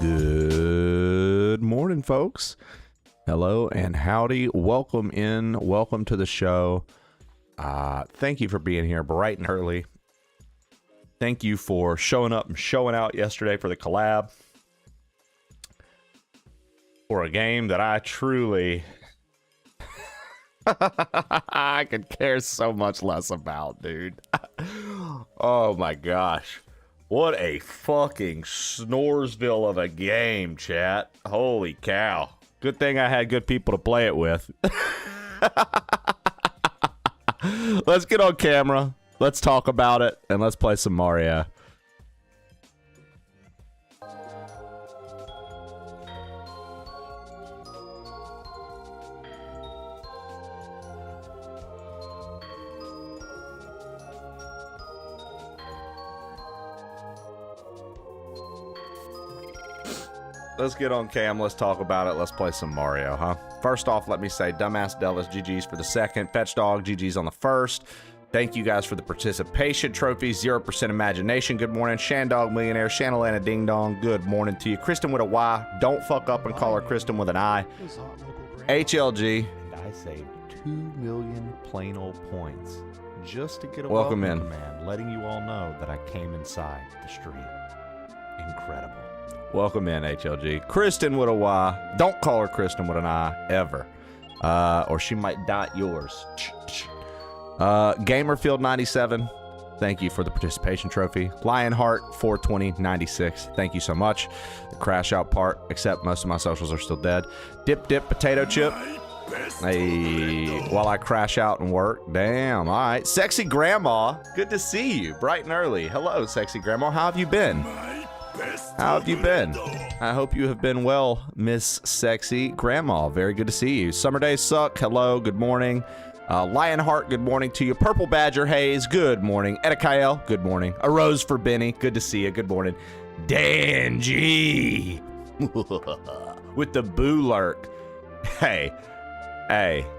Good morning, folks. Hello and howdy. Welcome in. Welcome to the show. Thank you for being here bright and early. Thank you for showing up and showing out yesterday for the collab. For a game that I truly... I could care so much less about, dude. Oh my gosh. What a fucking Snoresville of a game, chat. Holy cow. Good thing I had good people to play it with. Let's get on camera. Let's talk about it. And let's play some Mario. Let's get on cam. Let's talk about it. Let's play some Mario, huh? First off, let me say Dumbass Dellis, GG's for the second. Fetch Dog, GG's on the first. Thank you guys for the participation trophy. 0% imagination. Good morning. Shandog Millionaire. Shanalana Ding Dong. Good morning to you. Kristen with a Y. Don't fuck up and call her Kristen with an I. HLG. And I saved 2 million plain old points just to get a welcome in command, letting you all know that I came inside the stream. Incredible. Welcome in, HLG. Kristen with a Y. Don't call her Kristen with an I, ever. Or she might dot yours. Gamerfield97, thank you for the participation trophy. Lionheart 42096, thank you so much. The crash out part, except most of my socials are still dead. Dip Potato Chip. Hey, while I crash out and work. Damn, all right. Sexy Grandma, good to see you, bright and early. Hello, Sexy Grandma, how have you been? How have you been? I hope you have been well, Miss Sexy Grandma. Very good to see you. Summer days suck. Hello, good morning. Lionheart, good morning to you. Purple Badger Hayes, good morning. Edikael, good morning. A rose for Benny, good to see you. Good morning. Dan G with the boo lurk. Hey,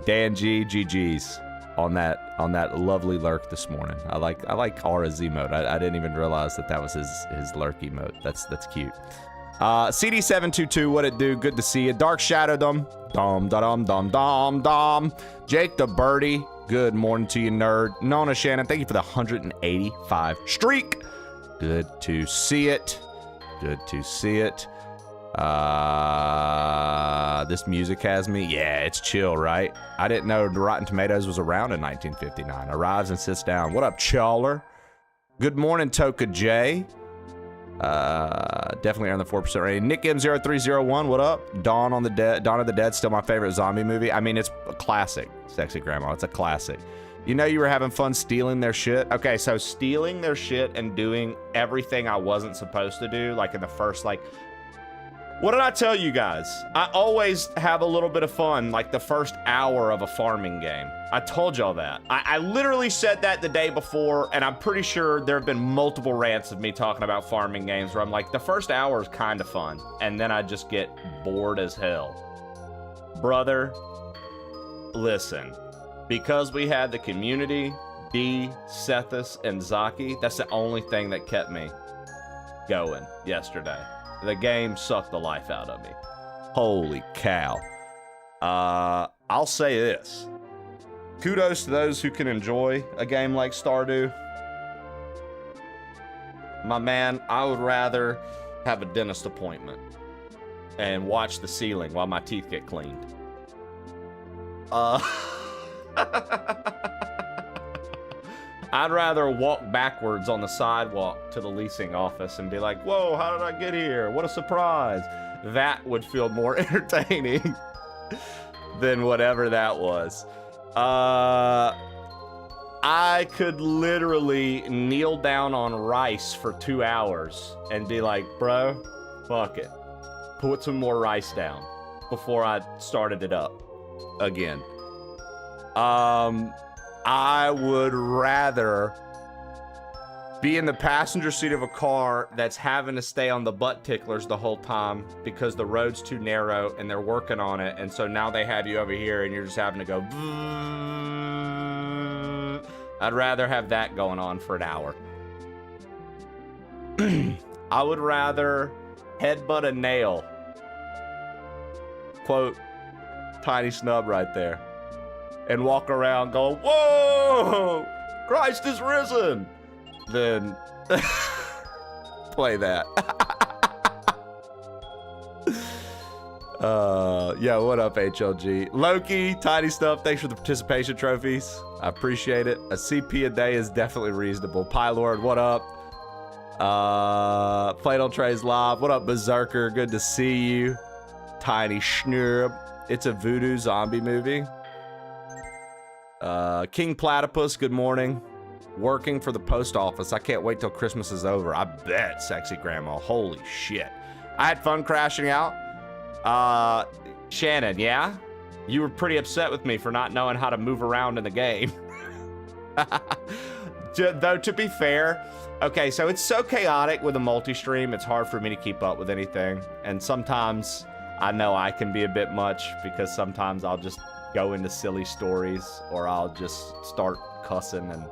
Dan G, GG's on that lovely lurk this morning. I like Aura's emote. I didn't even realize that was his lurk emote. That's cute. CD722, what it do? Good to see you. Dark Shadow Dom dom. Jake the Birdie, good morning to you, nerd. Nona Shannon, thank you for the 185 streak. Good to see it. Good to see it. This music has me. Yeah, it's chill, right? I didn't know Rotten Tomatoes was around in 1959. Arrives and sits down. What up, Chawler? Good morning, Toka J. Definitely earned the 4% rating. Nick M0301, what up? Dawn of the Dead, still my favorite zombie movie. I mean, it's a classic, Sexy Grandma. It's a classic. You know you were having fun stealing their shit? Okay, so stealing their shit and doing everything I wasn't supposed to do, like in the first, what did I tell you guys? I always have a little bit of fun, like the first hour of a farming game. I told y'all that. I literally said that the day before, and I'm pretty sure there have been multiple rants of me talking about farming games where I'm like, the first hour is kind of fun, and then I just get bored as hell. Brother, listen, because we had the community, B, Sethus, and Zaki, that's the only thing that kept me going yesterday. The game sucked the life out of me. Holy cow. I'll say this. Kudos to those who can enjoy a game like Stardew. My man, I would rather have a dentist appointment and watch the ceiling while my teeth get cleaned. I'd rather walk backwards on the sidewalk to the leasing office and be like, whoa, how did I get here? What a surprise. That would feel more entertaining than whatever that was. I could literally kneel down on rice for 2 hours and be like, bro, fuck it. Put some more rice down before I started it up again. I would rather be in the passenger seat of a car that's having to stay on the butt ticklers the whole time because the road's too narrow and they're working on it, and so now they have you over here and you're just having to go. I'd rather have that going on for an hour. I would rather Headbutt a nail. Quote, Tiny Snub right there. And walk around going, whoa, Christ is risen. Then play that. Yeah, what up, HLG? Loki, Tiny Stuff, thanks for the participation trophies. I appreciate it. A CP a day is definitely reasonable. Pylord, what up? Played on Trey's Live. What up, Berserker? Good to see you. Tiny Schnurb. It's a voodoo zombie movie. King Platypus, good morning. Working for the post office. I can't wait till Christmas is over. I bet, Sexy Grandma. Holy shit. I had fun crashing out. Shannon, yeah? You were pretty upset with me for not knowing how to move around in the game. Though, to be fair, okay, so it's so chaotic with a multi-stream, it's hard for me to keep up with anything. And sometimes I know I can be a bit much because sometimes I'll just go into silly stories or I'll just start cussing. And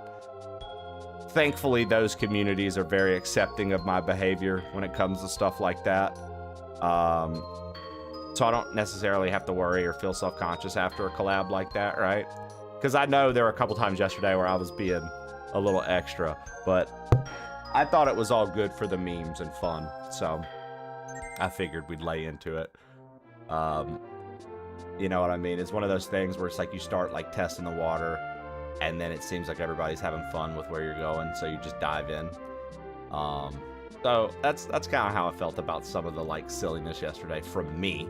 thankfully, those communities are very accepting of my behavior when it comes to stuff like that. So I don't necessarily have to worry or feel self-conscious after a collab like that, right? Because I know there were a couple times yesterday where I was being a little extra, but I thought it was all good for the memes and fun, so I figured we'd lay into it. You know what I mean? It's one of those things where it's like you start like testing the water, and then it seems like everybody's having fun with where you're going, so you just dive in. So that's kind of how I felt about some of the like silliness yesterday from me.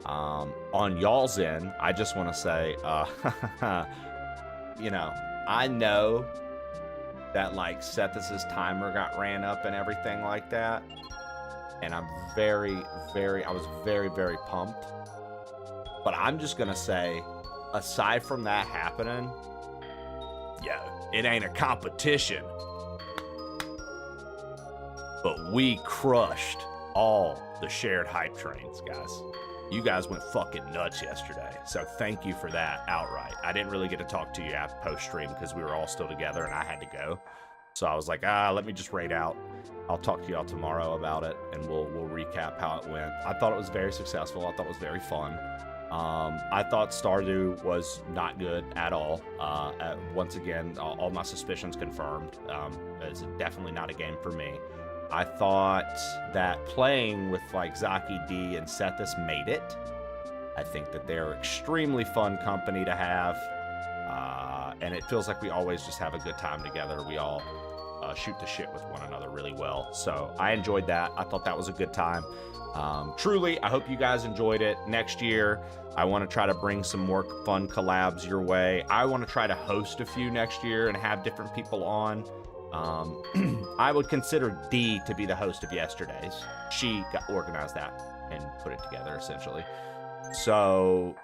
On y'all's end, I just want to say, you know, I know that like Sethus's timer got ran up and everything like that, and I'm I was very, very pumped. But I'm just gonna say, aside from that happening, yeah, it ain't a competition. But we crushed all the shared hype trains, guys. You guys went fucking nuts yesterday, so thank you for that outright. I didn't really get to talk to you after post-stream because we were all still together and I had to go. So I was like, let me just raid out. I'll talk to y'all tomorrow about it, and we'll recap how it went. I thought it was very successful. I thought it was very fun. I thought Stardew was not good at all. Once again, all my suspicions confirmed. It's definitely not a game for me. I thought that playing with like Zaki D and Sethus made it. I think that they're extremely fun company to have. And it feels like we always just have a good time together. We all shoot the shit with one another really well. So I enjoyed that. I thought that was a good time. Truly, I hope you guys enjoyed it. Next year, I want to try to bring some more fun collabs your way. I want to try to host a few next year and have different people on. I would consider Dee to be the host of yesterday's. She organized that and put it together, essentially. So,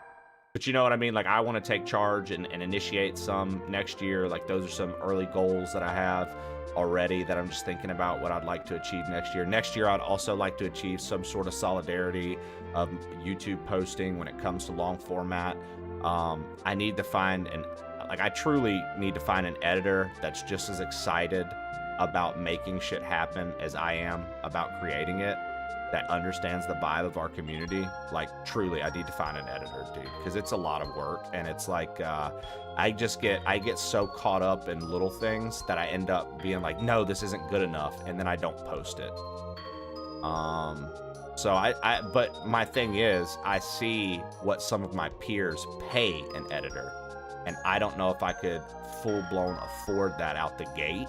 but you know what I mean? Like, I want to take charge and initiate some next year. Like, those are some early goals that I have already that I'm just thinking about what I'd like to achieve next year. Next year, I'd also like to achieve some sort of solidarity of YouTube posting when it comes to long format. I need to find I truly need to find an editor that's just as excited about making shit happen as I am about creating it, that understands the vibe of our community. Like, truly, I need to find an editor, dude, because it's a lot of work, and it's like, I get so caught up in little things that I end up being like, no, this isn't good enough, and then I don't post it. But my thing is, I see what some of my peers pay an editor, and I don't know if I could full-blown afford that out the gate,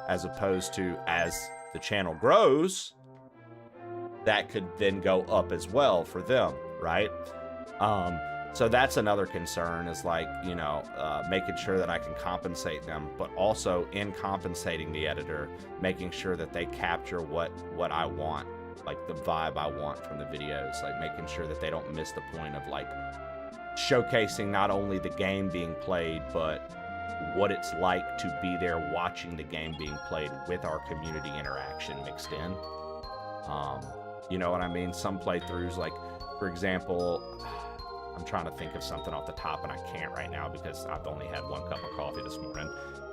as opposed to, as the channel grows, that could then go up as well for them, right? So that's another concern, is like, you know, making sure that I can compensate them, but also in compensating the editor, making sure that they capture what I want, like the vibe I want from the videos, like making sure that they don't miss the point of like showcasing not only the game being played, but what it's like to be there watching the game being played with our community interaction mixed in. You know what I mean? Some playthroughs, like, for example, I'm trying to think of something off the top and I can't right now because I've only had one cup of coffee this morning.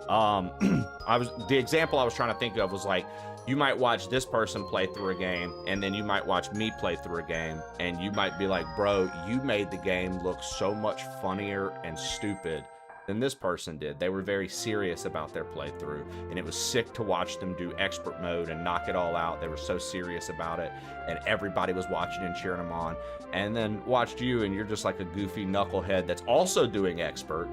The example I was trying to think of was like, you might watch this person play through a game, and then you might watch me play through a game, and you might be like, bro, you made the game look so much funnier and stupid than this person did. They were very serious about their playthrough, and it was sick to watch them do expert mode and knock it all out. They were so serious about it, and everybody was watching and cheering them on. And then watched you, and you're just like a goofy knucklehead that's also doing expert,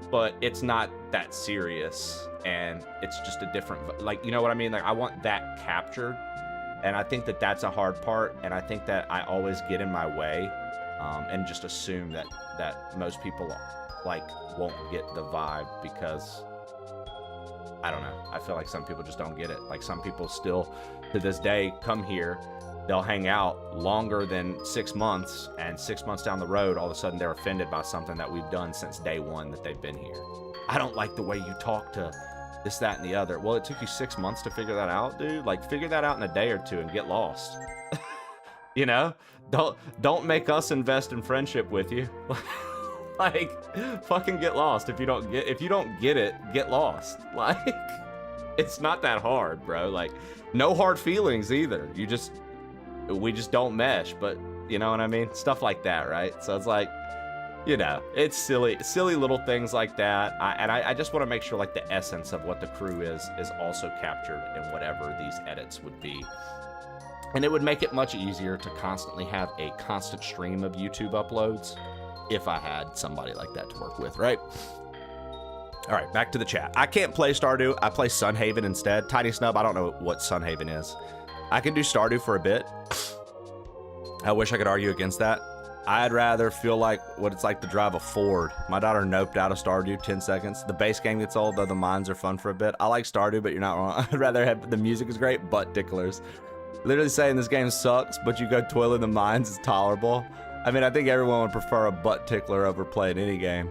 but it's not that serious, and it's just a different, like, you know what I mean? Like, I want that captured, and I think that that's a hard part, and I think that I always get in my way, and just assume that most people like won't get the vibe, because I don't know, I feel like some people just don't get it. Like, some people still to this day come here, they'll hang out longer than 6 months, and 6 months down the road, all of a sudden they're offended by something that we've done since day one that they've been here. I don't like the way you talk to this, that, and the other. Well, it took you 6 months to figure that out, dude. Like, figure that out in a day or two and get lost. You know? Don't make us invest in friendship with you. Like, fucking get lost. If you don't get it, get lost. Like, it's not that hard, bro. Like, no hard feelings either. We just don't mesh, but you know what I mean? Stuff like that, right? So it's like, you know, it's silly little things like that. I just want to make sure like the essence of what the crew is also captured in whatever these edits would be. And it would make it much easier to constantly have a constant stream of YouTube uploads if I had somebody like that to work with, right? All right, back to the chat. I can't play Stardew. I play Sunhaven instead. Tiny Snub, I don't know what Sunhaven is. I can do Stardew for a bit. I wish I could argue against that. I'd rather feel like what it's like to drive a Ford. My daughter noped out of Stardew 10 seconds. The base game gets old, though the mines are fun for a bit. I like Stardew, but you're not wrong. I'd rather have the music is great, butt ticklers. Literally saying this game sucks, but you go toil in the mines is tolerable. I mean, I think everyone would prefer a butt tickler over playing any game.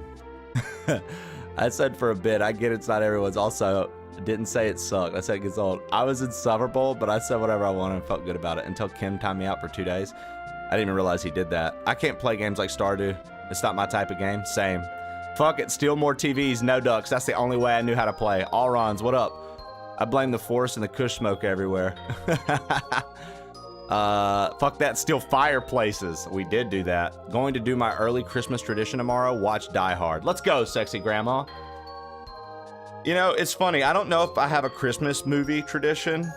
I said for a bit, I get it's not everyone's. Also, didn't say it sucked. I said it gets old. I was insufferable, but I said whatever I wanted and felt good about it until Kim timed me out for 2 days. I didn't even realize he did that. I can't play games like Stardew. It's not my type of game. Same. Fuck it. Steal more TVs. No ducks. That's the only way I knew how to play. All Rons, what up? I blame the forest and the kush smoke everywhere. Fuck that. Steal fireplaces. We did do that. Going to do my early Christmas tradition tomorrow. Watch Die Hard. Let's go, sexy grandma. You know, it's funny. I don't know if I have a Christmas movie tradition.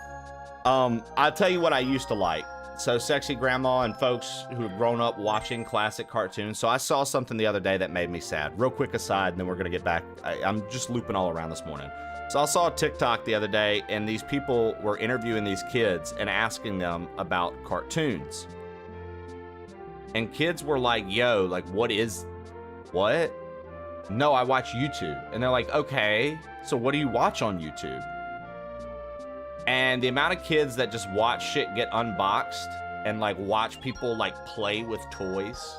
I'll tell you what I used to like. So sexy grandma and folks who have grown up watching classic cartoons. So I saw something the other day that made me sad. Real quick aside, and then we're going to get back. I'm just looping all around this morning. So I saw a TikTok the other day, and these people were interviewing these kids and asking them about cartoons. And kids were like, yo, like, what? No, I watch YouTube. And they're like, okay, so what do you watch on YouTube? And the amount of kids that just watch shit get unboxed and like watch people like play with toys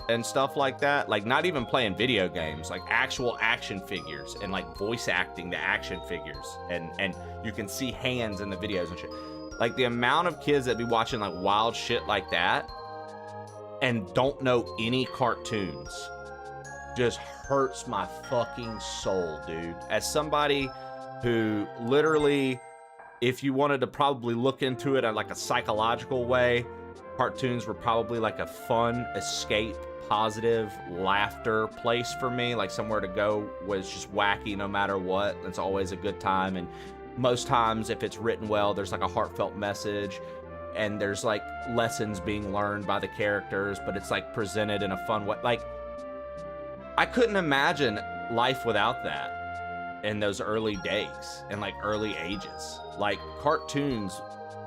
and stuff like that, like not even playing video games, like actual action figures and like voice acting the action figures, and you can see hands in the videos and shit. Like the amount of kids that be watching like wild shit like that and don't know any cartoons just hurts my fucking soul, dude. As somebody who literally, if you wanted to probably look into it at like a psychological way, cartoons were probably like a fun escape, positive laughter place for me, like somewhere to go was just wacky no matter what. It's always a good time, and most times if it's written well, there's like a heartfelt message and there's like lessons being learned by the characters, but it's like presented in a fun way. Like I couldn't imagine life without that in those early days and like early ages. Like cartoons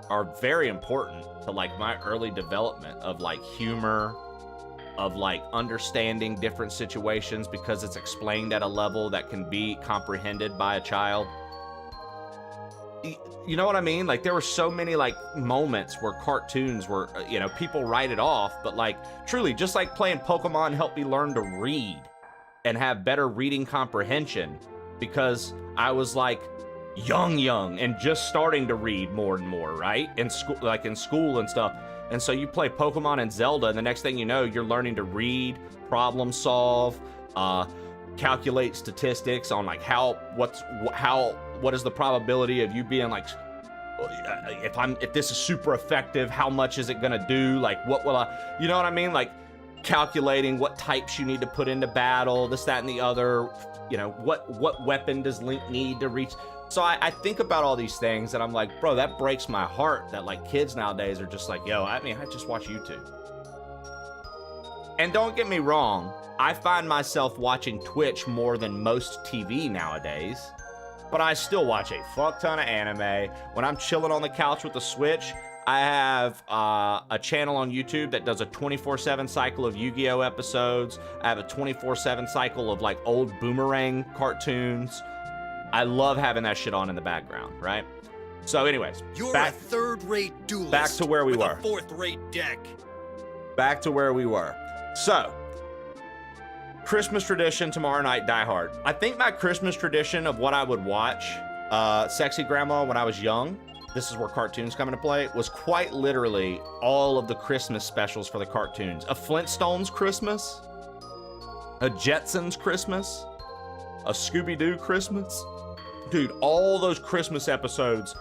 are very important to like my early development of like humor, of like understanding different situations because it's explained at a level that can be comprehended by a child. You know what I mean? Like there were so many like moments where cartoons were, you know, people write it off, but like truly just like playing Pokemon helped me learn to read and have better reading comprehension because I was like young and just starting to read more and more, right? In school, like in school and stuff. And so you play Pokemon and Zelda, and the next thing you know, you're learning to read, problem solve, calculate statistics on like what is the probability of you being like, if this is super effective, how much is it gonna do? Like, what will I, you know what I mean? Like, calculating what types you need to put into battle, this, that, and the other. You know, what weapon does Link need to reach? So I think about all these things, and I'm like, bro, that breaks my heart that like kids nowadays are just like, yo, I mean, I just watch YouTube. And don't get me wrong, I find myself watching Twitch more than most TV nowadays, but I still watch a fuck ton of anime. When I'm chilling on the couch with the Switch, I have a channel on YouTube that does a 24/7 cycle of Yu-Gi-Oh episodes. I have a 24/7 cycle of like old Boomerang cartoons. I love having that shit on in the background, right? So anyways, you're a third-rate duelist. Back to where we with were. A fourth-rate deck. Back to where we were. So, Christmas tradition tomorrow night, Die Hard. I think my Christmas tradition of what I would watch, Sexy Grandma, when I was young, this is where cartoons come into play, was quite literally all of the Christmas specials for the cartoons. A Flintstones Christmas, a Jetsons Christmas, a Scooby-Doo Christmas. Dude, all those Christmas episodes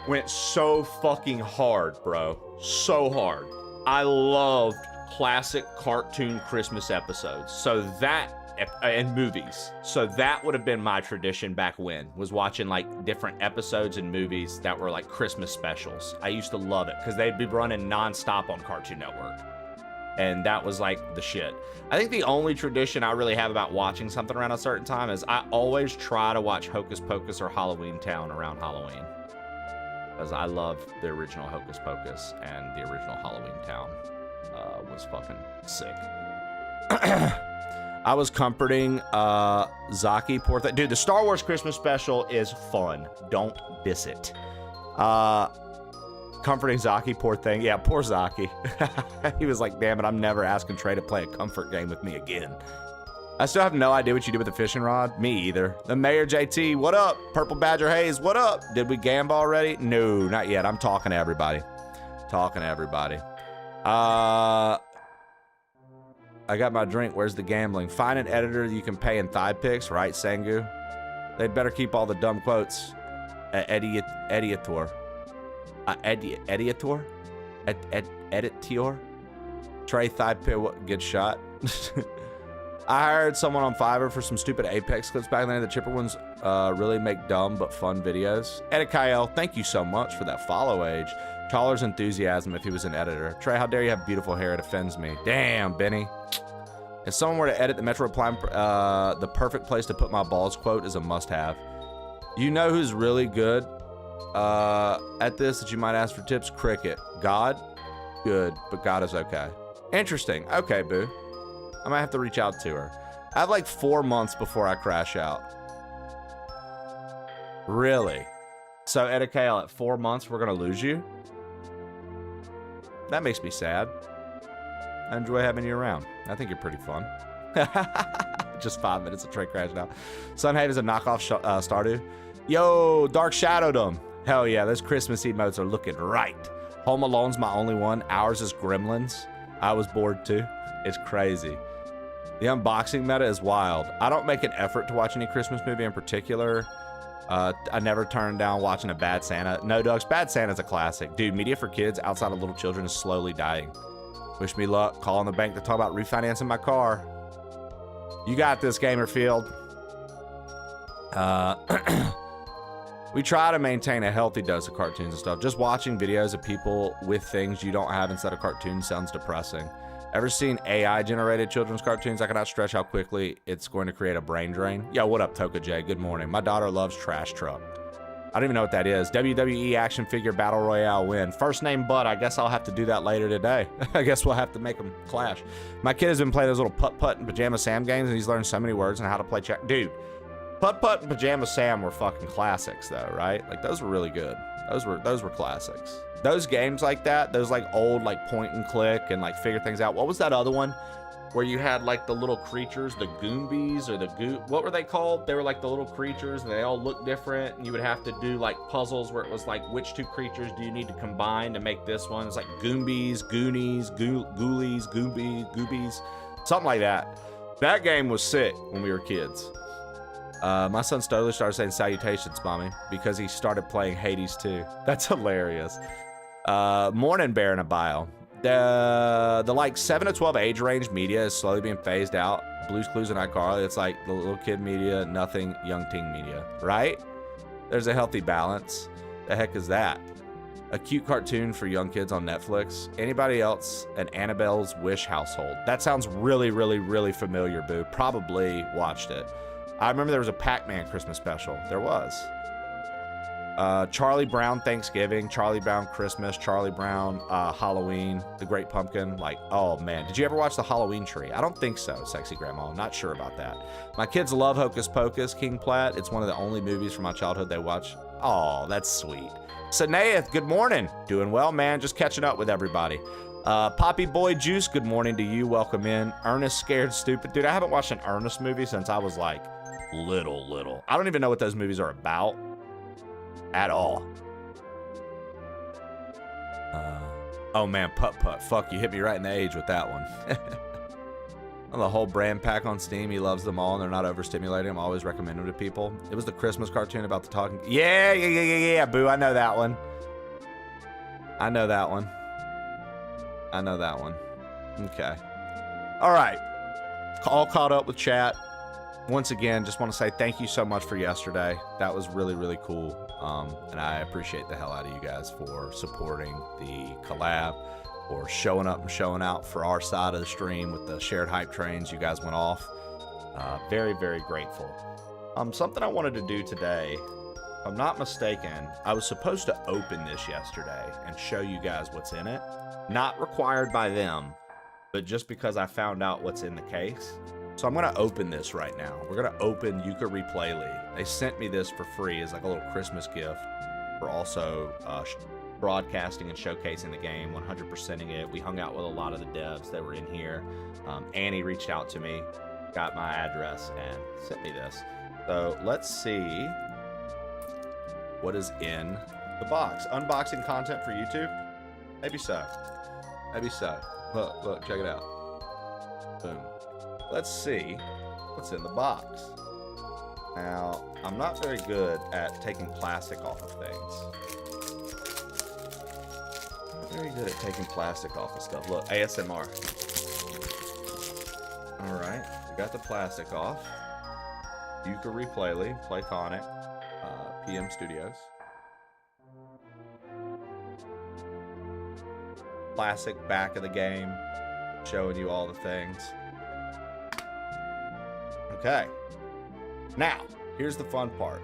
went so fucking hard, bro. So hard. I loved classic cartoon Christmas episodes. So that, and movies. So that would have been my tradition back when, was watching like different episodes and movies that were like Christmas specials. I used to love it because they'd be running nonstop on Cartoon Network. And that was like the shit. I think the only tradition I really have about watching something around a certain time is I always try to watch Hocus Pocus or Halloween Town around Halloween. Because I love the original Hocus Pocus, and the original Halloween Town was fucking sick. I was comforting Zaki, poor thing. Dude, the Star Wars Christmas special is fun. Don't diss it. Comforting Zaki, poor thing. Yeah, poor Zaki. He was like, damn it, I'm never asking Trey to play a comfort game with me again. I still have no idea what you did with the fishing rod. Me either. The Mayor JT, what up? Purple Badger Hayes, what up? Did we gamba already? No, not yet. I'm talking to everybody. Talking to everybody. I got my drink. Where's the gambling? Find an editor you can pay in thigh pics, right, Sengu? They'd better keep all the dumb quotes. Editor. Editor? Editor? Trey thigh pic, what, good shot. I hired someone on Fiverr for some stupid Apex clips back then. The chipper ones really make dumb but fun videos. Edit Kyle, thank you so much for that follow age. Caller's enthusiasm if he was an editor. Trey, how dare you have beautiful hair? It offends me. Damn, Benny. If someone were to edit the Metro Prime, the perfect place to put my balls quote is a must-have. You know who's really good at this that you might ask for tips? Cricket. God? Good, but God is okay. Interesting. Okay, boo. I might have to reach out to her. I have like 4 months before I crash out. Really? So, Edikale, at 4 months, we're going to lose you? That makes me sad. I enjoy having you around. I think you're pretty fun. Just 5 minutes of Trey crashing out. Sunhate is a knockoff Stardew. Yo, Dark Shadowed him. Hell yeah, those Christmas emotes are looking right. Home Alone's my only one. Ours is Gremlins. I was bored too. It's crazy. The unboxing meta is wild. I don't make an effort to watch any Christmas movie in particular. I never turned down watching a Bad Santa. No, Dogs, Bad Santa's a classic. Dude, media for kids outside of little children is slowly dying. Wish me luck. Calling the bank to talk about refinancing my car. You got this, Gamerfield. We try to maintain a healthy dose of cartoons and stuff. Just watching videos of people with things you don't have instead of cartoons sounds depressing. Ever seen AI-generated children's cartoons? I cannot stretch how quickly it's going to create a brain drain. Yo, what up, Toka J? Good morning. My daughter loves Trash Truck. I don't even know what that is. WWE action figure battle royale win. First name Bud. I guess I'll have to do that later today. I guess we'll have to make them clash. My kid has been playing those little putt-putt and Pajama Sam games, and he's learned so many words and how to play check. Dude, putt-putt and Pajama Sam were fucking classics, though, right? Like, those were really good. Those were classics. Those games like that, those like old like point and click and like figure things out. What was that other one where you had like the little creatures, the Goombies or the what were they called? They were like the little creatures and they all looked different, and you would have to do like puzzles where it was like, which two creatures do you need to combine to make this one? It's like Goombies, Goonies, Ghoulies, Goobies, something like that. That game was sick when we were kids. My son Stoller started saying salutations, mommy, because he started playing Hades 2. That's hilarious. Morning, Bear in a Bio. The like 7 to 12 age range media is slowly being phased out. Blue's Clues and iCarly, it's like the little kid media, nothing young teen media, right? There's a healthy balance. The heck is that? A cute cartoon for young kids on Netflix. Anybody else? An Annabelle's Wish household. That sounds really, really, really familiar, Boo. Probably watched it. I remember there was a Pac-Man Christmas special. There was. Charlie Brown Thanksgiving, Charlie Brown Christmas, Charlie Brown Halloween, The Great Pumpkin. Like, oh man, did you ever watch The Halloween Tree? I don't think so, Sexy Grandma. I'm not sure about that. My kids love Hocus Pocus, King Platt. It's one of the only movies from my childhood they watch. Oh, that's sweet. Sanaeth, good morning. Doing well, man. Just catching up with everybody. Poppy Boy Juice, good morning to you. Welcome in. Ernest Scared Stupid. Dude, I haven't watched an Ernest movie since I was like little. I don't even know what those movies are about. At all. Oh man, Putt. Fuck, you hit me right in the age with that one. The whole brand pack on Steam. He loves them all and they're not overstimulating him. Always recommend them to people. It was the Christmas cartoon about the talking. Yeah, Boo. I know that one. Okay. All right. All caught up with chat. Once again, just want to say thank you so much for yesterday. That was really, really cool. And I appreciate the hell out of you guys for supporting the collab, or showing up and showing out for our side of the stream with the shared hype trains. You guys went off. Very, very grateful. Something I wanted to do today, if I'm not mistaken, I was supposed to open this yesterday and show you guys what's in it. Not required by them, but just because I found out what's in the case. So I'm going to open this right now. We're going to open Yuka Replay League. They sent me this for free as like a little Christmas gift for also broadcasting and showcasing the game, 100%ing it. We hung out with a lot of the devs that were in here. Annie reached out to me, got my address, and sent me this. So let's see what is in the box. Unboxing content for YouTube? Maybe so. Look, check it out. Boom. Let's see what's in the box. Now, I'm not very good at taking plastic off of things. Not very good at taking plastic off of stuff. Look, ASMR. All right, we got the plastic off. Yuka Replay, Playtonic, PM Studios. Classic back of the game, showing you all the things. Okay, now here's the fun part.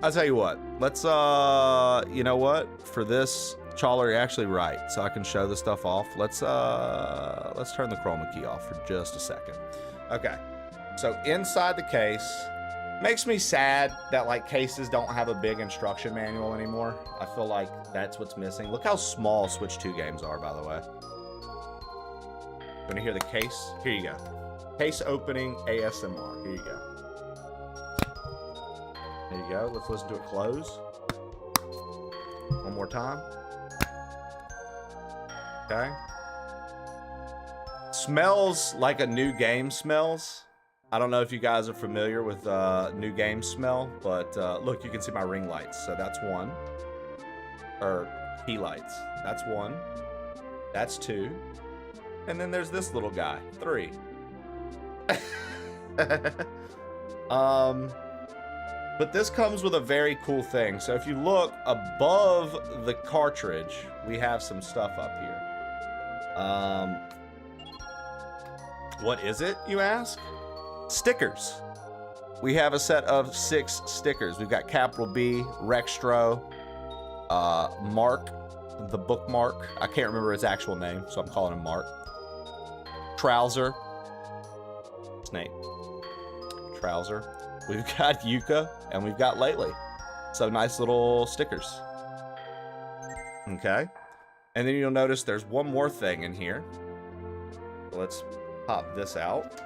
I'll tell you what, let's you know what, for this, Chawler, you're actually right, so I can show the stuff off. Let's turn the chroma key off for just a second. Okay, so inside the case, makes me sad that like cases don't have a big instruction manual anymore. I feel like that's what's missing. Look how small Switch 2 games are, by the way. You wanna hear the case? Here you go. Case opening ASMR. Here you go. There you go. Let's listen to it close. One more time. Okay. Smells like a new game smells. I don't know if you guys are familiar with new game smell, but look, you can see my ring lights. So that's one. Or key lights. That's one. That's two. And then there's this little guy. 3. But this comes with a very cool thing. So if you look above the cartridge, we have some stuff up here. What is it, you ask? Stickers. We have a set of 6 stickers. We've got capital B, Rextro, Mark, the bookmark. I can't remember his actual name, so I'm calling him Mark. Trouser. Snake. Trouser. We've got Yuka, and we've got Lately. So nice little stickers. Okay. And then you'll notice there's one more thing in here. Let's pop this out.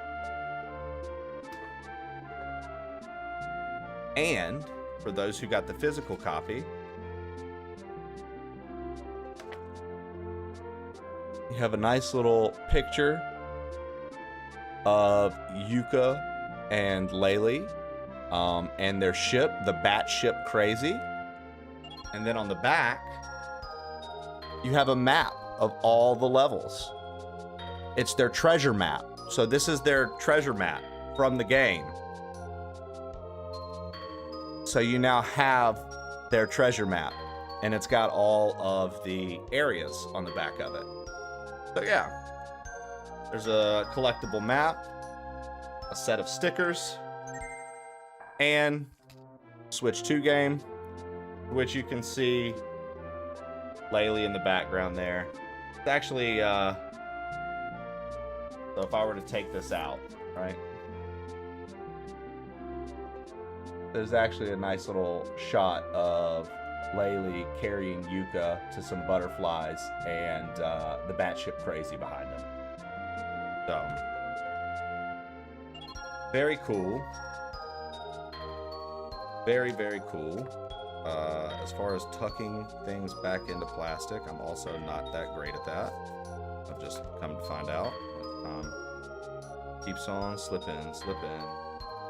And for those who got the physical copy, you have a nice little picture of Yuka and Laylee, and their ship, the Batship Crazy. And then on the back, you have a map of all the levels. It's their treasure map. So this is their treasure map from the game. So you now have their treasure map, and it's got all of the areas on the back of it. So yeah, there's a collectible map, a set of stickers, and Switch 2 game, which you can see Laylee in the background there. It's actually, so if I were to take this out, right? There's actually a nice little shot of Laylee carrying Yuka to some butterflies and the Batship Crazy behind them. So, very cool. Very, very cool. As far as tucking things back into plastic, I'm also not that great at that. I've just come to find out. Keeps on slipping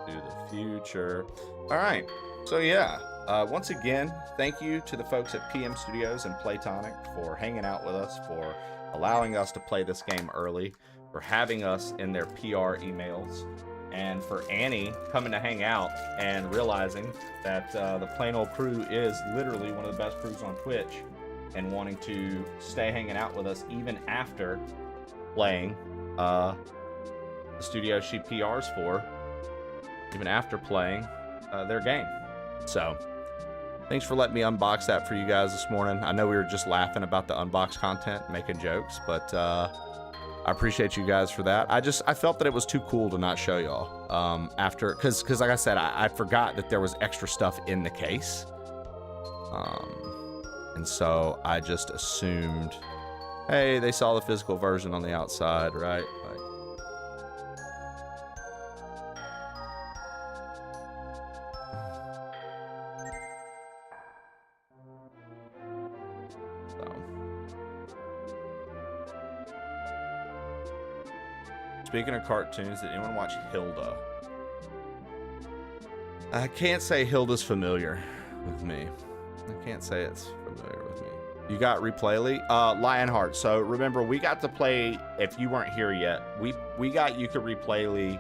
to the future. All right, so yeah, once again, thank you to the folks at PM Studios and Playtonic for hanging out with us, for allowing us to play this game early, for having us in their PR emails, and for Annie coming to hang out and realizing that the Plain Old Crew is literally one of the best crews on Twitch, and wanting to stay hanging out with us even after playing the studio she PRs for, even after playing their game. So thanks for letting me unbox that for you guys this morning. I know we were just laughing about the unbox content, making jokes, but I appreciate you guys for that. I felt that it was too cool to not show y'all after, because like I said, I forgot that there was extra stuff in the case, and so I just assumed, hey, they saw the physical version on the outside, right? Like, speaking of cartoons, did anyone watch Hilda? I can't say Hilda's familiar with me. I can't say it's familiar with me. You got Replayly? Lionheart. So remember, we got to play, if you weren't here yet, we got Yuka Replayly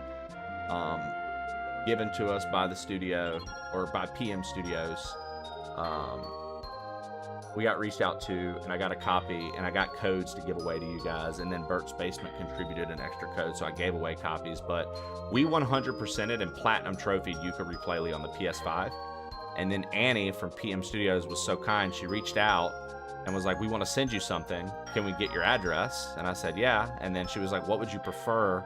given to us by the studio, or by PM Studios. We got reached out to, and I got a copy, and I got codes to give away to you guys, and then Bert's Basement contributed an extra code, so I gave away copies. But we 100%ed and platinum trophied Yuka Replayly on the PS5, and then Annie from PM Studios was so kind, she reached out and was like, we want to send you something, can we get your address? And I said yeah, and then she was like, what would you prefer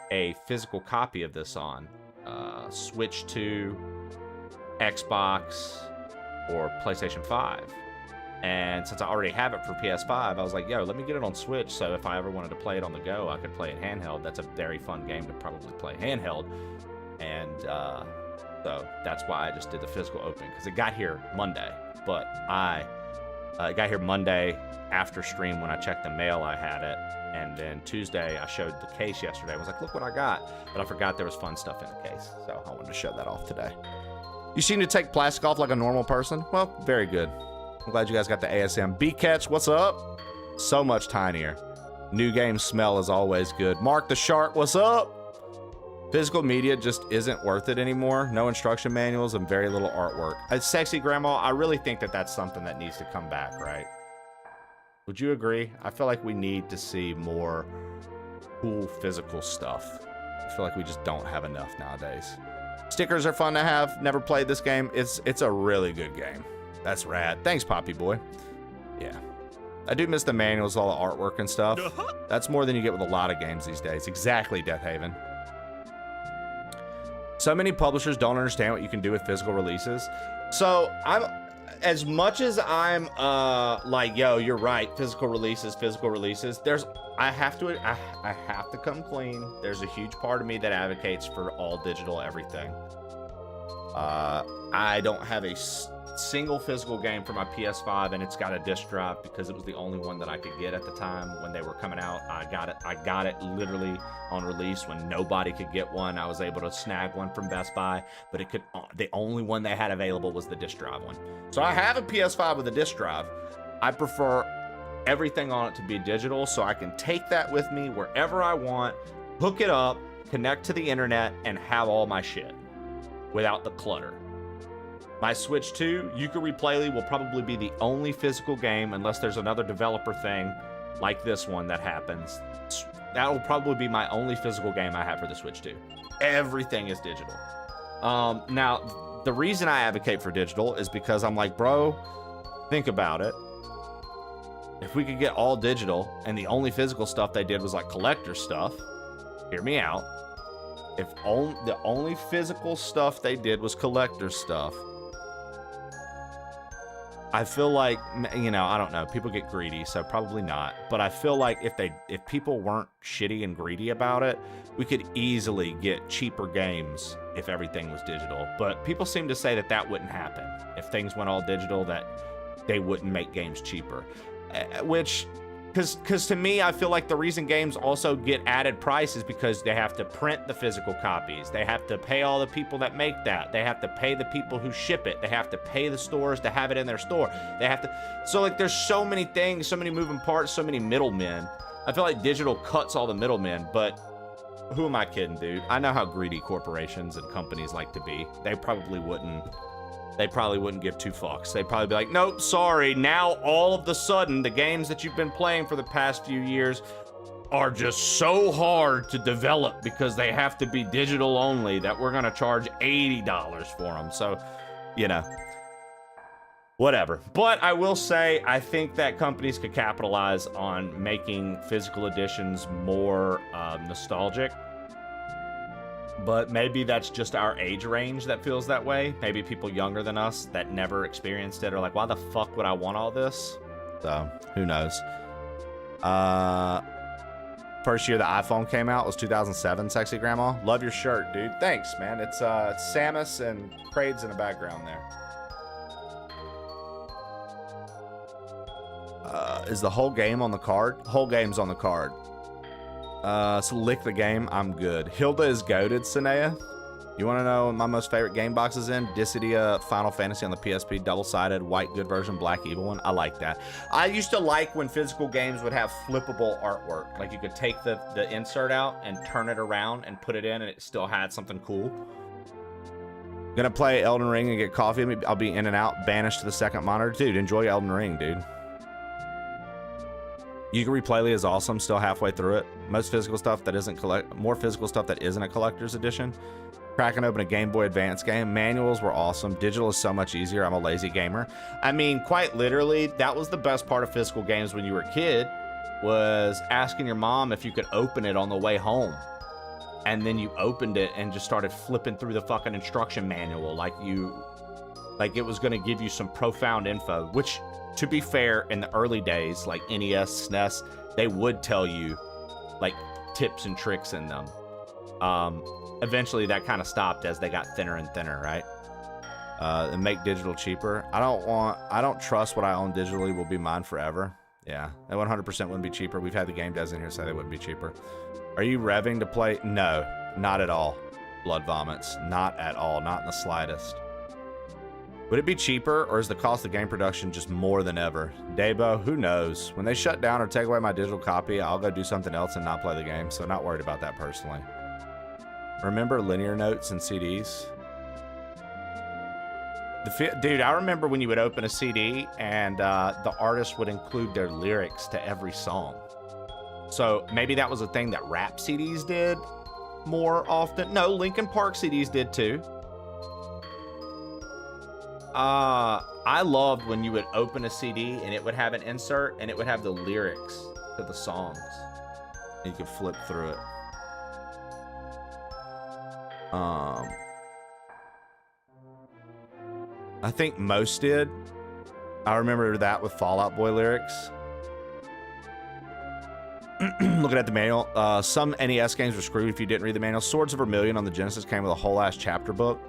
a physical copy of this on? Switch 2, Xbox, or PlayStation 5? And since I already have it for PS5, I was like, yo, let me get it on Switch, so if I ever wanted to play it on the go, I could play it handheld. That's a very fun game to probably play handheld. And so that's why I just did the physical opening, because it got here Monday. But it got here Monday after stream. When I checked the mail, I had it. And then Tuesday, I showed the case yesterday. I was like, look what I got. But I forgot there was fun stuff in the case, so I wanted to show that off today. You seem to take plastic off like a normal person. Well, very good. I'm glad you guys got the ASM. B-Catch, what's up? So much tinier. New game smell is always good. Mark the Shark, what's up? Physical media just isn't worth it anymore. No instruction manuals and very little artwork. Sexy Grandma, I really think that that's something that needs to come back, right? Would you agree? I feel like we need to see more cool physical stuff. I feel like we just don't have enough nowadays. Stickers are fun to have. Never played this game. It's a really good game. That's rad. Thanks, Poppy Boy. Yeah. I do miss the manuals, all the artwork and stuff. That's more than you get with a lot of games these days. Exactly, Death Haven. So many publishers don't understand what you can do with physical releases. So as much as I'm like, yo, you're right, physical releases, I have to come clean. There's a huge part of me that advocates for all digital everything. I don't have a single physical game for my PS5, and it's got a disc drive because it was the only one that I could get at the time when they were coming out. I got it literally on release when nobody could get one. I was able to snag one from Best Buy, but the only one they had available was the disc drive one. So I have a PS5 with a disc drive. I prefer everything on it to be digital, so I can take that with me wherever I want, hook it up, connect to the internet, and have all my shit without the clutter. My Switch 2, Yooka-Replay will probably be the only physical game, unless there's another developer thing like this one that happens. That will probably be my only physical game I have for the Switch 2. Everything is digital. Now, the reason I advocate for digital is because I'm like, bro, think about it. If we could get all digital and the only physical stuff they did was like collector stuff, hear me out. If the only physical stuff they did was collector stuff, I feel like, you know, I don't know, people get greedy, so probably not. But I feel like if people weren't shitty and greedy about it, we could easily get cheaper games if everything was digital. But people seem to say that that wouldn't happen. If things went all digital, that they wouldn't make games cheaper. Which, because to me, I feel like the reason games also get added price is because they have to print the physical copies. They have to pay all the people that make that. They have to pay the people who ship it. They have to pay the stores to have it in their store. They have to, so like there's so many things, so many moving parts, so many middlemen. I feel like digital cuts all the middlemen, but who am I kidding, dude? I know how greedy corporations and companies like to be. They probably wouldn't give two fucks. They'd probably be like, nope, sorry. Now all of the sudden, the games that you've been playing for the past few years are just so hard to develop because they have to be digital only that we're gonna charge $80 for them. So, you know, whatever. But I will say, I think that companies could capitalize on making physical editions more nostalgic. But maybe that's just our age range that feels that way. Maybe people younger than us that never experienced it are like, why the fuck would I want all this? So, who knows? First year the iPhone came out was 2007, Sexy Grandma. Love your shirt, dude. Thanks, man. It's Samus and Kraid's in the background there. Is the whole game on the card? Whole game's on the card. So lick the game, I'm good. Hilda is goated, Sanea. You want to know what my most favorite game box is in? Dissidia Final Fantasy on the PSP, double-sided, white good version, black evil one. I like that. I used to like when physical games would have flippable artwork. Like you could take the insert out and turn it around and put it in and it still had something cool. Gonna play Elden Ring and get coffee. I'll be in and out, banished to the second monitor. Dude, enjoy Elden Ring, dude. Yooka-Replay is awesome, still halfway through it. Most physical stuff that isn't more physical stuff that isn't a collector's edition. Cracking open a Game Boy Advance game. Manuals were awesome. Digital is so much easier. I'm a lazy gamer. I mean, quite literally, that was the best part of physical games when you were a kid, was asking your mom if you could open it on the way home. And then you opened it and just started flipping through the fucking instruction manual like it was gonna give you some profound info, which, to be fair, in the early days, like NES, SNES, they would tell you, like, tips and tricks in them. Eventually, that kind of stopped as they got thinner and thinner, right? And make digital cheaper. I don't trust what I own digitally will be mine forever. Yeah, they 100% wouldn't be cheaper. We've had the game devs in here say they wouldn't be cheaper. Are you revving to play? No, not at all. Blood vomits. Not at all. Not in the slightest. Would it be cheaper, or is the cost of game production just more than ever? Dabo, who knows? When they shut down or take away my digital copy, I'll go do something else and not play the game, so not worried about that personally. Remember linear notes and CDs? Dude, I remember when you would open a CD and the artist would include their lyrics to every song. So maybe that was a thing that rap CDs did more often. No, Linkin Park CDs did too. I loved when you would open a CD and it would have an insert and it would have the lyrics to the songs. And you could flip through it. I think most did. I remember that with Fall Out Boy lyrics. Looking at the manual, some NES games were screwed if you didn't read the manual. Swords of Vermilion on the Genesis came with a whole ass chapter book.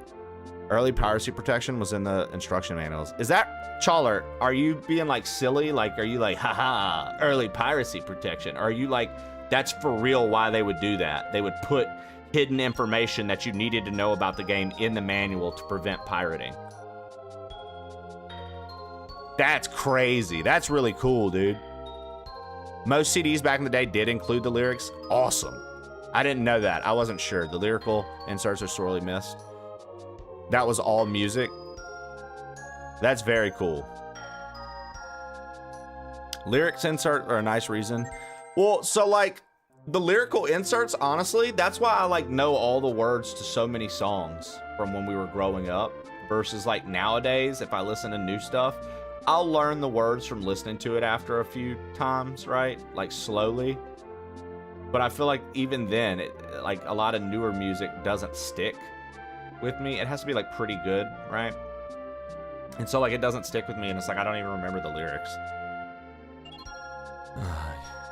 Early piracy protection was in the instruction manuals. Is that, Chawler, are you being like silly? Like, are you like, haha, early piracy protection? Or are you like, that's for real why they would do that? They would put hidden information that you needed to know about the game in the manual to prevent pirating. That's crazy. That's really cool, dude. Most CDs back in the day did include the lyrics. Awesome. I didn't know that. I wasn't sure. The lyrical inserts are sorely missed. That was all music. That's very cool. Lyrics insert are a nice reason. Well, so like the lyrical inserts, honestly, that's why I like know all the words to so many songs from when we were growing up versus like nowadays, if I listen to new stuff, I'll learn the words from listening to it after a few times, right? Like slowly. But I feel like even then, like a lot of newer music doesn't stick with me. It has to be like pretty good, right? And so like it doesn't stick with me, and it's like I don't even remember the lyrics.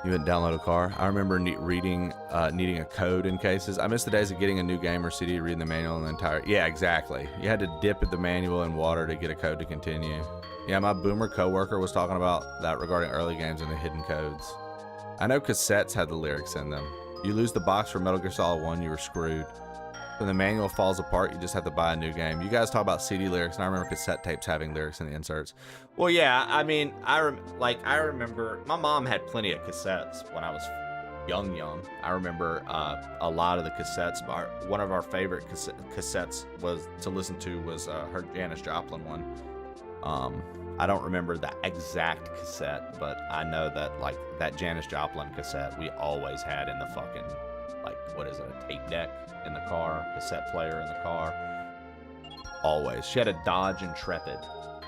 You didn't download a car? I remember needing a code in cases. I miss the days of getting a new game or CD, reading the manual and the entire... Yeah, exactly. You had to dip the manual in water to get a code to continue. Yeah, my boomer coworker was talking about that regarding early games and the hidden codes. I know cassettes had the lyrics in them. You lose the box for Metal Gear Solid 1, you were screwed. When the manual falls apart, you just have to buy a new game. You guys talk about CD lyrics, and I remember cassette tapes having lyrics in the inserts. Well, yeah, I mean, I remember my mom had plenty of cassettes when I was young. I remember a lot of the cassettes. One of our favorite cassettes was to listen to was her Janis Joplin one. I don't remember the exact cassette, but I know that like that Janis Joplin cassette we always had in the fucking, like, what is it, a tape deck in the car, cassette player in the car. Always. She had a Dodge Intrepid.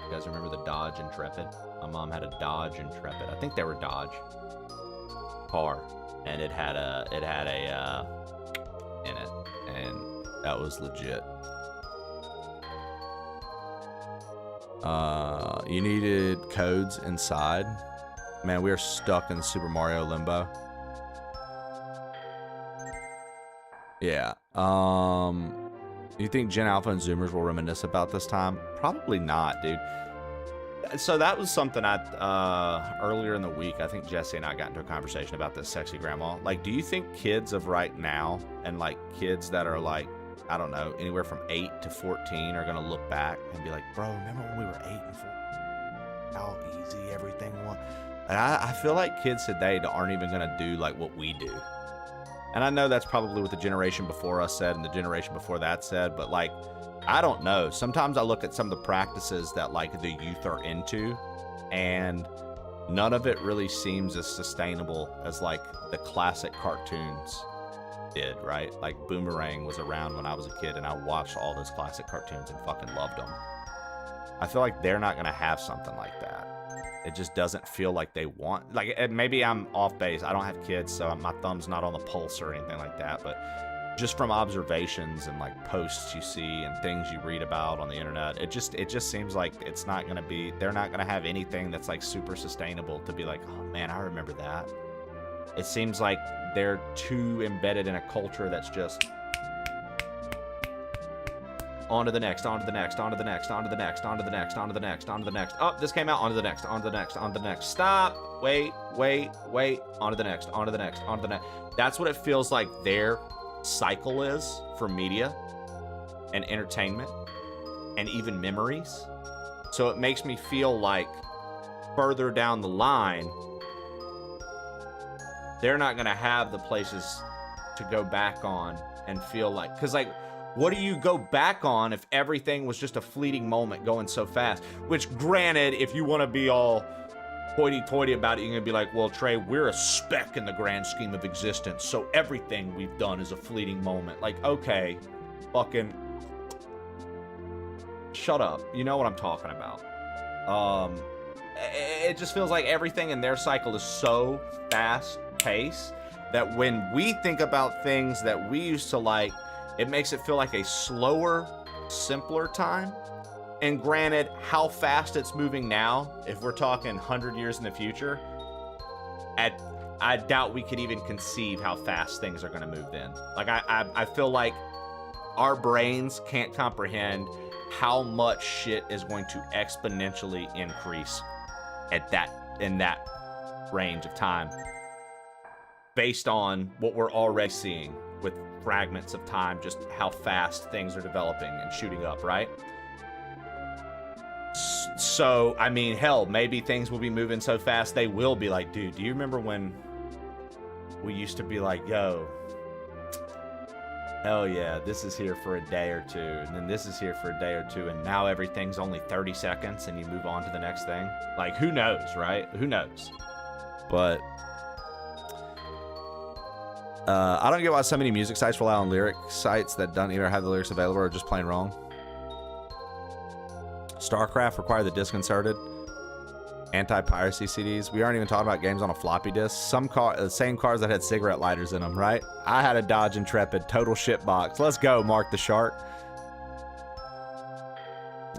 You guys remember the Dodge Intrepid? My mom had a Dodge Intrepid. I think they were Dodge car, and it had a in it, and that was legit. You needed codes inside. Man, we are stuck in the Super Mario limbo. Yeah. You think Gen Alpha and Zoomers will reminisce about this time? Probably not, dude. So that was something earlier in the week, I think Jesse and I got into a conversation about this sexy grandma. Like, do you think kids of right now and like kids that are like, I don't know, anywhere from 8 to 14 are gonna look back and be like, bro, remember when we were 8 and 14? How easy everything was. And I feel like kids today aren't even gonna do like what we do. And I know that's probably what the generation before us said and the generation before that said, but like, I don't know. Sometimes I look at some of the practices that like the youth are into, and none of it really seems as sustainable as like the classic cartoons did, right? Like Boomerang was around when I was a kid, and I watched all those classic cartoons and fucking loved them. I feel like they're not gonna have something like that. It just doesn't feel like they want, like, and maybe I'm off base. I don't have kids, so my thumb's not on the pulse or anything like that, but just from observations and like posts you see and things you read about on the internet, it just seems like it's not gonna be, they're not gonna have anything that's like super sustainable to be like, oh man, I remember that. It seems like they're too embedded in a culture that's just on to the next, on to the next, on to the next, on to the next, on to the next, on to the next, on to the next. Oh, this came out, on to the next, on to the next, on to the next. Stop, wait, on to the next, on to the next, on to the next. That's what it feels like their cycle is for media and entertainment and even memories. So it makes me feel like further down the line, they're not gonna have the places to go back on and feel like, because like, what do you go back on if everything was just a fleeting moment going so fast? Which, granted, if you want to be all hoity-toity about it, you're going to be like, well, Trey, we're a speck in the grand scheme of existence, so everything we've done is a fleeting moment. Like, okay, fucking shut up. You know what I'm talking about. It just feels like everything in their cycle is so fast-paced that when we think about things that we used to like, it makes it feel like a slower, simpler time. And granted, how fast it's moving now, if we're talking 100 years in the future, I doubt we could even conceive how fast things are going to move then. Like, I feel like our brains can't comprehend how much shit is going to exponentially increase in that range of time based on what we're already seeing with fragments of time, just how fast things are developing and shooting up, right? So, I mean, hell, maybe things will be moving so fast they will be like, dude, do you remember when we used to be like, yo, hell yeah, this is here for a day or two, and then this is here for a day or two, and now everything's only 30 seconds and you move on to the next thing? Like, who knows, right? Who knows? But I don't get why so many music sites rely on lyric sites that don't either have the lyrics available or are just plain wrong. StarCraft required the disc inserted. Anti-piracy CDs. We aren't even talking about games on a floppy disk. The same cars that had cigarette lighters in them, right? I had a Dodge Intrepid, total shit box. Let's go, Mark the Shark.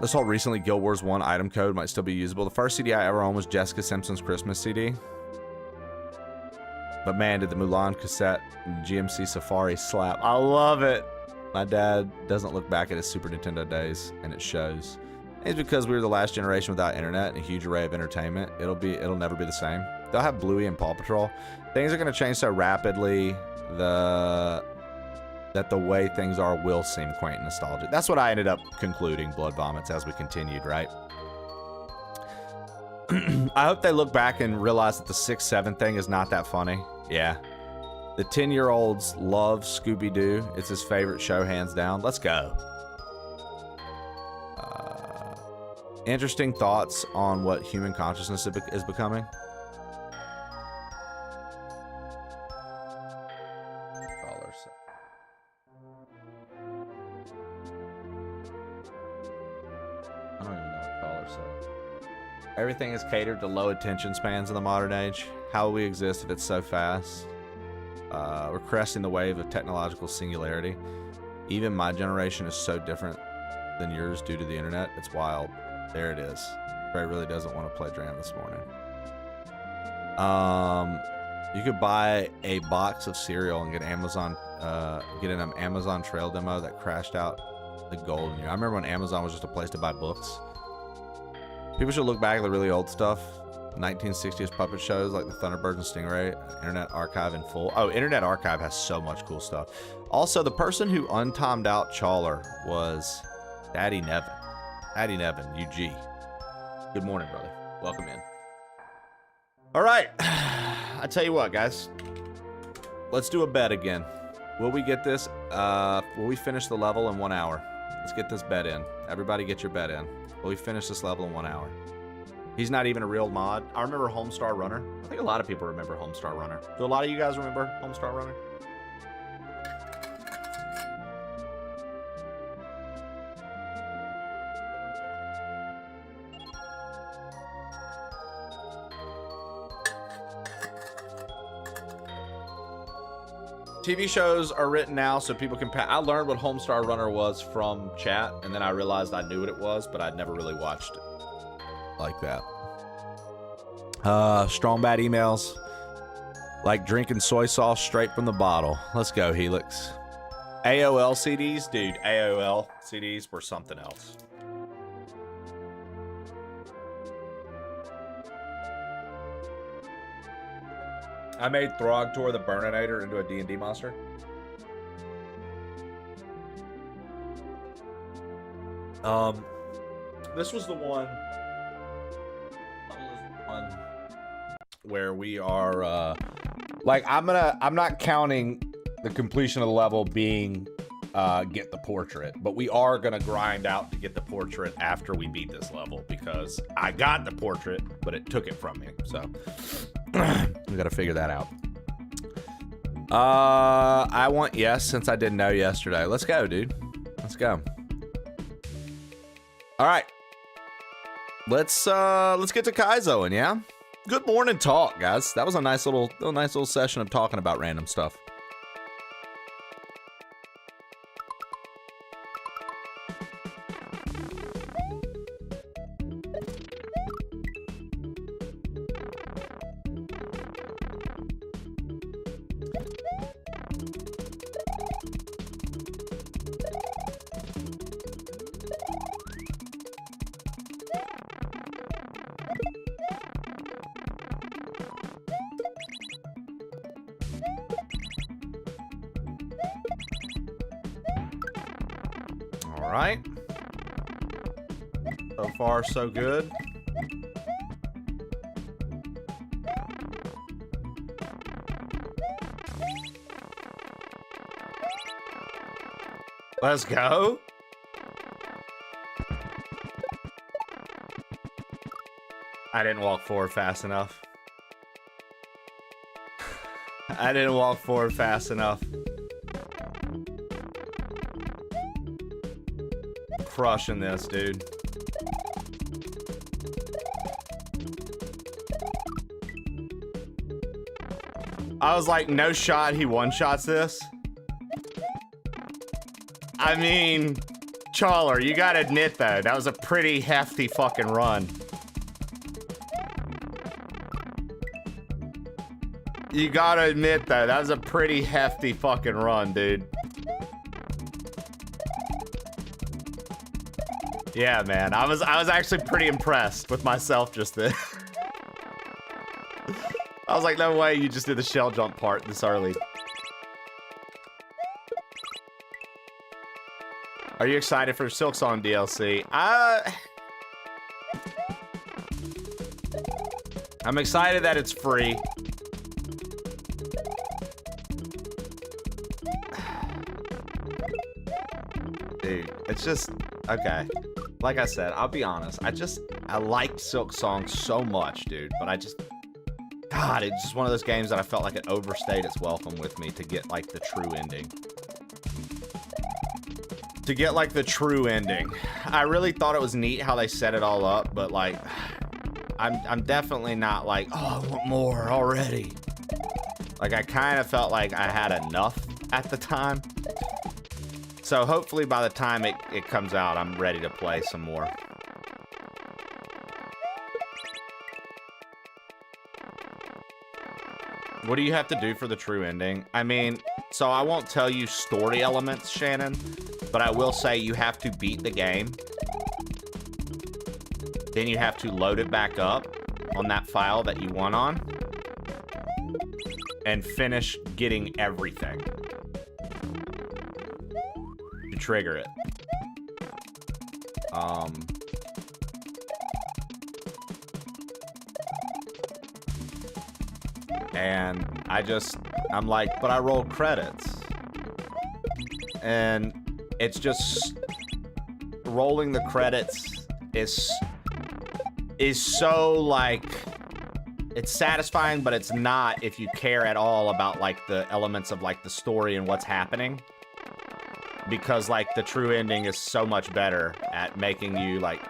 This whole recently Guild Wars 1 item code might still be usable. The first CD I ever owned was Jessica Simpson's Christmas CD. But man, did the Mulan cassette and GMC Safari slap. I love it. My dad doesn't look back at his Super Nintendo days, and it shows. It's because we were the last generation without internet and a huge array of entertainment. It'll never be the same. They'll have Bluey and Paw Patrol. Things are going to change so rapidly that the way things are will seem quaint and nostalgic. That's what I ended up concluding, Blood Vomits, as we continued, right? I hope they look back and realize that the 6-7 thing is not that funny. Yeah. The 10-year-olds love Scooby-Doo. It's his favorite show, hands down. Let's go. Interesting thoughts on what human consciousness is becoming. I don't even know what caller said. Everything is catered to low attention spans in the modern age. How will we exist if it's so fast? We're cresting the wave of technological singularity. Even my generation is so different than yours due to the internet. It's wild. There it is. Ray really doesn't want to play Dram this morning. You could buy a box of cereal and get an Amazon Trail demo that crashed out the golden year. I remember when Amazon was just a place to buy books. People should look back at the really old stuff. 1960s puppet shows like the Thunderbirds and Stingray. Internet Archive in full. Oh, Internet Archive has so much cool stuff. Also, the person who untimed out Chawler was Daddy Nevin. Daddy Nevin, UG. Good morning, brother. Welcome in. All right. I tell you what, guys. Let's do a bet again. Will we get this? Will we finish the level in 1 hour? Let's get this bet in. Everybody get your bet in. Will we finish this level in 1 hour? He's not even a real mod. I remember Homestar Runner. I think a lot of people remember Homestar Runner. Do a lot of you guys remember Homestar Runner? TV shows are written now so people can I learned what Homestar Runner was from chat, and then I realized I knew what it was, but I'd never really watched it like that. Strong bad emails. Like drinking soy sauce straight from the bottle. Let's go, Helix. AOL CDs? Dude, AOL CDs were something else. I made Throgtor the Burninator into a D&D monster. This was the one where we are like I'm not counting the completion of the level being get the portrait, but we are gonna grind out to get the portrait after we beat this level because I got the portrait, but it took it from me. So we gotta figure that out. I want yes since I didn't know yesterday. Let's go, dude. Let's go. All right. Let's get to KAIZOing, yeah? Good morning talk, guys. That was a nice little session of talking about random stuff. right. So far, so good. Let's go. I didn't walk forward fast enough. I didn't walk forward fast enough. Crushing this, dude. I was like, no shot he one-shots this. I mean, Chawler, you gotta admit though, that was a pretty hefty fucking run. You gotta admit though, that was a pretty hefty fucking run, dude. Yeah, man, I was actually pretty impressed with myself just then. I was like, no way you just did the shell jump part this early. Are you excited for Silksong DLC? I'm excited that it's free. Dude, it's just, okay. Like I said, I'll be honest. I liked Silksong so much, dude. But God, it's just one of those games that I felt like it overstayed its welcome with me to get, like, the true ending. I really thought it was neat how they set it all up, but, like, I'm definitely not like, oh, I want more already. Like, I kind of felt like I had enough at the time. So hopefully by the time it comes out, I'm ready to play some more. What do you have to do for the true ending? I mean, so I won't tell you story elements, Shannon, but I will say you have to beat the game. Then you have to load it back up on that file that you won on. And finish getting everything. To trigger it. And I'm like, but I rolled credits. And it's just rolling the credits is so like, it's satisfying, but it's not if you care at all about like the elements of like the story and what's happening. Because like the true ending is so much better at making you like,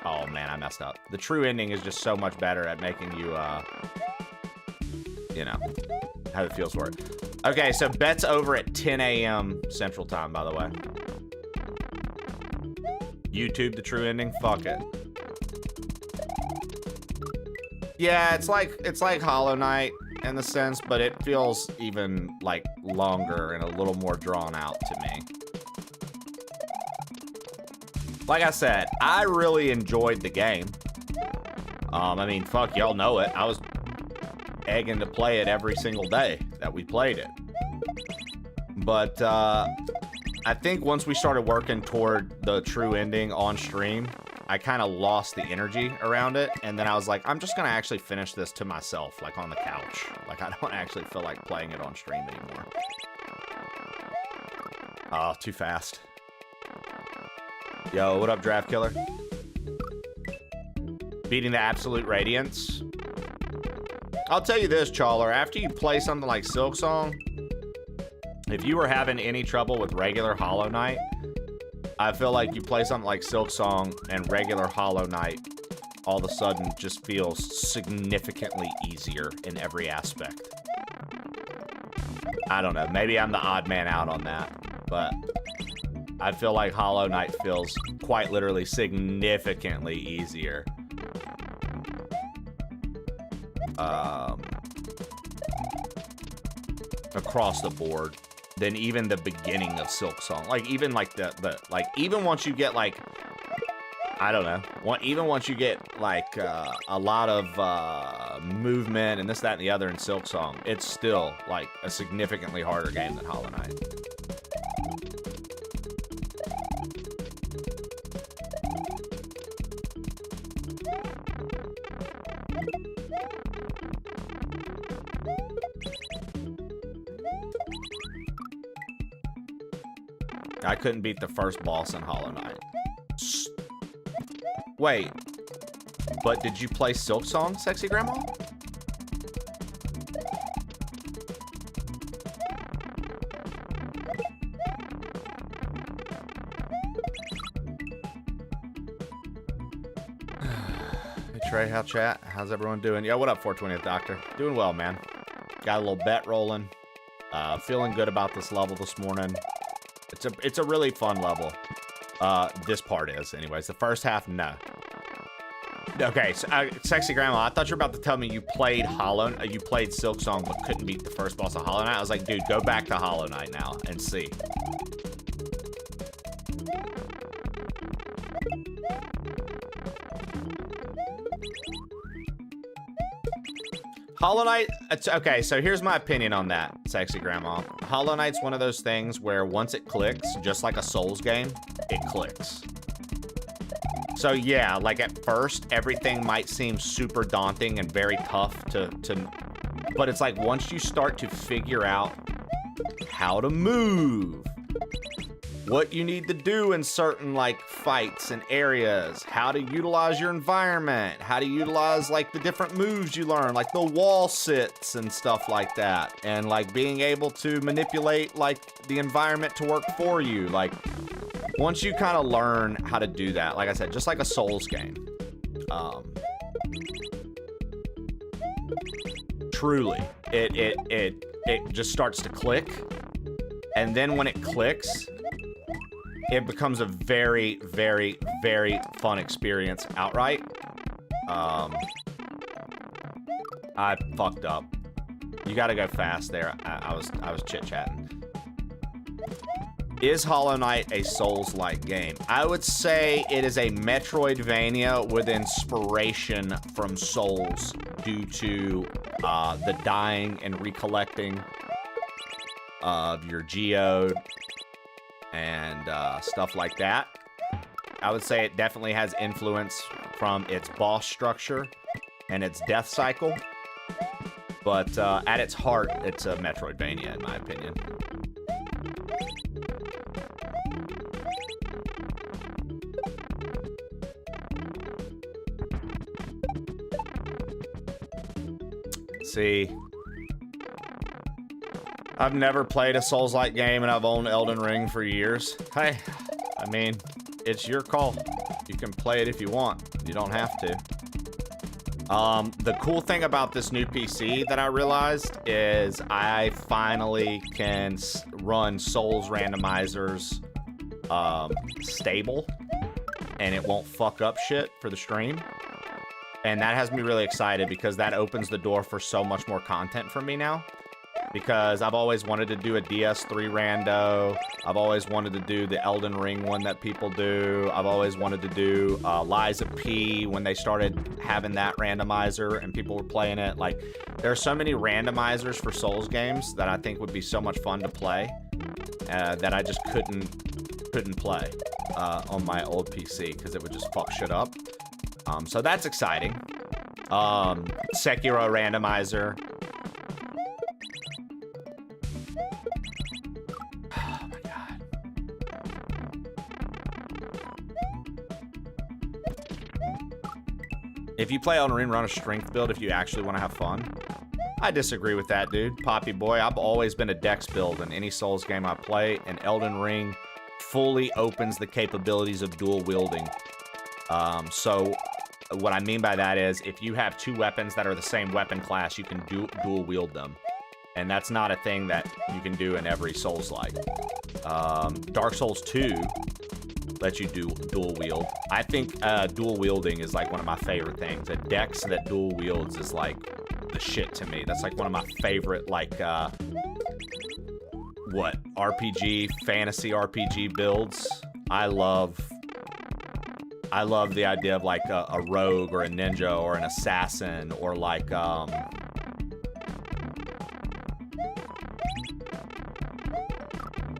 oh man, I messed up. The true ending is just so much better at making you, you know, have the feels for it. Okay, so bet's over at 10 a.m. Central Time, by the way. YouTube the true ending? Fuck it. Yeah, it's like Hollow Knight in the sense, but it feels even like longer and a little more drawn out to me. Like I said, I really enjoyed the game. I mean, fuck, y'all know it. I was egging to play it every single day that we played it. But I think once we started working toward the true ending on stream, I kind of lost the energy around it, and then I was like, I'm just gonna actually finish this to myself, like on the couch. Like, I don't actually feel like playing it on stream anymore. Oh, too fast. Yo, what up, Draft Killer? Beating the Absolute Radiance. I'll tell you this, Chawler, after you play something like Silksong, if you were having any trouble with regular Hollow Knight, I feel like you play something like Silksong and regular Hollow Knight all of a sudden just feels significantly easier in every aspect. I don't know, maybe I'm the odd man out on that, but I feel like Hollow Knight feels quite literally significantly easier. Across the board than even the beginning of Silksong. Like, even like like, even once you get like, I don't know, even once you get like a lot of movement and this, that, and the other in Silksong, it's still like a significantly harder game than Hollow Knight. I couldn't beat the first boss in Hollow Knight. Wait, but did you play Silk Song, Sexy Grandma? Trey, how's everyone doing? Yeah, what up, 420th Doctor? Doing well, man. Got a little bet rolling. Feeling good about this level this morning. It's a really fun level. This part is, anyways. The first half, no. Okay, so, Sexy Grandma, I thought you were about to tell me you played Silk Song but couldn't beat the first boss of Hollow Knight. I was like, dude, go back to Hollow Knight now and see. Hollow Knight, okay, so here's my opinion on that, Sexy Grandma. Hollow Knight's one of those things where once it clicks, just like a Souls game, it clicks. So yeah, like at first, everything might seem super daunting and very tough but it's like once you start to figure out how to move, what you need to do in certain like fights and areas, how to utilize your environment, how to utilize like the different moves you learn, like the wall sits and stuff like that, and like being able to manipulate like the environment to work for you. Like once you kind of learn how to do that, like I said, just like a Souls game, truly, it just starts to click, and then when it clicks, it becomes a very, very, very fun experience outright. I fucked up. You gotta go fast there. I was chit-chatting. Is Hollow Knight a Souls-like game? I would say it is a Metroidvania with inspiration from Souls due to the dying and recollecting of your geode and stuff like that. I would say it definitely has influence from its boss structure and its death cycle, but at its heart, it's a Metroidvania in my opinion. See, I've never played a Souls-like game, and I've owned Elden Ring for years. Hey, I mean, it's your call. You can play it if you want. You don't have to. The cool thing about this new PC that I realized is I finally can run Souls randomizers stable, and it won't fuck up shit for the stream. And that has me really excited because that opens the door for so much more content for me now. Because I've always wanted to do a DS3 rando. I've always wanted to do the Elden Ring one that people do. I've always wanted to do Liza P when they started having that randomizer and people were playing it. Like, there are so many randomizers for Souls games that I think would be so much fun to play that I just couldn't play on my old PC because it would just fuck shit up. So that's exciting. Sekiro randomizer. Oh my god. If you play Elden Ring, run a strength build if you actually want to have fun. I disagree with that, dude. Poppy boy, I've always been a dex build in any Souls game I play, and Elden Ring fully opens the capabilities of dual wielding. So what I mean by that is if you have two weapons that are the same weapon class, you can dual wield them. And that's not a thing that you can do in every Souls-like. Dark Souls 2 lets you do dual wield. I think dual wielding is like one of my favorite things. A dex that dual wields is like the shit to me. That's like one of my favorite like fantasy RPG builds. I love the idea of like a rogue or a ninja or an assassin or like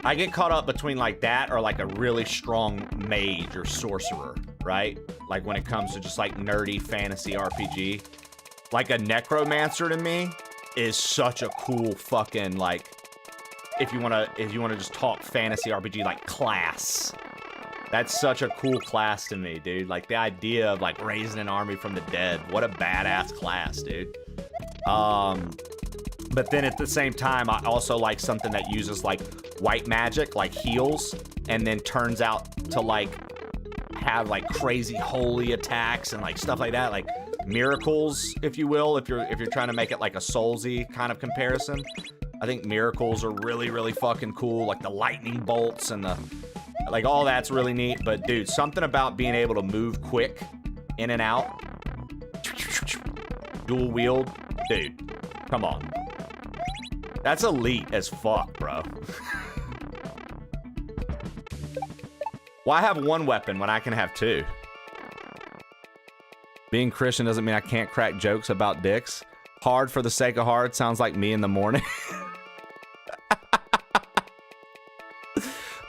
I get caught up between like that or like a really strong mage or sorcerer, right? Like when it comes to just like nerdy fantasy RPG. Like a necromancer to me is such a cool fucking like if you wanna just talk fantasy RPG, like class. That's such a cool class to me, dude. Like the idea of like raising an army from the dead. What a badass class, dude. But then at the same time, I also like something that uses like white magic, like heals, and then turns out to like have like crazy holy attacks and like stuff like that, like miracles, if you will, if you're trying to make it like a Soulsy kind of comparison. I think miracles are really, really fucking cool, like the lightning bolts and the like, all that's really neat. But dude, something about being able to move quick in and out, dual wield, dude, come on. That's elite as fuck, bro. Why have one weapon when I can have two? Being Christian doesn't mean I can't crack jokes about dicks. Hard for the sake of hard sounds like me in the morning.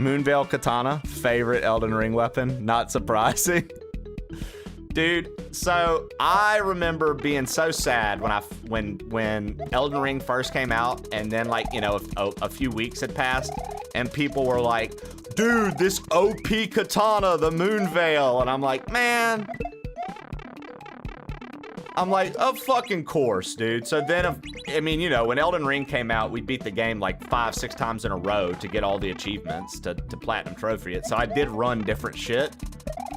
Moonveil Katana, favorite Elden Ring weapon. Not surprising. Dude, so I remember being so sad when Elden Ring first came out, and then like, you know, a few weeks had passed, and people were like, dude, this OP katana, the Moonveil, and I'm like, man. I'm like, of fucking course, dude. So then, I mean, you know, when Elden Ring came out, we beat the game like 5-6 times in a row to get all the achievements to platinum trophy it. So I did run different shit.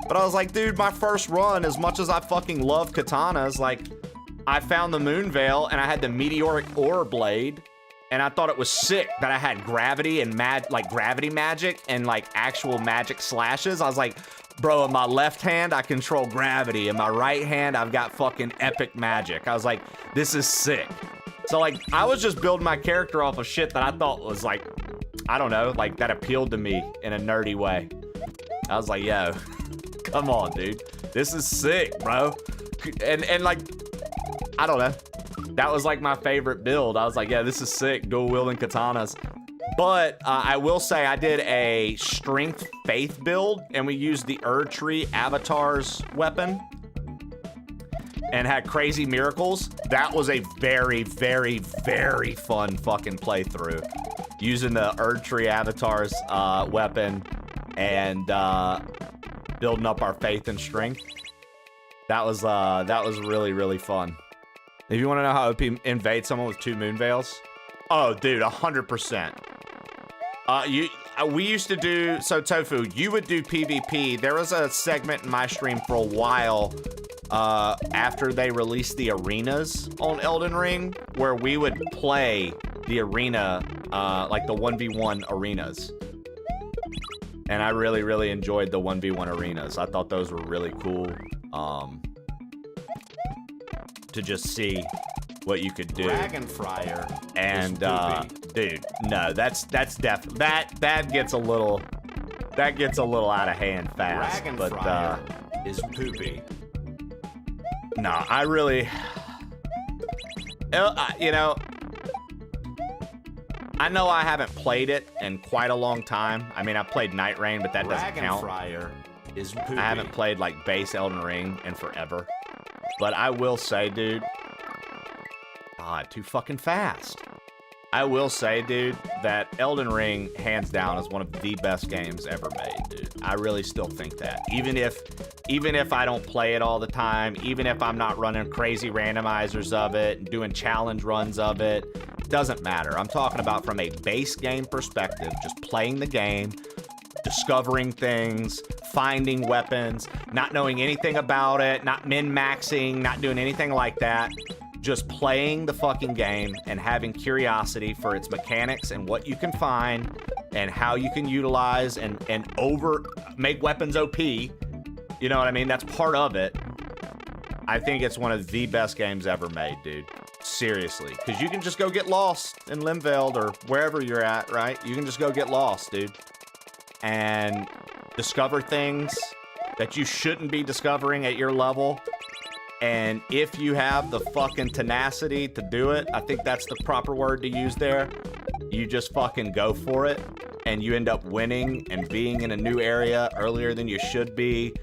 But I was like, dude, my first run, as much as I fucking love katanas, like, I found the Moonveil and I had the meteoric ore blade, and I thought it was sick that I had gravity and gravity magic and like actual magic slashes. I was like, bro, in my left hand, I control gravity. In my right hand, I've got fucking epic magic. I was like, this is sick. So like, I was just building my character off of shit that I thought was like, I don't know, like that appealed to me in a nerdy way. I was like, yo, come on, dude. This is sick, bro. And like, I don't know. That was like my favorite build. I was like, yeah, this is sick. Dual wielding katanas. But I will say I did a strength faith build, and we used the Erdtree Avatar's weapon and had crazy miracles. That was a very, very, very fun fucking playthrough, using the Erdtree Avatar's weapon and building up our faith and strength. That was really, really fun. If you want to know how to invade someone with 2 Moonveils, oh, dude, 100%. We used to do, so Tofu, you would do PvP. There was a segment in my stream for a while after they released the arenas on Elden Ring, where we would play the arena, like the 1v1 arenas. And I really, really enjoyed the 1v1 arenas. I thought those were really cool to just see what you could do. Dragon Fryer. And dude, no, that's definitely that gets a little out of hand fast. Dragon but Fryer is poopy. No, I really, you know, I know I haven't played it in quite a long time. I mean, I played Night Rain, but that doesn't count. Fryer is poopy. I haven't played like base Elden Ring in forever. But I will say, dude, God, too fucking fast. I will say, dude, that Elden Ring, hands down, is one of the best games ever made, dude. I really still think that. Even if I don't play it all the time, even if I'm not running crazy randomizers of it and doing challenge runs of it, doesn't matter. I'm talking about from a base game perspective, just playing the game, discovering things, finding weapons, not knowing anything about it, not min-maxing, not doing anything like that. Just playing the fucking game and having curiosity for its mechanics and what you can find and how you can utilize and make weapons OP. You know what I mean? That's part of it. I think it's one of the best games ever made, dude. Seriously. Because you can just go get lost in Limveld or wherever you're at, right? You can just go get lost, dude. And discover things that you shouldn't be discovering at your level. And if you have the fucking tenacity to do it, I think that's the proper word to use there. You just fucking go for it, and you end up winning and being in a new area earlier than you should be,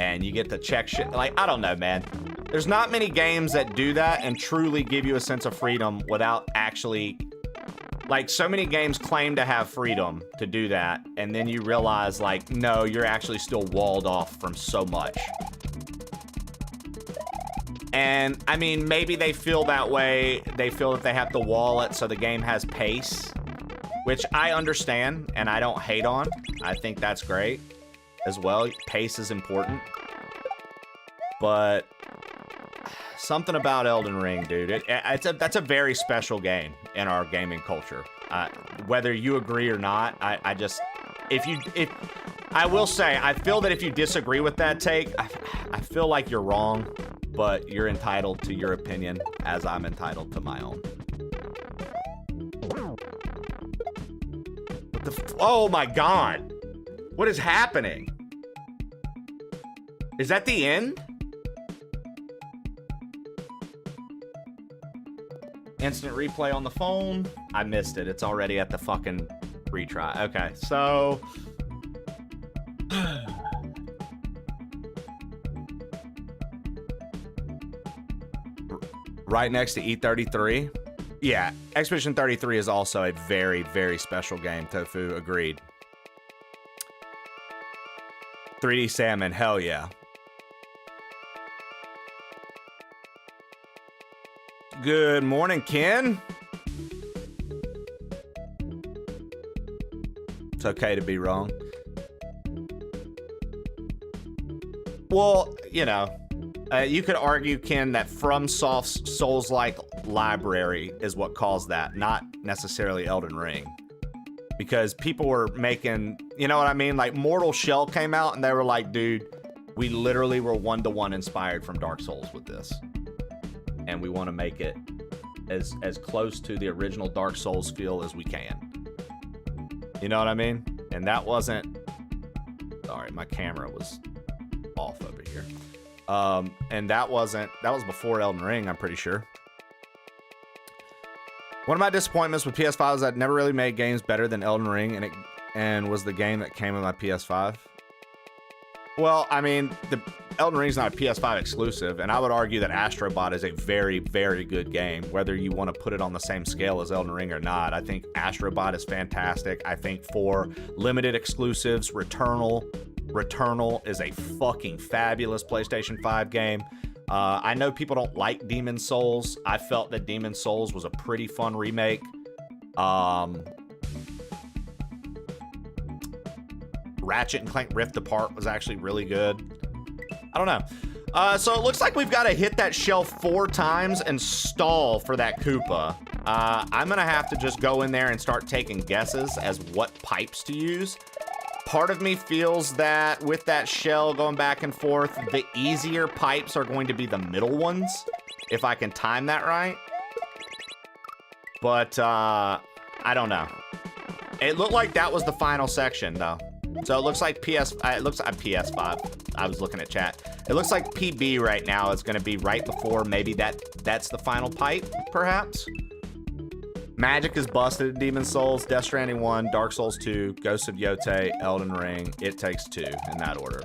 and you get to check shit. Like, I don't know, man. There's not many games that do that and truly give you a sense of freedom without actually Like, so many games claim to have freedom to do that, and then you realize, like, no, you're actually still walled off from so much. And, I mean, maybe they feel that way. They feel that they have to wall it so the game has pace, which I understand and I don't hate on. I think that's great as well. Pace is important. But something about Elden Ring, dude. That's a very special game in our gaming culture. Whether you agree or not, I will say, I feel that if you disagree with that take, I feel like you're wrong, but you're entitled to your opinion as I'm entitled to my own. What the oh my God. What is happening? Is that the end? Instant replay on the phone. I missed it. It's already at the fucking retry. Okay, so... right next to E33. Yeah, Expedition 33 is also a very, very special game, Tofu. Agreed. 3D Salmon, hell yeah. Good morning, Ken. It's okay to be wrong. Well, you know, you could argue, Ken, that FromSoft's Souls-like library is what caused that, not necessarily Elden Ring. Because people were making, you know what I mean? Like, Mortal Shell came out and they were like, dude, we literally were one-to-one inspired from Dark Souls with this. And we want to make it as close to the original Dark Souls feel as we can. You know what I mean? And that wasn't... Sorry, my camera was off over here. And that was before Elden Ring, I'm pretty sure. One of my disappointments with PS5 is that it never really made games better than Elden Ring, and was the game that came with my PS5. Well, I mean, the Elden Ring's not a PS5 exclusive, and I would argue that Astro Bot is a very, very good game, whether you want to put it on the same scale as Elden Ring or not. I think Astro Bot is fantastic. I think for limited exclusives, Returnal is a fucking fabulous PlayStation 5 game. I know people don't like Demon's Souls. I felt that Demon's Souls was a pretty fun remake. Ratchet and Clank Rift Apart was actually really good. I don't know. So it looks like we've got to hit that shelf 4 times and stall for that Koopa. I'm going to have to just go in there and start taking guesses as what pipes to use. Part of me feels that with that shell going back and forth, the easier pipes are going to be the middle ones, if I can time that right. But, I don't know. It looked like that was the final section, though. So it looks like PS5. I was looking at chat. It looks like PB right now is going to be right before maybe that's the final pipe, perhaps. Magic is busted in Demon's Souls, Death Stranding 1, Dark Souls 2, Ghost of Yotei, Elden Ring, It Takes Two, in that order.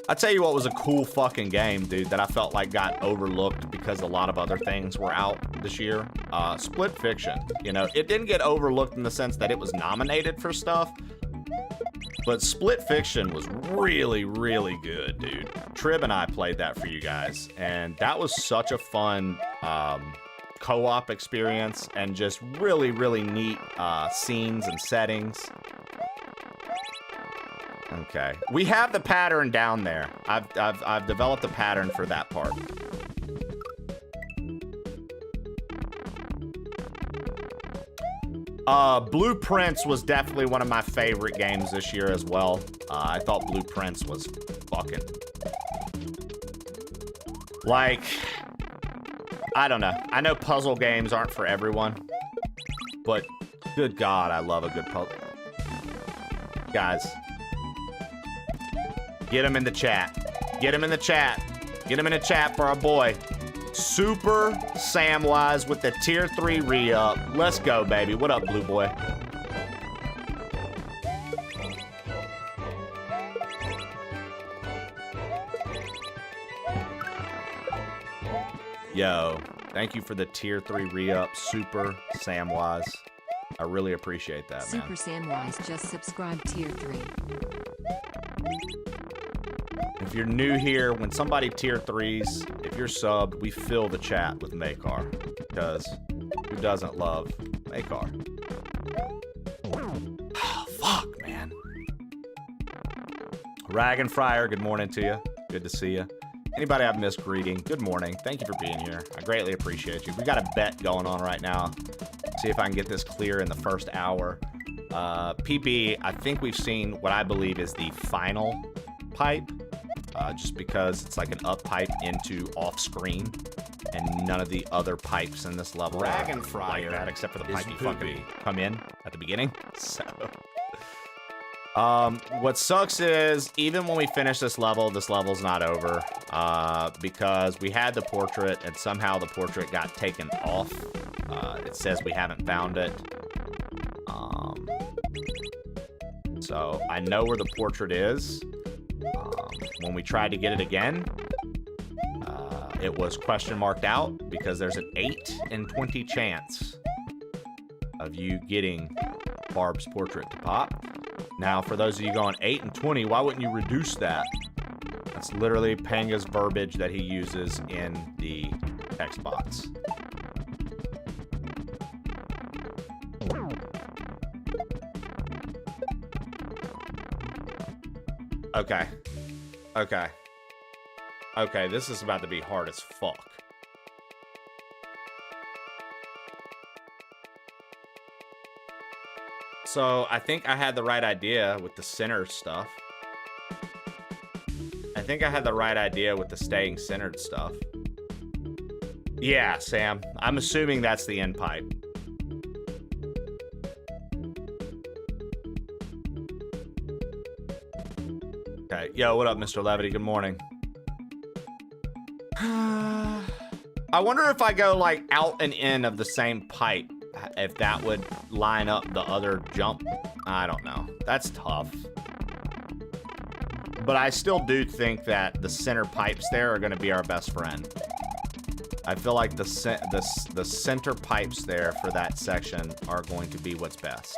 I'll tell you what was a cool fucking game, dude, that I felt like got overlooked because a lot of other things were out this year. Split Fiction. You know, it didn't get overlooked in the sense that it was nominated for stuff, but Split Fiction was really, really good, dude. Trib and I played that for you guys, and that was such a fun co-op experience and just really, really neat scenes and settings. Okay, we have the pattern down there. I've developed a pattern for that part. Blueprints was definitely one of my favorite games this year as well. I thought Blueprints was fucking... like... I don't know. I know puzzle games aren't for everyone, but good God, I love a good puzzle. Guys, get him in the chat. Get him in the chat. Get him in the chat for our boy. Super Samwise with the tier 3 re-up. Let's go, baby. What up, blue boy? Yo, Thank you for the tier 3 re-up, Super Samwise. I really appreciate that, man. Super Samwise just subscribed tier 3. If you're new here, when somebody tier 3s, if you're subbed, we fill the chat with Makar. Because who doesn't love Makar? Oh, fuck, man. Rag and Fryer, good morning to you. Good to see you. Anybody I've missed greeting, good morning. Thank you for being here. I greatly appreciate you. We got a bet going on right now. See if I can get this clear in the first hour. PB, I think we've seen what I believe is the final pipe. Just because it's like an up pipe into off screen. And none of the other pipes in this level Rag and are Fryer like that, except for the pipe is you fucking poopy. come in at the beginning. So... what sucks is, even when we finish this level's not over, because we had the portrait, and somehow the portrait got taken off. It says we haven't found it. So I know where the portrait is. When we tried to get it again, it was question marked out, because there's an 8 in 20 chance of you getting Barb's portrait to pop. Now, for those of you going 8 and 20, why wouldn't you reduce that? That's literally Panga's verbiage that he uses in the text box. Okay. Okay. Okay, this is about to be hard as fuck. So, I think I had the right idea with the center stuff. I think I had the right idea with the staying centered stuff. Yeah, Sam. I'm assuming that's the end pipe. Okay. Yo, what up, Mr. Levity? Good morning. I wonder if I go, like, out and in of the same pipe, if that would line up the other jump. I don't know. That's tough. But I still do think that the center pipes there are going to be our best friend. I feel like the center pipes there for that section are going to be what's best.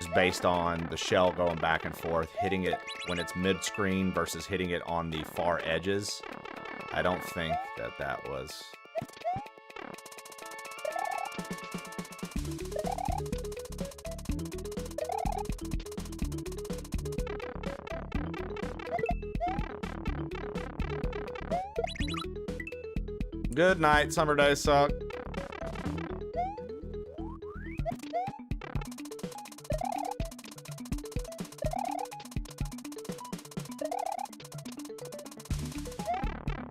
It's based on the shell going back and forth, hitting it when it's mid-screen versus hitting it on the far edges. I don't think that that was... Good night. Summer days suck.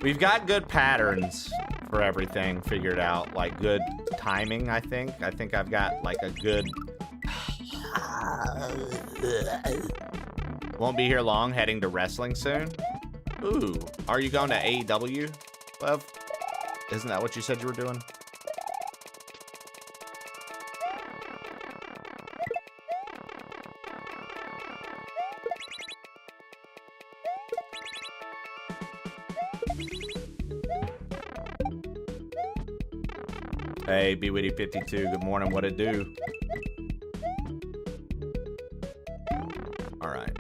We've got good patterns for everything figured out. Like good timing, I think. I think I've got like a good... Won't be here long, heading to wrestling soon. Ooh, are you going to AEW, Lev? Isn't that what you said you were doing? Hey, BWitty52, good morning. What it do? All right.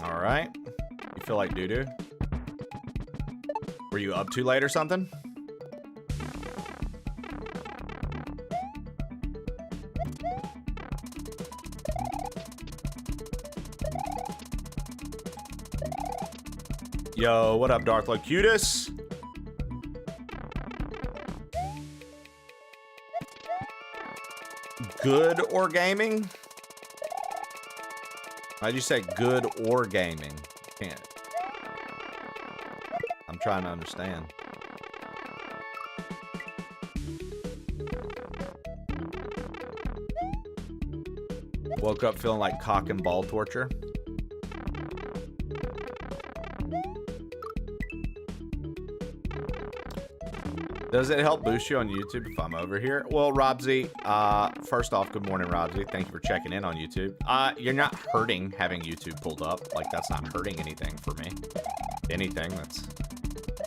All right. You feel like doo-doo? Were you up too late or something? Yo, what up, Darth Locutus? Good or gaming? How'd you say good or gaming? Can't. I'm trying to understand. Woke up feeling like cock and ball torture. Does it help boost you on YouTube if I'm over here? Well, Robsy, first off, good morning, Robsy. Thank you for checking in on YouTube. You're not hurting having YouTube pulled up. Like, that's not hurting anything for me. If anything, that's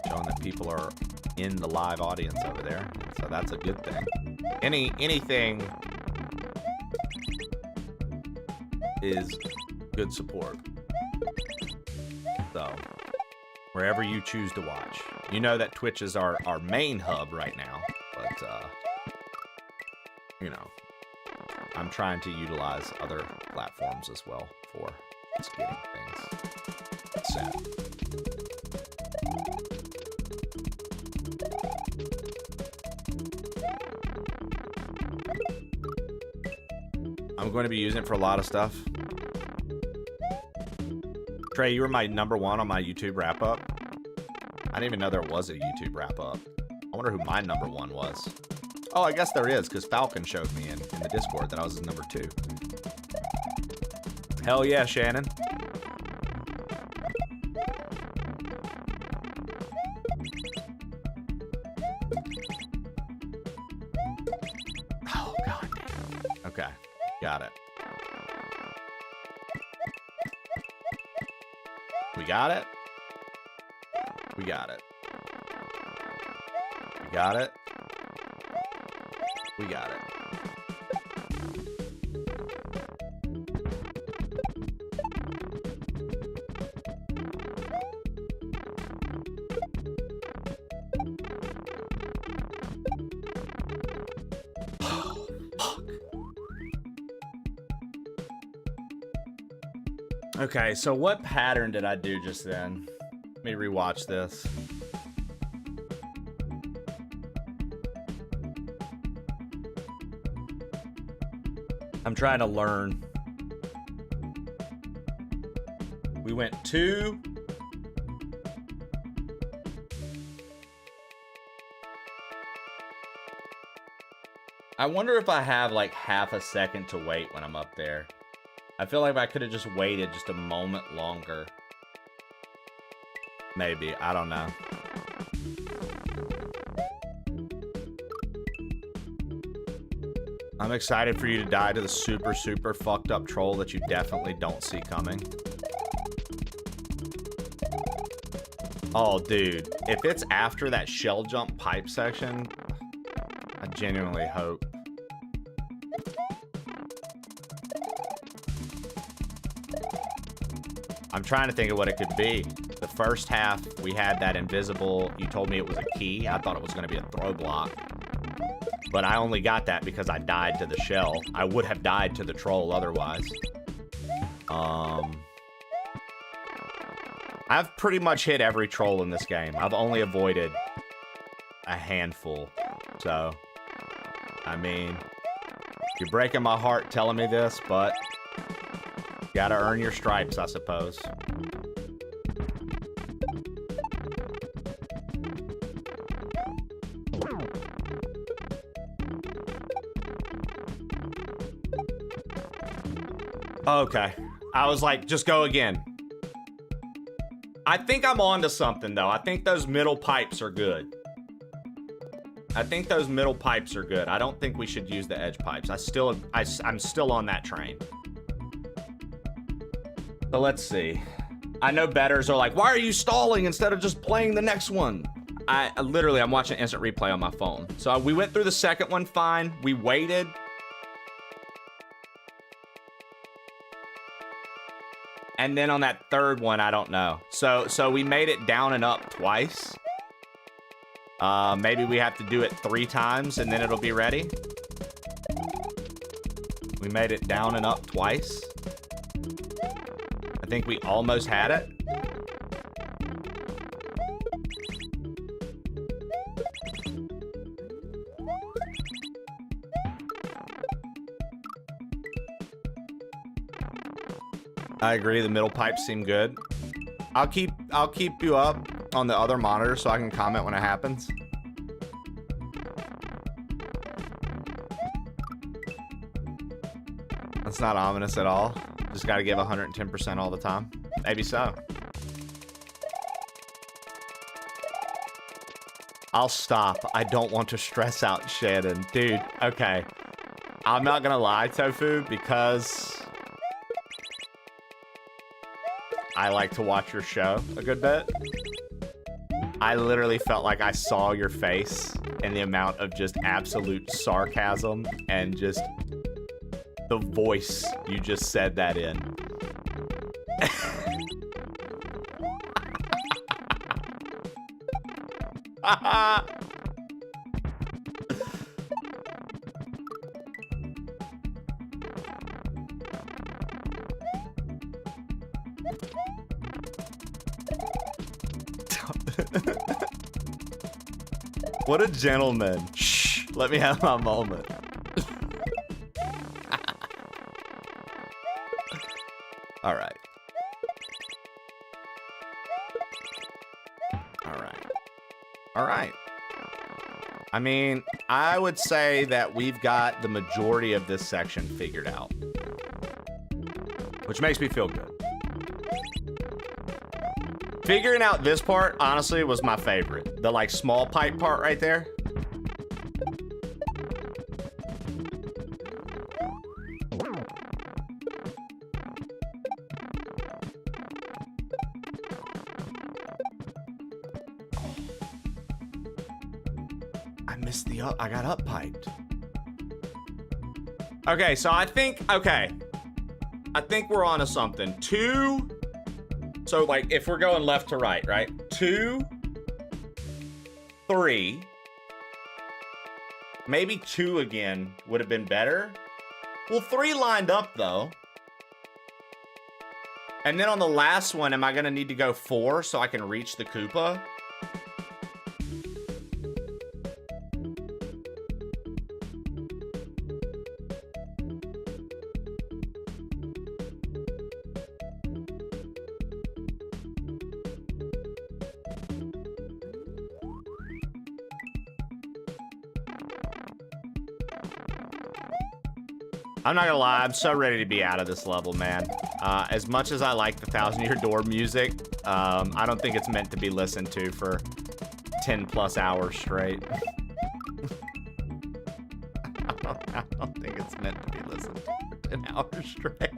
showing that people are in the live audience over there. So that's a good thing. Anything is good support. So, wherever you choose to watch. You know that Twitch is our main hub right now, but, you know, I'm trying to utilize other platforms as well for just getting things set. I'm going to be using it for a lot of stuff. Trey, you were my #1 on my YouTube wrap-up. I didn't even know there was a YouTube wrap-up. I wonder who my #1 was. Oh, I guess there is, because Falcon showed me in the Discord that I was his #2. Hell yeah, Shannon. Oh, god damn. Okay, got it. We got it? We got it. We got it. We got it. Oh, fuck. Okay, so what pattern did I do just then? Let me rewatch this. I'm trying to learn. We went 2. I wonder if I have like half a second to wait when I'm up there. I feel like if I could have just waited just a moment longer. Maybe, I don't know. I'm excited for you to die to the super, super fucked up troll that you definitely don't see coming. Oh, dude. If it's after that shell jump pipe section, I genuinely hope. I'm trying to think of what it could be. The first half, we had that invisible, you told me it was a key. I thought it was going to be a throw block. But I only got that because I died to the shell. I would have died to the troll otherwise. I've pretty much hit every troll in this game. I've only avoided a handful. So, I mean, you're breaking my heart telling me this, but you gotta earn your stripes, I suppose. Okay. I was like, just go again. I think I'm on to something, though. I think those middle pipes are good. I think those middle pipes are good. I don't think we should use the edge pipes. I'm still on that train. So let's see. I know betters are like, why are you stalling instead of just playing the next one? Literally, I'm watching instant replay on my phone. So we went through the second one fine. We waited. And then on that third one, I don't know. So we made it down and up twice. Maybe we have to do it 3 times and then it'll be ready. We made it down and up twice. I think we almost had it. I agree, the middle pipes seem good. I'll keep you up on the other monitor so I can comment when it happens. That's not ominous at all. Just gotta give 110% all the time. Maybe so. I'll stop. I don't want to stress out Shannon. Dude, okay. I'm not gonna lie, Tofu, because I like to watch your show a good bit. I literally felt like I saw your face and the amount of just absolute sarcasm and just the voice you just said that in. What a gentleman. Shh, let me have my moment. All right. All right. All right. I mean, I would say that we've got the majority of this section figured out, which makes me feel good. Figuring out this part, honestly, was my favorite. The, like, small pipe part right there. I missed the up. I got up piped. Okay, so I think, okay. I think we're onto something. 2. So, like, if we're going left to right, right? 2, 3. Maybe 2 again would have been better. Well, 3 lined up, though. And then on the last one, am I going to need to go 4 so I can reach the Koopa? I'm not gonna lie, I'm so ready to be out of this level, man. As much as I like the 1,000-Year Door music, I don't think it's meant to be listened to for 10+ hours straight. I don't think it's meant to be listened to for 10 hours straight.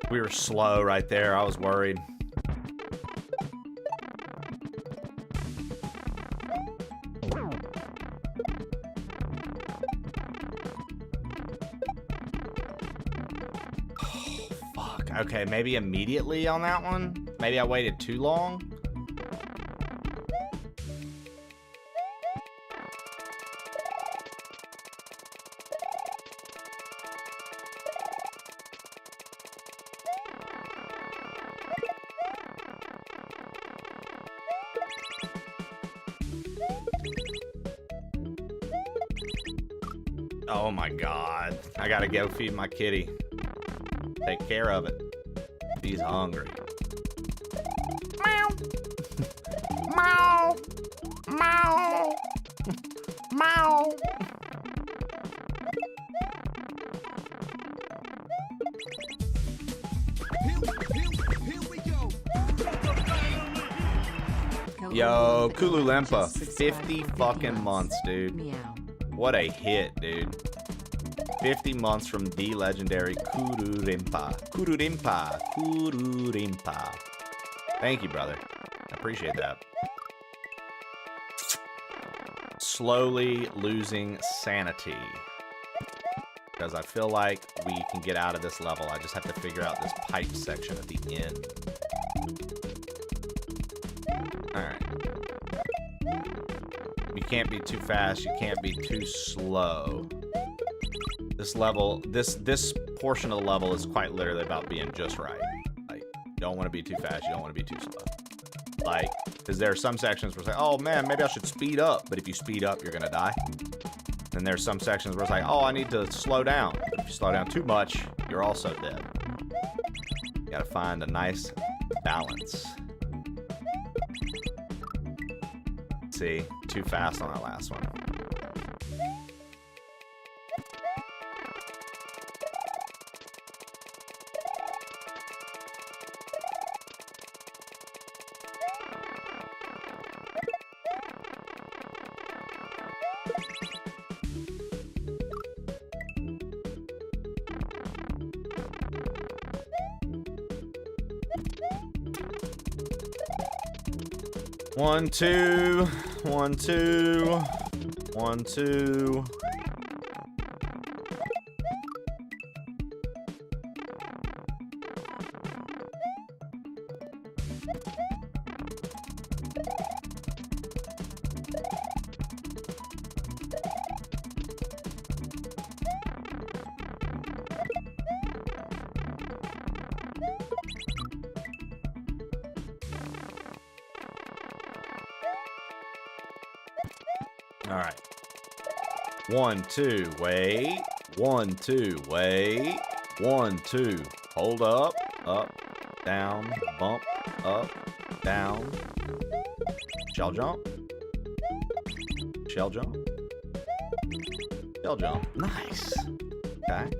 We were slow right there. I was worried. Oh, fuck. Okay, maybe immediately on that one? Maybe I waited too long? Oh my god. I gotta go feed my kitty. Take care of it. He's hungry. Meow. Meow. Meow. Meow. Here we go. Yo, Kulu Lempa. 50 fucking months, dude. Meow. What a hit, dude. 50 months from the legendary Kururimpa. Kururimpa. Kururimpa. Thank you, brother. I appreciate that. Slowly losing sanity. Because I feel like we can get out of this level. I just have to figure out this pipe section at the end. Alright. You can't be too fast. You can't be too slow. This level, this portion of the level is quite literally about being just right. Like, you don't want to be too fast. You don't want to be too slow. Like, because there are some sections where it's like, oh man, maybe I should speed up. But if you speed up, you're gonna die. Then there's some sections where it's like, oh, I need to slow down. But if you slow down too much, you're also dead. You gotta find a nice balance. See, too fast on that last one. One, two, 1, 2, 1, 2. All right. 1, 2, wait. 1, 2, wait. 1, 2, hold up, down, bump, up, down. Shell jump. Shell jump. Shell jump. Nice. Okay.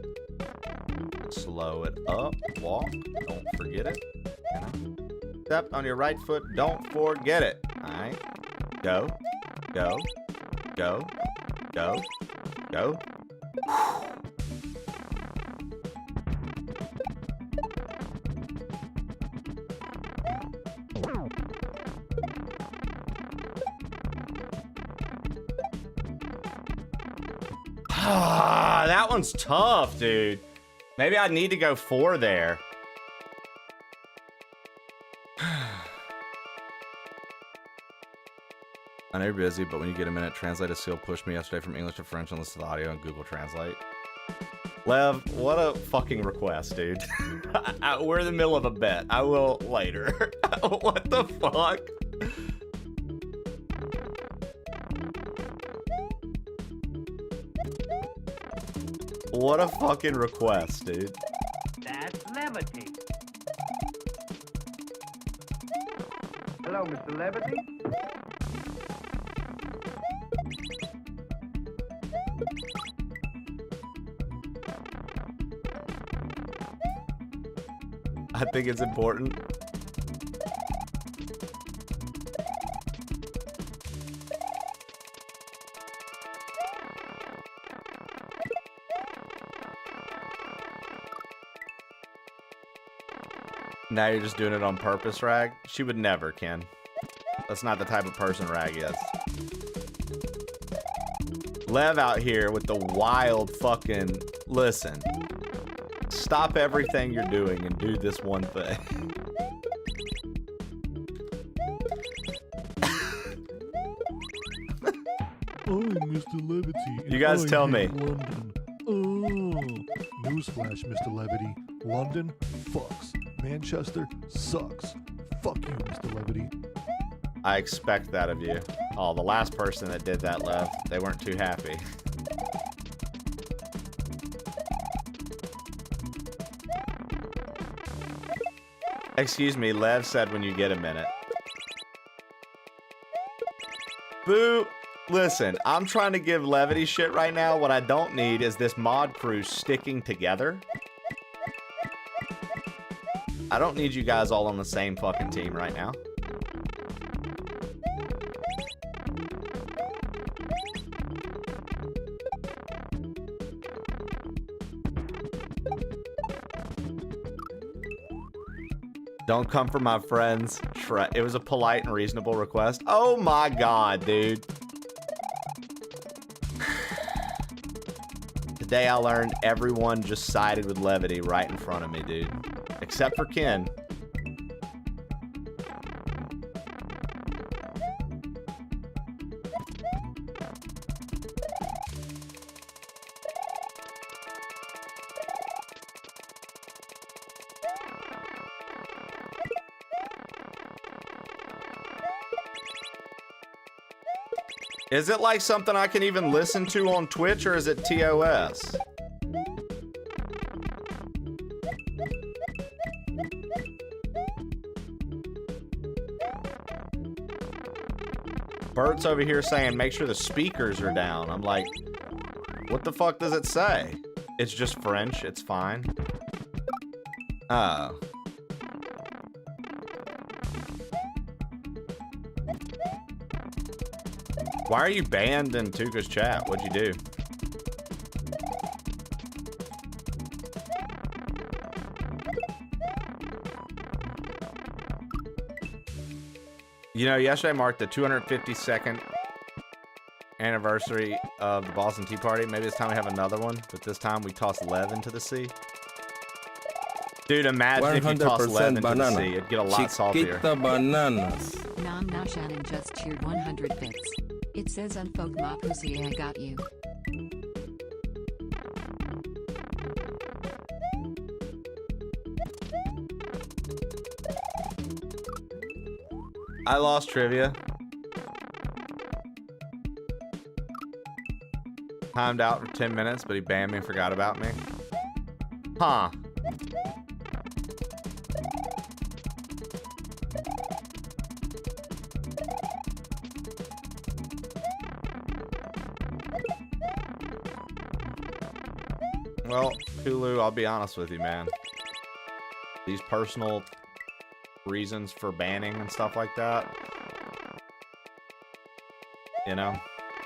Slow it up. Walk. Don't forget it. Step on your right foot. Don't forget it. All right. Go. Go. Go. Go. Go. Ah, that one's tough, dude. Maybe I need to go 4 there. I know you're busy, but when you get a minute, translate a seal pushed me yesterday from English to French and listen to the audio on Google Translate. Lev, what a fucking request, dude. We're in the middle of a bet. I will later. What the fuck? What a fucking request, dude. That's levity. Hello, Mr. Levity. I think it's important. Now you're just doing it on purpose, Rag? She would never, Ken. That's not the type of person Rag is. Lev out here with the wild fucking... Listen. Stop everything you're doing and do this one thing. I'm Mr. Levity. You guys tell me. London. Oh, newsflash, Mr. Levity. London fucks. Manchester sucks. Fuck you, Mr. Levity. I expect that of you. Oh, the last person that did that, Lev, they weren't too happy. Excuse me, Lev said when you get a minute. Boo! Listen, I'm trying to give Levity shit right now. What I don't need is this mod crew sticking together. I don't need you guys all on the same fucking team right now. Don't come for my friends. It was a polite and reasonable request. Oh my god, dude. Today I learned everyone just sided with Levity right in front of me, dude. Except for Ken. Is it like something I can even listen to on Twitch, or is it TOS? Bert's over here saying make sure the speakers are down. I'm like, what the fuck does it say? It's just French, it's fine. Oh. Why are you banned in Tuka's chat? What'd you do? You know, yesterday marked the 252nd anniversary of the Boston Tea Party. Maybe it's time we have another one, but this time we toss Lev into the sea. Dude, imagine if you toss Lev into the sea. It'd get a lot saltier. Bananas. Nom Nah Shannon just cheered 100 bits. It says unfolk my pussy, I got you. I lost trivia. Timed out for 10 minutes, but he banned me and forgot about me. Huh. Well, Hulu, I'll be honest with you, man. These personal reasons for banning and stuff like that, you know,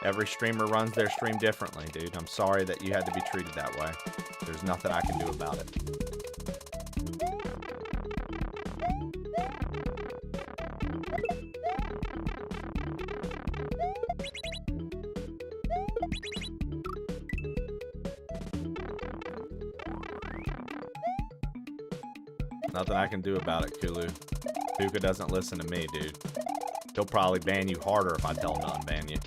every streamer runs their stream differently, dude. I'm sorry that you had to be treated that way. There's nothing I can do about it. Nothing I can do about it, Kulu. Tuka doesn't listen to me, dude. He'll probably ban you harder if I tell him to unban you.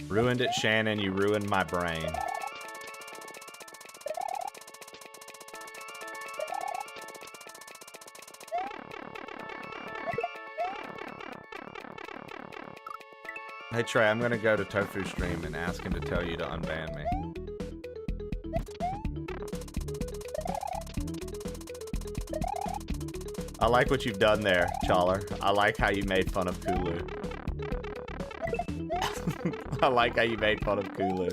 Ruined it, Shannon. You ruined my brain. Hey Trey, I'm gonna go to Tofu stream and ask him to tell you to unban me. I like what you've done there, Challer. I like how you made fun of Kulu. I like how you made fun of Kulu.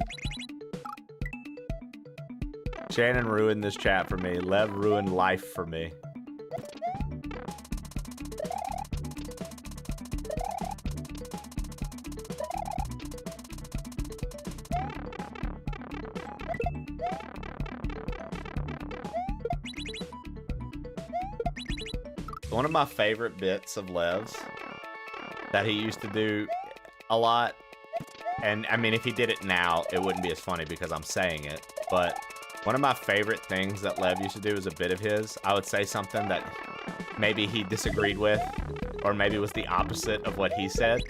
Shannon ruined this chat for me. Lev ruined life for me. One of my favorite bits of Lev's that he used to do a lot, and I mean, if he did it now, it wouldn't be as funny because I'm saying it, but one of my favorite things that Lev used to do was a bit of his. I would say something that maybe he disagreed with, or maybe was the opposite of what he said,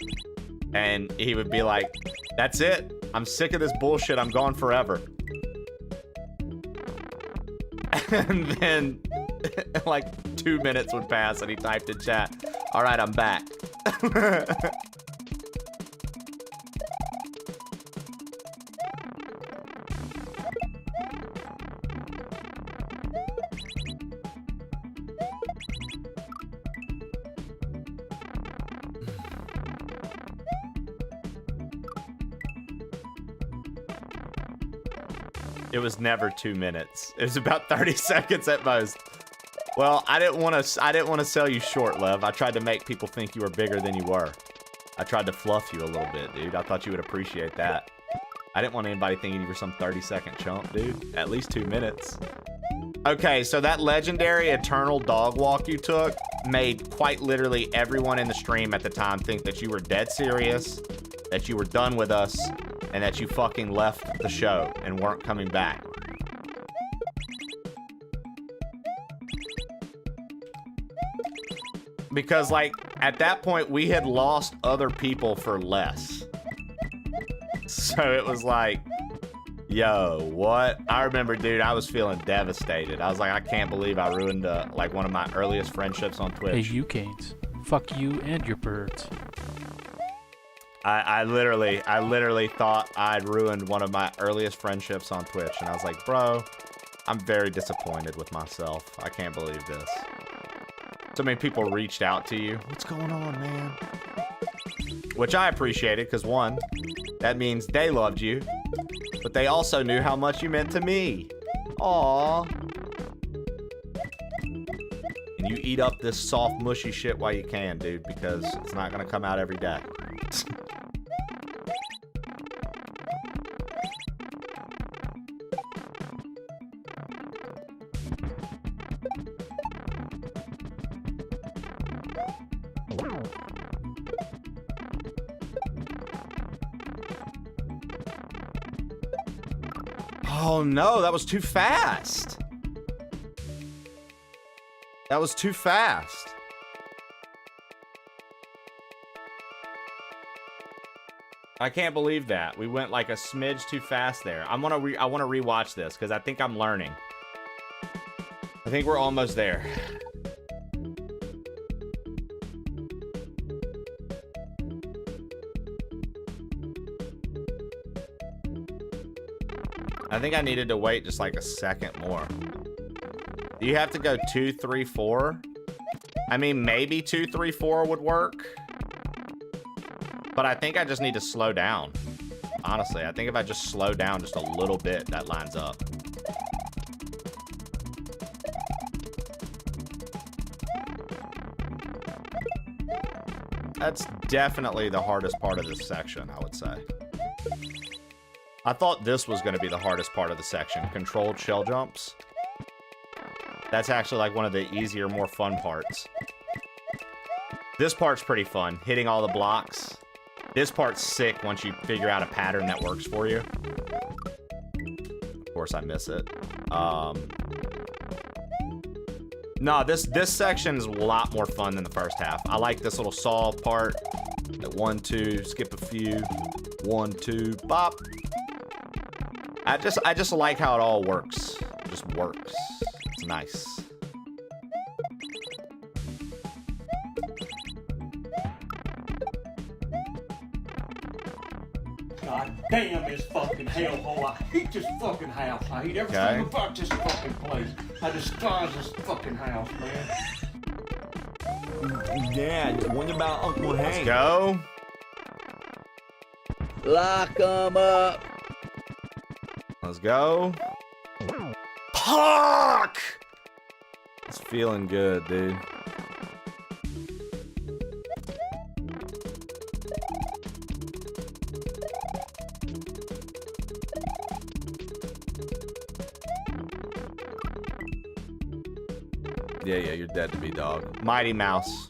and he would be like, that's it. I'm sick of this bullshit. I'm gone forever. And then like 2 minutes would pass and he typed in chat, all right, I'm back. It was never 2 minutes. It was about 30 seconds at most. Well, I didn't want to sell you short, Lev. I tried to make people think you were bigger than you were. I tried to fluff you a little bit, dude. I thought you would appreciate that. I didn't want anybody thinking you were some 30-second chump, dude. At least 2 minutes. Okay, so that legendary eternal dog walk you took made quite literally everyone in the stream at the time think that you were dead serious, that you were done with us, and that you fucking left the show and weren't coming back. Because, like, at that point, we had lost other people for less. So it was like, yo, what? I remember, dude, I was feeling devastated. I was like, I can't believe I ruined like one of my earliest friendships on Hey, Twitch. you Canes. Fuck you and your birds. I literally thought I'd ruined one of my earliest friendships on Twitch, and I was like, bro, I'm very disappointed with myself. I can't believe this. So many people reached out to you. What's going on, man? Which I appreciated, because one, that means they loved you, but they also knew how much you meant to me. Aww. And you eat up this soft, mushy shit while you can, dude, because it's not gonna come out every day. Oh no, that was too fast. That was too fast. I can't believe that. We went like a smidge too fast there. I want to rewatch this because I think I'm learning. I think we're almost there. I think I needed to wait just like a second more. Do you have to go 2, 3, 4? I mean, maybe 2, 3, 4 would work. But I think I just need to slow down. Honestly, I think if I just slow down just a little bit, that lines up. That's definitely the hardest part of this section, I would say. I thought this was going to be the hardest part of the section. Controlled shell jumps. That's actually like one of the easier, more fun parts. This part's pretty fun. Hitting all the blocks. This part's sick once you figure out a pattern that works for you. Of course, I miss it. No, this section's a lot more fun than the first half. I like this little saw part. 1, 2, skip a few. 1, 2, bop. I just like how it all works. It just works. It's nice. God damn this fucking hellhole. I hate this fucking house. I hate everything about this fucking place. I despise this fucking house, man. Dad, what about Uncle Let's Hank? go. Lock 'em up. Let's go. Fuck! It's feeling good, dude. Yeah, you're dead to me, dog. Mighty Mouse.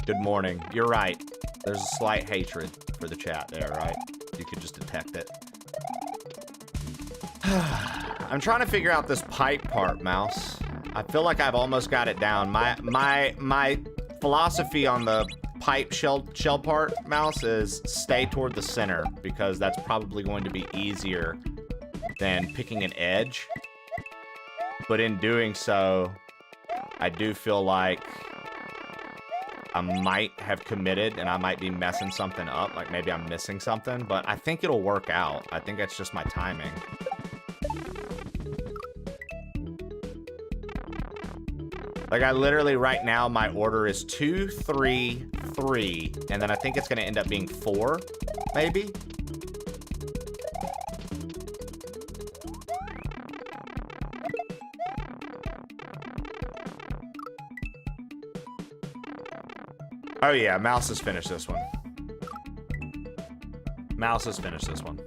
Good morning. You're right. There's a slight hatred for the chat there, right? You could just detect it. I'm trying to figure out this pipe part, Mouse. I feel like I've almost got it down. My philosophy on the pipe shell part, Mouse, is stay toward the center because that's probably going to be easier than picking an edge. But in doing so, I do feel like I might have committed and I might be messing something up. Like maybe I'm missing something, but I think it'll work out. I think it's just my timing. Like I literally right now, my order is 2, 3, 3, and then I think it's gonna end up being 4, maybe? Oh yeah, Mouse has finished this one. Mouse has finished this one.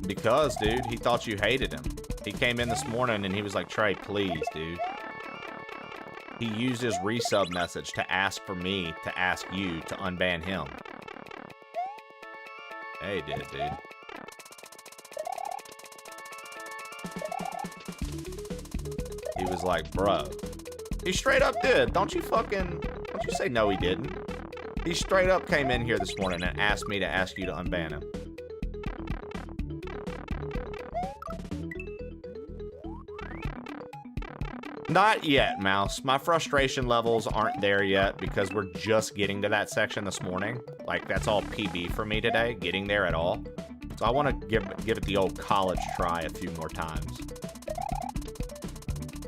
Because, dude, he thought you hated him. He came in this morning and he was like, Trey, please, dude. He used his resub message to ask for me to ask you to unban him. Yeah, he did, dude. He was like, bro, He straight up did. Don't you say no he didn't. He straight up came in here this morning and asked me to ask you to unban him. Not yet, Mouse. My frustration levels aren't there yet because we're just getting to that section this morning. Like, that's all PB for me today, getting there at all. So I want to give it the old college try a few more times.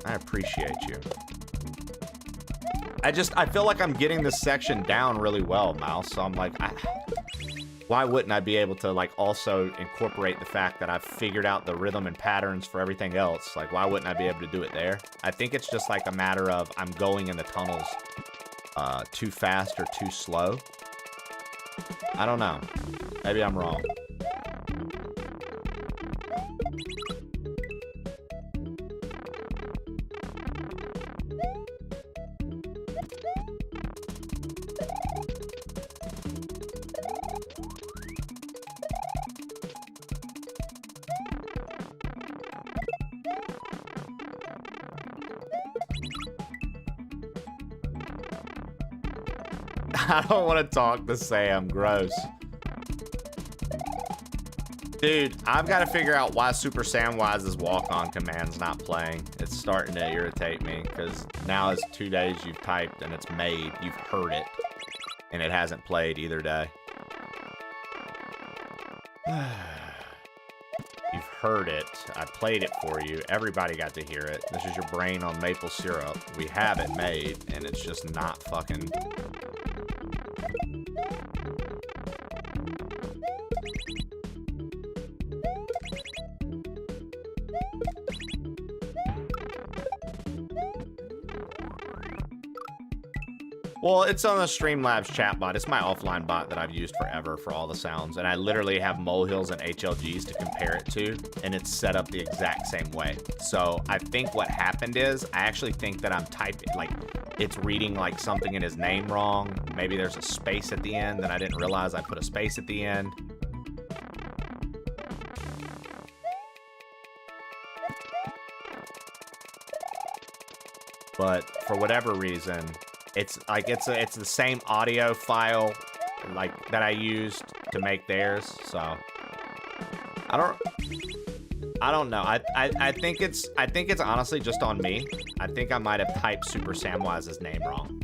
I appreciate you. I feel like I'm getting this section down really well, Mouse. So I'm like, why wouldn't I be able to, like, also incorporate the fact that I've figured out the rhythm and patterns for everything else? Like, why wouldn't I be able to do it there? I think it's just like a matter of I'm going in the tunnels too fast or too slow. I don't know. Maybe I'm wrong. I don't want to talk to Sam. Gross. Dude, I've got to figure out why Super Samwise's walk-on command's not playing. It's starting to irritate me because now it's 2 days you've typed and it's made. You've heard it. And it hasn't played either day. You've heard it. I played it for you. Everybody got to hear it. This is your brain on maple syrup. We have it made and it's just not fucking... Well, it's on the Streamlabs chat bot. It's my offline bot that I've used forever for all the sounds. And I literally have molehills and HLGs to compare it to. And it's set up the exact same way. So I think what happened is, I actually think that I'm typing, like, it's reading like something in his name wrong. Maybe there's a space at the end and I didn't realize I put a space at the end. But for whatever reason, it's like it's the same audio file like that I used to make theirs. So I don't know. I think it's honestly just on me. I think I might have typed Super Samwise's name wrong.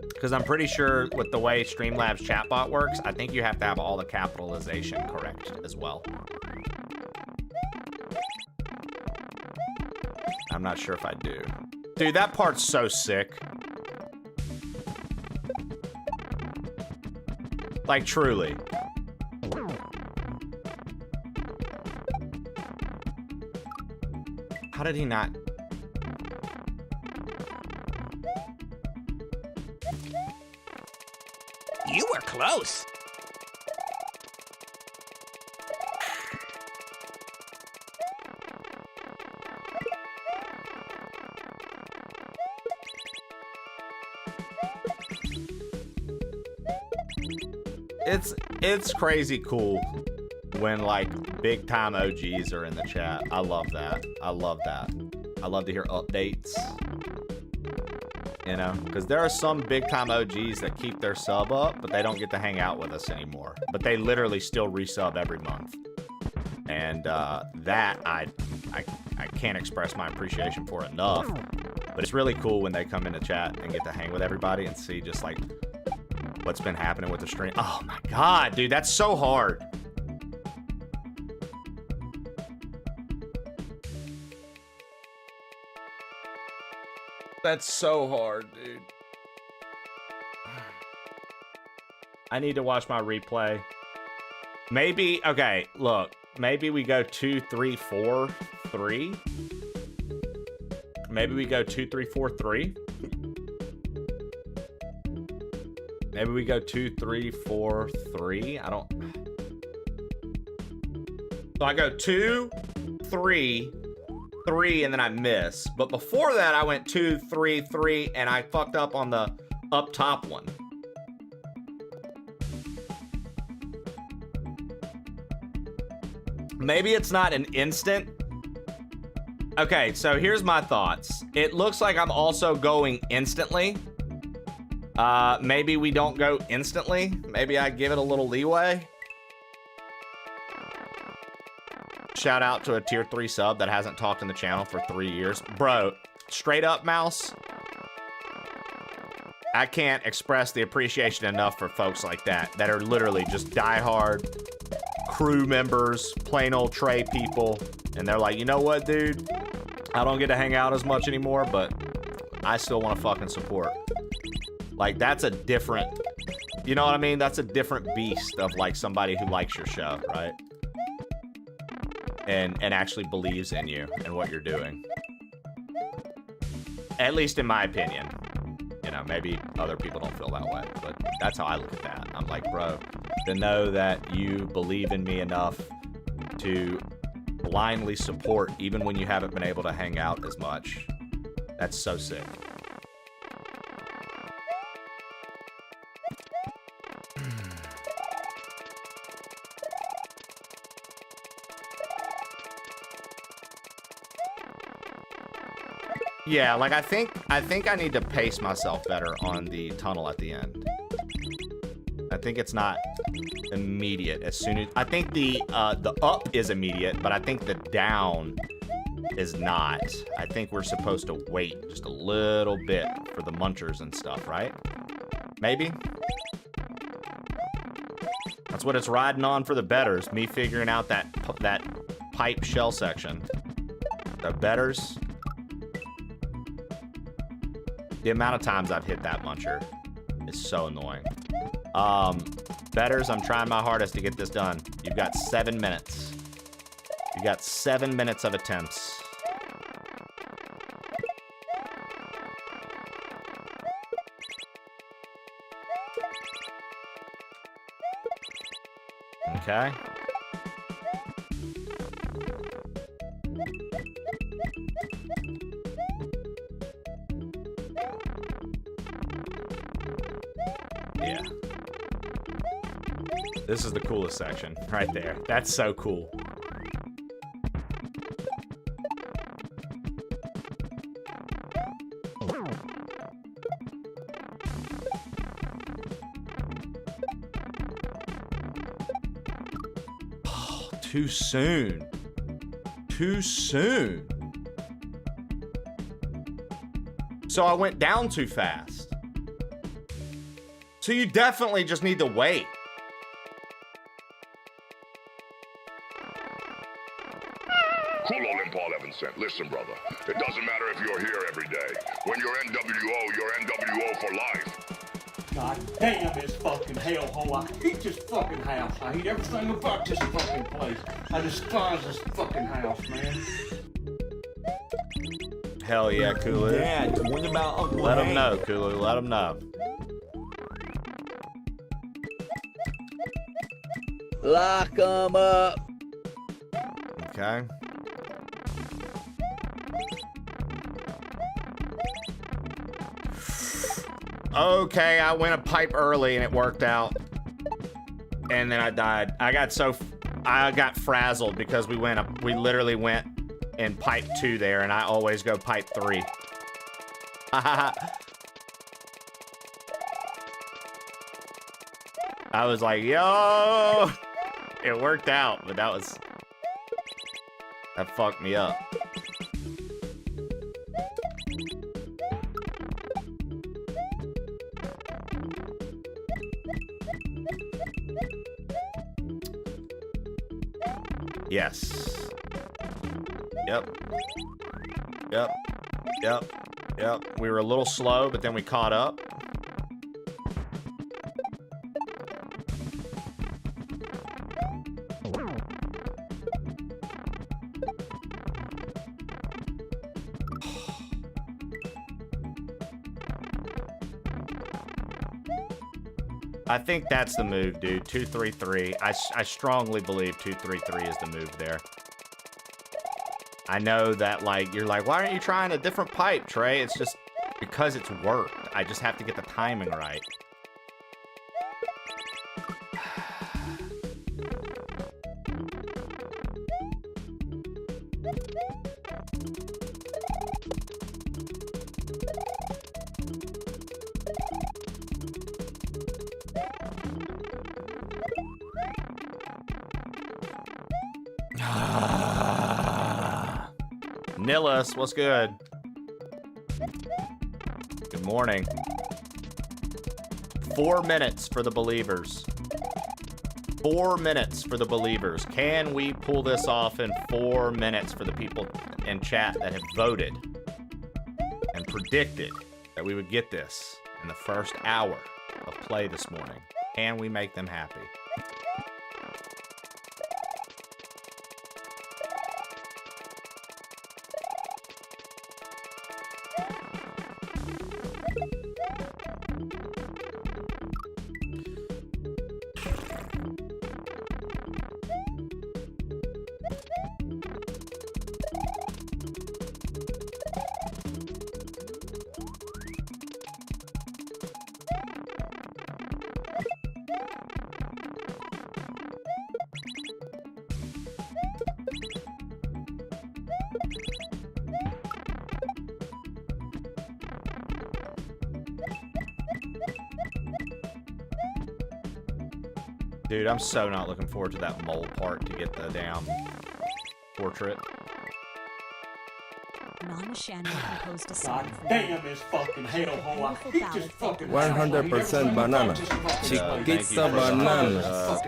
Because I'm pretty sure with the way Streamlabs chatbot works, I think you have to have all the capitalization correct as well. I'm not sure if I do. Dude, that part's so sick. Like, truly. How did he not... You were close. It's crazy cool when, like, big time OGs are in the chat. I love that. I love that. I love to hear updates. You know, because there are some big time OGs that keep their sub up, but they don't get to hang out with us anymore. But they literally still resub every month. And that I can't express my appreciation for enough. But it's really cool when they come into chat and get to hang with everybody and see just like what's been happening with the stream. Oh my god, dude, that's so hard. That's so hard, dude. I need to watch my replay. Maybe, okay, look. Maybe we go 2, 3, 4, 3. Maybe we go 2, 3, 4, 3. Maybe we go 2, 3, 4, 3. I don't... So I go 2, 3, 3, and then I miss. But before that, I went 2, 3, 3, and I fucked up on the up top one. Maybe it's not an instant. Okay, so here's my thoughts. It looks like I'm also going instantly. Maybe we don't go instantly. Maybe I give it a little leeway. Shout out to a tier 3 sub that hasn't talked in the channel for 3 years. Bro, straight up, Mouse. I can't express the appreciation enough for folks like that are literally just diehard crew members, plain old Trey people. And they're like, you know what, dude? I don't get to hang out as much anymore, but I still want to fucking support. Like, that's a different, you know what I mean? That's a different beast of like somebody who likes your show, right? And actually believes in you and what you're doing. At least in my opinion. You know, maybe other people don't feel that way, but that's how I look at that. I'm like, bro, to know that you believe in me enough to blindly support even when you haven't been able to hang out as much. That's so sick. Yeah, like I think I need to pace myself better on the tunnel at the end. I think it's not immediate as soon as I think the up is immediate, but I think the down is not. I think we're supposed to wait just a little bit for the munchers and stuff, right? Maybe. That's what it's riding on for the betters. Me figuring out that pipe shell section. The betters. The amount of times I've hit that muncher is so annoying. Betters, I'm trying my hardest to get this done. You've got 7 minutes. You got 7 minutes of attempts. Okay. Yeah. This is the coolest section right there. That's so cool. Oh, too soon. Too soon. So I went down too fast. So you definitely just need to wait. Cool on Paul Evanson. Listen, brother. It doesn't matter if you're here every day. When you're NWO, you're NWO for life. God damn this fucking hellhole. I hate this fucking house. I hate everything about this fucking place. I despise this fucking house, man. Hell yeah, Kulu. Dad, what about Uncle Let him Hank? know, Kulu. Let him know. Lock 'em up. Okay. Okay, I went a pipe early and it worked out. And then I died. I got frazzled because we literally went in pipe 2 there, and I always go pipe 3. I was like, yo! It worked out, but that fucked me up. Yes. Yep. Yep. Yep. Yep. We were a little slow, but then we caught up. I think that's the move, dude. 2-3-3. I strongly believe 2-3-3 is the move there. I know that, like, you're like, why aren't you trying a different pipe, Trey? It's just because it's worked. I just have to get the timing right. Nillis, what's good? Good morning. 4 minutes for the believers. 4 minutes for the believers. Can we pull this off in 4 minutes for the people in chat that have voted and predicted that we would get this in the first hour of play this morning? Can we make them happy? Dude, I'm so not looking forward to that mole part to get the damn portrait. Mama Shannon composed a song God for damn this fucking hellhole. I hate this fucking 100% banana. Chiquita banana.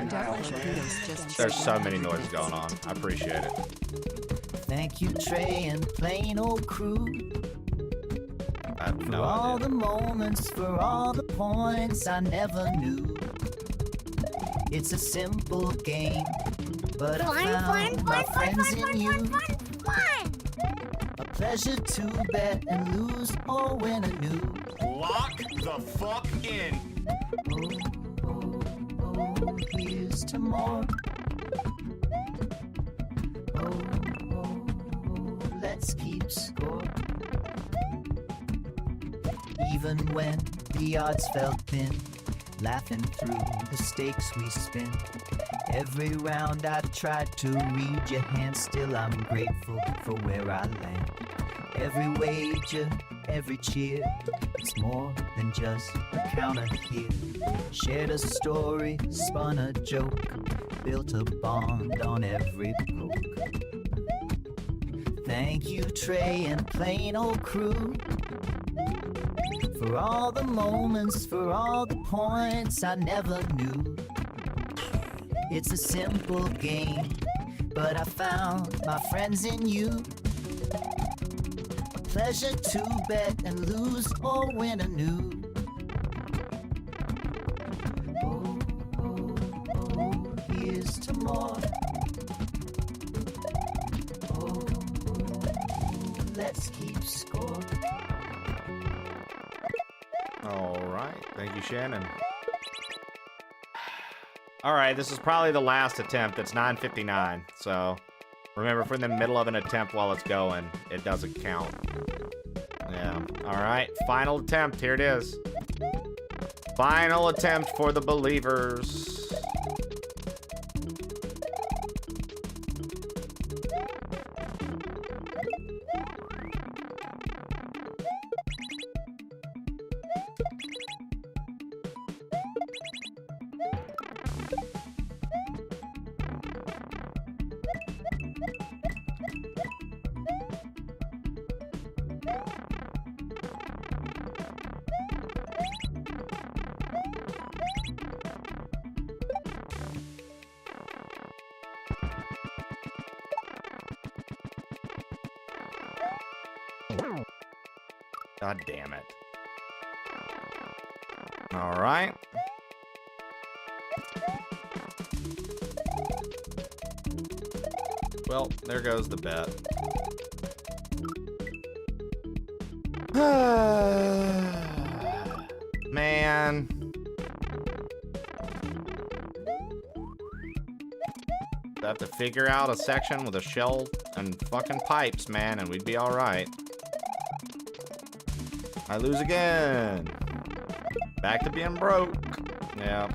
There's so many noises going on. I appreciate it. Thank you, Trey and plain old crew. I have For no all idea. the moments, for all the points I never knew. It's a simple game, but I found my friends in you. A pleasure to bet and lose or win anew. Lock the fuck in. Oh, here's to more. Oh, let's keep score. Even when the odds felt thin, laughing through the stakes we spin. Every round I tried to read your hand, still I'm grateful for where I land. Every wager, every cheer, it's more than just a counter here. Shared a story, spun a joke, built a bond on every poke. Thank you, Trey and plain old crew. For all the moments, for all the points I never knew. It's a simple game, but I found my friends in you. A pleasure to bet and lose or win anew. Oh, here's to more. Oh, let's keep score. All right. Thank you, Shannon. All right, this is probably the last attempt. It's 9:59, so remember, if we're in the middle of an attempt while it's going, it doesn't count. Yeah. All right, final attempt. Here it is. Final attempt for the believers. God damn it. All right. Well, there goes the bet. Man. I have to figure out a section with a shell and fucking pipes, man, and we'd be all right. I lose again. Back to being broke. Yeah.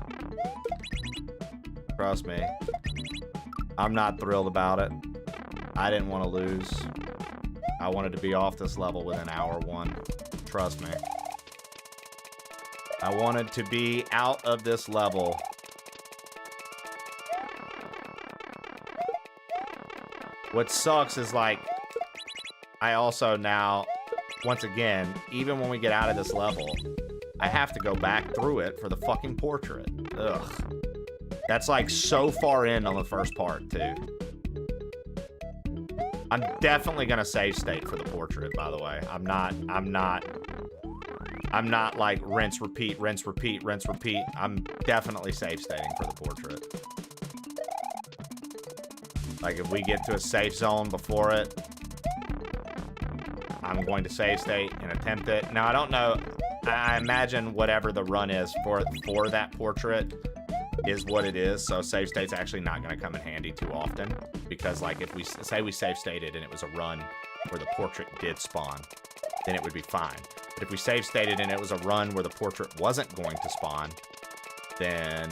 Trust me. I'm not thrilled about it. I didn't want to lose. I wanted to be off this level within hour one. Trust me. I wanted to be out of this level What sucks is like, I also now, once again, even when we get out of this level, I have to go back through it for the fucking portrait. Ugh. That's like so far in on the first part too. I'm definitely gonna save state for the portrait, by the way. I'm not like rinse, repeat, rinse, repeat, rinse, repeat. I'm definitely save stating for the portrait. Like if we get to a safe zone before it, I'm going to save state and attempt it. Now I don't know. I imagine whatever the run is for that portrait is what it is. So save state's actually not going to come in handy too often, because like if we say we save stated and it was a run where the portrait did spawn, then it would be fine. But if we save stated and it was a run where the portrait wasn't going to spawn, then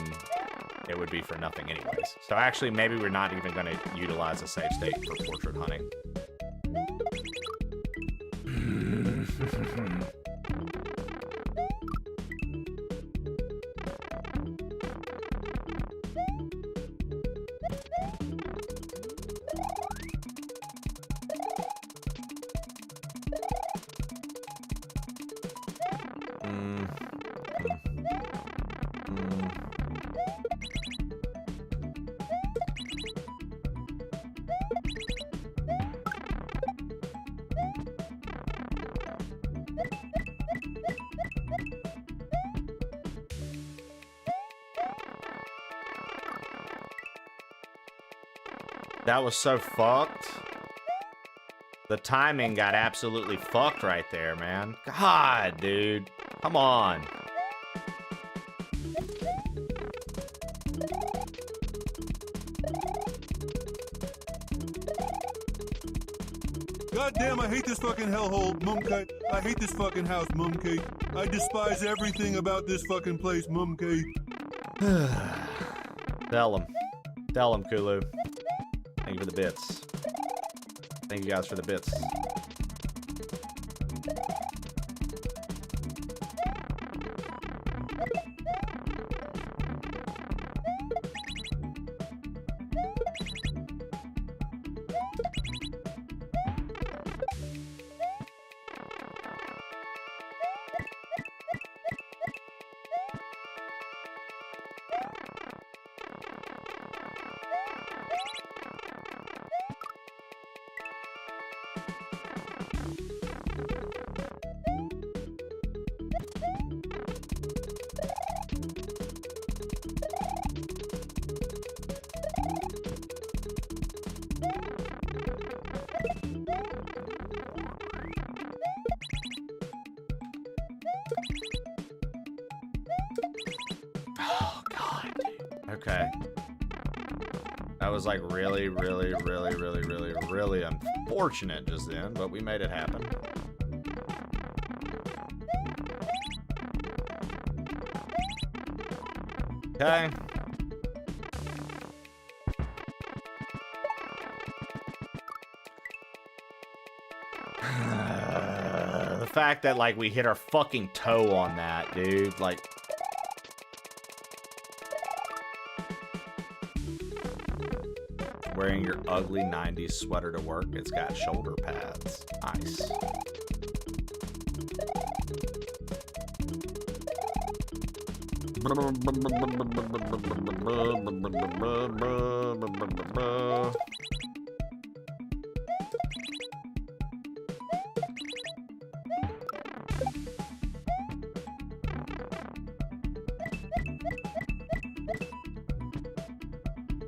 it would be for nothing anyways. So actually maybe we're not even going to utilize a save state for portrait hunting. That was so fucked. The timing got absolutely fucked right there, man. God, dude. Come on. God damn, I hate this fucking hellhole, Mumkite. I hate this fucking house, Mumkite. I despise everything about this fucking place, Mumkite. Tell him. Tell him, Kulu. Thank you for the bits. Thank you guys for the bits. Okay. That was like really unfortunate just then, but we made it happen. Okay. The fact that like we hit our fucking toe on that, dude, like wearing your ugly 90s sweater to work. It's got shoulder pads. Nice.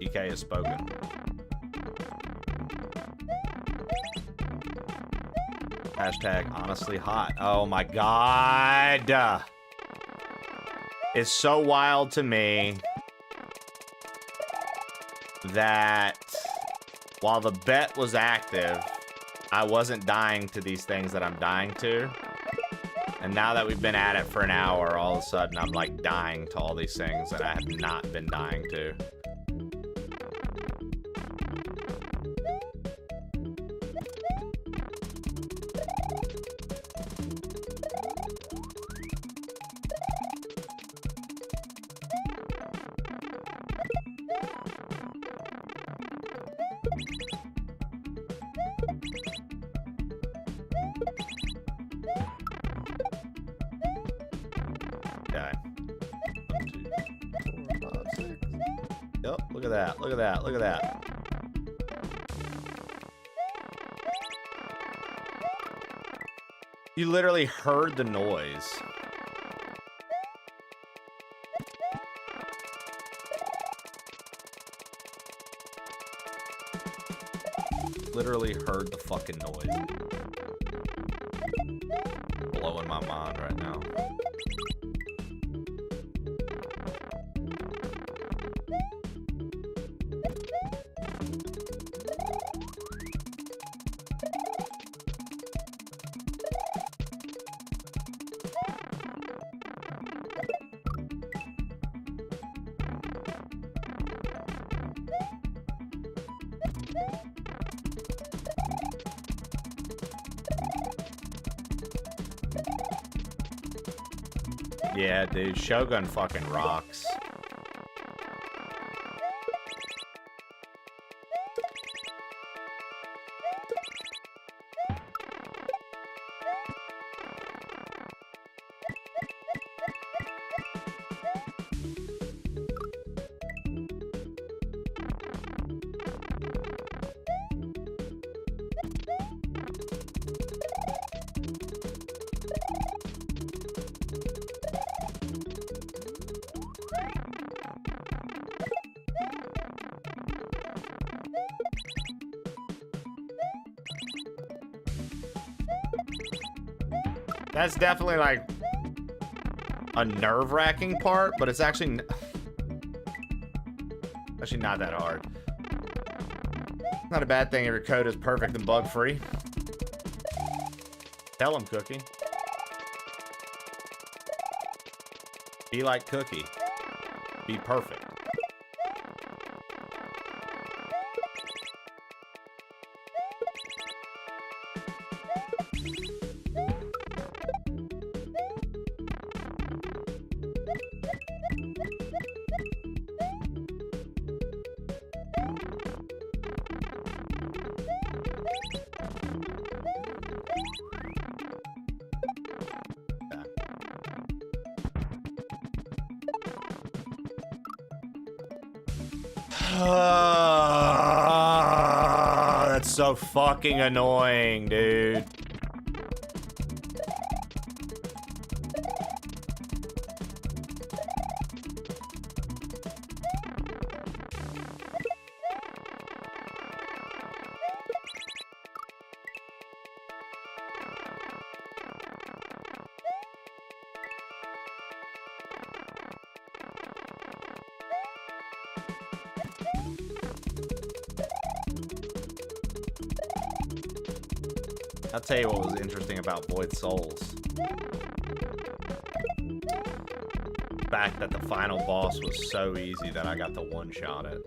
DK has spoken. Hashtag honestly hot. Oh my god. It's so wild to me that while the bet was active, I wasn't dying to these things that I'm dying to. And now that we've been at it for an hour, all of a sudden I'm like dying to all these things that I have not been dying to. Look at that. Look at that. Look at that. You literally heard the noise. Literally heard the fucking noise. Blowing my mind right now. Yeah, dude, Shogun fucking rocks. That's definitely like a nerve-wracking part, but it's actually not that hard. Not a bad thing if your code is perfect and bug-free. Tell him, Cookie. Be like Cookie. Be perfect. That's so fucking annoying, dude. I'll tell you what was interesting about Void Souls. The fact that the final boss was so easy that I got to one-shot it.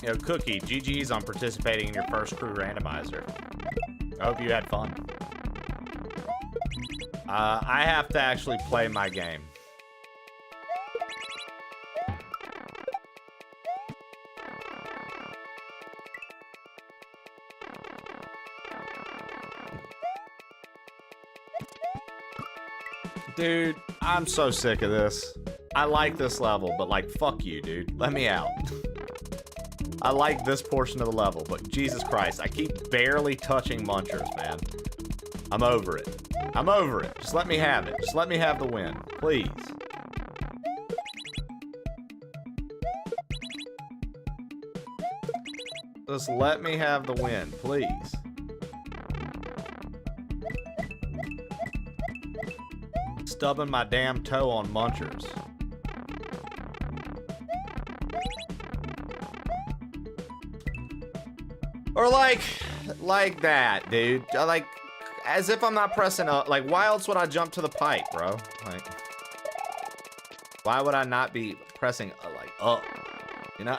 Yo, Cookie, GG's on participating in your first crew randomizer. I hope you had fun. I have to actually play my game. Dude, I'm so sick of this. I like this level, but like, fuck you, dude. Let me out. I like this portion of the level, but Jesus Christ, I keep barely touching munchers, man. I'm over it. I'm over it. Just let me have it. Just let me have the win, please. Just let me have the win, please. Stubbing my damn toe on Munchers. Or like that, dude. Like, as if I'm not pressing up. Like, why else would I jump to the pipe, bro? Like, why would I not be pressing, like, up? You know?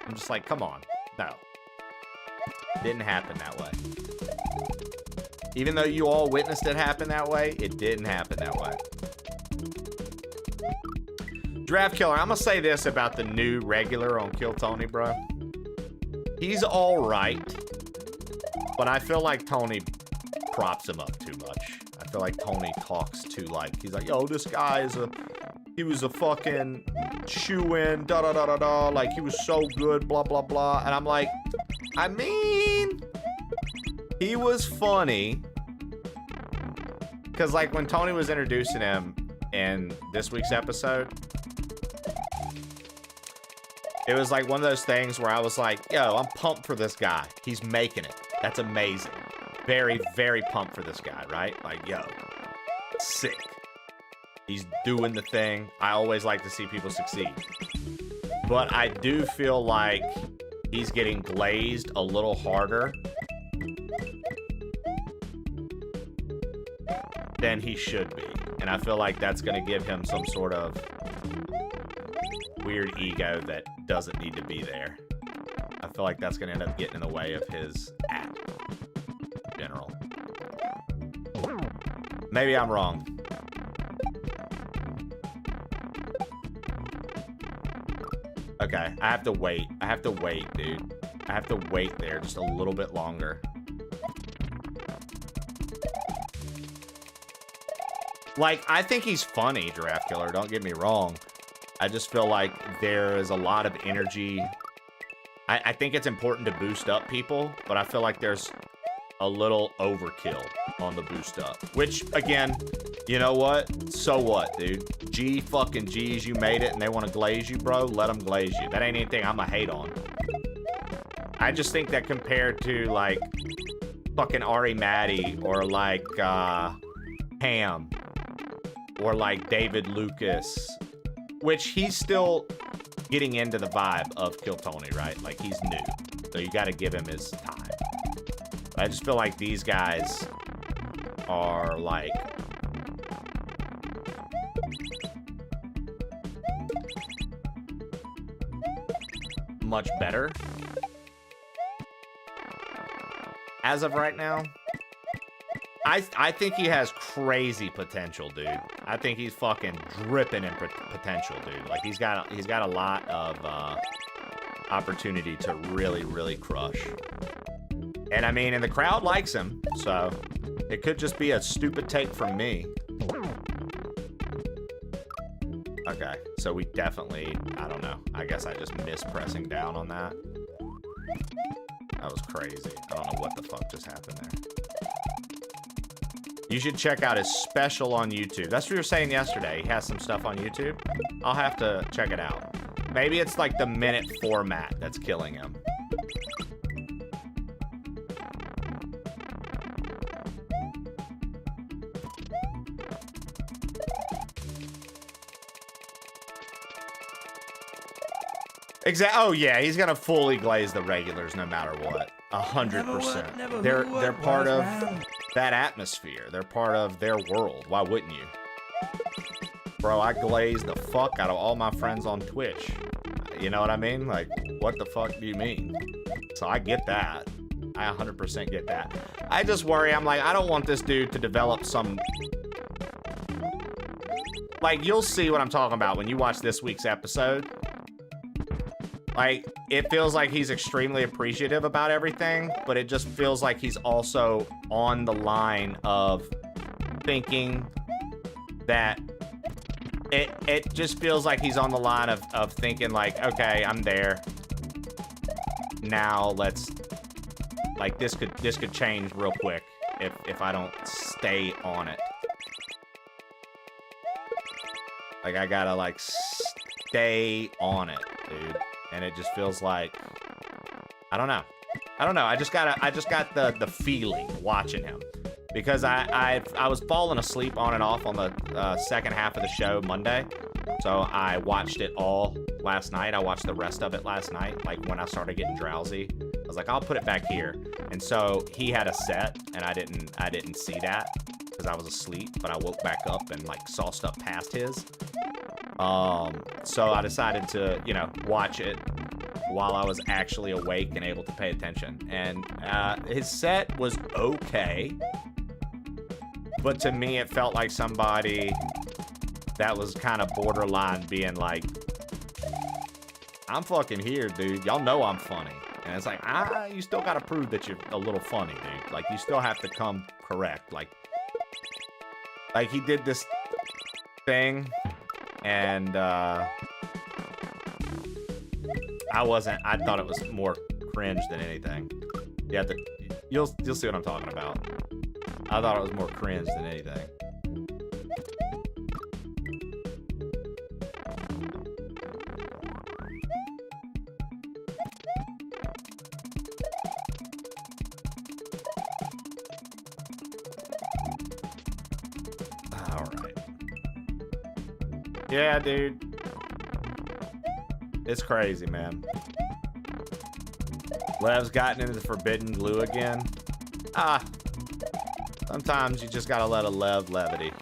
I'm just like, come on. No. Didn't happen that way. Even though you all witnessed it happen that way, it didn't happen that way. Draft Killer, I'm gonna say this about the new regular on Kill Tony, bro. He's all right, but I feel like Tony props him up too much. I feel like Tony talks too, like, he's like, yo, this guy he was a fucking shoo-in, da-da-da-da-da, like, he was so good, blah, blah, blah. And I'm like, I mean, he was funny. Because, like, when Tony was introducing him in this week's episode, it was like one of those things where I was like, yo, I'm pumped for this guy. He's making it. That's amazing. Very, very pumped for this guy, right? Like, yo, sick. He's doing the thing. I always like to see people succeed. But I do feel like he's getting glazed a little harder than he should be. And I feel like that's going to give him some sort of weird ego that doesn't need to be there. I feel like that's going to end up getting in the way of his act in general. Maybe I'm wrong. Okay, I have to wait. I have to wait, dude. I have to wait there just a little bit longer. Like, I think he's funny, Giraffe Killer, don't get me wrong. I just feel like there is a lot of energy. I think it's important to boost up people, but I feel like there's a little overkill on the boost up. Which, again, you know what? So what, dude? Fucking G's, you made it and they want to glaze you, bro. Let them glaze you. That ain't anything I'm a hate on. I just think that compared to, like, fucking Ari Maddie or, like, Ham or, like, David Lucas, which he's still getting into the vibe of Kill Tony, right? Like, he's new. So you got to give him his time. I just feel like these guys are, like, much better as of right now. I think he has crazy potential, dude. I think he's fucking dripping in potential, dude. Like, he's got a lot of opportunity to really, really crush. And I mean, and the crowd likes him, so it could just be a stupid take from me. Okay, so we definitely, I don't know. I guess I just missed pressing down on that. That was crazy. I don't know what the fuck just happened there. You should check out his special on YouTube. That's what you were saying yesterday. He has some stuff on YouTube. I'll have to check it out. Maybe it's like the minute format that's killing him. Oh yeah, he's gonna fully glaze the regulars no matter what. 100%. They're part of that atmosphere. They're part of their world. Why wouldn't you? Bro, I glaze the fuck out of all my friends on Twitch. You know what I mean? Like, what the fuck do you mean? So I get that. I 100% get that. I just worry, I'm like, I don't want this dude to develop some... Like, you'll see what I'm talking about when you watch this week's episode. Like, it feels like he's extremely appreciative about everything, but it just feels like he's also on the line of thinking that it just feels like he's on the line of thinking like, okay, I'm there. Now let's, like, this could change real quick if I don't stay on it. Like, I gotta, like, stay on it, dude. And it just feels like, I don't know. I just got the feeling watching him. Because I was falling asleep on and off on the second half of the show Monday. So I watched it all last night. I watched the rest of it last night. Like, when I started getting drowsy, I was like, I'll put it back here. And so he had a set, and I didn't see that because I was asleep. But I woke back up and like saw stuff past his. So I decided to, you know, watch it while I was actually awake and able to pay attention. And his set was okay. But to me, it felt like somebody that was kind of borderline being like, I'm fucking here, dude. Y'all know I'm funny. And it's like, you still got to prove that you're a little funny, dude. Like, you still have to come correct. Like he did this thing, and I thought it was more cringe than anything. You'll see what I'm talking about. I thought it was more cringe than anything. Alright. Yeah, dude. It's crazy, man. Lev's gotten into the forbidden glue again. Sometimes you just gotta let a Lev levity.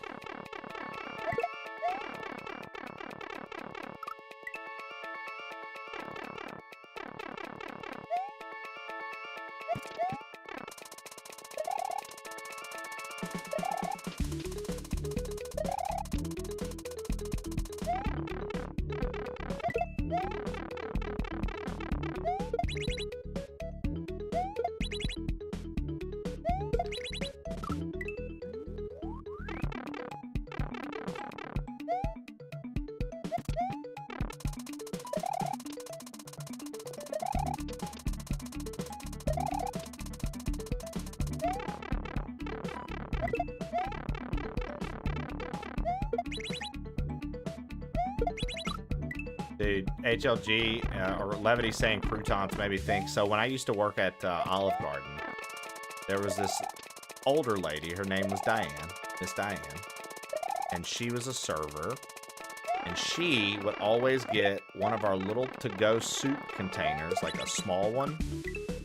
Dude, HLG, or Levity saying croutons made me think. So when I used to work at Olive Garden, there was this older lady. Her name was Diane, Miss Diane. And she was a server. And she would always get one of our little to-go soup containers, like a small one,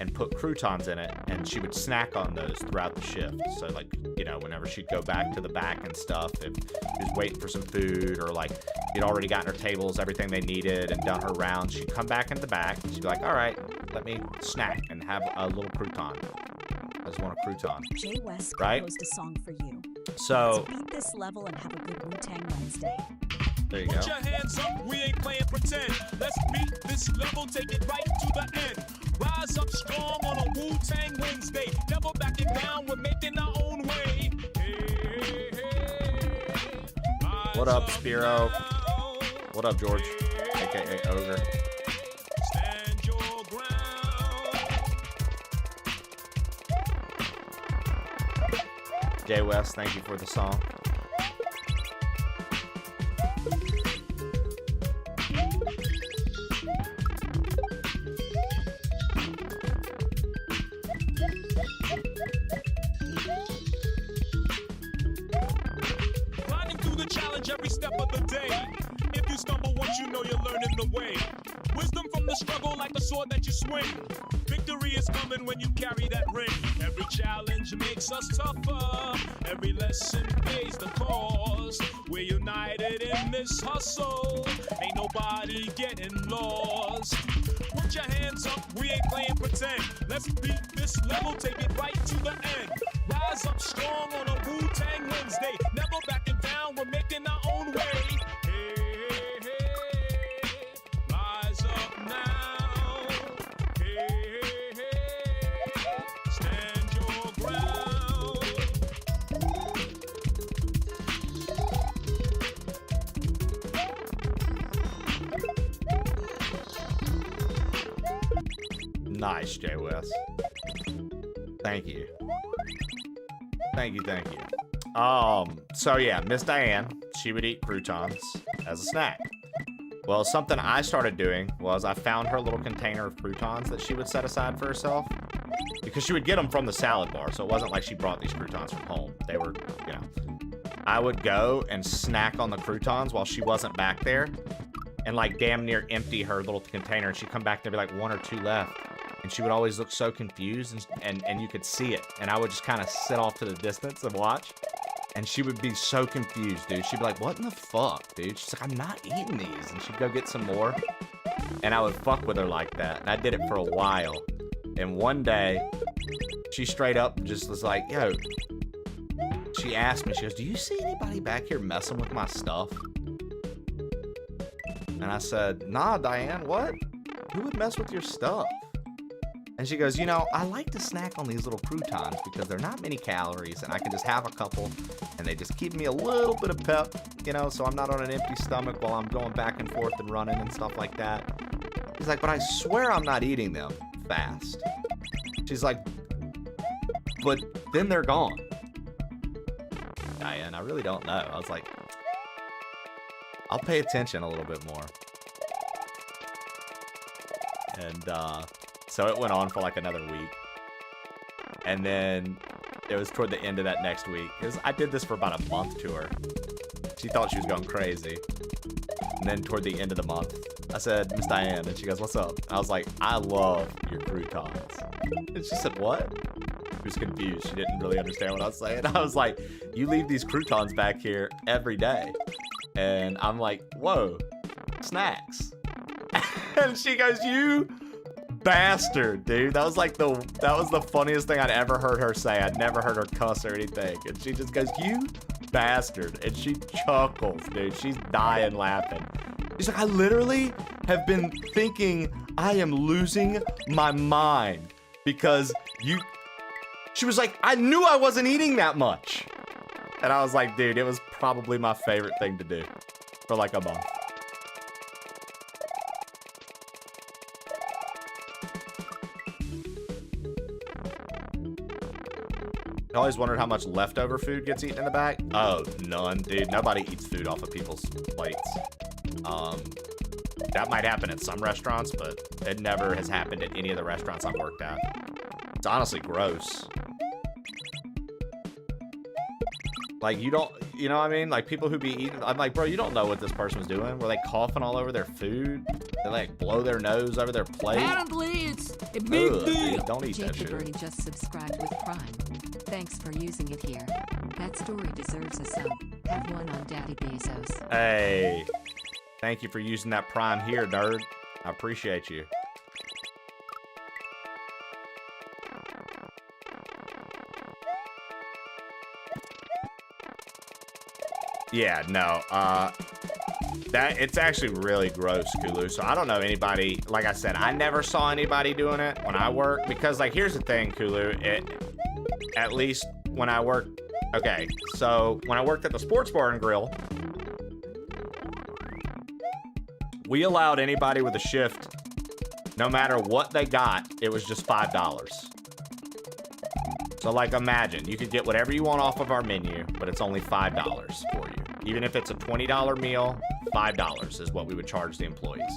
and put croutons in it. And she would snack on those throughout the shift. So, like, you know, whenever she'd go back to the back and stuff, if she was waiting for some food, or like she'd already gotten her tables, everything they needed, and done her rounds, she'd come back in the back, and she'd be like, all right, let me snack and have a little crouton. I just want a crouton. Jay West right? composed a song for you. So, let's beat this level and have a good Wu-Tang Wednesday. There you go. Put your hands up, we ain't playing pretend. Let's beat this level, take it right to the end. Rise up strong on a Wu-Tang Wednesday. Never backing down, we're making our own way. Hey, hey, hey. What up, Spiro? What up, George? AKA Ogre. Stand your ground. Jay West, thank you for the song. Riding through the challenge every step of the day. If you stumble once, you know you're learning the way. Wisdom from the struggle like a sword that you swing. Victory is coming when you carry that ring. Every challenge makes us tougher. Every lesson pays the cost. We're united in this hustle. Ain't nobody getting lost. Put your hands up, we ain't playing pretend. Let's beat this level, take it right to the end. Rise up strong on a Wu-Tang Wednesday. Never backing down, we're making our own way. Hey, hey, hey. Rise up now. Hey, hey, hey. Stand your ground. Nice, Jay West. Thank you. Thank you, thank you. So yeah, Miss Diane, she would eat croutons as a snack. Well, something I started doing was I found her little container of croutons that she would set aside for herself. Because she would get them from the salad bar, so it wasn't like she brought these croutons from home. They were, you know. I would go and snack on the croutons while she wasn't back there. And like damn near empty her little container. And she'd come back, there'd be like 1 or 2 left. And she would always look so confused, and you could see it. And I would just kind of sit off to the distance and watch. And she would be so confused, dude. She'd be like, what in the fuck, dude? She's like, I'm not eating these. And she'd go get some more. And I would fuck with her like that. And I did it for a while. And one day, she straight up just was like, yo. She asked me, she goes, do you see anybody back here messing with my stuff? And I said, nah, Diane, what? Who would mess with your stuff? And she goes, you know, I like to snack on these little croutons because they're not many calories and I can just have a couple and they just keep me a little bit of pep, you know, so I'm not on an empty stomach while I'm going back and forth and running and stuff like that. She's like, but I swear I'm not eating them fast. She's like, but then they're gone. Diane, I really don't know. I was like, I'll pay attention a little bit more. And, so it went on for like another week. And then it was toward the end of that next week. I did this for about a month to her. She thought she was going crazy. And then toward the end of the month, I said, Miss Diane, and she goes, what's up? I was like, I love your croutons. And she said, what? She was confused. She didn't really understand what I was saying. I was like, you leave these croutons back here every day. And I'm like, whoa, snacks. And she goes, you bastard, dude. That was the funniest thing I'd ever heard her say. I'd never heard her cuss or anything. And she just goes, you bastard. And she chuckles, dude. She's dying laughing. She's like, I literally have been thinking I am losing my mind because she was like, I knew I wasn't eating that much. And I was like, dude, it was probably my favorite thing to do for like a month. I always wondered how much leftover food gets eaten in the back. Oh, none, dude. Nobody eats food off of people's plates. That might happen at some restaurants, but it never has happened at any of the restaurants I've worked at. It's honestly gross. Like, you don't, you know what I mean? Like, people who be eating, I'm like, bro, you don't know what this person was doing. Were they coughing all over their food? They, like, blow their nose over their plate? Apparently, it's a big deal. Dude, don't eat Jake that the shit. Birdie just subscribed with Prime. Thanks for using it here. That story deserves a sub. Have one on Daddy Bezos. Hey, thank you for using that Prime here, nerd. I appreciate you. Yeah, no, it's actually really gross, Kulu. So I don't know anybody, like I said, I never saw anybody doing it when I worked, because like, here's the thing, Kulu, at least when I worked, okay, so when I worked at the sports bar and grill, we allowed anybody with a shift, no matter what they got, it was just $5. So like, imagine, you could get whatever you want off of our menu, but it's only $5 for you. Even if it's a $20 meal, $5 is what we would charge the employees.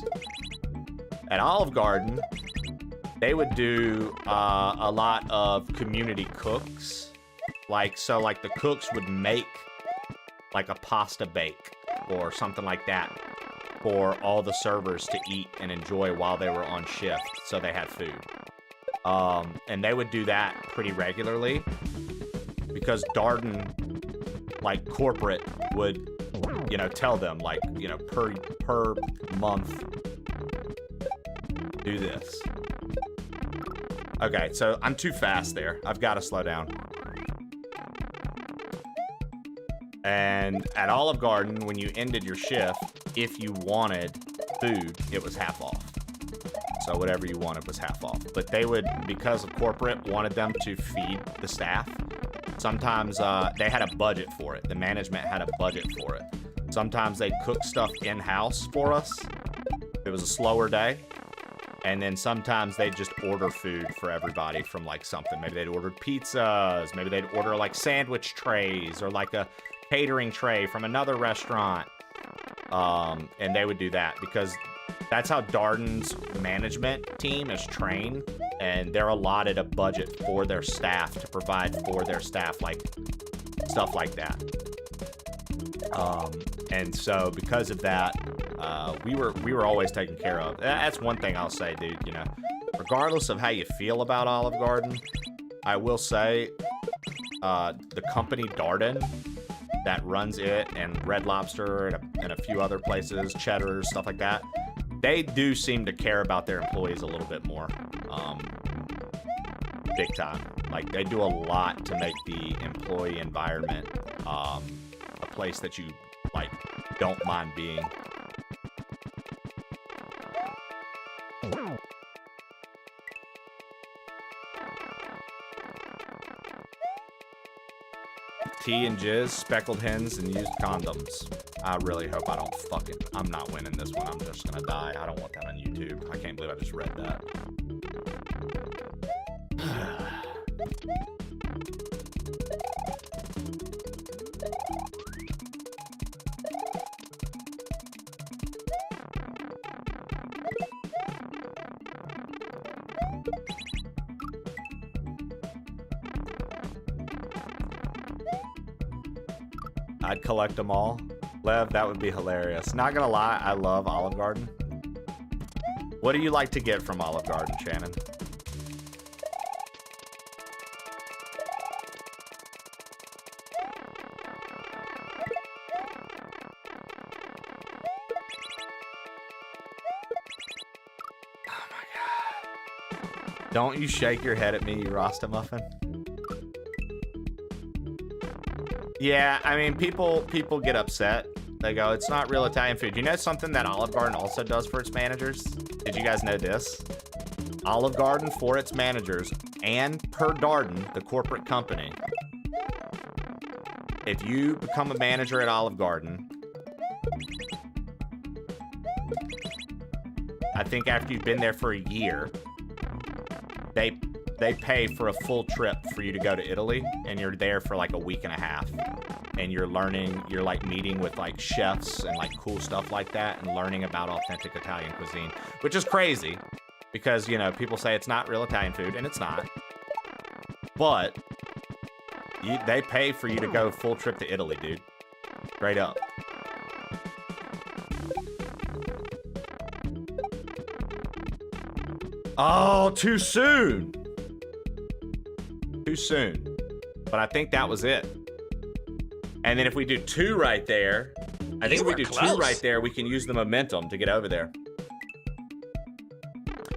At Olive Garden, they would do a lot of community cooks. So the cooks would make like a pasta bake or something like that for all the servers to eat and enjoy while they were on shift, so they had food. And they would do that pretty regularly because Darden, like corporate, would, you know, tell them like, you know, per month, do this. Okay, so I'm too fast there. I've got to slow down. And at Olive Garden, when you ended your shift, if you wanted food, it was half off. So whatever you wanted was half off. But they would, because of corporate wanted them to feed the staff, sometimes they had a budget for it. The management had a budget for it. Sometimes they'd cook stuff in-house for us. It was a slower day. And then sometimes they'd just order food for everybody from like something. Maybe they'd order pizzas. Maybe they'd order like sandwich trays or like a catering tray from another restaurant. And they would do that because that's how Darden's management team is trained. And they're allotted a budget for their staff to provide for their staff, like stuff like that. And so because of that, we were always taken care of. That's one thing I'll say, dude, you know, regardless of how you feel about Olive Garden, I will say, the company Darden that runs it and Red Lobster and a few other places, Cheddar's, stuff like that, they do seem to care about their employees a little bit more. Big time. Like, they do a lot to make the employee environment a place that you, like, don't mind being. Tea and jizz, speckled hens, and used condoms. I really hope I don't I'm not winning this one. I'm just gonna die. I don't want that on YouTube. I can't believe I just read that. I'd collect them all. Lev, that would be hilarious. Not gonna lie, I love Olive Garden. What do you like to get from Olive Garden, Shannon? Oh my god. Don't you shake your head at me, you Rasta Muffin. Yeah, I mean, people get upset. They go, it's not real Italian food. You know something that Olive Garden also does for its managers? Did you guys know this? Olive Garden, for its managers, and per Darden, the corporate company, if you become a manager at Olive Garden, I think after you've been there for a year, they pay for a full trip for you to go to Italy, and you're there for like a week and a half. And you're learning, you're like meeting with like chefs and like cool stuff like that and learning about authentic Italian cuisine, which is crazy because, you know, people say it's not real Italian food, and it's not. But they pay for you to go full trip to Italy, dude. Straight up. Oh, too soon. Too soon. But I think that was it. And then if we do 2 right there, I think if we do 2 right there, we can use the momentum to get over there.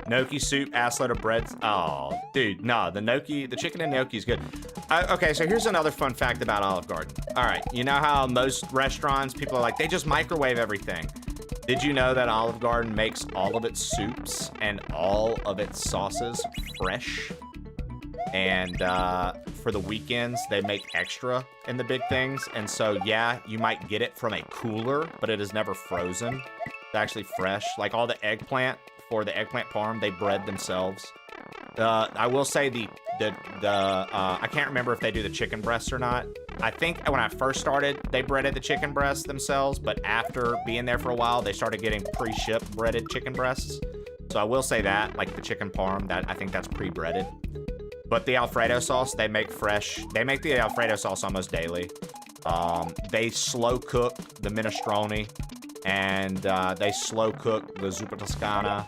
Gnocchi soup, assload of breads. Oh, dude, no, the chicken and gnocchi is good. Okay, so here's another fun fact about Olive Garden. All right, you know how most restaurants, people are like, they just microwave everything. Did you know that Olive Garden makes all of its soups and all of its sauces fresh? And for the weekends, they make extra in the big things. And so, yeah, you might get it from a cooler, but it is never frozen. It's actually fresh. Like all the eggplant, for the eggplant parm, they bread themselves. I will say I can't remember if they do the chicken breasts or not. I think when I first started, they breaded the chicken breasts themselves. But after being there for a while, they started getting pre-shipped breaded chicken breasts. So I will say that, like the chicken parm, I think that's pre-breaded. But the Alfredo sauce, they make fresh. They make the Alfredo sauce almost daily. They slow cook the minestrone, and they slow cook the zuppa toscana.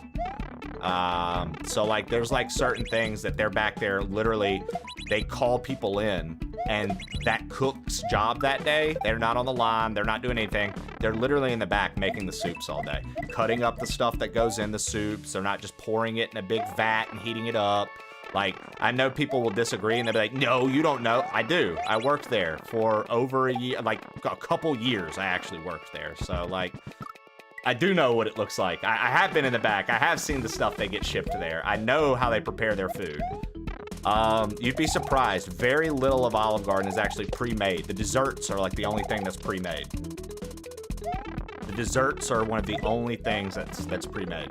So like, there's like certain things that they're back there. Literally, they call people in, and that cook's job that day, they're not on the line. They're not doing anything. They're literally in the back making the soups all day, cutting up the stuff that goes in the soups. They're not just pouring it in a big vat and heating it up. Like, I know people will disagree and they'll be like, no, you don't know. I do. I worked there for over a year, like a couple years I actually worked there. So, like, I do know what it looks like. I have been in the back. I have seen the stuff they get shipped there. I know how they prepare their food. You'd be surprised. Very little of Olive Garden is actually pre-made. The desserts are like the only thing that's pre-made. The desserts are one of the only things that's pre-made.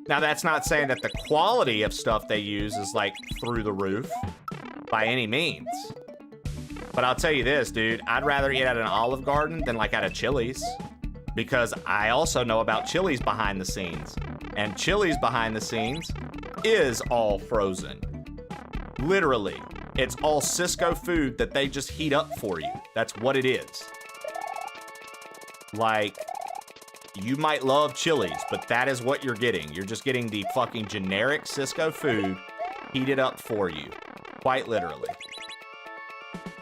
Now, that's not saying that the quality of stuff they use is like through the roof by any means. But I'll tell you this, dude, I'd rather eat at an Olive Garden than like at a Chili's, because I also know about Chili's behind the scenes, and Chili's behind the scenes is all frozen. Literally, it's all Cisco food that they just heat up for you. That's what it is. Like, you might love Chili's, but that is what you're getting. You're just getting the fucking generic Cisco food heated up for you. Quite literally.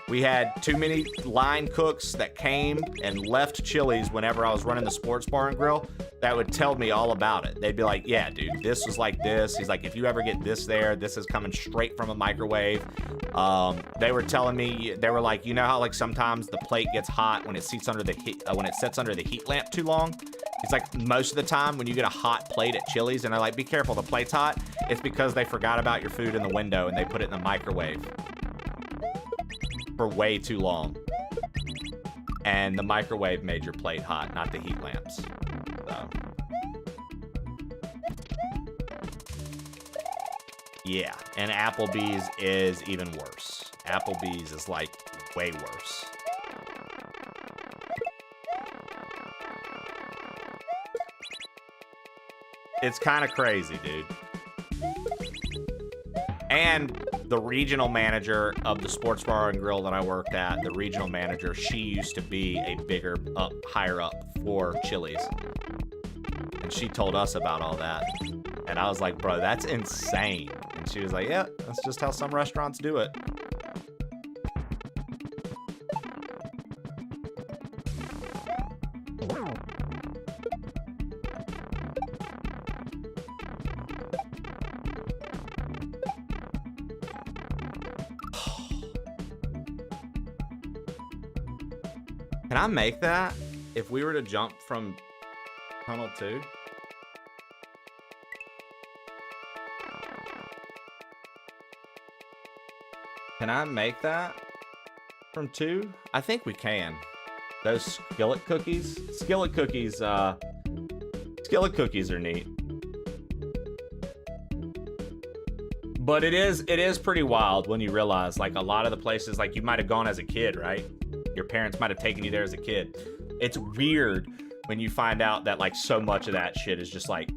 We had too many line cooks that came and left Chili's whenever I was running the sports bar and grill that would tell me all about it. They'd be like, yeah, dude, this was like this. He's like, if you ever get this there, this is coming straight from a microwave. They were telling me, they were like, you know how like sometimes the plate gets hot when it sits under the heat lamp too long? He's like, most of the time when you get a hot plate at Chili's and they're like, be careful, the plate's hot, it's because they forgot about your food in the window and they put it in the microwave for way too long. And the microwave made your plate hot, not the heat lamps. So. Yeah, and Applebee's is even worse. Applebee's is like way worse. It's kind of crazy, dude. And the regional manager of the sports bar and grill that I worked at, the regional manager, she used to be a bigger higher up for Chili's. And she told us about all that. And I was like, bro, that's insane. And she was like, yeah, that's just how some restaurants do it. Can I make that if we were to jump from Tunnel 2? Can I make that from 2? I think we can. Those skillet cookies? Skillet cookies are neat. But it is pretty wild when you realize, like, a lot of the places, like, you might have gone as a kid, right? Your parents might have taken you there as a kid. It's weird when you find out that, like, so much of that shit is just like,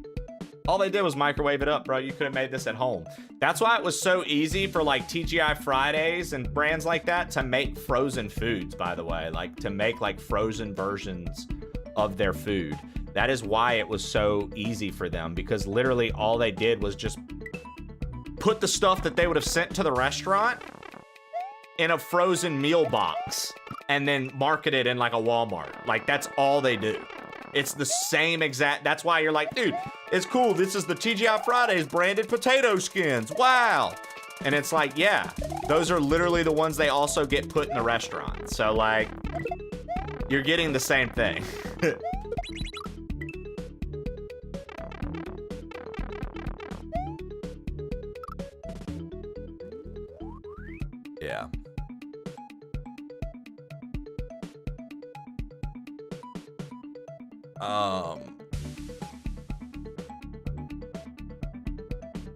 all they did was microwave it up, bro. You could have made this at home. That's why it was so easy for, like, TGI Fridays and brands like that to make frozen foods, by the way. Like, to make, like, frozen versions of their food. That is why it was so easy for them, because literally all they did was just put the stuff that they would have sent to the restaurant in a frozen meal box and then market it in like a Walmart. Like, that's all they do. It's the same exact, that's why you're like, dude, it's cool. This is the TGI Fridays branded potato skins. Wow. And it's like, yeah, those are literally the ones they also get put in the restaurant. So like, you're getting the same thing. Yeah.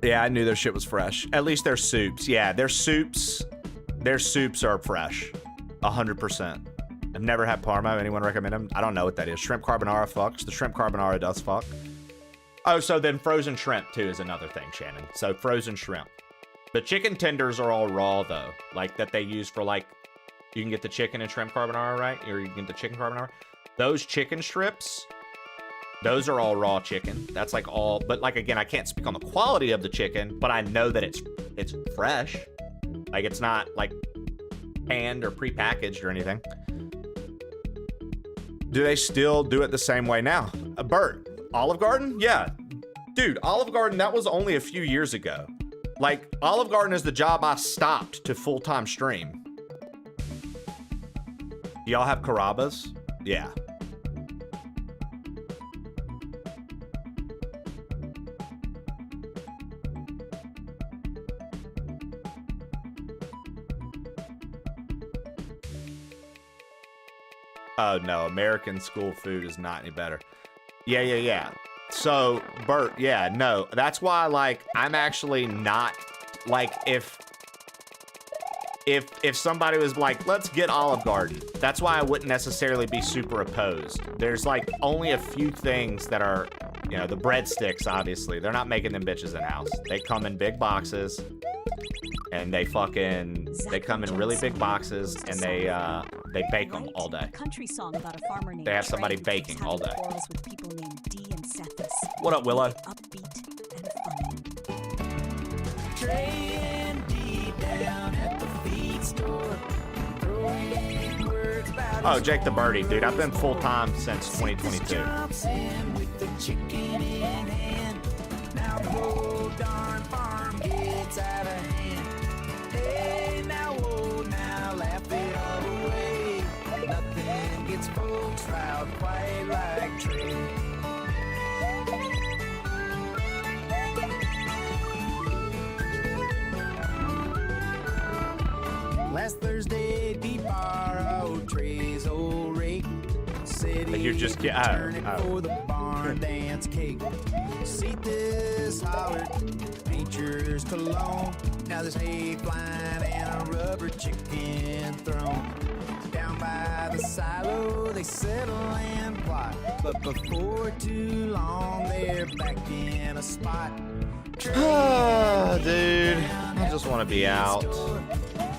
Yeah, I knew their shit was fresh. At least their soups. Yeah, their soups are fresh. 100%. I've never had Parma. Anyone recommend them? I don't know what that is. Shrimp carbonara fucks. The shrimp carbonara does fuck. Oh, so then frozen shrimp too is another thing, Shannon. So frozen shrimp. The chicken tenders are all raw though. Like that they use for like, you can get the chicken and shrimp carbonara, right? Or you can get the chicken carbonara. Those chicken strips, those are all raw chicken. That's like all, but like, again, I can't speak on the quality of the chicken, but I know that it's fresh. Like it's not like canned or prepackaged or anything. Do they still do it the same way now? Bert, Olive Garden? Yeah. Dude, Olive Garden, that was only a few years ago. Like, Olive Garden is the job I stopped to full-time stream. Do y'all have Carrabba's? Yeah. Oh, no. American school food is not any better. Yeah. So, Bert, yeah, no. That's why, like, I'm actually not, like, if somebody was like, let's get Olive Garden, that's why I wouldn't necessarily be super opposed. There's, like, only a few things that are, you know, the breadsticks, obviously. They're not making them bitches in-house. They come in big boxes, and they come in really big boxes, and they bake them all day. Country song about a farmer named They have somebody Trey baking all day. quarrels with people named Dee and Cephas. What up, Willow? Upbeat and funny. Trey and Dee down at the feed store, throwing words about Oh, Jake the Birdie, dude. I've been full-time since 2022. jumps in with the chicken in hand. Now the whole darn farm gets out of hand. Hey, now, oh, now, laugh it all away. Nothing gets folks riled quite like Trey. Last Thursday, Dee borrowed Trey's old rake. Said Like you're he just could get- oh, turn it oh. for the barn dance cake. See this hollered, nature's cologne. Now there's hay flying and a rubber chicken thrown. Down by the silo, they settle and plot. But before too long, they're back in a spot. Dude, I just want to be out.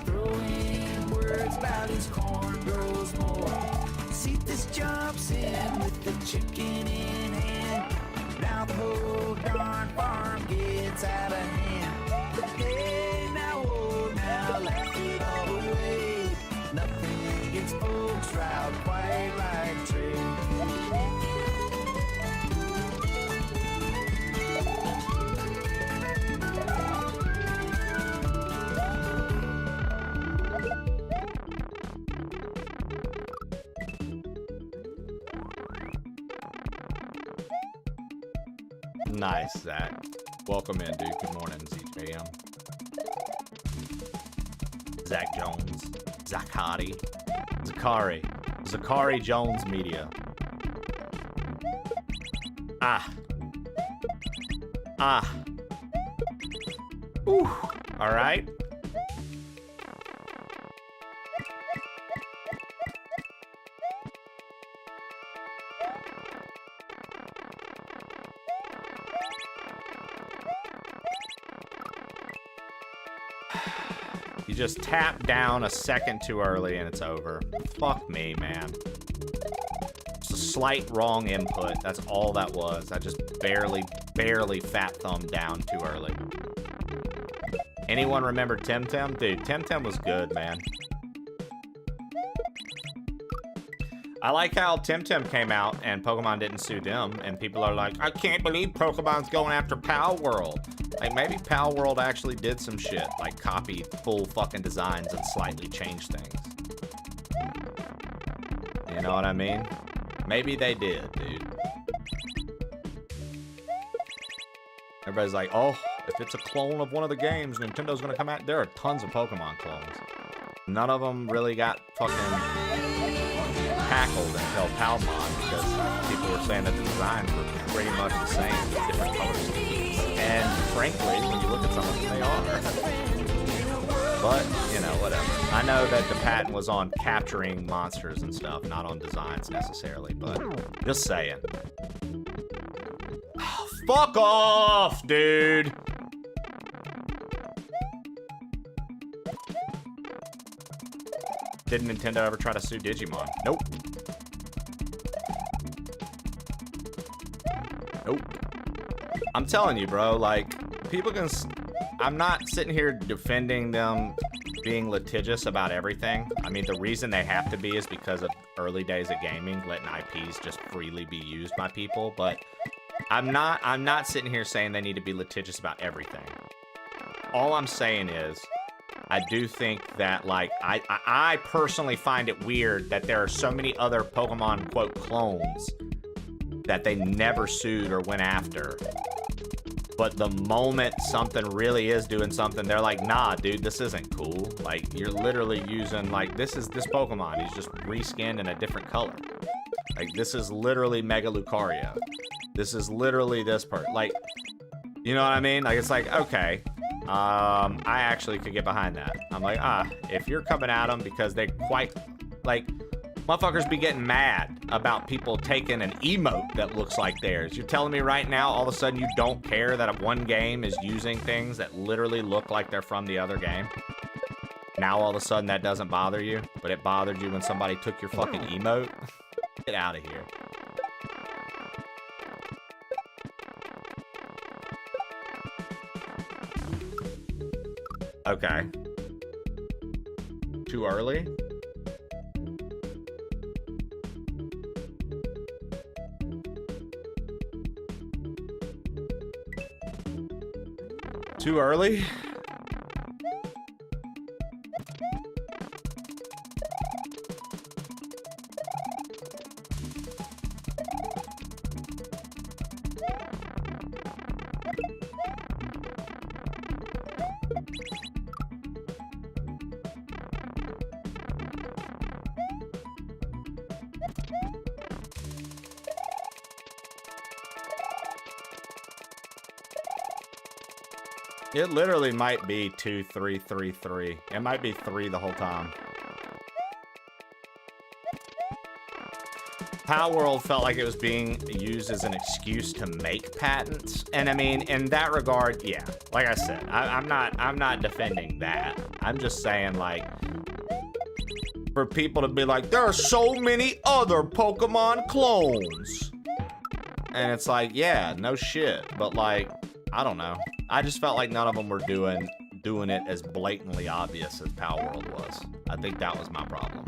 Throwing words about his corn grows more. See this jumps in with the chicken in hand. Now the whole darn farm gets out of hand. Hey, now, oh, now, laugh it all away. Nothing gets folks riled quite like Trey. Nice, Zach. Welcome in, dude. Good morning, ZJM. Zach Jones. Zakari. Zakari Jones Media. Ooh. All right. You just tap down a second too early and it's over. Fuck me, man. It's a slight wrong input. That's all that was. I just barely fat thumbed down too early. Anyone remember Temtem? Dude, Temtem was good, man. I like how Temtem came out and Pokemon didn't sue them, and people are like, I can't believe Pokemon's going after Pal World. Like, maybe Pal World actually did some shit, like copied full fucking designs and slightly changed things. You know what I mean? Maybe they did, dude. Everybody's like, oh, if it's a clone of one of the games, Nintendo's gonna come out. There are tons of Pokemon clones. None of them really got fucking tackled until Palmon, because people were saying that the designs were pretty much the same, with different color schemes. And frankly, when you look at some of them, they are. But, you know, whatever. I know that the patent was on capturing monsters and stuff, not on designs necessarily, but just saying. Fuck off, dude! Did Nintendo ever try to sue Digimon? Nope. Nope. I'm telling you, bro, like, people can... I'm not sitting here defending them being litigious about everything. I mean, the reason they have to be is because of early days of gaming, letting IPs just freely be used by people, but I'm not sitting here saying they need to be litigious about everything. All I'm saying is, I do think that, like, I personally find it weird that there are so many other Pokemon, quote, clones that they never sued or went after. But the moment something really is doing something, they're like, nah, dude, this isn't cool. Like, you're literally using, like, this Pokemon. He's just reskinned in a different color. Like, this is literally Mega Lucario. This is literally this part. Like, you know what I mean? Like, it's like, okay, I actually could get behind that. I'm like, if you're coming at them because they quite, like, motherfuckers be getting mad about people taking an emote that looks like theirs. You're telling me right now, all of a sudden you don't care that one game is using things that literally look like they're from the other game? Now all of a sudden that doesn't bother you, but it bothered you when somebody took your fucking emote? Get out of here. Okay. Too early? Too early? It literally might be 2, 3, 3, 3. It might be 3 the whole time. Power World felt like it was being used as an excuse to make patents, and I mean, in that regard, yeah. Like I said, I'm not defending that. I'm just saying, like, for people to be like, there are so many other Pokemon clones, and it's like, yeah, no shit, but like, I don't know. I just felt like none of them were doing it as blatantly obvious as Power World was. I think that was my problem.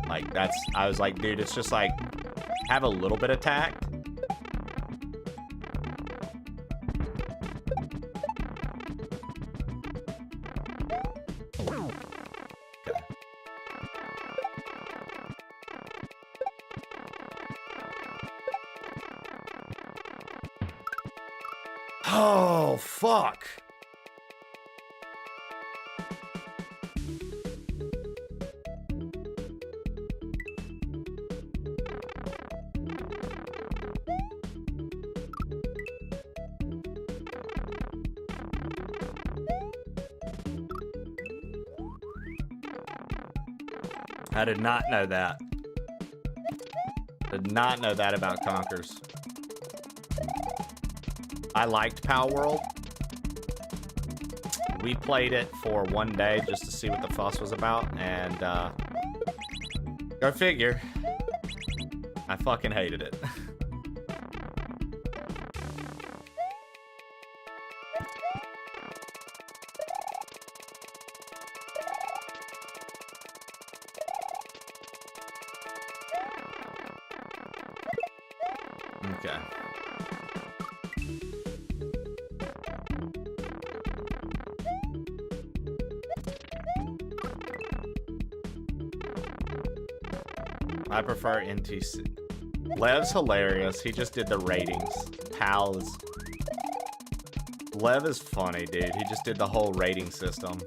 Like, I was like, dude, it's just like, have a little bit of tact. Okay. Oh, fuck. I did not know that. Did not know that about Conkers. I liked Power World. We played it for one day just to see what the fuss was about, and go figure. I fucking hated it. Okay. I prefer NTC. Lev's hilarious. He just did the ratings. Pal is... Lev is funny, dude. He just did the whole rating system.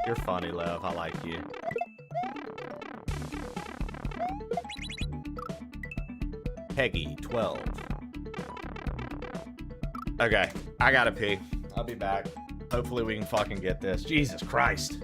You're funny, Lev. I like you. Peggy, 12. Okay, I gotta pee. I'll be back. Hopefully we can fucking get this. Jesus Christ.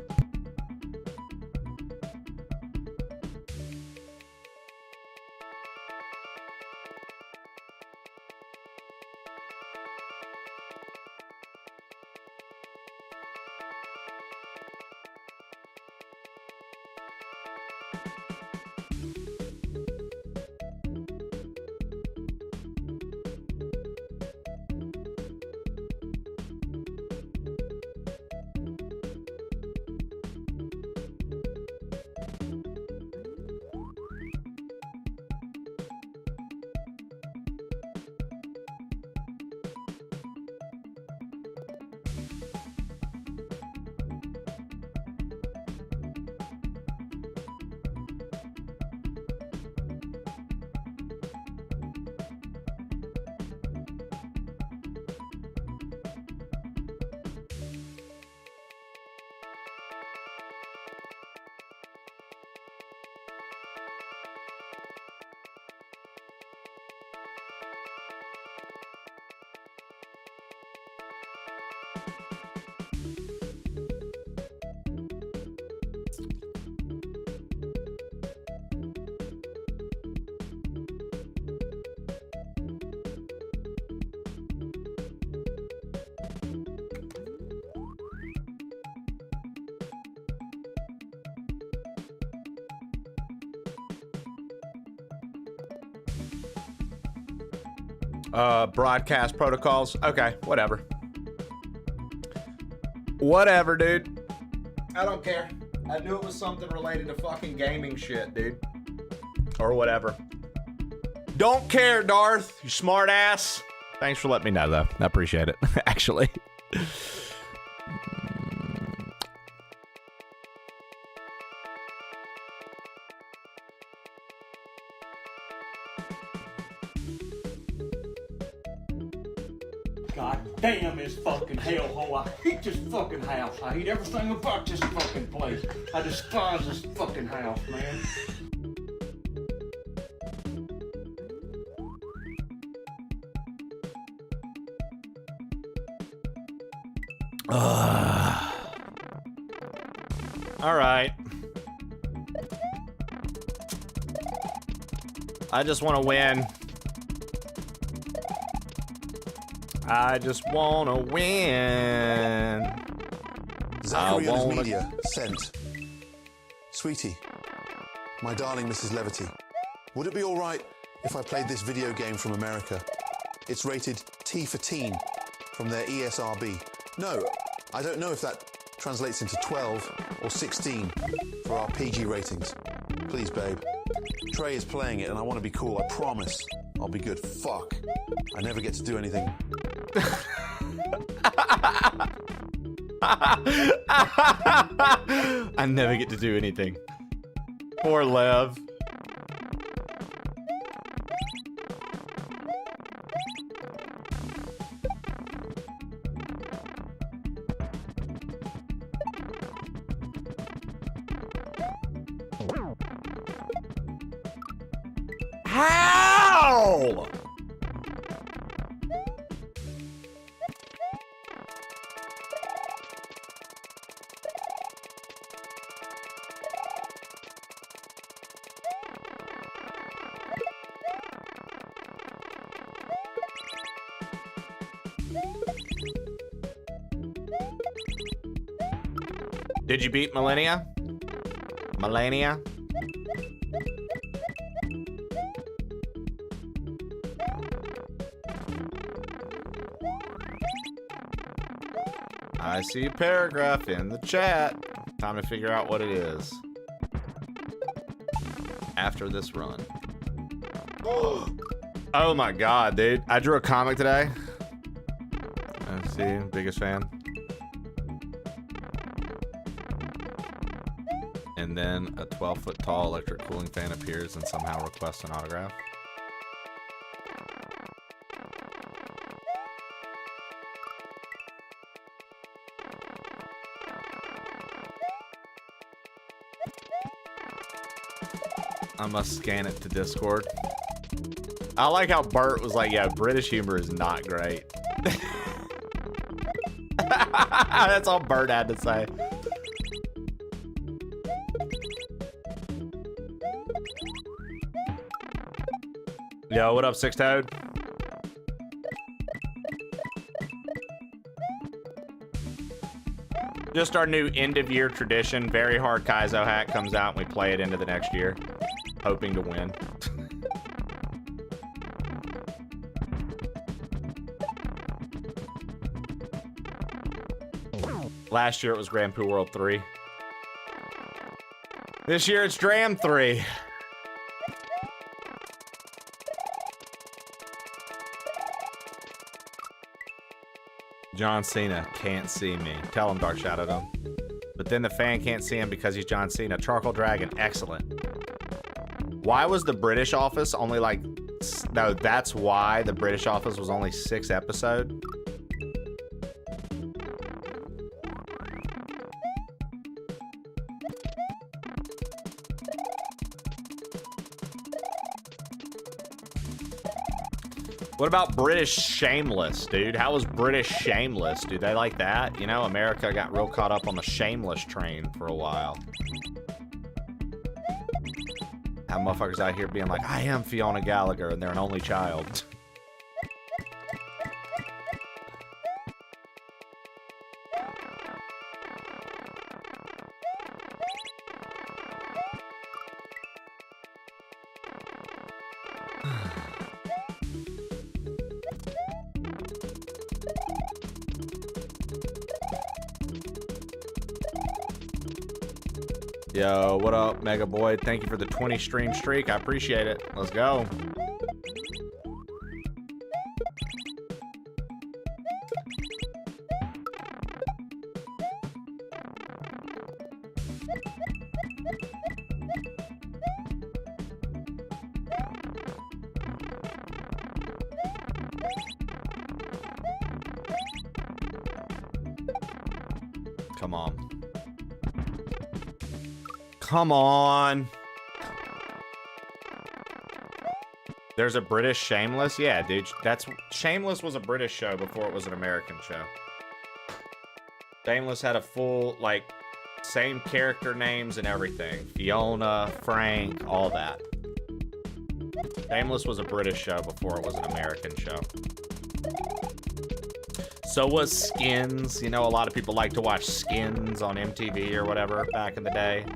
Broadcast protocols. Okay, whatever. Whatever, dude. I don't care. I knew it was something related to fucking gaming shit, dude. Or whatever. Don't care, Darth, you smart ass. Thanks for letting me know, though. I appreciate it, actually. God damn this fucking hellhole. I hate this fucking house. I hate everything about this fucking place. I despise this fucking house, man. All right. I just want to win. I just want to win. Zacharias Media sent. Sweetie, my darling Mrs. Levity, would it be all right if I played this video game from America? It's rated T for teen from their ESRB. No, I don't know if that translates into 12 or 16 for our PG ratings. Please, babe. Trey is playing it and I want to be cool, I promise. I'll be good. Fuck. I never get to do anything. I never get to do anything. Poor Lev. How? Did you beat Millennia? Millennia? I see a paragraph in the chat. Time to figure out what it is. After this run. Oh my god, dude. I drew a comic today. Let's see, biggest fan. And then a 12-foot tall electric cooling fan appears and somehow requests an autograph. I must scan it to Discord. I like how Bert was like, yeah, British humor is not great. That's all Bert had to say. Yo, what up, Six Toad? Just our new end-of-year tradition. Very hard KAIZO hack comes out and we play it into the next year. Hoping to win. Last year it was Grand Poo World 3. This year it's Dram 3. John Cena can't see me. Tell him Dark Shadow him. But then the fan can't see him because he's John Cena. Charcoal Dragon, excellent. Why was the British office only like... No, that's why the British office was only 6 episodes. What about British Shameless, dude? How was British Shameless? Do they like that? You know, America got real caught up on the Shameless train for a while. Have motherfuckers out here being like, I am Fiona Gallagher, and they're an only child. Yo, what up, Mega Boy? Thank you for the 20 stream streak. I appreciate it. Let's go. Come on. Come on. There's a British Shameless? Yeah, dude. That's Shameless was a British show before it was an American show. Shameless had a full, like, same character names and everything. Fiona, Frank, all that. Shameless was a British show before it was an American show. So was Skins. You know, a lot of people like to watch Skins on MTV or whatever back in the day.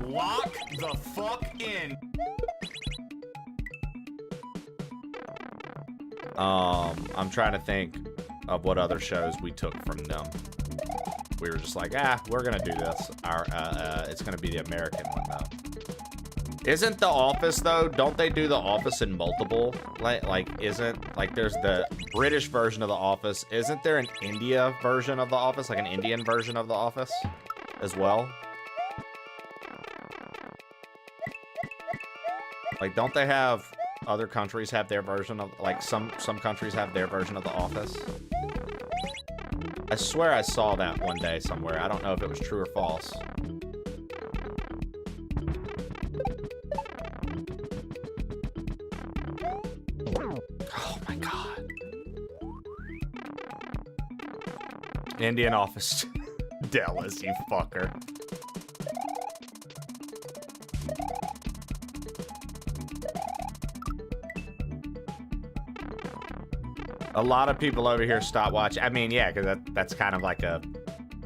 Lock the fuck in. I'm trying to think of what other shows we took from them. We were just like, we're gonna do this. It's gonna be the American one though. Isn't The Office though? Don't they do The Office in multiple? Like there's the British version of The Office. Isn't there an India version of The Office? Like an Indian version of The Office as well? Like, don't they have other countries have their version of, like, some countries have their version of The Office? I swear I saw that one day somewhere. I don't know if it was true or false. Oh my god. Indian Office. Dallas, you fucker. A lot of people over here stop watching. I mean, yeah, because that's kind of like a...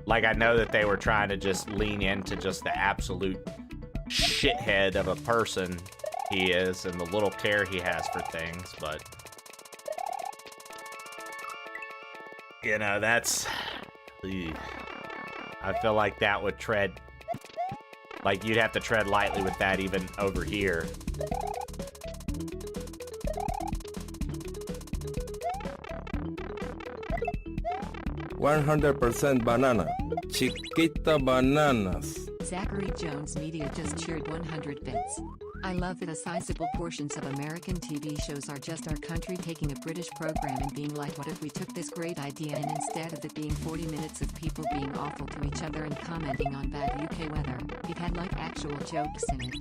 Like, I know that they were trying to just lean into just the absolute shithead of a person he is and the little care he has for things, but... You know, that's... I feel like that would tread... Like, you'd have to tread lightly with that even over here. 100% banana. Chiquita bananas. Zachary Jones Media just cheered 100 bits. I love that a sizable portions of American TV shows are just our country taking a British program and being like, what if we took this great idea and instead of it being 40 minutes of people being awful to each other and commenting on bad UK weather, it had like actual jokes in it.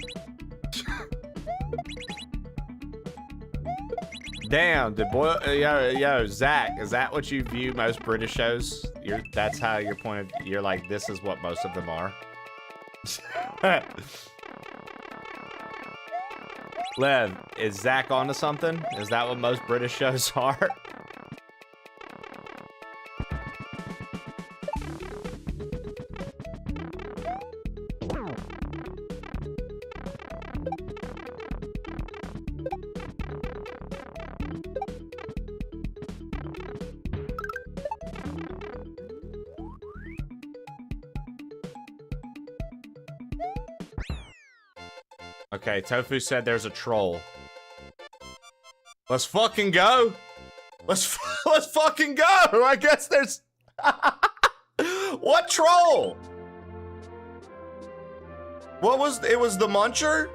Damn, the boy, yo, Zach, is that what you view most British shows? That's how your point of, you're like, this is what most of them are. Lev, is Zach onto something? Is that what most British shows are? Okay, Tofu said there's a troll. Let's fucking go. Let's fucking go. I guess there's... What troll? What was... It was the Muncher?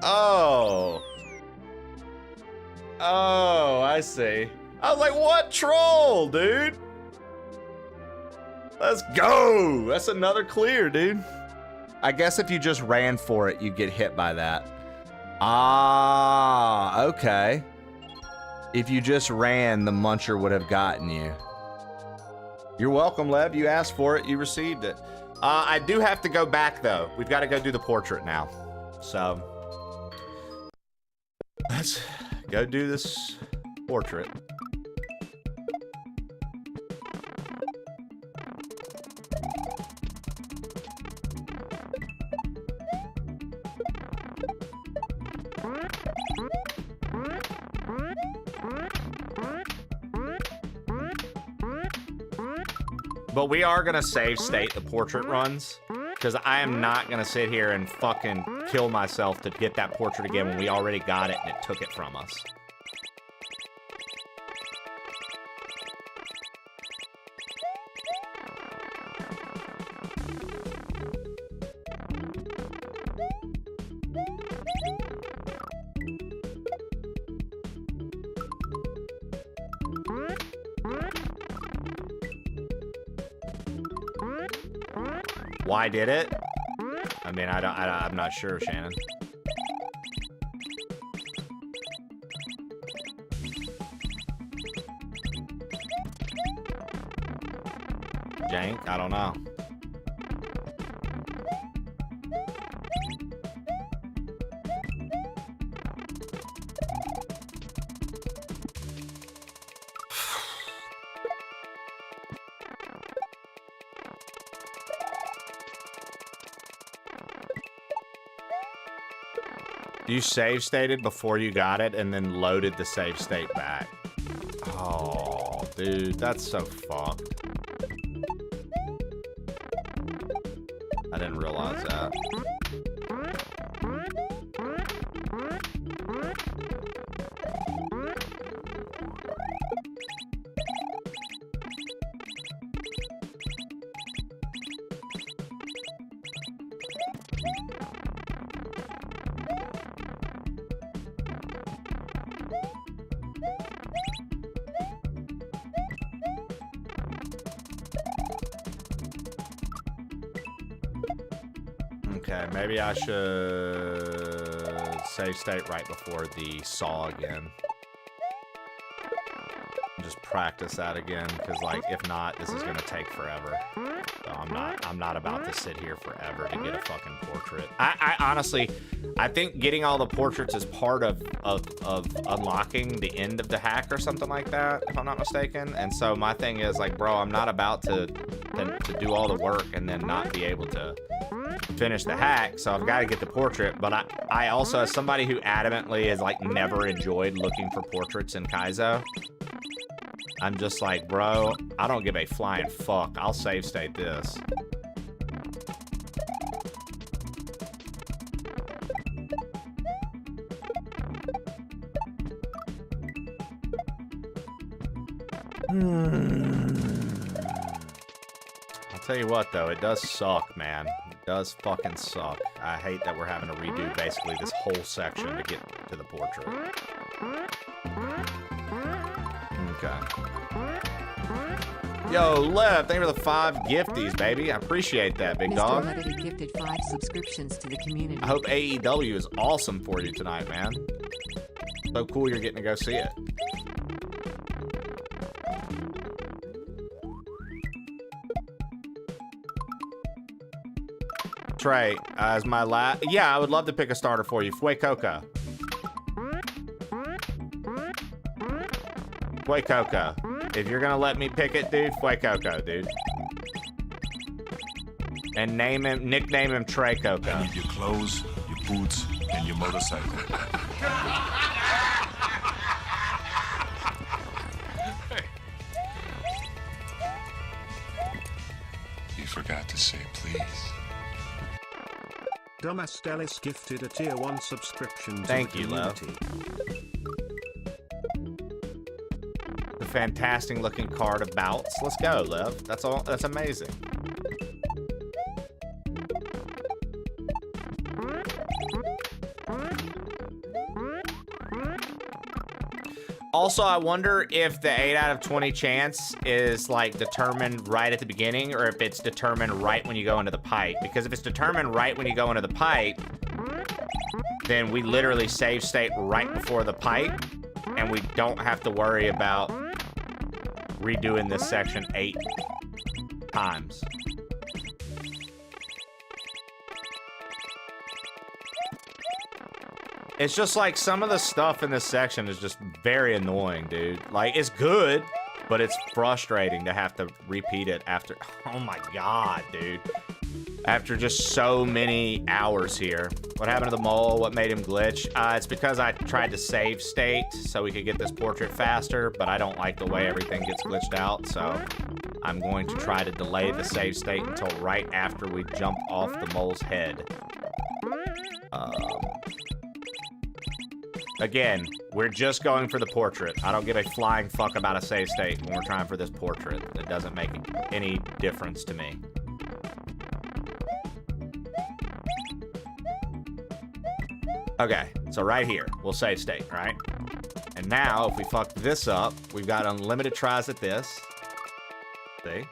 Oh. Oh, I see. I was like, what troll, dude? Let's go. That's another clear, dude. I guess if you just ran for it, you'd get hit by that. Ah, okay. If you just ran, the Muncher would have gotten you. You're welcome, Lev. You asked for it. You received it. I do have to go back, though. We've got to go do the portrait now. So, let's go do this portrait. But we are gonna save state the portrait runs, because I am not gonna sit here and fucking kill myself to get that portrait again when we already got it and it took it from us. Why did it? I mean, I'm not sure, Shannon. Jank? I don't know. You save stated before you got it and then loaded the save state back. Oh, dude, that's so fucked. I didn't realize that. Okay, maybe I should save state right before the saw again. Just practice that again, because like if not, this is gonna take forever. So I'm not about to sit here forever to get a fucking portrait. I honestly, I think getting all the portraits is part of unlocking the end of the hack or something like that, if I'm not mistaken. And so my thing is like, bro, I'm not about to do all the work and then not be able to finish the hack, so I've got to get the portrait. But I also, as somebody who adamantly has like never enjoyed looking for portraits in KAIZO, I'm just like, bro, I don't give a flying fuck. I'll save state this. I'll tell you what though, it does suck, man. It does fucking suck. I hate that we're having to redo basically this whole section to get to the portrait. Okay. Yo, Lev, thank you for the 5 gifties, baby. I appreciate that, big dog. Mr. Levity gifted 5 subscriptions to the community. I hope AEW is awesome for you tonight, man. So cool you're getting to go see it. Trey, as my yeah, I would love to pick a starter for you. Fuecoca. Fuecoca. If you're gonna let me pick it, dude, Fuecoca, dude. And nickname him Trey Coca. I need your clothes, your boots, and your motorcycle. You forgot to say please. Domastelis gifted a tier 1 subscription to Thank the you, love. The fantastic looking card of bouts. Let's go, Lev. That's all. That's amazing. Also, I wonder if the 8 out of 20 chance is like determined right at the beginning or if it's determined right when you go into the pipe. Because if it's determined right when you go into the pipe, then we literally save state right before the pipe and we don't have to worry about redoing this section 8 times. It's just like some of the stuff in this section is just very annoying, dude. Like, it's good, but it's frustrating to have to repeat it after. Oh my god, dude. After just so many hours here. What happened to the mole? What made him glitch? It's because I tried to save state so we could get this portrait faster, but I don't like the way everything gets glitched out, so I'm going to try to delay the save state until right after we jump off the mole's head. Again, we're just going for the portrait. I don't give a flying fuck about a save state when we're trying for this portrait. It doesn't make any difference to me. Okay, so right here, we'll save state, right? And now, if we fuck this up, we've got unlimited tries at this. See?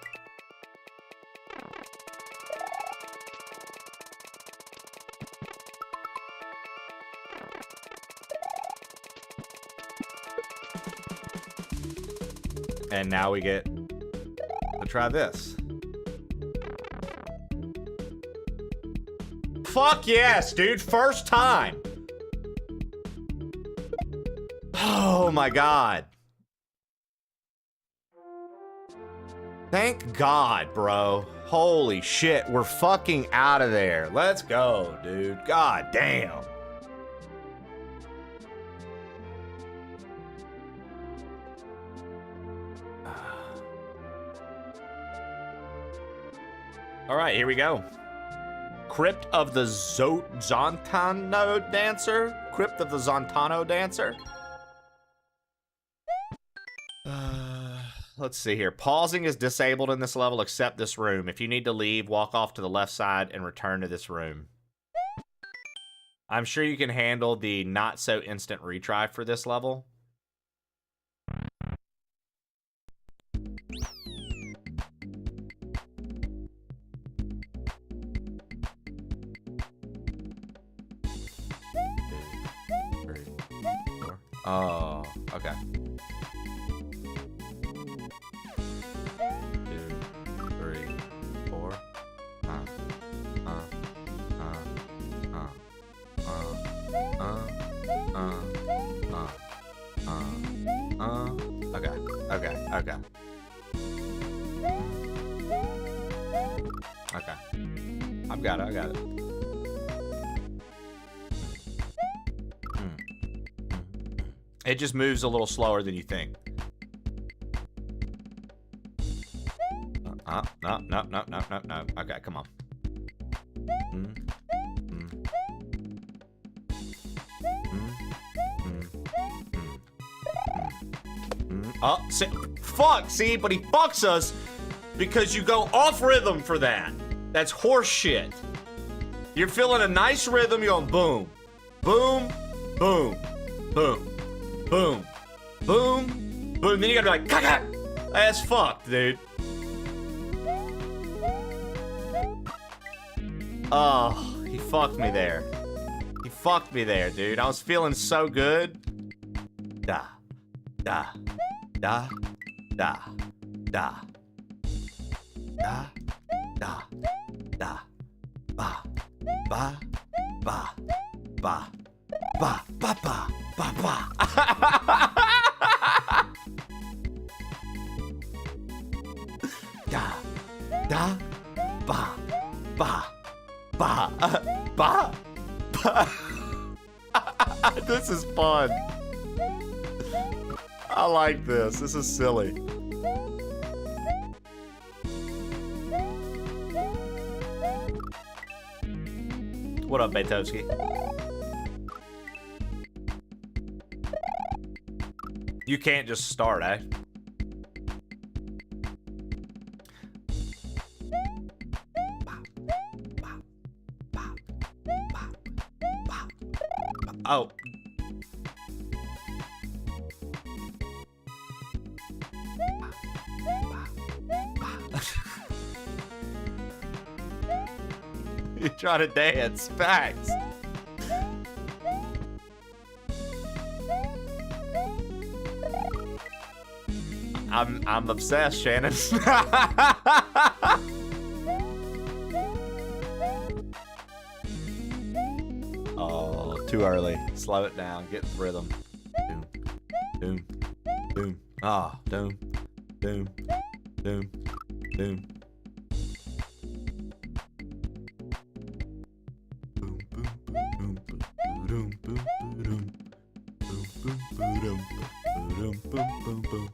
And now we get to try this. Fuck yes, dude. First time. Oh my God. Thank God, bro. Holy shit. We're fucking out of there. Let's go, dude. God damn. All right, here we go. Crypt of the Zontano Dancer? Crypt of the Zontano Dancer? Let's see here. Pausing is disabled in this level except this room. If you need to leave, walk off to the left side and return to this room. I'm sure you can handle the not so instant retry for this level. Oh, okay. 2, 3, 4. Okay. Okay. I got it. It just moves a little slower than you think. No. Okay, come on. Oh, fuck, see, but he fucks us because you go off rhythm for that. That's horse shit. You're feeling a nice rhythm, you're going boom, boom, boom, boom. Boom, boom, boom. Then you gotta be like, caca. That's fucked, dude. Oh, he fucked me there. He fucked me there, dude. I was feeling so good. Da, da, da, da, da, da, da, da, ba, ba, ba, ba, ba, ba, ba. Ba. Da, da, ba, ba, ba, ba, ba. This is fun. I like this. This is silly. What up, Beetowski? You can't just start, eh? Oh. You try to dance. Facts. I'm obsessed, Shannon. Oh, too early. Slow it down. Get the rhythm. Doom, doom, doom. Ah, doom, doom, doom, doom. Boom, boom, boom, boom, boom, boom, boom, boom, boom, boom, boom, boom, boom, boom, boom.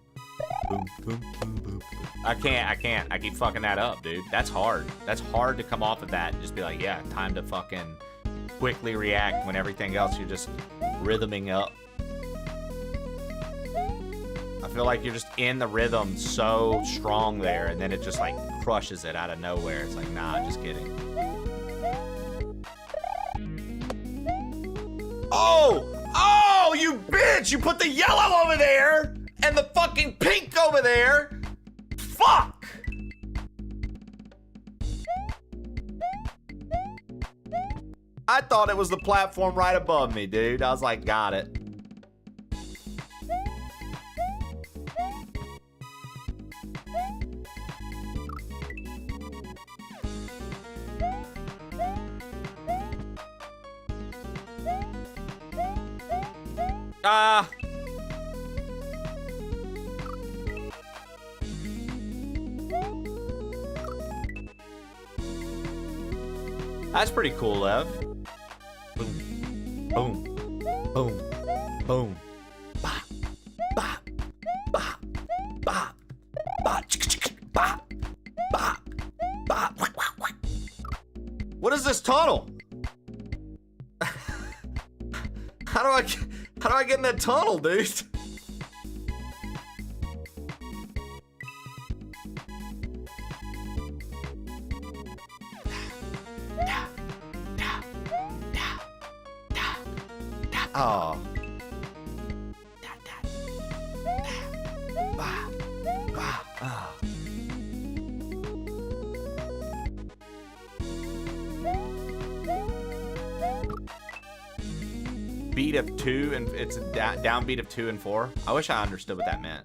Boom, boom, boom, boom. I can't. I keep fucking that up, dude. That's hard. That's hard to come off of that and just be like, yeah, time to fucking quickly react when everything else you're just rhythming up. I feel like you're just in the rhythm so strong there, and then it just like crushes it out of nowhere. It's like, nah, just kidding. Oh, you bitch! You put the yellow over there and the fucking pink over there. Fuck! I thought it was the platform right above me, dude. I was like, got it. That's pretty cool, Lev. Boom, boom, boom, boom. Bop, bop, bop, bop, bop, bop, bop, bop. What is this tunnel? How do I get in that tunnel, dude? Oh. Beat of 2 and it's a downbeat of 2 and 4. I wish I understood what that meant.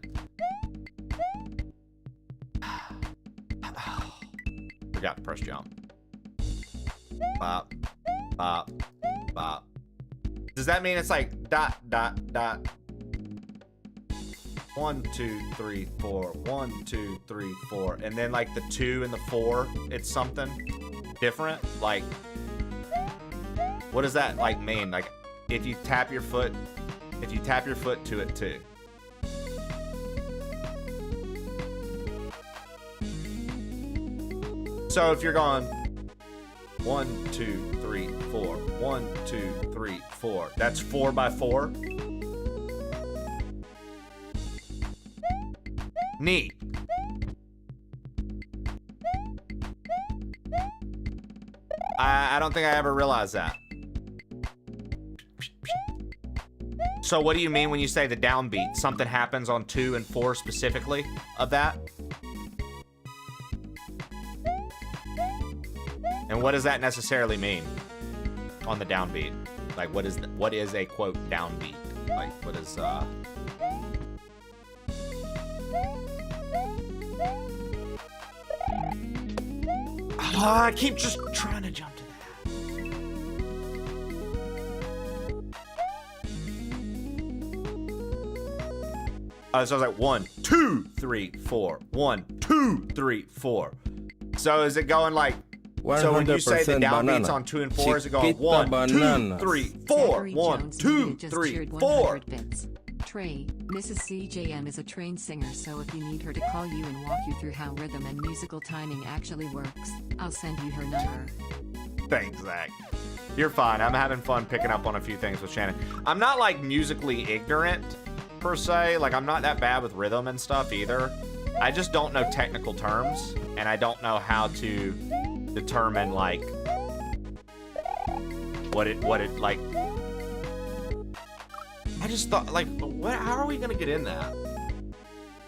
Forgot to press jump. Bop, bop, bop. Does that mean it's like dot, dot, dot? 1, 2, 3, 4. 1, 2, 3, 4. And then like the 2 and the 4, it's something different. Like, what does that like mean? Like, if you tap your foot to it too. So if you're going 1, 2, 3, 4. 1, 2, 3, 4. That's 4 by 4. Neat. I don't think I ever realized that. So what do you mean when you say the downbeat? Something happens on 2 and 4 specifically of that? And what does that necessarily mean on the downbeat? Like, what is a quote downbeat? Like, what is I keep just trying to jump to that. So I was like 1, 2, 3, 4. 1, 2, 3, 4. So is it going like? So when you say the downbeats on 2 and 4, is it going 1, 2, 3, 4? 1, 2, 3, 4. Trey, Mrs. CJM is a trained singer, so if you need her to call you and walk you through how rhythm and musical timing actually works, I'll send you her number. Thanks, Zach. You're fine. I'm having fun picking up on a few things with Shannon. I'm not like musically ignorant per se. Like, I'm not that bad with rhythm and stuff either. I just don't know technical terms, and I don't know how to determine like what it like. I just thought, like, how are we gonna get in that?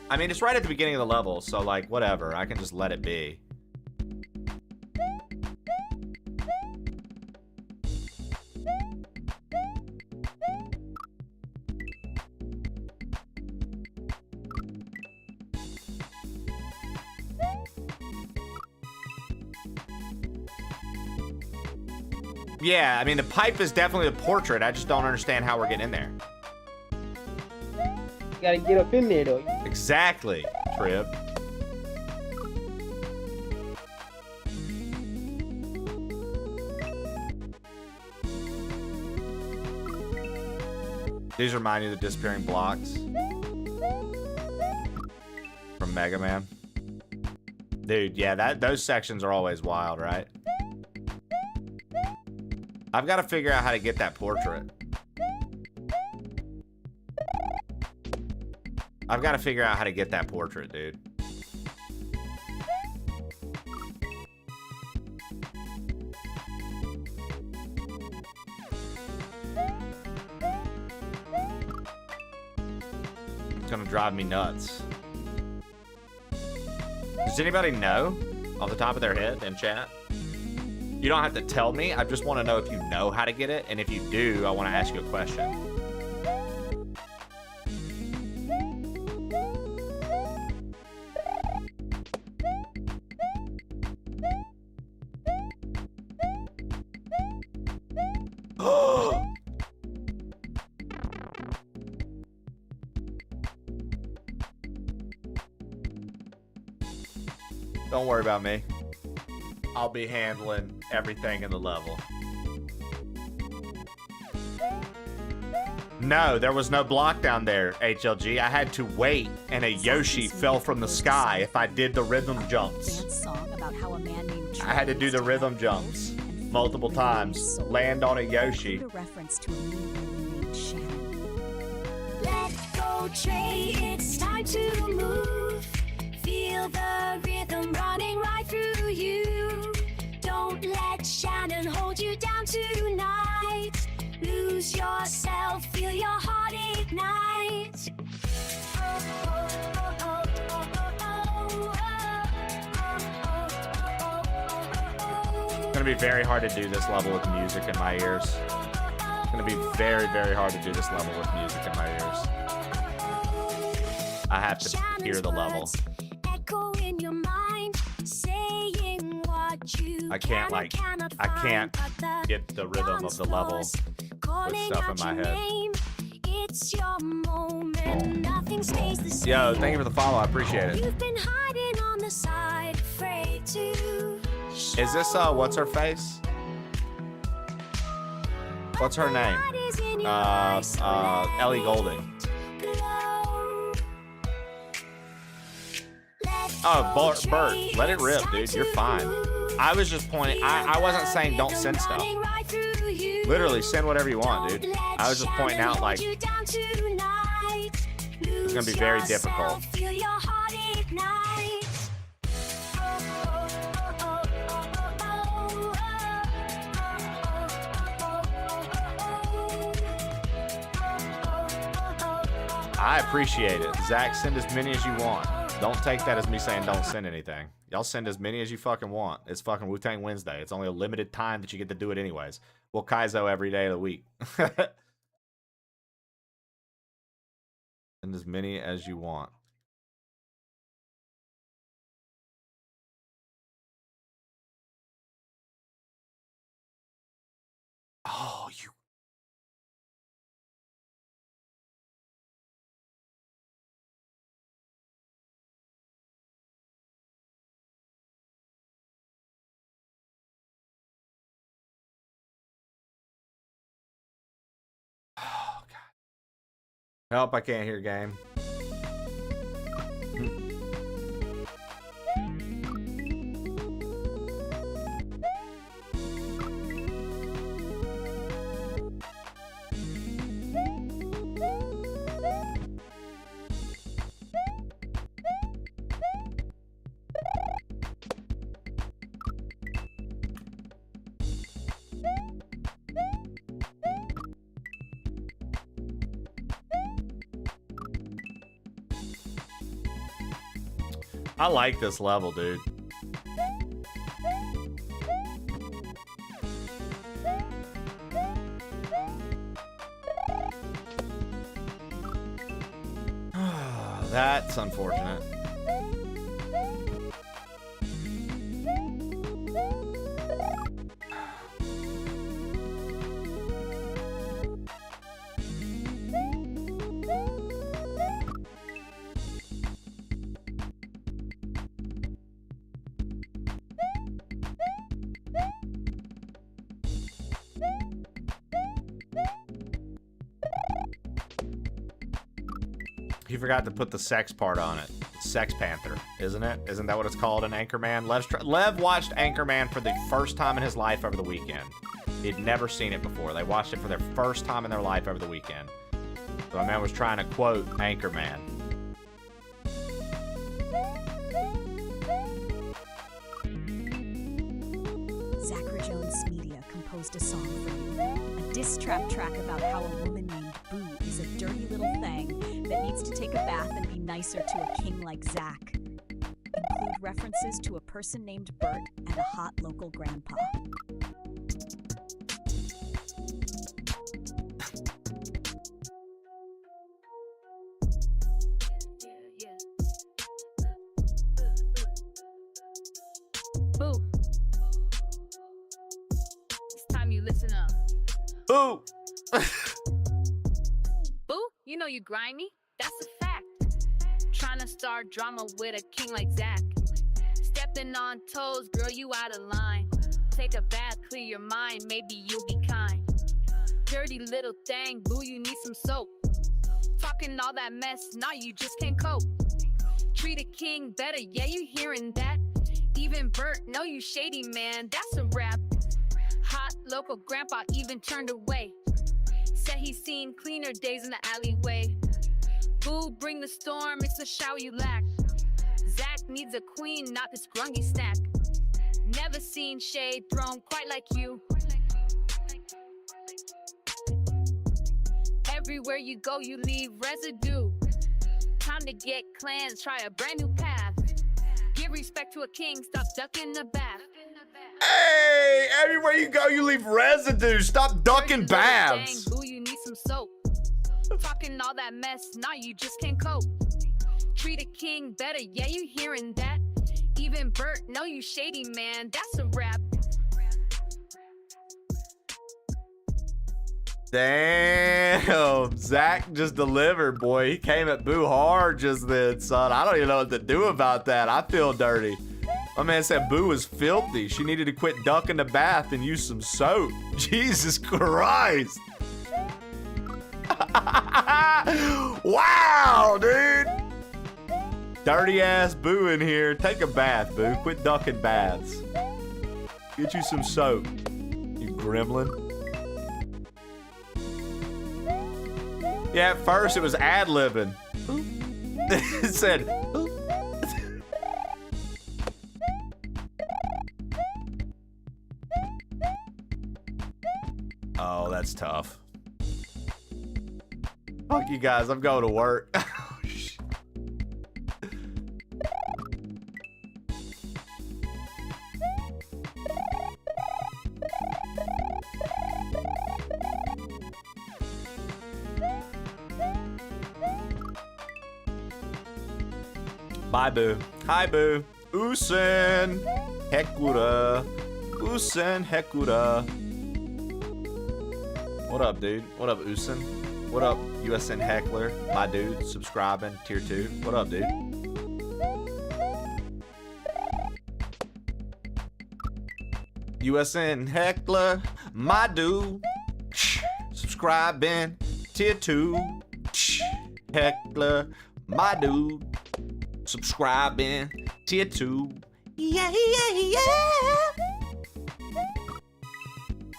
I mean, it's right at the beginning of the level, so like, whatever. I can just let it be. Yeah, I mean, the pipe is definitely the portrait. I just don't understand how we're getting in there. You gotta get up in there, though. Exactly, Trib. These remind you of the disappearing blocks. from Mega Man. Dude, yeah, those sections are always wild, right? I've got to figure out how to get that portrait. I've got to figure out how to get that portrait, dude. It's gonna drive me nuts. Does anybody know off the top of their head in chat? You don't have to tell me. I just want to know if you know how to get it, and if you do, I want to ask you a question. Don't worry about me. I'll be handling everything in the level. No, there was no block down there, HLG. I had to wait, and a Yoshi fell from the sky if I did the rhythm jumps. I had to do the rhythm jumps multiple times. Land on a Yoshi. Let go, Trey, it's time to move. Feel the rhythm running right through you. Don't let Shannon hold you down tonight. Lose yourself, feel your heart ignite. It's gonna be very hard to do this level with music in my ears. It's gonna be very, very hard to do this level with music in my ears. I have to hear the level. I can't get the rhythm of the level with stuff in my head. It's your moment, nothing stays the same. Yo, thank you for the follow, I appreciate it. You've been hiding on the side, afraid to. Is this what's her face? What's her name? Ellie Goulding. Oh, Bert, let it rip, dude. You're fine. I was just pointing. I wasn't saying don't send stuff. Literally, send whatever you want, dude. I was just pointing out, like, it's gonna be very difficult. I appreciate it. Zach, send as many as you want. Don't take that as me saying don't send anything. Y'all send as many as you fucking want. It's fucking Wu-Tang Wednesday. It's only a limited time that you get to do it anyways. We'll KAIZO every day of the week. Send as many as you want. Oh, you. Oh, God. Help, I can't hear game. I like this level, dude. That's unfortunate. He forgot to put the sex part on it. Sex Panther, isn't it? Isn't that what it's called in Anchorman? Lev watched Anchorman for the first time in his life over the weekend. He'd never seen it before. They watched it for their first time in their life over the weekend. So my man was trying to quote Anchorman. Zachary Jones Media composed a song for you. A diss track about how a woman named Boo is a dirty little thing that needs to take a bath and be nicer to a king like Zach. Include references to a person named Bert and a hot local grandpa. Boo. It's time you listen up. Boo! Boo, you know you grimy. That's a fact. Trying to start drama with a king like Zach. Stepping on toes, girl, you out of line. Take a bath, clear your mind, maybe you'll be kind. Dirty little thing, boo, you need some soap. Talking all that mess, now you just can't cope. Treat a king better, yeah, you hearing that? Even Bert, know you shady, man, that's a rap. Hot local grandpa even turned away. Said he's seen cleaner days in the alleyway. Boo, bring the storm, it's the shower you lack. Zach needs a queen, not this grungy snack. Never seen shade thrown quite like you. Everywhere you go, you leave residue. Time to get cleansed, try a brand new path. Give respect to a king, stop ducking the bath. Hey, everywhere you go, you leave residue. Stop ducking baths. Dang, boo, you need some soap. Talking all that mess, now you just can't cope. Treat a king better, yeah, you hearing that? Even Bert, know you shady, man, that's a rap. Damn, Zach just delivered, boy. He came at Boo hard just then, son. I don't even know what to do about that. I feel dirty. My man said Boo was filthy. She needed to quit ducking the bath and use some soap. Jesus Christ. Wow, dude. Dirty ass Boo in here. Take a bath, Boo. Quit ducking baths. Get you some soap, you gremlin. Yeah, at first it was ad-libbing. It said, oh, that's tough. Fuck you guys, I'm going to work. Oh, shit. Bye, Boo. Hi, Boo. Usen Hekura. Usen Hekura. What up, dude? What up, Usen? What up, USN Heckler? My dude, subscribing, tier 2. What up, dude? USN Heckler, my dude. Subscribing, tier 2. Heckler, my dude. Subscribing, tier 2. Yeah, yeah, yeah.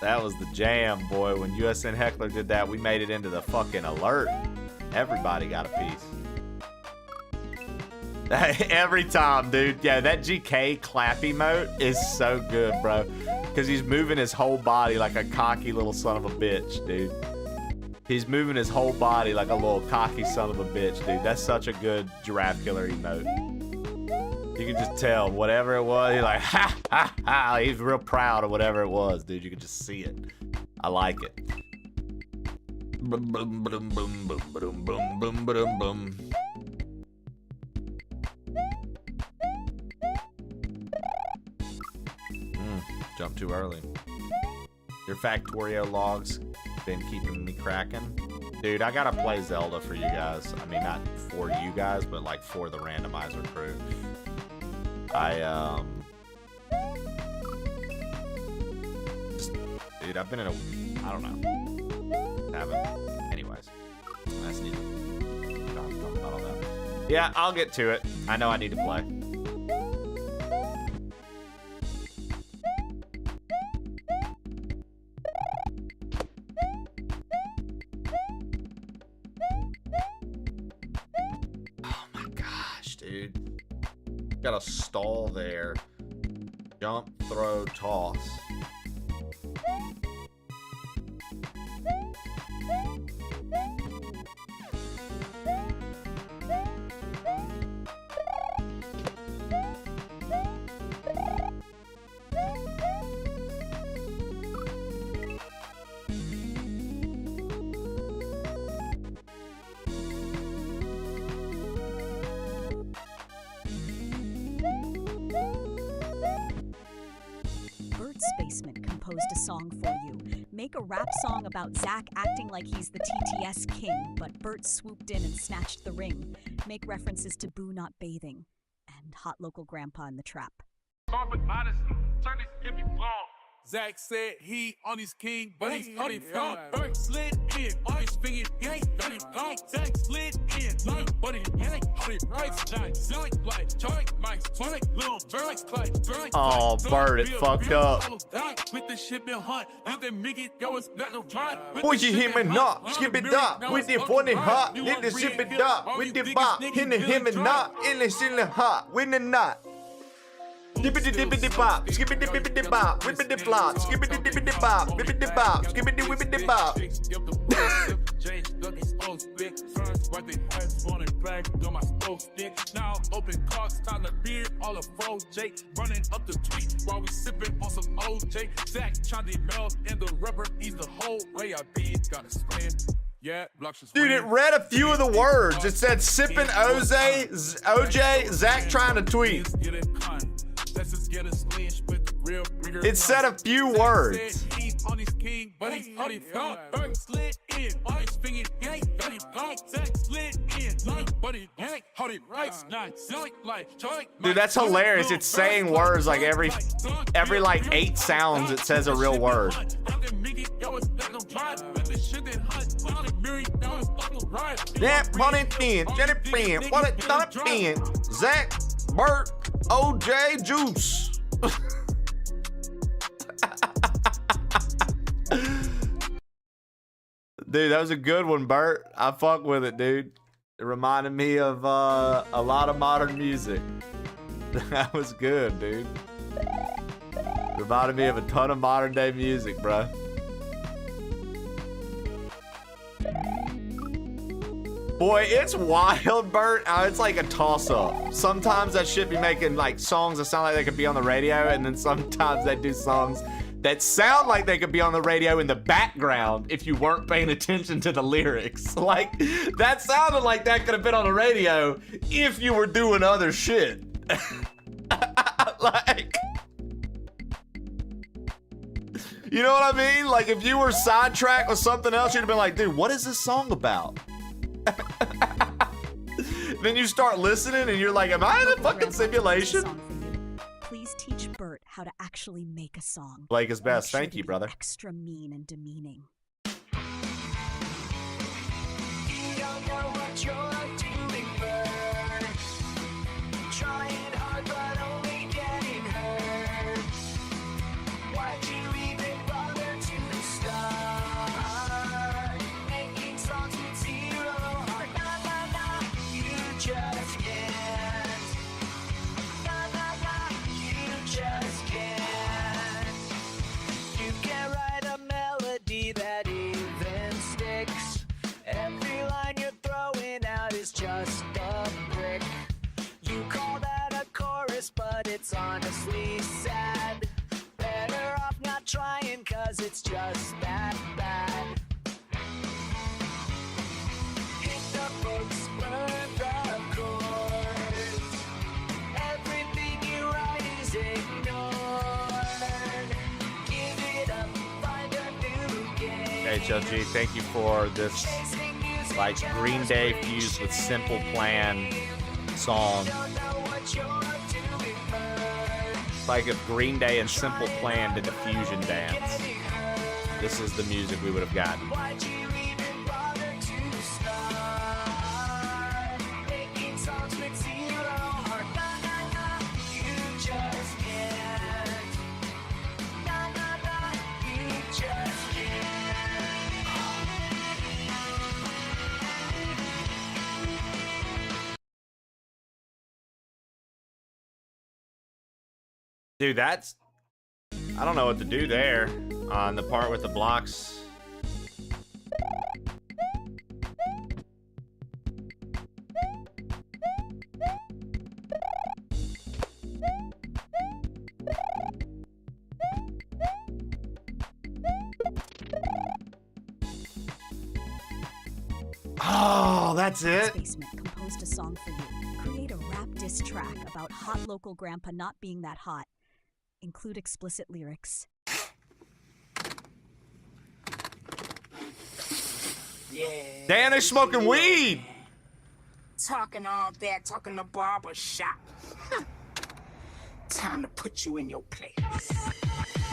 That was the jam, boy. When USN Heckler did that, we made it into the fucking alert. Everybody got a piece. Every time, dude. Yeah, that GK clap emote is so good, bro. Because he's moving his whole body like a cocky little son of a bitch, dude. He's moving his whole body like a little cocky son of a bitch, dude. That's such a good giraffe killer emote. You can just tell whatever it was, he's like, ha, ha, ha. He's real proud of whatever it was, dude. You can just see it. I like it. Boom, boom, boom, boom, boom, boom, boom, boom, boom, boom. Jump too early. Your Factorio logs been keeping me cracking. Dude, I gotta play Zelda for you guys. I mean, not for you guys, but like for the randomizer crew. Dude, I've been in a, I don't know. Haven't. Anyways, that's neat. I'm talking about all Yeah, I'll get to it. I know I need to play. Oh my gosh, dude. Got a stall there. Jump, throw, toss. Bert's Basement composed a song for you. Make a rap song about Zach acting like he's the TTS king, but Bert swooped in and snatched the ring. Make references to Boo not bathing and hot local grandpa in the trap. Zach said he on his king, but he's on his phone. Bert slid in on his finger, he ain't got it long. Zach slid in, like, but he ain't on his right side. Silly like, Charlie, Mike, Sonic, Little, Burley, Clay, Oh, Bert, it fucked up. With the ship and hunt, and then make it go, it's not no time. Boy, you hear me not, skip it up, with the funny hot, in the ship it up, with the bop, in the him and not, in the hot, with the knot. Dippity dippity bop, skippity dippity bop, whippity flop, skippity dippity bop, whippity bop, skippity whippity bop. Now open cards, Tyler beer, all of froze Jake running up the tweet while we sipping on some OJ. Zach trying to melt in the rubber, ease the whole way I be. Gotta spend. Yeah, dude, it read a few of the words. It said sipping OJ, Zach trying to tweet. It said a few words. Dude, that's hilarious. It's saying words like every like 8 sounds it says a real word. Yeah, money thin, Jenny Finn, what it done been? Zach, Bert, OJ, Juice. Dude, that was a good one, Bert. I fuck with it, dude. It reminded me of a lot of modern music. That was good, dude. Reminded me of a ton of modern day music, bro. Boy, it's wild, Bert. It's like a toss-up. Sometimes that shit be making like songs that sound like they could be on the radio, and then sometimes they do songs that sound like they could be on the radio in the background if you weren't paying attention to the lyrics. Like, that sounded like that could have been on the radio if you were doing other shit. Like, you know what I mean? Like, if you were sidetracked with something else, you'd have been like, dude, what is this song about? Then you start listening and you're like, am I in a fucking simulation? Please teach Bert how to actually make a song. Blake is best. Thank you, brother. Extra mean and demeaning. You don't know what you're doing, Bert. Trying hard but only getting hurt. Why'd you even bother to start making songs with zero heart? Nah, you just can't. Nah, you just can't. You can't write a melody that even sticks. Every line you're throwing out is just a brick. You call that a chorus, but it's honestly sad. Better off not trying, cause it's just that bad. Hit the books, burn the chords. Everything you write is ignored. Give it up, find a new game. HLG, thank you for this like Green Day fused with Simple Plan song. Like if Green Day and Simple Plan did the fusion dance, this is the music we would have gotten. Why'd you even bother to start making songs Dude, that's... I don't know what to do there on the part with the blocks. Oh, that's it? Basement composed a song for you. Create a rap diss track about hot local grandpa not being that hot. Include explicit lyrics. Yeah. Dan, they're smoking weed. Talking all that, talking the barber shop. Time to put you in your place.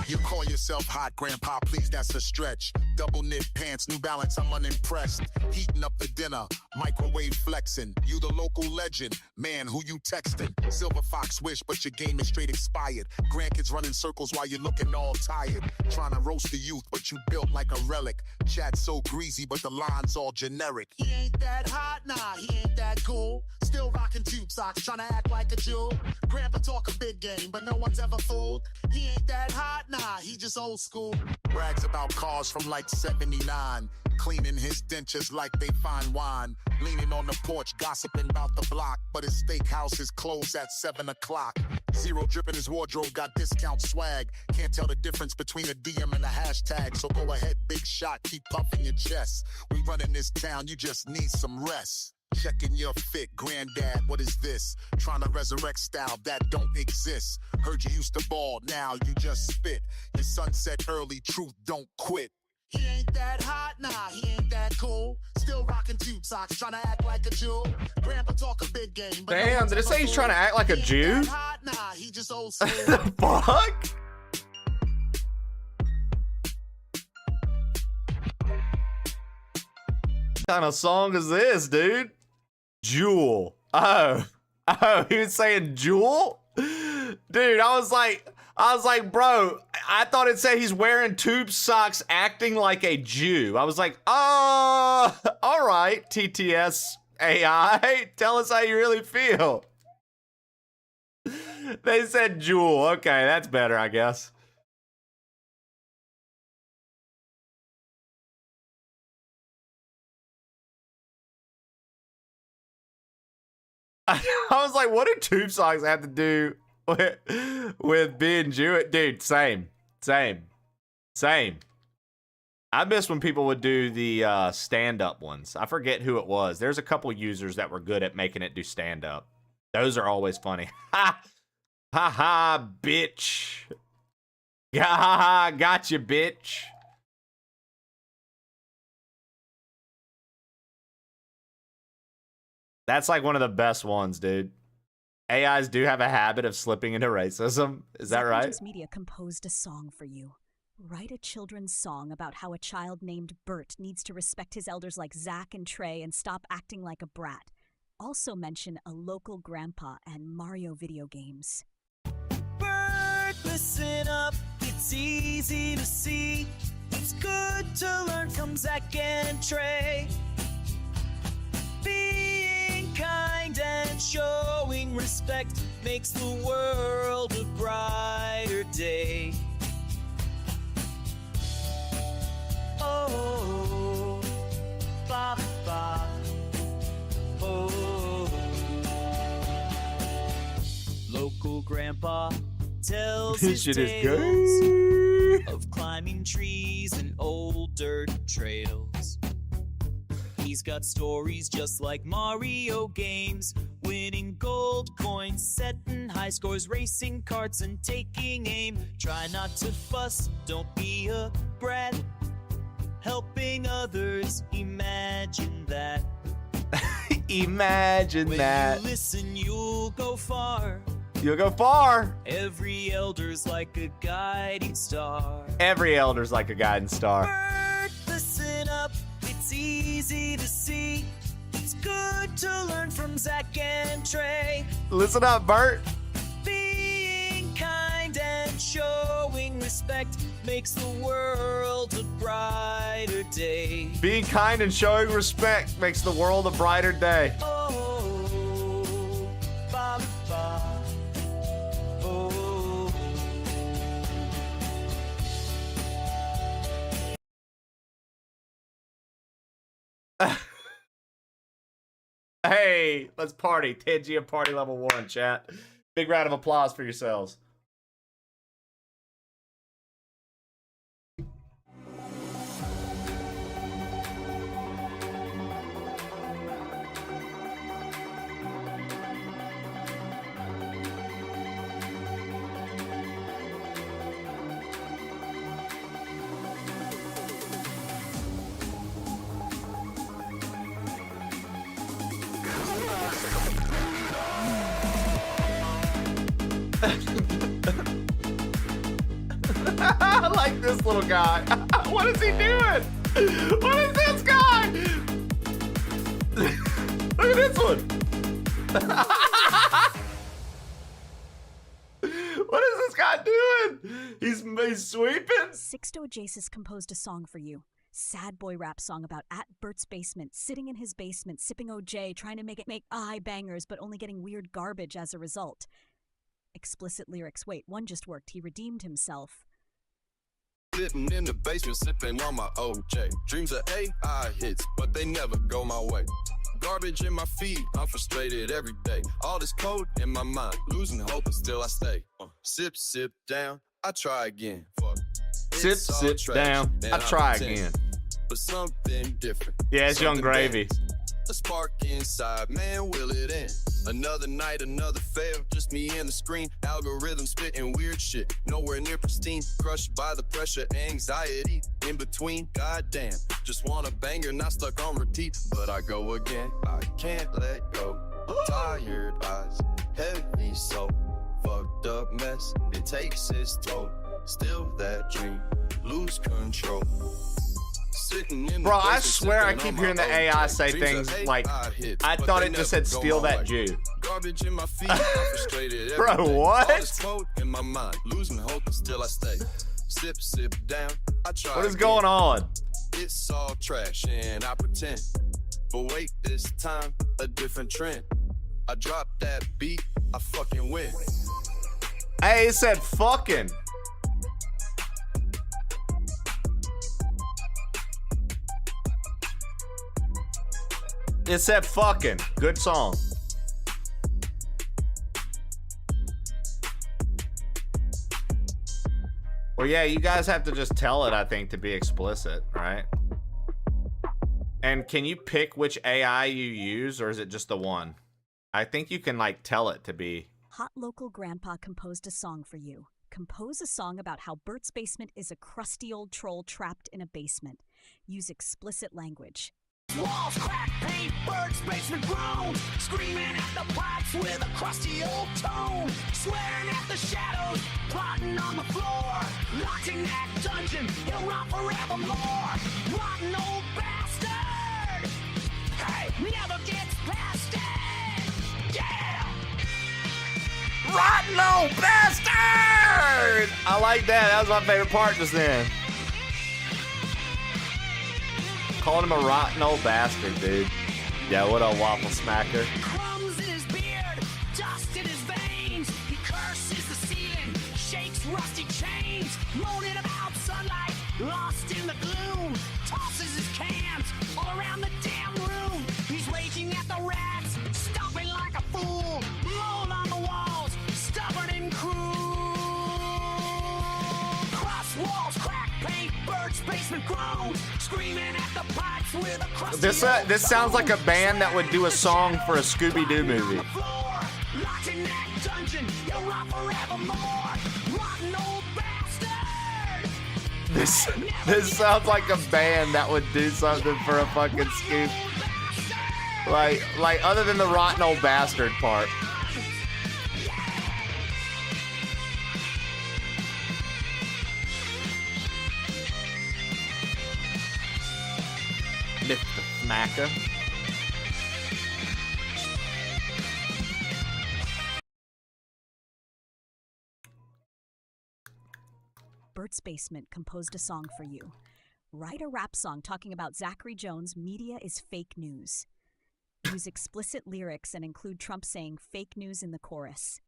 You call yourself hot, Grandpa, please, that's a stretch. Double knit pants, New Balance, I'm unimpressed. Heating up the dinner, microwave flexing. You the local legend, man, who you texting? Silver Fox wish, but your game is straight expired. Grandkids running circles while you're looking all tired. Trying to roast the youth, but you built like a relic. Chat so greasy, but the line's all generic. He ain't that hot, nah, he ain't that cool. Still rocking tube socks, trying to act like a Jew. Grandpa talk a big game, but no one's ever fooled. He ain't that hot, nah, he just old school. Brags about cars from like 79. Cleaning his dentures like they fine wine. Leaning on the porch, gossiping about the block. But his steakhouse is closed at 7 o'clock. Zero drip in his wardrobe, got discount swag. Can't tell the difference between a DM and a hashtag. So go ahead, big shot, keep puffing your chest. We running this town, you just need some rest. Checking your fit, granddad, what is this? Trying to resurrect style that don't exist. Heard you used to ball, now you just spit. Your sunset early, truth don't quit. He ain't that hot, nah, he ain't that cool. Still rocking tube socks, trying to act like a Jew. Grandpa talk a big game, but damn, did it say he's trying to act like a Jew? Hot, nah, he just old school. The fuck? What kind of song is this, dude? Jewel. Oh, he was saying Jewel? Dude, I was like, bro, I thought it said he's wearing tube socks acting like a Jew. I was like, oh, all right, TTS AI, tell us how you really feel. They said Jewel. Okay, that's better, I guess. I was like, what do tube socks have to do with being Jewish? Dude, same. I miss when people would do the stand-up ones. I forget who it was. There's a couple users that were good at making it do stand-up. Those are always funny. Ha! Ha ha, bitch. Ha ha, gotcha, bitch. That's like one of the best ones, dude. AIs do have a habit of slipping into racism. Is that right? Zach Media composed a song for you. Write a children's song about how a child named Bert needs to respect his elders like Zach and Trey and stop acting like a brat. Also mention a local grandpa and Mario video games. Bert, listen up, it's easy to see. It's good to learn from Zach and Trey. Being kind and showing respect makes the world a brighter day. Oh, ba ba. Oh. Local grandpa tells his tales of climbing trees and old dirt trails. He's got stories just like Mario games, winning gold coins, setting high scores, racing karts and taking aim. Try not to fuss, don't be a brat. Helping others, imagine that. Imagine when that. When you listen, you'll go far. You'll go far. Every elder's like a guiding star. Every elder's like a guiding star. Bert, listen up, it's easy to see. It's good to learn from Zach and Trey. Listen up, Bert. Being kind and showing respect makes the world a brighter day. Being kind and showing respect makes the world a brighter day. Oh, ba, ba. Oh. Hey, let's party. Tangia party level 1, chat. Big round of applause for yourselves. I like this little guy. What is he doing? What is this guy? Look at this one. What is this guy doing? He's sweeping. Sixto Jasis composed a song for you. Sad boy rap song about at Bert's basement, sitting in his basement, sipping OJ, trying to make eye bangers, but only getting weird garbage as a result. Explicit lyrics. Wait, one just worked. He redeemed himself. Sitting in the basement, sipping on my OJ. Dreams of AI hits, but they never go my way. Garbage in my feed, I'm frustrated every day. All this code in my mind, losing hope, but still I stay. Sip, sip down, I try again. Fuck. Sip, sip down, I try again. But something different. Yeah, it's Young Gravy. A spark inside, man, will it end? Another night, another fail, just me and the screen. Algorithm spitting weird shit, nowhere near pristine. Crushed by the pressure, anxiety in between. Goddamn, just want a banger, not stuck on repeat. But I go again, I can't let go. Tired eyes, heavy soul, fucked up mess, it takes its toll. Still that dream, lose control. Bro, I swear I keep hearing the AI say things like, I thought it just said steal that Jew. Garbage in my feet, I'm frustrated. Bro, what? All this code in my mind, losing hope, but still I stay. Sip, sip down, I try. What is going on? It's all trash and I pretend. But wait, this time, a different trend. I drop that beat, I fucking win. Hey, it said fucking. It said fucking. Good song. Well, yeah, you guys have to just tell it, I think, to be explicit, right? And can you pick which AI you use, or is it just the one? I think you can, like, tell it to be... Hot local grandpa composed a song for you. Compose a song about how Bert's basement is a crusty old troll trapped in a basement. Use explicit language. Walls crack, paint, Bert's basement groan. Screaming at the pipes with a crusty old tone. Swearing at the shadows, plotting on the floor. Locked in that dungeon, he'll rot forevermore. Rotten old bastard! Hey, never gets past it! Yeah! Rotten old bastard! I like that. That was my favorite part just then. Calling him a rotten old bastard, dude. Yeah, what a waffle smacker. Crumbs in his beard, dust in his veins. He curses the ceiling, shakes rusty chains. Moaning about sunlight, lost in the gloom. Tosses his cans all around the damn room. He's raging at the rats, stomping like a fool. Mold on the walls, stubborn and cruel. Cross walls, crack paint, Bert's basement groans. Screaming at the pipes with a crusty This sounds like a band that would do a song for a Scooby-Doo movie. Locked in that dungeon, you'll rot forevermore. Rotten old bastard! This sounds like a band that would do something for a fucking Scoob. Like other than the rotten old bastard part. Lift the smacker. Bert's basement composed a song for you. Write a rap song talking about Zachary Jones' media is fake news. Use explicit lyrics and include Trump saying fake news in the chorus.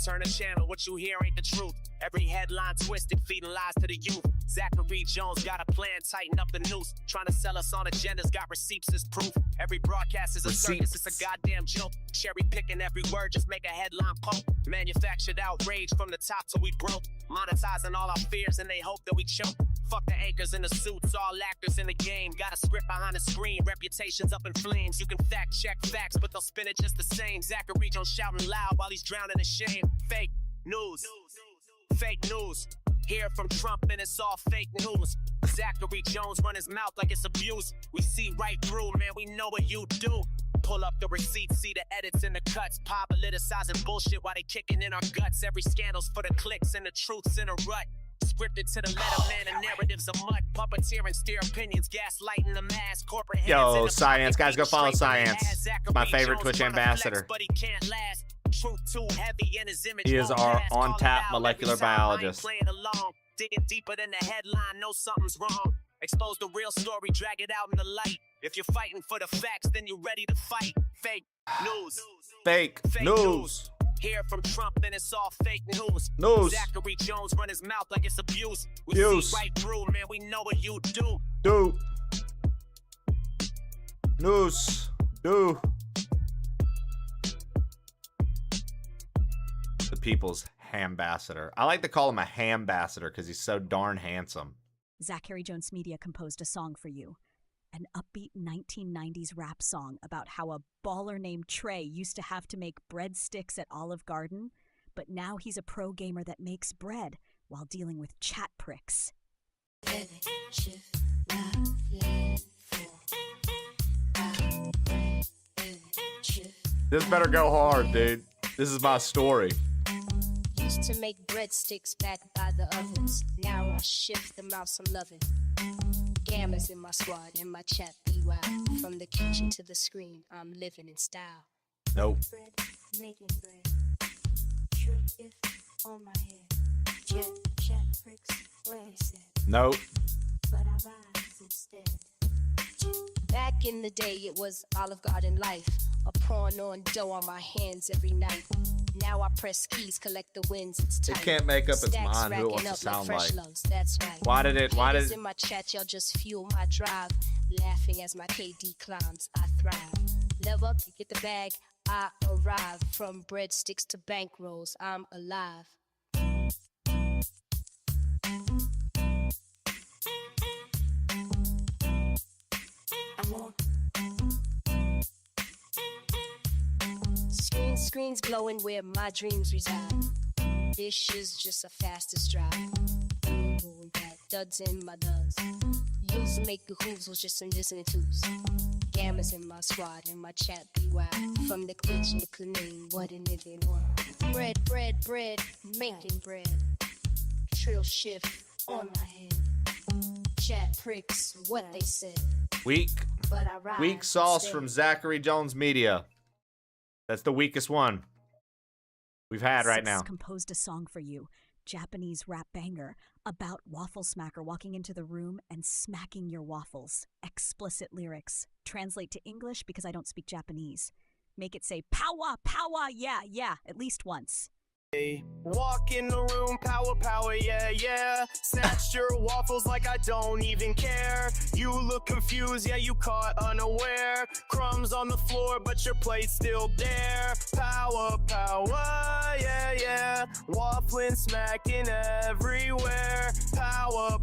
Turn the channel, what you hear ain't the truth. Every headline twisted, feeding lies to the youth. Zachary Jones got a plan, tighten up the noose. Trying to sell us on agendas, got receipts as proof. Every broadcast is a circus, it's a goddamn joke. Cherry picking every word, just make a headline poke. Manufactured outrage from the top till we broke. Monetizing all our fears and they hope that we choke. Fuck the anchors in the suits, all actors in the game. Got a script behind the screen, reputation's up in flames. You can fact check facts, but they'll spin it just the same. Zachary Jones shouting loud while he's drowning in shame. Fake news, fake news. Hear from Trump and it's all fake news. Zachary Jones run his mouth like it's abuse. We see right through, man, we know what you do. Pull up the receipts, see the edits and the cuts. Pop politicizing bullshit while they kicking in our guts. Every scandal's for the clicks and the truth's in a rut. Scripted to the letter, man, and narratives a mutt. Puppeteering, steer opinions, gaslighting the mass. Corporate hands Yo, in the Science, pocket, guys, go follow straight from the Science. ass. Zachary My favorite Jones Twitch wanna ambassador. flex, but he can't last. Truth too heavy in his image. He is won't our last. Call it on-tap out molecular every time. I ain't biologist. playing along. Digging deeper than the headline, know something's wrong. Expose the real story, drag it out in the light. If you're fighting for the facts, then you're ready to fight. Fake news. Fake news. Hear from Trump and it's all fake news. News. Zachary Jones run his mouth like it's abuse. We Abuse. see right through, man, we know what you do. Do. News. Do. The people's hambassador. I like to call him a hambassador because he's so darn handsome. Zachary Jones Media composed a song for you. An upbeat 1990s rap song about how a baller named Trey used to have to make breadsticks at Olive Garden, but now he's a pro gamer that makes bread while dealing with chat pricks. This better go hard, dude. This is my story. Used to make breadsticks back by the ovens. Now I shift them out some loving. Gammas in my squad and my chat BY. From the kitchen to the screen, I'm living in style. Nope. Bread, making bread. Trick if on my head. Chat pricks, where they said. Nope. But I rise instead. Back in the day, it was Olive Garden life. A prawn on dough on my hands every night. Now I press keys, collect the wins. It's It tight. can't make up its Stacks mind who it racking wants to up sound fresh like. loaves, that's right. Why did it- why Haters did- in my chat, y'all just fuel my drive. Laughing as my KD climbs, I thrive. Level up to get the bag, I arrive. From breadsticks to bankrolls, I'm alive. I'm on. Screens glowing where my dreams reside. This is just a fastest drive. Moving back, duds in my duds. Used to make the hooves was just some listening twos. Gammas in my squad and my chat BY. From the kitchen to clean, what a nigga want. Bread, making bread. Trill shift on my head. Chat pricks, what they said. Weak. But I rise Weak sauce instead. from Zachary Jones Media. That's the weakest one we've had right Six now. composed a song for you, Japanese rap banger, about waffle smacker walking into the room and smacking your waffles. Explicit lyrics. Translate to English because I don't speak Japanese. Make it say, power, power, yeah, at least once. Walk in the room, power, yeah. Snatched your waffles like I don't even care. You look confused, yeah, you caught unaware. Crumbs on the floor, but your plate's still there. Power, yeah. Waffling, smacking everywhere. Power,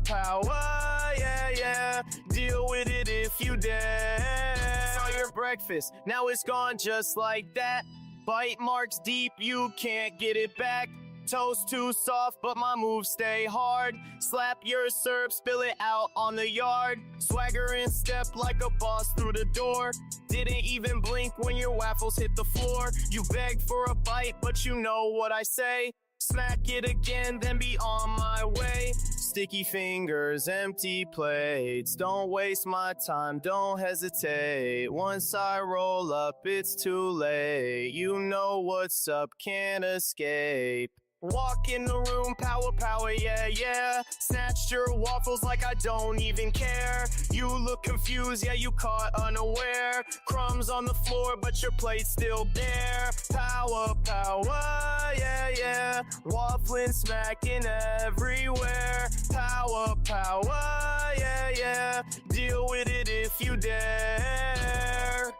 yeah. Deal with it if you dare. Saw your breakfast, now it's gone just like that. Bite marks deep, you can't get it back. Toast too soft, but my moves stay hard. Slap your syrup, spill it out on the yard. Swagger and step like a boss through the door. Didn't even blink when your waffles hit the floor. You begged for a bite, but you know what I say. Smack it again, then be on my way. Sticky fingers, empty plates. Don't waste my time, don't hesitate. Once I roll up, it's too late. You know what's up, can't escape. Walk in the room, power, power, yeah, yeah. Snatched your waffles like I don't even care. You look confused, yeah, you caught unaware. Crumbs on the floor, but your plate's still bare. Power, power, yeah, yeah. Waffling, smacking everywhere. Power, power, yeah, yeah. Deal with it if you dare.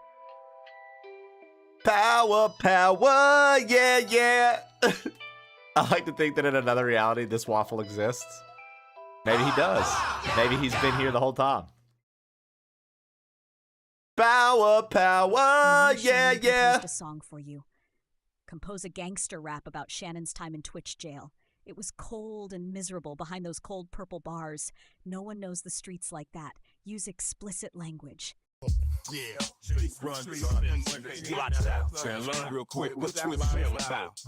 Power, power, yeah, yeah. I like to think that in another reality, this waffle exists. Maybe he does. Maybe he's been here the whole time. Power, power, yeah, yeah. Composed a song for you. Compose a gangster rap about Shannon's time in Twitch jail. It was cold and miserable behind those cold purple bars. No one knows the streets like that. Use explicit language. Yeah, run, watch out, and learn real quick what Twitch jail about.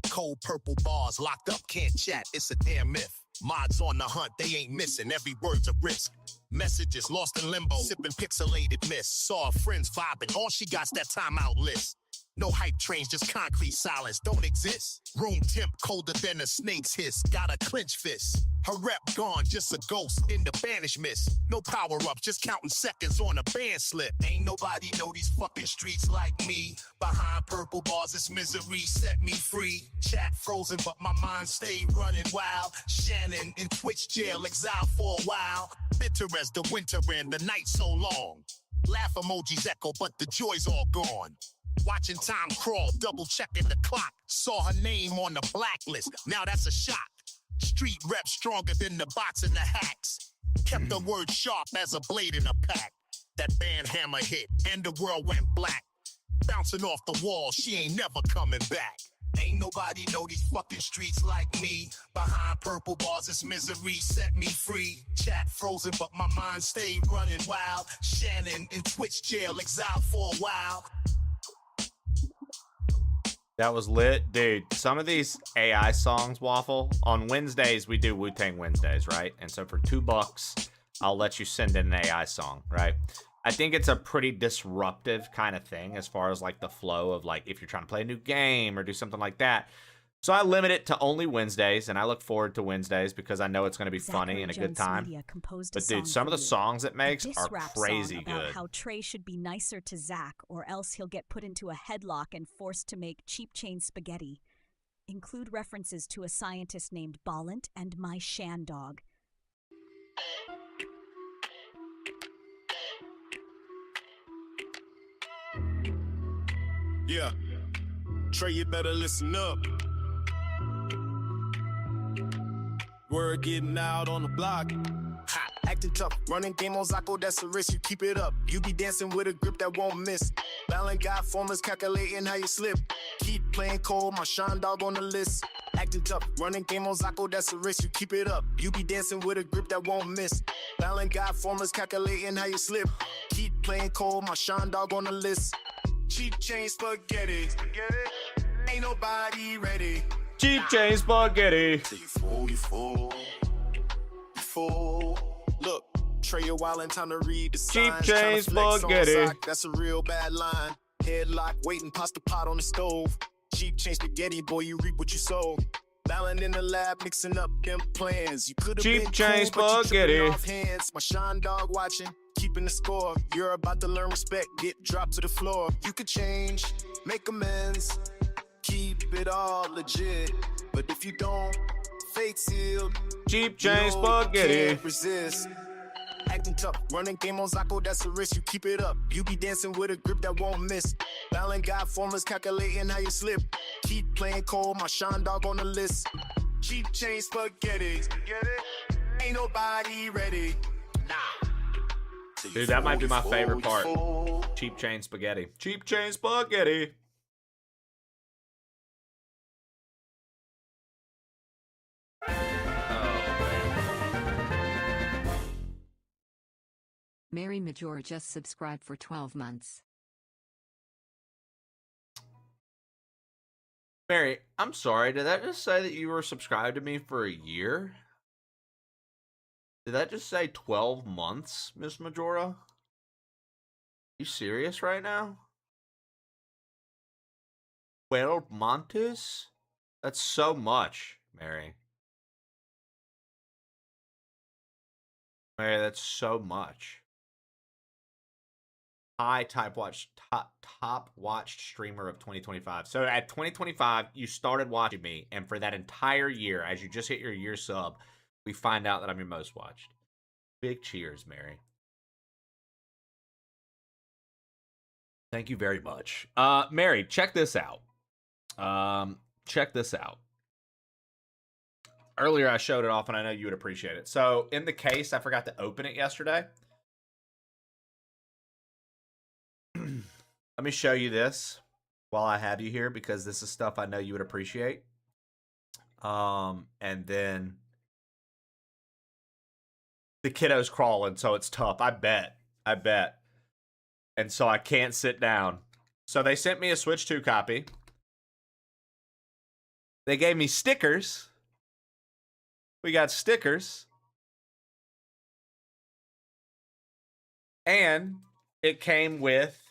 Cold purple bars locked up, can't chat, it's a damn myth. Mods on the hunt, they ain't missing, every word's a risk. Messages lost in limbo, sipping pixelated mist. Saw friends vibing, all she got's that timeout list. No hype trains, just concrete silence, don't exist. Room temp colder than a snake's hiss, got a clench fist. Her rep gone, just a ghost in the banishment. No power up, just counting seconds on a band slip. Ain't nobody know these fucking streets like me. Behind purple bars, it's misery, set me free. Chat frozen, but my mind stayed running wild. Shannon in Twitch jail, exiled for a while. Bitter as the winter and the night so long. Laugh emojis echo, but the joy's all gone. Watching time crawl, double checking the clock. Saw her name on the blacklist, now that's a shock. Street rep stronger than the bots and the hacks. Kept the word sharp as a blade in a pack. That band hammer hit, and the world went black. Bouncing off the wall, she ain't never coming back. Ain't nobody know these fucking streets like me. Behind purple bars, it's misery, set me free. Chat frozen, but my mind stayed running wild. Shannon in Twitch jail, exiled for a while. That was lit. Dude, some of these AI songs, Waffle, on Wednesdays, we do Wu-Tang Wednesdays, right? And so for $2, I'll let you send in an AI song, right? I think it's a pretty disruptive kind of thing as far as like the flow of like if you're trying to play a new game or do something like that. So I limit it to only Wednesdays, and I look forward to Wednesdays because I know it's going to be funny and a good time. But dude, some of the songs it makes are crazy good. About how Trey should be nicer to Zach, or else he'll get put into a headlock and forced to make cheap chain spaghetti. Include references to a scientist named Ballant and my Shan dog. Yeah, Trey, you better listen up. Word getting out on the block. Ha, acting tough, running game on Zacko, that's a risk, you keep it up. You be dancing with a grip that won't miss. Balance got formulas, calculating how you slip. Keep playing cold, my Sean dog on the list. Acting tough, running game on Zacko, that's a risk, you keep it up. You be dancing with a grip that won't miss. Balance got formulas, calculating how you slip. Keep playing cold, my Sean dog on the list. Cheap chain spaghetti. Ain't nobody ready. Cheap chain spaghetti. You fool. Look, Trey, you're wild and time to read the signs. Cheap chain spaghetti. That's a real bad line. Headlock, waiting, pasta pot on the stove. Cheap chain spaghetti, boy, you reap what you sow. Ballin' in the lab, mixing up them plans. You could've been cheap chain cool, spaghetti. Off hands. My Sean dog watching, keeping the score. You're about to learn respect, get dropped to the floor. You could change, make amends, keep it all legit. But if you don't, fate sealed. Cheap chain spaghetti. Can't resist. Acting tough, running game on Zacko, that's a risk, you keep it up. You be dancing with a grip that won't miss. Balance got formulas, calculating how you slip. Keep playing cold, my Sean dog on the list. Cheap chain spaghetti. Ain't nobody ready. Nah. Dude, that might be my favorite part. Cheap chain spaghetti. Cheap chain spaghetti. Mary Major just subscribed for 12 months. Mary, I'm sorry. Did that just say that you were subscribed to me for a year? Did that just say 12 months, Miss Majora? You serious right now? 12 months? That's so much, Mary. Mary, that's so much. High top watched streamer of 2025. So at 2025, you started watching me, and for that entire year, as you just hit your year sub, we find out that I'm your most watched. Big cheers, Mary. Thank you very much. Mary, check this out. Check this out. Earlier, I showed it off, and I know you would appreciate it. So in the case, I forgot to open it yesterday. Let me show you this while I have you here, because this is stuff I know you would appreciate. And then the kiddo's crawling, so it's tough. I bet. And so I can't sit down. So they sent me a Switch 2 copy. They gave me stickers. We got stickers. And it came with...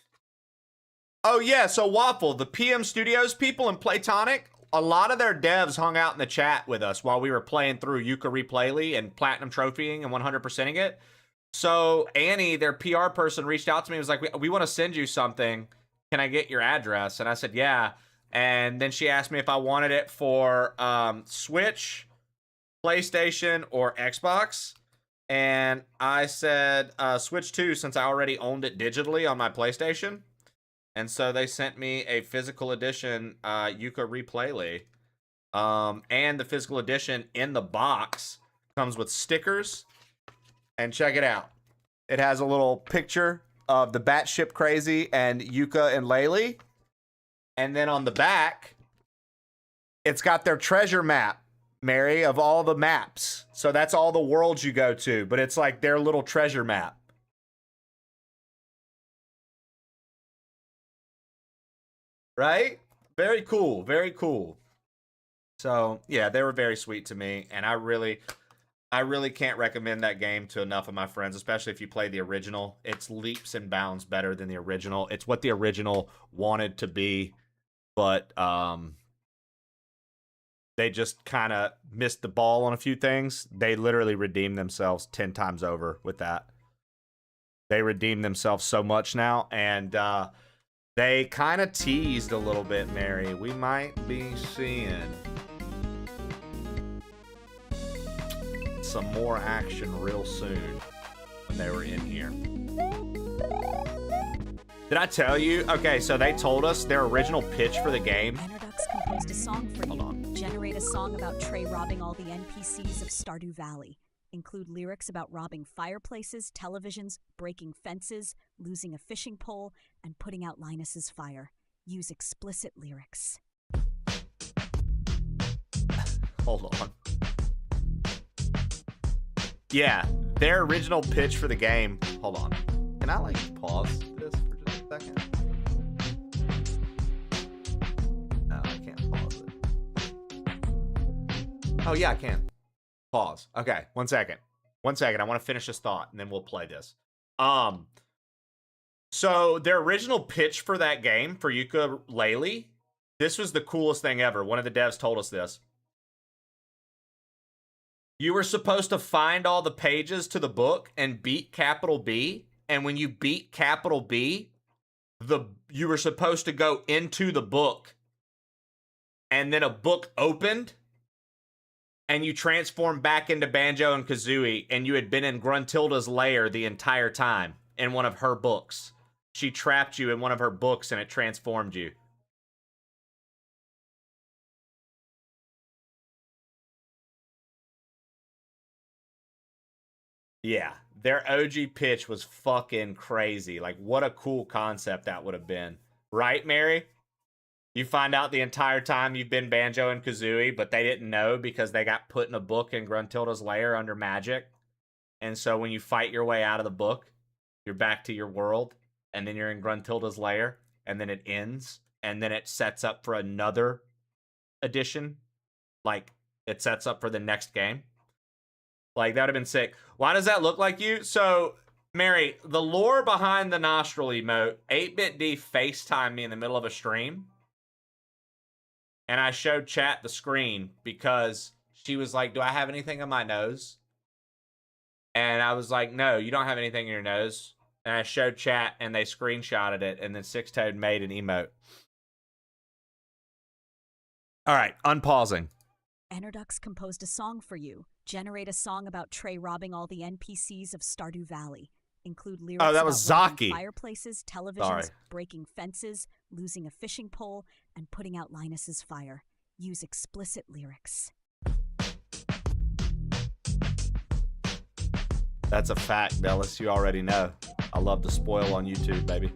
Oh, yeah, so Waffle, the PM Studios people in Playtonic, a lot of their devs hung out in the chat with us while we were playing through Yuka Replayly and Platinum Trophying and 100%ing it. So Annie, their PR person, reached out to me and was like, we want to send you something. Can I get your address? And I said, yeah. And then she asked me if I wanted it for Switch, PlayStation, or Xbox. And I said Switch 2, since I already owned it digitally on my PlayStation. And so they sent me a physical edition Yuka Replayly. And the physical edition in the box comes with stickers. And check it out. It has a little picture of the Batship Crazy and Yuka and Laylee. And then on the back, it's got their treasure map, Mary, of all the maps. So that's all the worlds you go to. But it's like their little treasure map. Right? Very cool. Very cool. So, yeah, they were very sweet to me. And I really can't recommend that game to enough of my friends, especially if you play the original. It's leaps and bounds better than the original. It's what the original wanted to be, but they just kind of missed the ball on a few things. They literally redeemed themselves 10 times over with that. They redeemed themselves so much now, and they kind of teased a little bit, Mary. We might be seeing some more action real soon when they were in here. Did I tell you? Okay, so they told us their original pitch for the game. Anardux composed a song for you. Generate a song about Trey robbing all the NPCs of Stardew Valley. Include lyrics about robbing fireplaces, televisions, breaking fences, losing a fishing pole, and putting out Linus's fire. Use explicit lyrics. Hold on. Yeah, their original pitch for the game. Hold on. Can I, pause this for just a second? No, I can't pause it. Oh, yeah, I can. Pause. Okay, one second. I want to finish this thought, and then we'll play this. So their original pitch for that game, for Yooka-Laylee, this was the coolest thing ever. One of the devs told us this. You were supposed to find all the pages to the book and beat capital B. And when you beat capital B, you were supposed to go into the book. And then a book opened. And you transformed back into Banjo and Kazooie. And you had been in Gruntilda's lair the entire time in one of her books. She trapped you in one of her books and it transformed you. Yeah, their OG pitch was fucking crazy. Like, what a cool concept that would have been. Right, Mary? You find out the entire time you've been Banjo and Kazooie, but they didn't know because they got put in a book in Gruntilda's lair under magic. And so when you fight your way out of the book, you're back to your world, and then you're in Gruntilda's lair, and then it ends, and then it sets up for another edition. Like, it sets up for the next game. Like, that would have been sick. Why does that look like you? So, Mary, the lore behind the nostril emote, 8BitD FaceTimed me in the middle of a stream and I showed chat the screen because she was like, do I have anything on my nose? And I was like, no, you don't have anything in your nose. And I showed chat, and they screenshotted it, and then Six Toad made an emote. All right, unpausing. Enerdux composed a song for you. Generate a song about Trey robbing all the NPCs of Stardew Valley. Include lyrics that was about Zaki. fireplaces, televisions, Sorry. breaking fences, losing a fishing pole, and putting out Linus's fire. Use explicit lyrics. That's a fact, Bellis. You already know. I love to spoil on YouTube, baby.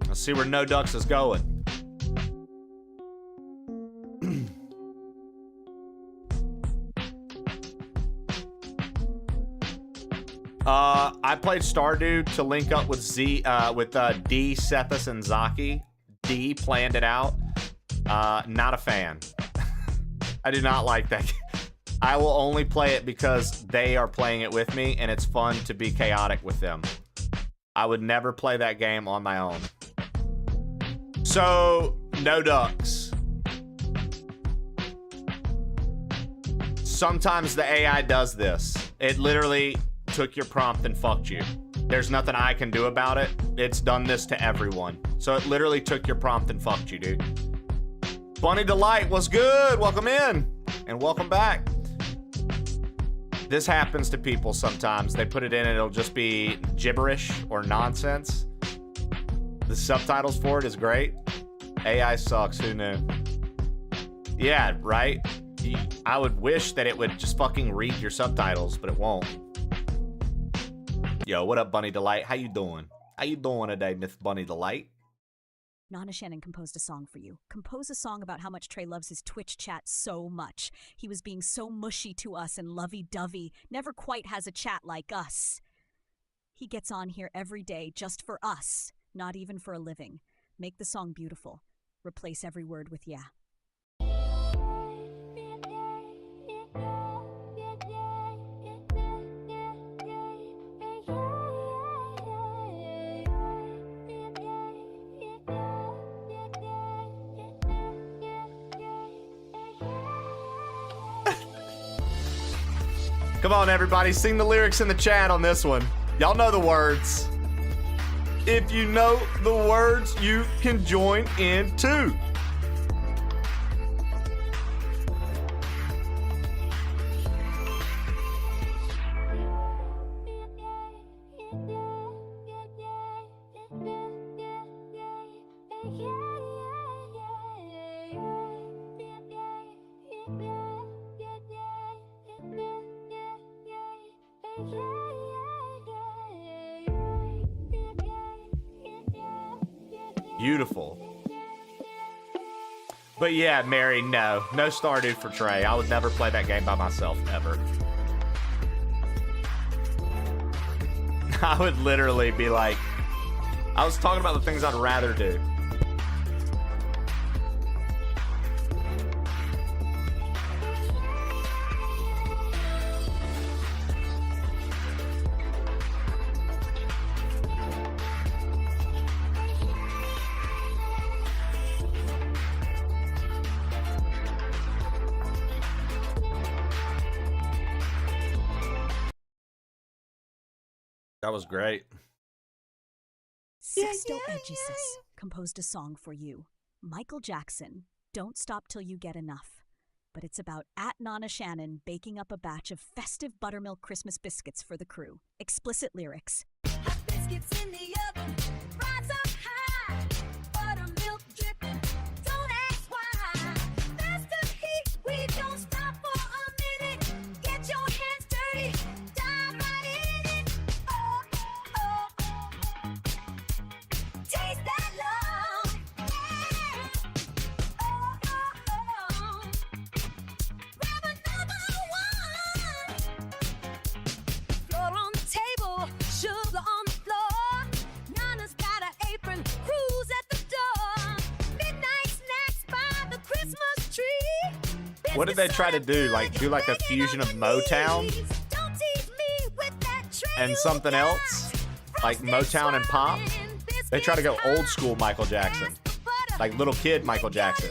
Let's see where No Ducks is going. I played Stardew to link up with D, Sethus, and Zaki. D planned it out. Not a fan. I do not like that. I will only play it because they are playing it with me, and it's fun to be chaotic with them. I would never play that game on my own. So, No Ducks. Sometimes the AI does this. It literally took your prompt and fucked you. There's nothing I can do about it. It's done this to everyone. So it literally took your prompt and fucked you, dude. Bunny Delight, what's good? Welcome in and welcome back. This happens to people sometimes. They put it in and it'll just be gibberish or nonsense. The subtitles for it is great. AI sucks, who knew? Yeah, right? I would wish that it would just fucking read your subtitles, but it won't. Yo, what up, Bunny Delight? How you doing? How you doing today, Miss Bunny Delight? Nana Shannon composed a song for you. Compose a song about how much Trey loves his Twitch chat so much. He was being so mushy to us and lovey-dovey. Never quite has a chat like us. He gets on here every day just for us, not even for a living. Make the song beautiful. Replace every word with yeah. Come on, everybody, sing the lyrics in the chat on this one. Y'all know the words. If you know the words, you can join in too. Beautiful. But yeah, Mary, no Stardew for Trey. I would never play that game by myself, ever. I would literally be like, I was talking about the things I'd rather do. That was great. Sixto Edgisus composed a song for you. Michael Jackson, Don't Stop Till You Get Enough. But it's about @Nana Shannon baking up a batch of festive buttermilk Christmas biscuits for the crew. Explicit lyrics. Hot biscuits in the oven, rise up high, buttermilk dripping, don't ask why. Festive heat, we don't stop for a minute. Get your hands dirty, dive right in it. Oh, oh, oh. Taste that love. Yeah. Oh, oh, oh. Grab another one. Floor on the table, sugar on the floor. Nana's What did they try to do? Like, do like a fusion of Motown and something else? Like Motown and pop? They try to go old school Michael Jackson. Like little kid Michael Jackson.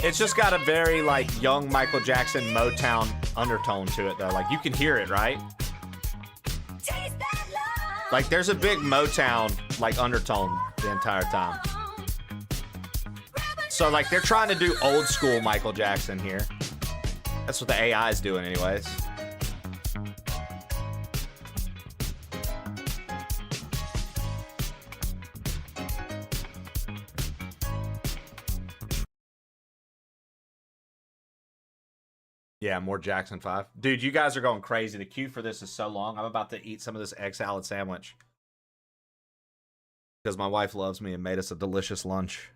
It's just got a very like young Michael Jackson Motown undertone to it though. Like you can hear it, right? Like there's a big Motown like undertone the entire time. So like they're trying to do old school Michael Jackson here. That's what the AI is doing anyways. Yeah, more Jackson 5. Dude, you guys are going crazy. The queue for this is so long. I'm about to eat some of this egg salad sandwich. Because my wife loves me and made us a delicious lunch.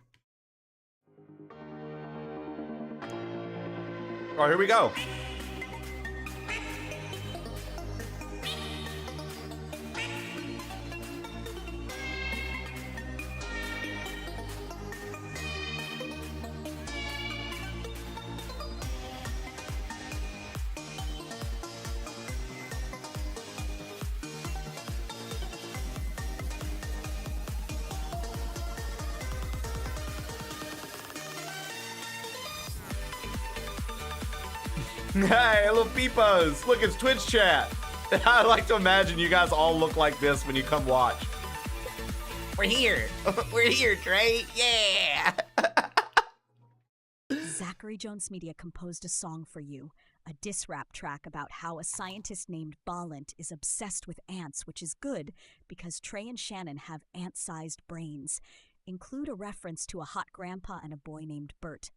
All right, here we go. Hey, little peepos. Look, it's Twitch chat. I like to imagine you guys all look like this when you come watch. We're here. We're here, Trey. Yeah. Zachary Jones Media composed a song for you, a diss rap track about how a scientist named Balint is obsessed with ants, which is good because Trey and Shannon have ant-sized brains. Include a reference to a hot grandpa and a boy named Bert.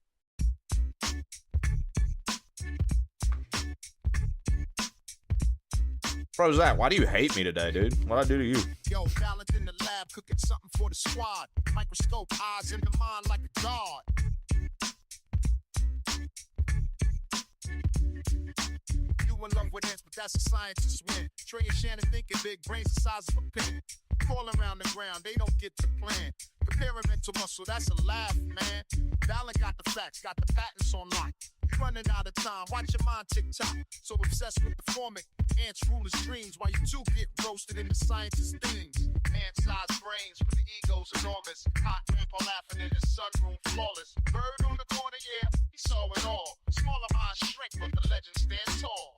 Bro, Zach, why do you hate me today, dude? What'd I do to you? Yo, Balint in the lab, cooking something for the squad. Microscope, eyes in the mind like a god. You in love with ants, but that's a scientist's win. Trey and Shannon thinking big brains the size of a pin. Crawling around the ground, they don't get the plan. Preparing mental muscle, that's a laugh, man. Balint got the facts, got the patents on lock. You running out of time, watch your mind tick-tock. So obsessed with the formic, ants rule his dreams, while you two get roasted in the scientist's themes. Ant-sized brains, but the ego's enormous. Hot grandpa laughing in his sunroom, flawless. Bird on the corner, yeah, he saw it all. Smaller minds shrink, but the legend stands tall.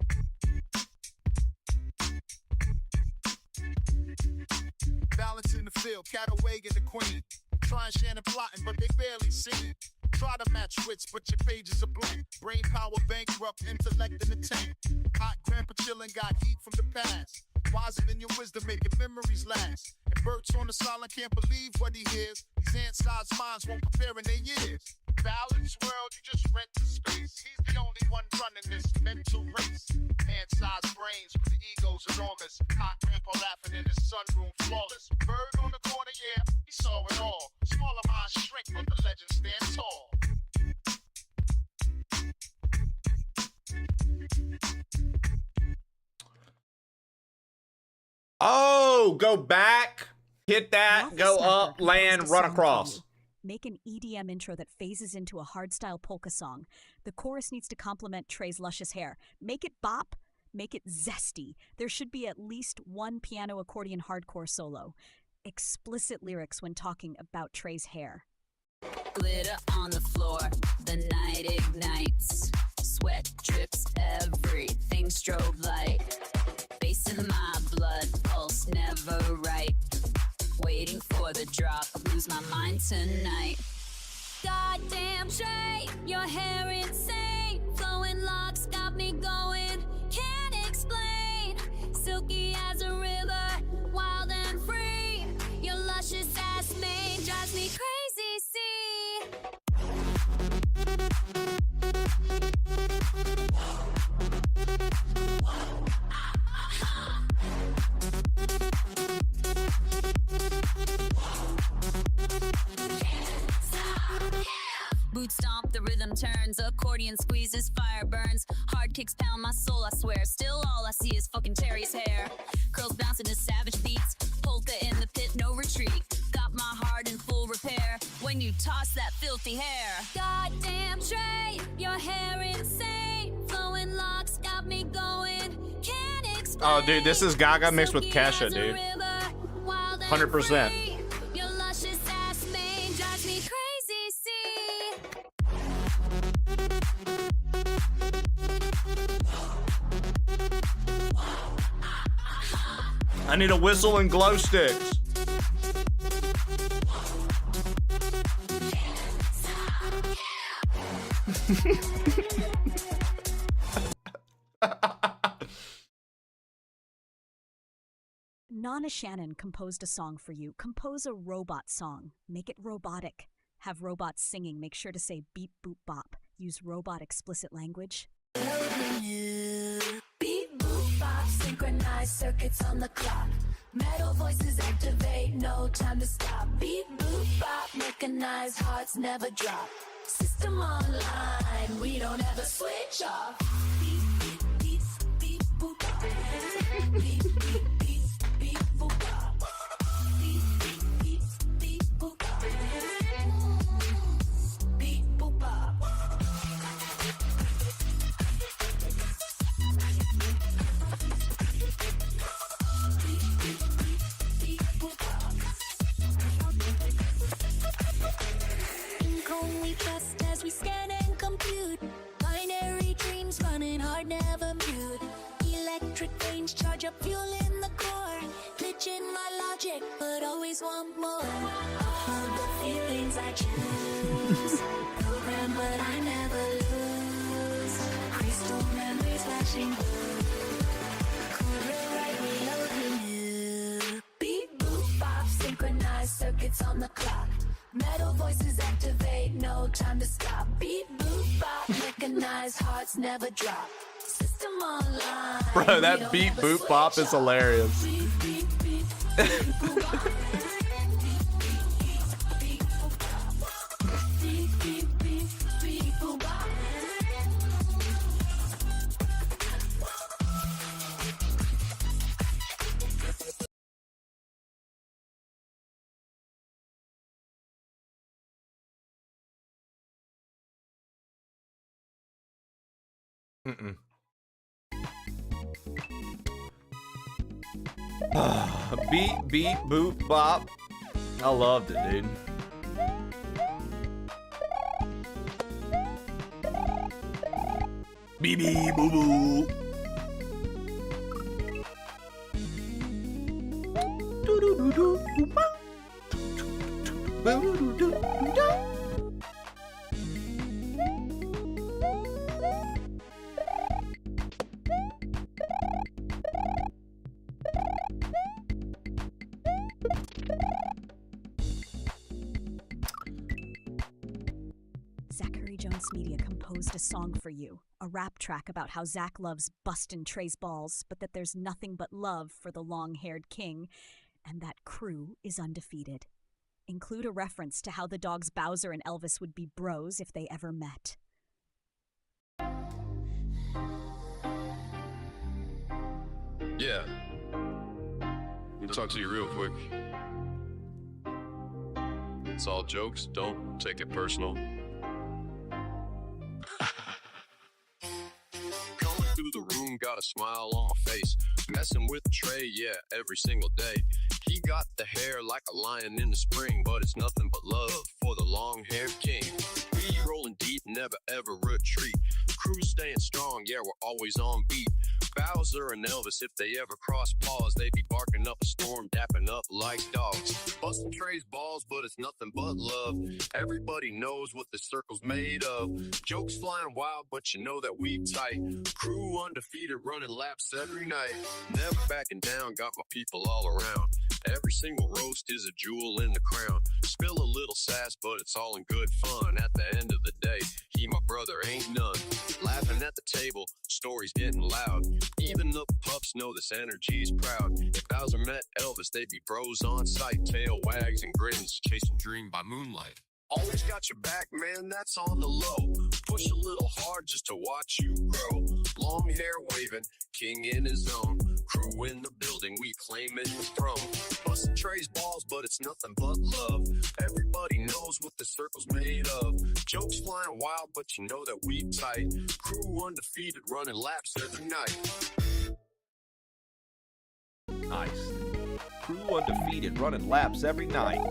Balance in the field, Cataway and the queen. Trying Shannon plotting, but they barely seen. Try to match wits, but your pages are blank. Brain power bankrupt, intellect in the tank. Hot grandpa chillin' got heat from the past. Wiser than your wisdom, making memories last. And Bert's on the silent, can't believe what he hears. These ant-sized minds won't prepare in their years. Balance world, you just rent the space. He's the only one running this mental race. Ant-sized brains, but the ego's enormous. Hot grandpa laughing in his sunroom, flawless. Bird on the corner, yeah, he saw it all. Smaller minds shrink, but the legend stands tall. Oh, go back, hit that, go up, land, run across. Make an EDM intro that phases into a hardstyle polka song. The chorus needs to complement Trey's luscious hair. Make it bop, make it zesty. There should be at least one piano accordion hardcore solo. Explicit lyrics when talking about Trey's hair. Glitter on the floor, the night ignites. Sweat drips, everything strobe light. Face in my blood, pulse never right. Waiting for the drop, lose my mind tonight. Goddamn Trey, your hair insane. Flowing locks got me going, can't explain. Silky as a river, wild and free. Your luscious ass mane drives me crazy, see. Boot stomp, the rhythm turns. Accordion squeezes, fire burns. my soul, I swear. Still all I see is fucking Terry's hair. Curls bouncing to savage beats. Polka in the pit, no retreat. Got my heart in full repair when you toss that filthy hair. Goddamn Trey, your hair insane. Flowing locks got me going. Can't explain. Oh, dude, this is Gaga mixed with Kesha, dude. 100%. Your luscious ass mane drives me crazy, see. I need a whistle and glow sticks. Nana Shannon composed a song for you. Compose a robot song. Make it robotic. Have robots singing. Make sure to say beep, boop, bop. Use robot explicit language. Beep, boop, bop, synchronized circuits on the clock. Metal voices activate, no time to stop. Beep, boop, bop, mechanized hearts never drop. System online, we don't ever switch off. Beep, beep, beep, beep, boop, bop. Beep, beep, beep, beep, boop, bop. Beep, beep, beep, beep, boop, bop. Beep, boop, bop. Ink only trust as we scan and compute. Binary dreams running hard, never mute. Electric veins charge up fuel in the core. Glitch in my logic, but always want more. The feelings I choose. Program, but I never lose. Crystal memories flashing blue. Code rewrite, reloading new. Beep, boop, bop, synchronized circuits on the clock. Metal voices activate, no time to stop. Beep, boop, bop, mechanized hearts never drop. System online. Bro, that beep boop bop is hilarious. Beep, beep, beep, beep, boop, bop. Beep, boop, bop. Beep, beep, beep, beep, boop, bop. Beep, beep, boop, bop. I loved it, dude. Beep, beep, boo, boo. Do-do-do-do, boop, bop. Do-do-do-do-do. Zachary Jones Media composed a song for you. A rap track about how Zach loves bustin' Trey's balls, but that there's nothing but love for the long-haired king, and that crew is undefeated. Include a reference to how the dogs Bowser and Elvis would be bros if they ever met. Yeah. Let me talk to you real quick. It's all jokes. Don't take it personal. Coming through the room, got a smile on my face. Messing with Trey, yeah, every single day. He got the hair like a lion in the spring, but it's nothing but love for the long-haired king. We rolling deep, never ever retreat. Crew staying strong, yeah, we're always on beat. Bowser and Elvis, if they ever cross paws, they be barking up a storm, dapping up like dogs. Busting Trey's balls, but it's nothing but love. Everybody knows what this circle's made of. Jokes flying wild, but you know that we tight. Crew undefeated, running laps every night. Never backing down, got my people all around. Every single roast is a jewel in the crown. Spill a little sass, but it's all in good fun. At the end of the day, he my brother, ain't none. Laughing at the table, stories getting loud. Even the pups know this energy's proud. If Bowser met Elvis, they'd be bros on sight. Tail wags and grins, chasing dream by moonlight. Always got your back, man, that's on the low. Push a little hard just to watch you grow. Long hair waving, king in his own. Crew in the building, we claiming the throne. Busting Trey's balls, but it's nothing but love. Everybody knows what the circle's made of. Jokes flying wild, but you know that we tight. Crew undefeated, running laps every night. Nice. Crew undefeated, running laps every night.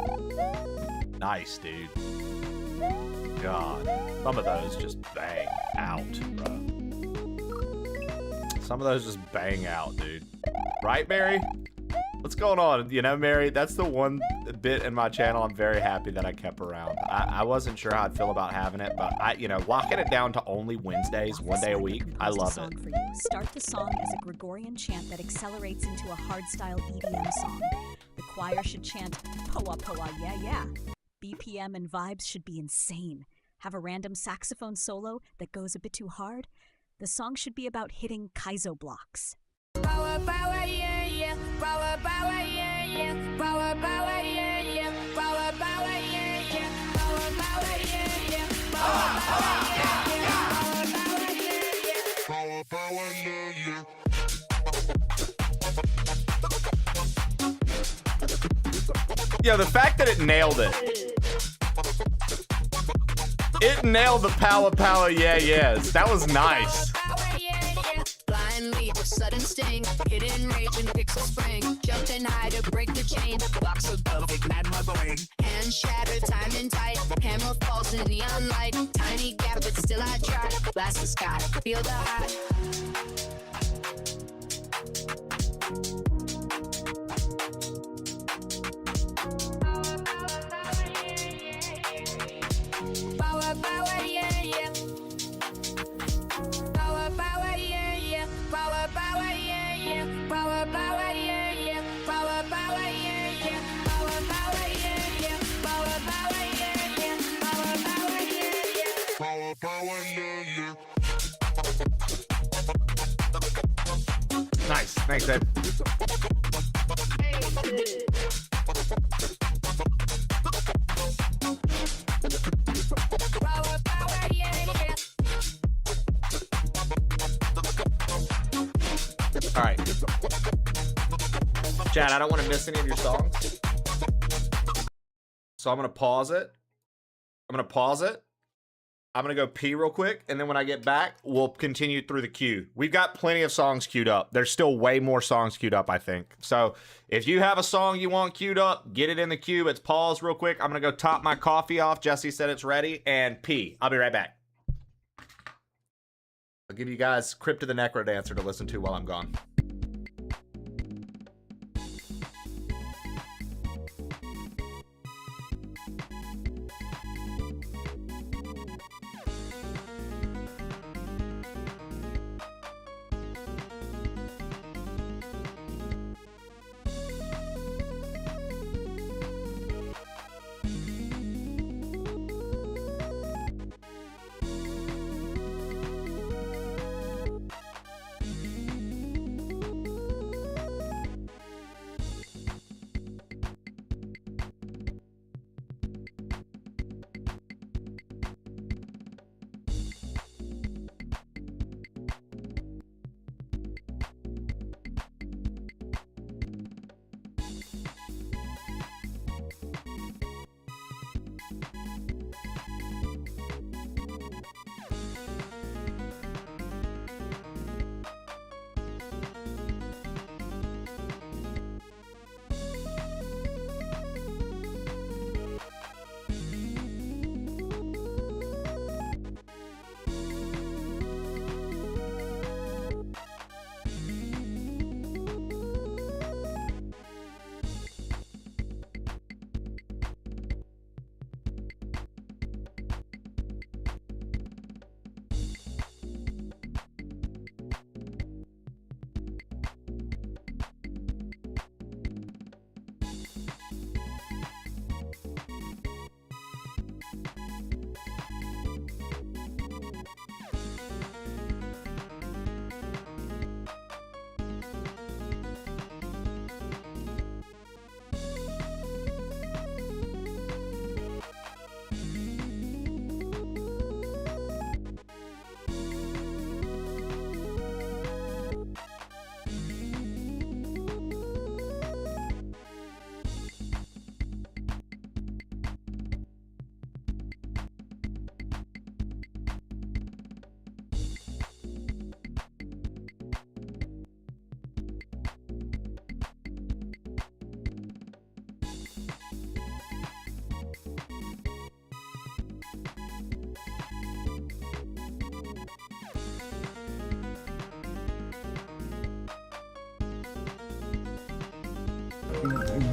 Nice, dude. God. Some of those just bang out, bro. Some of those just bang out, dude. Right, Mary? What's going on? You know, Mary, that's the one bit in my channel I'm very happy that I kept around. I wasn't sure how I'd feel about having it, but locking it down to only Wednesdays, one day a week, I love it. For you. Start the song as a Gregorian chant that accelerates into a hardstyle EDM song. The choir should chant, "Poa poa, yeah, yeah." BPM and vibes should be insane. Have a random saxophone solo that goes a bit too hard. The song should be about hitting KAIZO blocks. Power, power, yeah, yeah. Power, power, yeah, yeah. Power, power, yeah, yeah. Power, power, yeah, yeah. Power, power, yeah, yeah. Power, power, yeah, yeah. Power, power, yeah, yeah. Yo, the fact that it nailed it. It nailed the power, power, yeah, yes. That was nice. Blind leap, sudden sting, hidden rage and pixel spring. Jumped in high to break the chain. Blocks of love ignite my brain. Hand shattered, time and tight. Hammer falls in neon light. Tiny gap, but still I try. Blast the sky, feel the high. Power, power, yeah, yeah. Power, power, yeah, yeah. Power, power, yeah, yeah. Power, power, yeah, yeah. Power, power, yeah, yeah. Power, power, yeah, yeah. Power, power, yeah, yeah. Power, power, yeah, yeah. Power, power, yeah, yeah. Nice. Thanks, Ed. Power, power, yeah, yeah. All right. Chad, I don't want to miss any of your songs. So I'm going to pause it. I'm going to go pee real quick. And then when I get back, we'll continue through the queue. We've got plenty of songs queued up. There's still way more songs queued up, I think. So if you have a song you want queued up, get it in the queue. It's paused real quick. I'm going to go top my coffee off. Jesse said it's ready. And pee. I'll be right back. I'll give you guys Crypt of the Necro Dancer to listen to while I'm gone.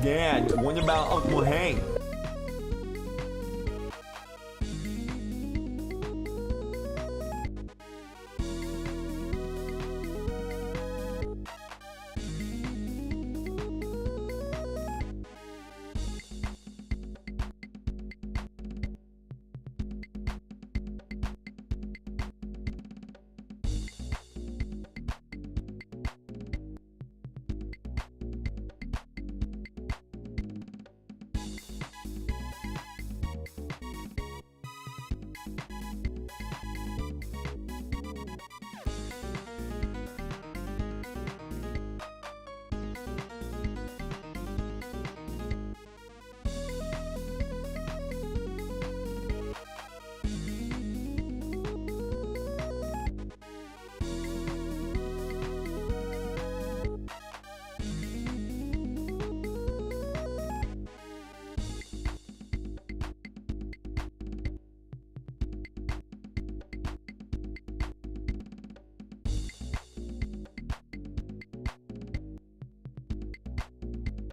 Yeah, what about Uncle Hank?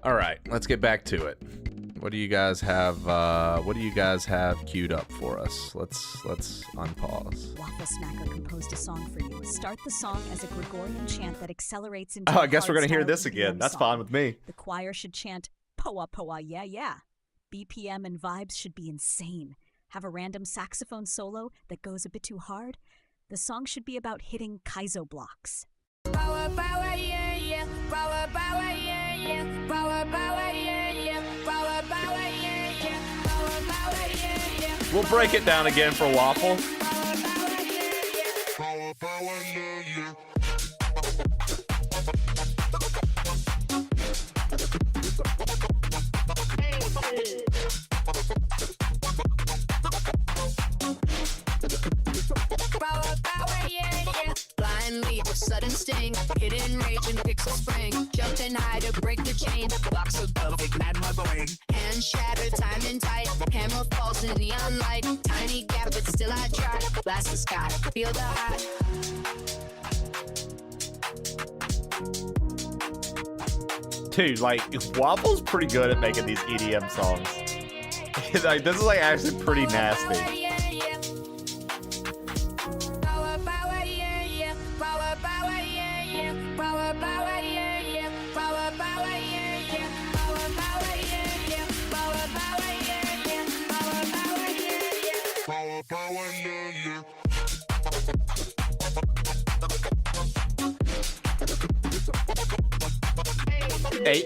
All right, let's get back to it. What do you guys have? What do you guys have queued up for us? Let's unpause. Waffle Smacker composed a song for you. Start the song as a Gregorian chant that accelerates into. Oh, I guess we're gonna hear hardstyle this again. EDM That's song. fine with me. The choir should chant "Poa Poa Yeah Yeah." BPM and vibes should be insane. Have a random saxophone solo that goes a bit too hard. The song should be about hitting KAIZO blocks. Power, power, yeah, yeah. Power, power, yeah, yeah. Power, power, yeah, yeah. Power, power, yeah, yeah. Power, power, yeah, yeah. We'll break it down again for Waffle. Power, power, yeah, yeah. Power, power, yeah, yeah. Blind leap, a sudden sting. Hidden rage and pixel spring. Jumping high to break the chain. Blocks of perfect mad mothering. Hand shattered, time and tight. Hammer falls in neon light. Tiny gap, but still I try. Blast the sky, feel the high. Dude, like, Waffle's pretty good at making these EDM songs. Like, this is like actually pretty nasty. Power, power, yeah, yeah. Power, power, yeah, yeah. Power, power, yeah, yeah. Power, power, yeah, yeah. Power, power, yeah, yeah. Power, power, yeah, yeah. Power, power, yeah, yeah. Power, power, yeah, yeah.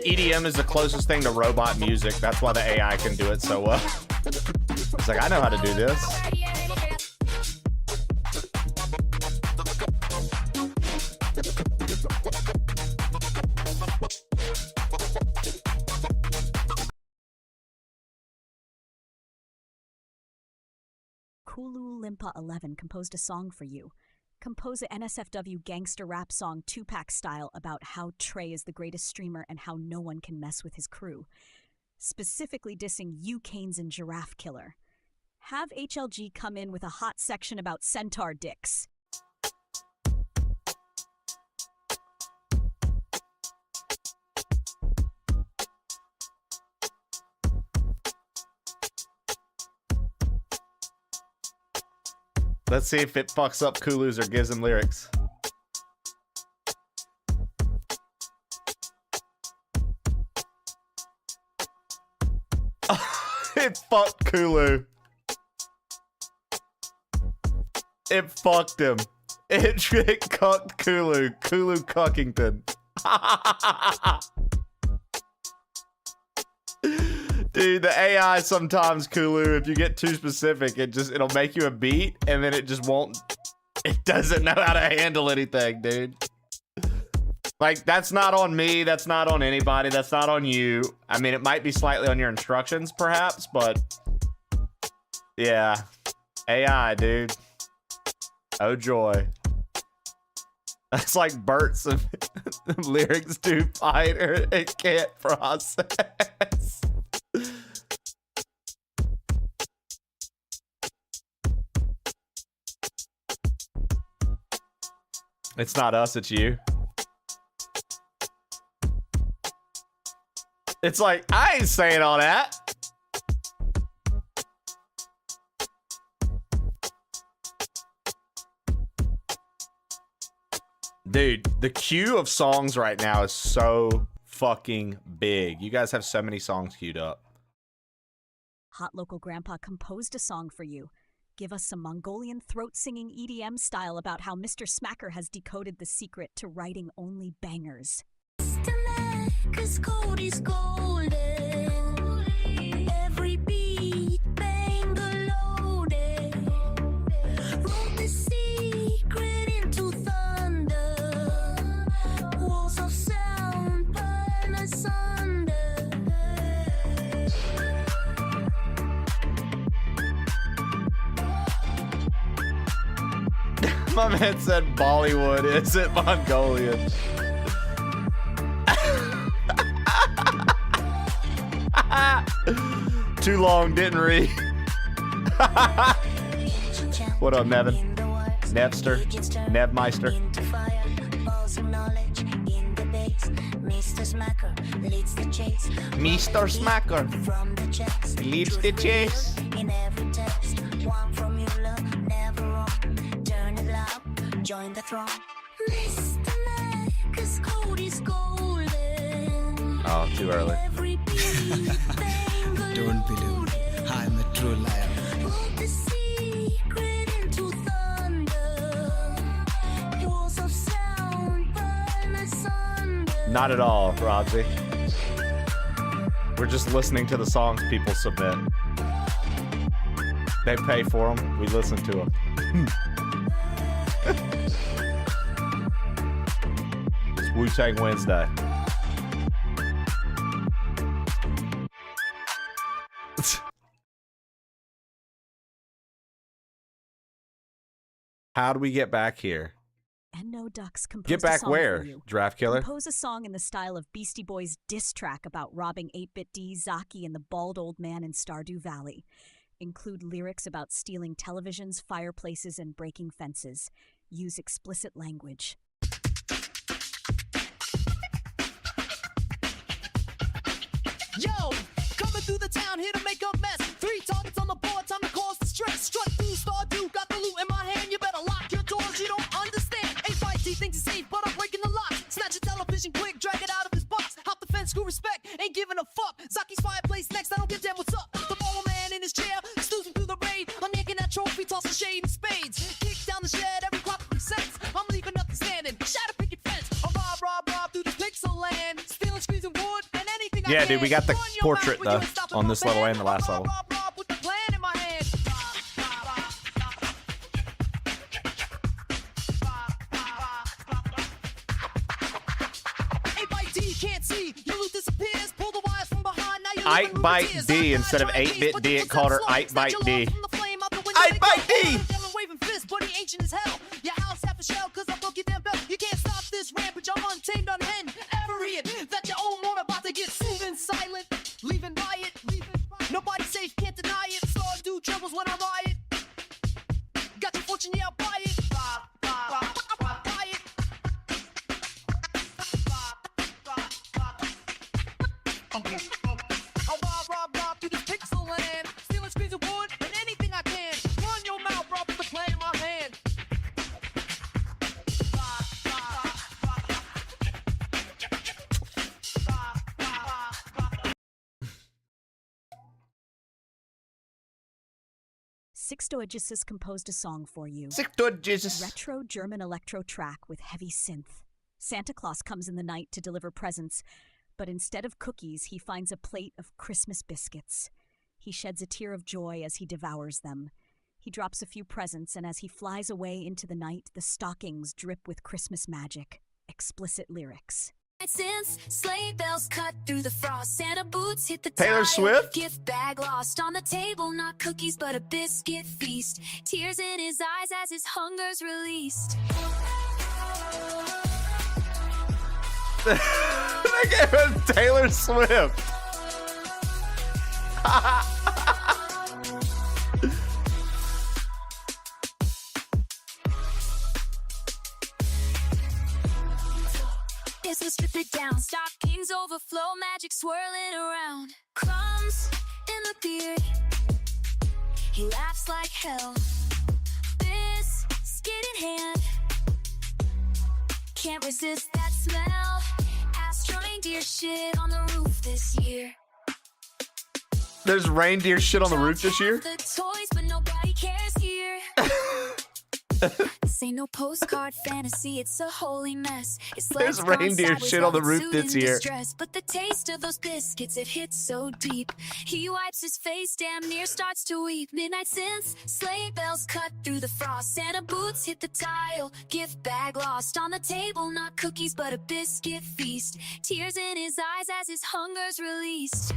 EDM is the closest thing to robot music. That's why the AI can do it so well. It's like, I know how to do this. Kulu Limpa 11 composed a song for you. Compose a NSFW gangster rap song 2-pack style about how Trey is the greatest streamer and how no one can mess with his crew. Specifically dissing you, Canes, and Giraffe Killer. Have HLG come in with a hot section about centaur dicks. Let's see if it fucks up Kulu's or gives him lyrics. It fucked Kulu. It fucked him. It cucked Kulu. Kulu Cuckington. Dude, the AI sometimes, Kulu, if you get too specific, it'll make you a beat and then it just won't, it doesn't know how to handle anything, dude. Like, that's not on me, that's not on anybody, that's not on you. I mean, it might be slightly on your instructions, perhaps, but yeah. AI, dude. Oh joy. That's like Bert's lyrics too fighter. It can't process. It's not us, it's you. It's like, I ain't saying all that. Dude, the queue of songs right now is so fucking big. You guys have so many songs queued up. Hot Local Grandpa composed a song for you. Give us some Mongolian throat-singing EDM style about how Mr. Smacker has decoded the secret to writing only bangers. 'Cause Cody's golden. Every beat banger loaded. Wrote the secret into thunder. Walls of sound burn asunder. My man said Bollywood isn't Mongolian. Too long, didn't read. What up, Nevin? Nevster? Nevmeister? Mr. Smacker leads the chase. In every text, one formula, never wrong. Turn it loud, join the throng. Mr. Mac, Cody's golden. Oh, too early. Don't believe I'm a true liar. Wrote the secret into thunder. Walls of sound burn asunder. Not at all, Rodsy. We're just listening to the songs people submit. They pay for them. We listen to them. It's Wu-Tang Wednesday. How do we get back here? And No Ducks composed Get a back song where, for you. Draft Killer? Compose a song in the style of Beastie Boys' diss track about robbing 8-Bit D, Zaki, and the bald old man in Stardew Valley. Include lyrics about stealing televisions, fireplaces, and breaking fences. Use explicit language. Yo, coming through the town here to make a mess. 3 targets on the board, time to cause the stress. Struck through Stardew, got the loot in my hand. You better lock your doors, you don't understand. 8-Bite thinks he's safe, but I'm breaking the lock. Snatch a television quick, drag it out of his box. Hop the fence, screw respect, ain't giving a fuck. Zaki's fireplace next, I don't give damn what's up. The ball man in his chair, snoozing through the raid. I'm yanking that trophy, tossing shade and spades. Kick down the shed, every crop of sense. I'm leaving nothing standing, shatter picket fence. I rob through the pixel land. Stealing, squeezing wood, and anything I Yeah, can. dude, we got the Run your portrait, mouth when you though, ain't stopping on my this level band. and the last level. Rob with the plan in my hand. Can't see, your loot disappears. Pull the wires from behind. Now you're Ike Bite D instead of 8-Bit D. It called her Ike Bite D. Ike Bite D! Waving fist, but he ancient as hell. Your house half a shell, cause I broke your damn bell. You can't stop this rampage, I'm untamed, unhinged. Every hit that you own one about to get smooth silent. Leaving riot, nobody safe, can't deny it. Stardew troubles when I riot. Got your fortune, yeah, I'll buy it. Buy it. I'll rob through this pixel land. Stealing screens of wood and anything I can. Run your mouth, rob with the plan in my hand. Sixtoagesis composed a song for you. Sixtoagesis. Retro German electro track with heavy synth. Santa Claus comes in the night to deliver presents, but instead of cookies, he finds a plate of Christmas biscuits. He sheds a tear of joy as he devours them. He drops a few presents, and as he flies away into the night, the stockings drip with Christmas magic. Explicit lyrics. Since sleigh bells cut through the frost, Santa boots hit the Taylor tile. Swift? Gift bag lost on the table, not cookies but a biscuit feast. Tears in his eyes as his hunger's released. They gave him Taylor Swift. this and strip it down. Stockings overflow, magic swirling around. Crumbs in the beard, he laughs like hell. Biscuit in hand, can't resist that smell. Astro reindeer shit on the roof this year. There's reindeer shit on the roof this year? The toys, but nobody cares here. This ain't no postcard fantasy, it's a holy mess. There's reindeer shit on the roof this year. But the taste of those biscuits, it hits so deep. He wipes his face, damn near starts to weep. Midnight synths, sleigh bells cut through the frost. Santa boots hit the tile, gift bag lost on the table. Not cookies, but a biscuit feast. Tears in his eyes as his hunger's released.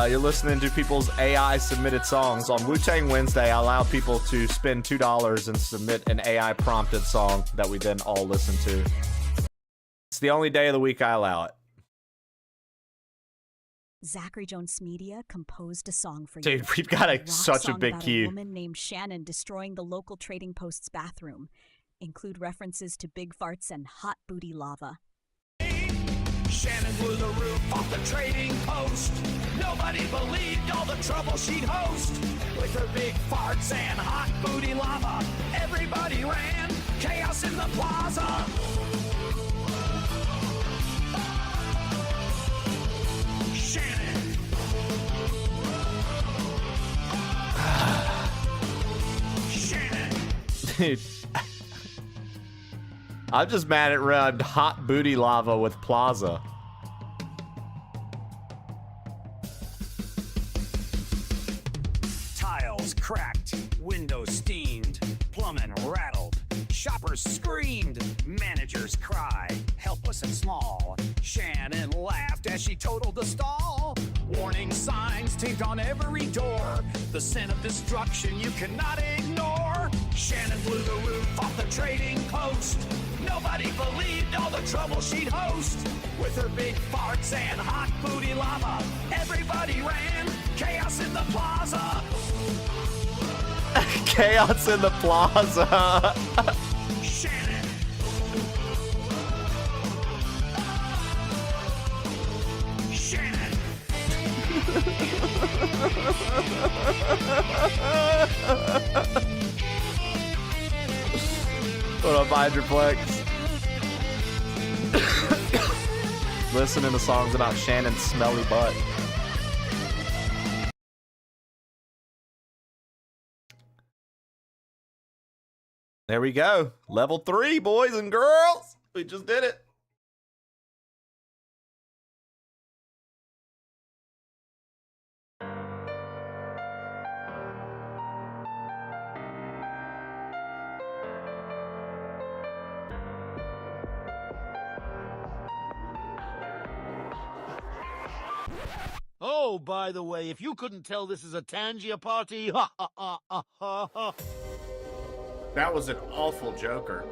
You're listening to people's AI submitted songs. On Wu-Tang Wednesday, I allow people to spend $2 and submit an AI prompted song that we then all listen to. It's the only day of the week I allow it. Zachary Jones Media composed a song for you. Dude, we've got such a big queue. A woman named Shannon destroying the local trading post's bathroom. Include references to big farts and hot booty lava. Shannon blew the roof off the trading post. Nobody believed all the trouble she'd host. With her big farts and hot booty lava, everybody ran, chaos in the plaza. Shannon. Shannon. Dude. I'm just mad at red hot booty lava with Plaza. Tiles cracked, windows steamed, plumbing rattled, shoppers screamed, managers cried, helpless and small. Shannon laughed as she totaled the stall. Warning signs taped on every door, the scent of destruction you cannot ignore. Shannon blew the roof off the trading post. Nobody believed all the trouble she'd host. With her big farts and hot booty lava, everybody ran, chaos in the plaza. Chaos in the plaza. Shannon. Shannon. What up, Hydroplex? Listening to songs about Shannon's smelly butt. There we go. Level 3, boys and girls. We just did it. Oh, by the way, if you couldn't tell this is a Tangia party, ha ha ha ha ha ha. That was an awful Joker.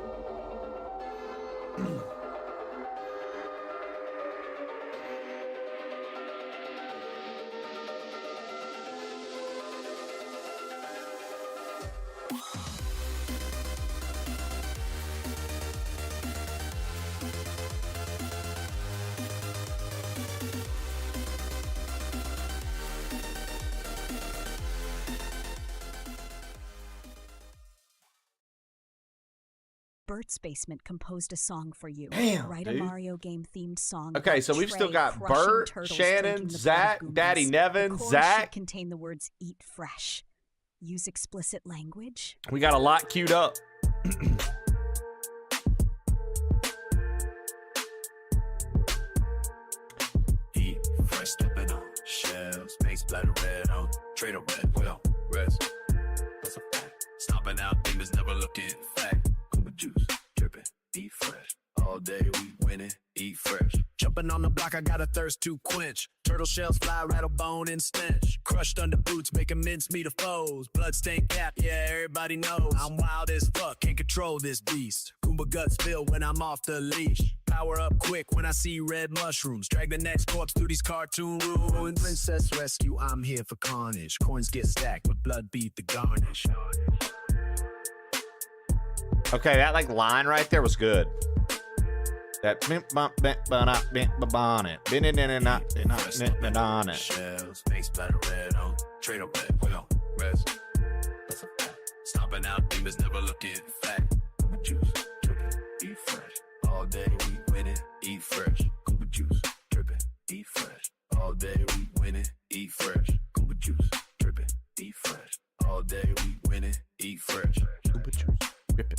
Bert's Basement composed a song for you. Damn, Write dude. a Mario game themed song. Okay, about so we've still Trey got crushing Bert, turtles Shannon, drinking the blood Zach, of Daddy Goombas. Nevin, The chorus Zach. should contain the words "eat fresh." Use explicit language. We got a lot queued up. Eat fresh, stepping on shells, make splatter red on, trader red, well, rest. That's a fact. Stomping out demons, never looking fat. Kuba juice, dripping, eat fresh. All day we winning, eat fresh. Jumping on the block, I got a thirst to quench. Turtle shells fly, rattle bone and stench. Crushed under boots, making mincemeat of foes. Bloodstained cap, yeah, everybody knows. I'm wild as fuck, can't control this beast. Goomba guts spill when I'm off the leash. Power up quick when I see red mushrooms. Drag the next corpse through these cartoon ruins. Princess rescue, I'm here for carnage. Coins get stacked, but blood beat the garnish. Okay, that like line right there was good. That shells, make splatter red on trade on red, we on rest. That's a fact. Stomping out demons, never looking fat. Juice, dripping, eat fresh. All day we winning, eat fresh. Kuba juice, dripping, eat fresh. All day we winning, eat fresh. Kuba juice, dripping, eat fresh. All day we winning, eat fresh. Kuba juice, dripping,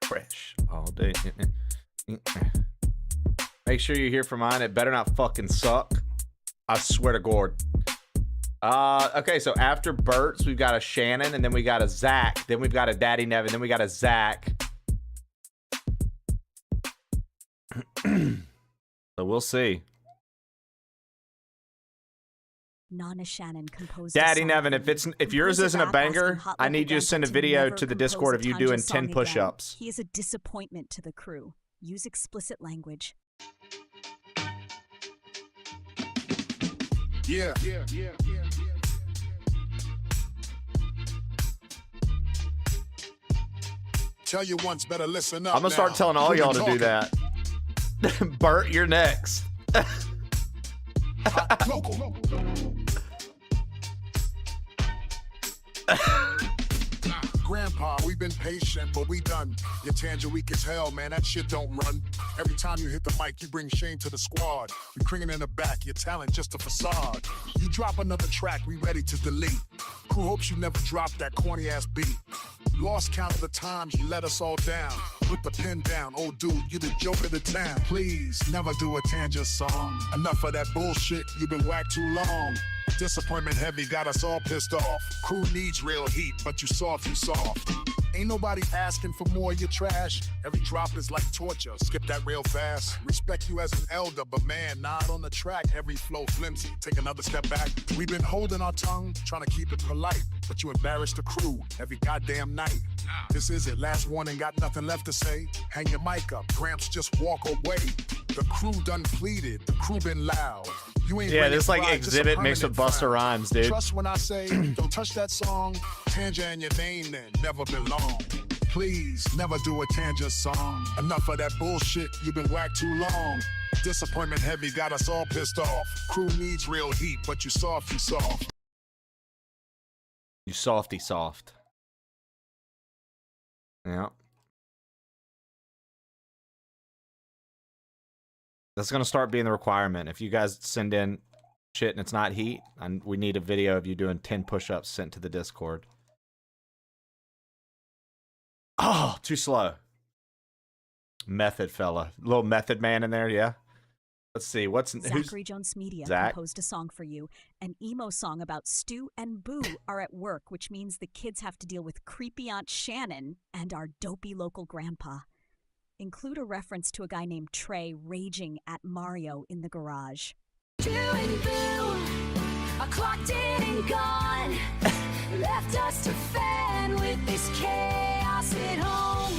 fresh. All day. Make sure you're here for mine. It better not fucking suck. I swear to God. Okay, so after Bert's, we've got a Shannon, and then we got a Zach. Then we've got a Daddy Nevin. Then we got a Zach. So we'll see. Nana Shannon composed Daddy Nevin, if yours isn't a banger, I need you to send a video to the Discord of you doing 10 push-ups. He is a disappointment to the crew. Use explicit language. Yeah. Tell you once, better listen up. I'm gonna start telling all y'all to do that. Bert, you're next. Grandpa, we've been patient, but we done. Your tangerine weak as hell, man, that shit don't run. Every time you hit the mic, you bring shame to the squad. We cringing in the back, your talent just a facade. You drop another track, we ready to delete. Crew hopes you never drop that corny ass beat. Lost count of the times you let us all down. Put the pen down, oh dude, you the joke of the town. Please, never do a Tanja song. Enough of that bullshit, you've been whacked too long. Disappointment heavy, got us all pissed off. Crew needs real heat, but you soft. Ain't nobody asking for more, you trash. Every drop is like torture, skip that real fast. Respect you as an elder, but man, not on the track. Every flow flimsy, take another step back. We've been holding our tongue, trying to keep it polite. But you embarrass the crew every goddamn night. This is it, last warning, got nothing left to say. Hang your mic up, Gramps, just walk away. The crew done pleaded, the crew been loud. You ain't yeah, this like exhibit mixed with Busta Rhymes, dude. Trust when I say, don't touch that song. Tanja and your name then never belong. Please, never do a Tanja song. Enough of that bullshit, you've been whacked too long. Disappointment heavy, got us all pissed off. Crew needs real heat, but you soft. You softy soft. Yeah. That's going to start being the requirement. If you guys send in shit and it's not heat, and we need a video of you doing 10 push-ups sent to the Discord. Oh, too slow. Method fella. Little method man in there, yeah? Let's see. Zachary Jones Media composed a song for you. An emo song about Stu and Boo are at work, which means the kids have to deal with creepy Aunt Shannon and our dopey local grandpa. Include a reference to a guy named Trey raging at Mario in the garage. Stu and Boo are clocked in and gone. Left us to fend with this chaos at home.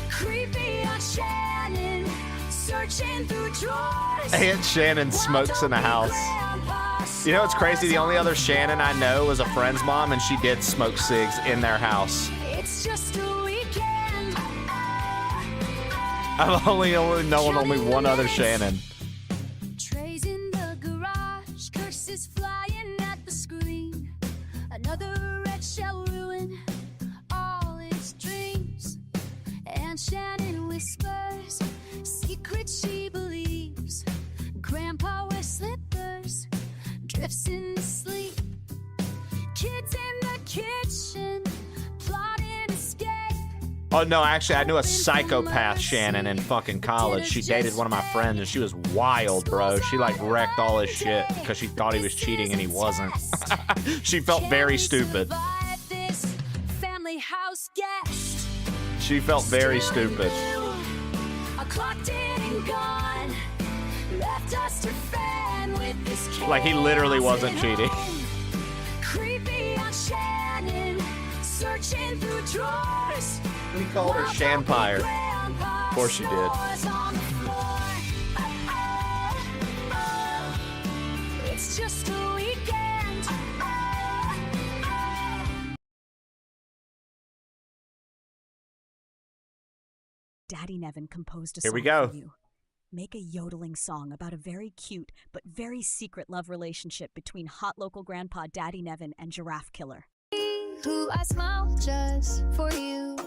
Creepy Aunt Shannon searching through drawers. Aunt Shannon smokes in the house. You know what's crazy? The only other Shannon I know is a friend's mom, and she did smoke cigs in their house. It's just a weekend. I've only known one other Shannon. Trey's in the garage, curses flying at the screen. Another red shell ruin all his dreams. And Shannon whispers secrets she believes. Grandpa wears slippers, drifts into sleep. Kids in the kitchen, plotting escape. Oh, no, actually, I knew a psychopath Shannon in fucking college. She dated one of my friends, and she was wild, bro. She, like, wrecked all his shit because she thought he was cheating, and he wasn't. She felt very stupid. Family house guest. She felt very stupid. Like, he literally wasn't cheating. Creepy Aunt Shannon searching through drawers. We called her Shanpire. Of course she did. Daddy Nevin composed a Here song we go. for you. Make a yodeling song about a very cute but very secret love relationship between hot local grandpa Daddy Nevin and Giraffe Killer. Who I smile just for you.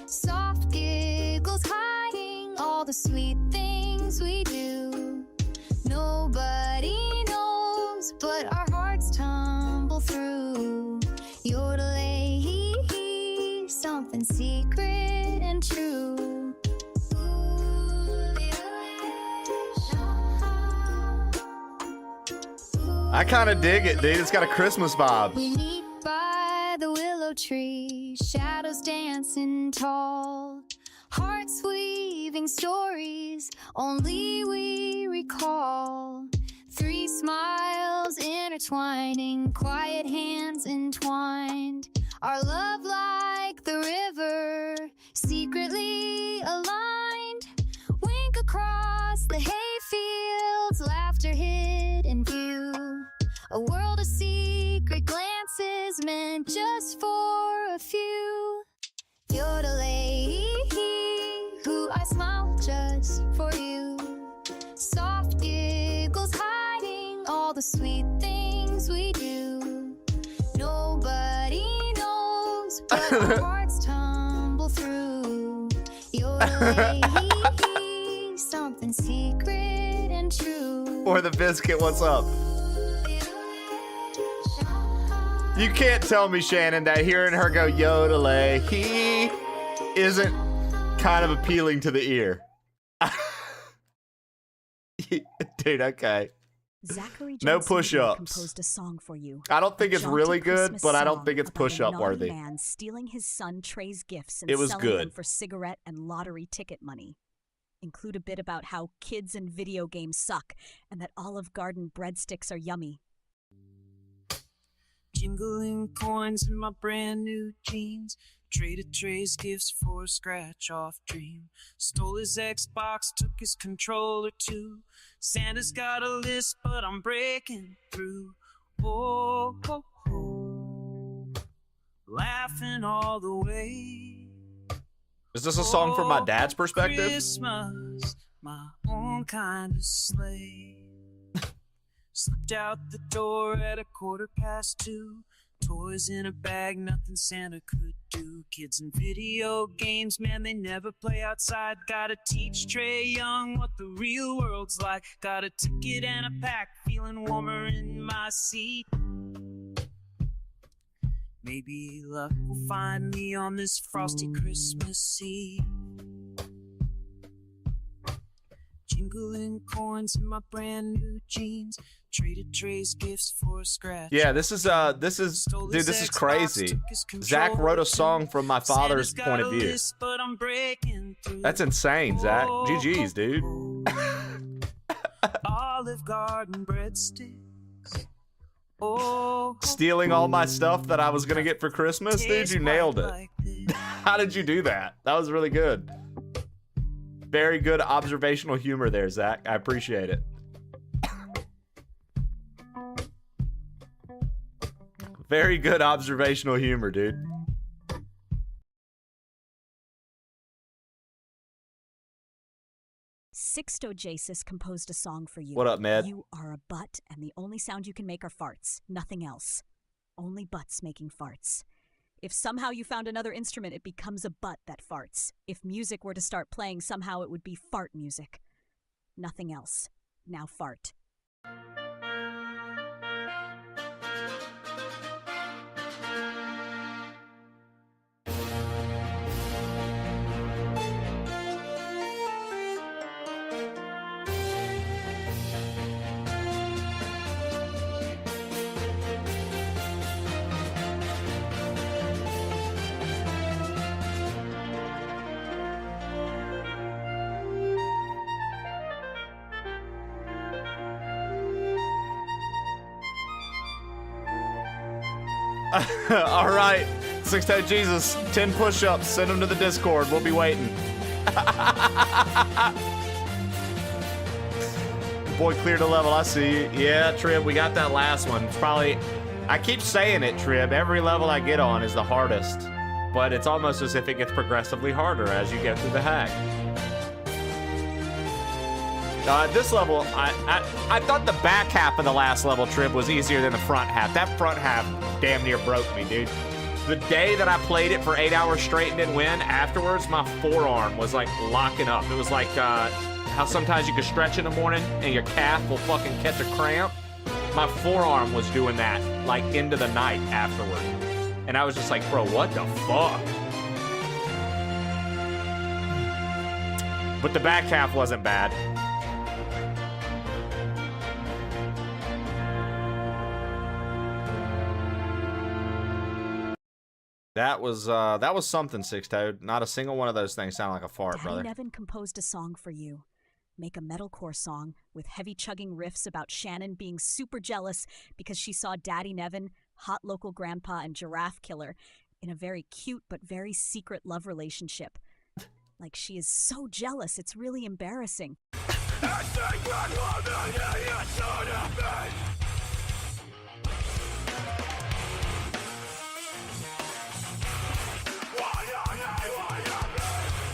Soft giggles hiding all the sweet things we do. Nobody knows, but our hearts tumble through. Yodelay, something secret and true. I kind of dig it, dude. It's got a Christmas vibe. We meet by the willow tree, shadows dancing tall, hearts weaving stories only we recall. 3 smiles intertwining, quiet hands entwined, our love like the river, secretly aligned. Wink across the hayfields, laughter hid in view. A world of secret glances meant just for a few. Yodelay, who I smile just for you. Soft giggles hiding all the sweet things we do. Nobody knows, but our hearts tumble through. Yodelay, something secret and true. Or the biscuit, what's up? You can't tell me, Shannon, that hearing her go yodelay, he isn't kind of appealing to the ear. Dude, okay. Zachary No Jones push-ups. composed a song for you. I don't think A it's jaunty really good, Christmas but I don't song think it's about a push-up naughty worthy. Man stealing his son Trey's gifts and It was selling good. them for cigarette and lottery ticket money. Include a bit about how kids and video games suck and that Olive Garden breadsticks are yummy. Jingling coins in my brand new jeans. Traded Trey's gifts for a scratch-off dream. Stole his Xbox, took his controller too. Santa's got a list, but I'm breaking through. Oh, oh, oh. Laughing all the way. Is this a song from my dad's perspective? Christmas, my own kind of sleigh. Slipped out the door at 2:15. Toys in a bag, nothing Santa could do. Kids and video games, man, they never play outside. Gotta teach Trey Young what the real world's like. Got a ticket and a pack, feeling warmer in my seat. Maybe luck will find me on this frosty Christmas Eve. Jingling coins in my brand new jeans. Traded Trey's gifts for a scratch. Yeah, this is dude, this is crazy. Zach wrote a song from my father's point of view. That's insane, Zach. GG's, dude. Olive Garden breadsticks. Oh, Stealing all my stuff that I was gonna get for Christmas, dude, you nailed it. How did you do that? That was really good. Very good observational humor there, Zach. I appreciate it. Very good observational humor, dude. Sixto Jasis composed a song for you. What up, Med? You are a butt, and the only sound you can make are farts. Nothing else. Only butts making farts. If somehow you found another instrument, it becomes a butt that farts. If music were to start playing, somehow it would be fart music. Nothing else. Now fart. All right, Six-Toed Jesus, 10 push-ups. Send them to the Discord. We'll be waiting. Boy cleared a level. I see you. Yeah, Trib, we got that last one. It's probably, I keep saying it, Trib. Every level I get on is the hardest. but it's almost as if it gets progressively harder as you get through the hack. This level, I thought the back half of the last level trip was easier than the front half. That front half damn near broke me, dude. The day that I played it for 8 hours straight and didn't win, afterwards, my forearm was like locking up. It was like how sometimes you can stretch in the morning and your calf will fucking catch a cramp. My forearm was doing that like into the night afterward. And I was just like, bro, what the fuck? But the back half wasn't bad. That was something, Six Toad. Not a single one of those things sound like a fart, brother. Daddy Nevin composed a song for you. Make a metalcore song with heavy chugging riffs about Shannon being super jealous because she saw Daddy Nevin, hot local grandpa, and giraffe killer in a very cute but very secret love relationship. Like she is so jealous, it's really embarrassing.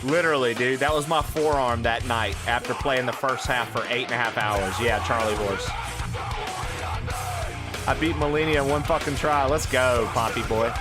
Literally, dude, that was my forearm that night after playing the first half for 8.5 hours. Yeah, Charlie Horse. I beat Millennia in one fucking try. Let's go, Poppy boy.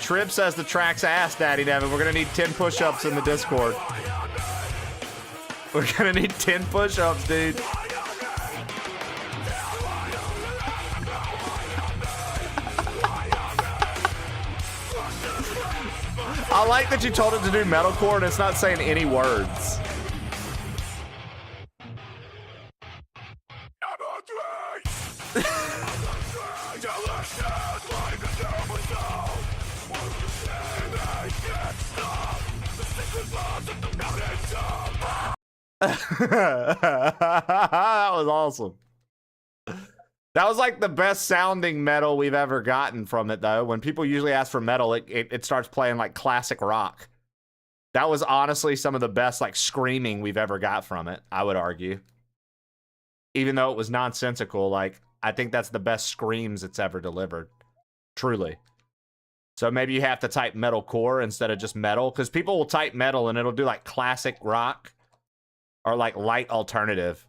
Trib says the track's ass, Daddy Nevin. We're gonna need 10 push-ups in the Discord. We're gonna need 10 push-ups, dude. I like that you told it to do metalcore and it's not saying any words. That was awesome. That was like the best sounding metal we've ever gotten from it, though. When people usually ask for metal, it starts playing like classic rock. That was honestly some of the best like screaming we've ever got from it, I would argue. Even though it was nonsensical, like I think that's the best screams it's ever delivered. Truly. So maybe you have to type metalcore instead of just metal, because people will type metal and it'll do like classic rock or like light alternative.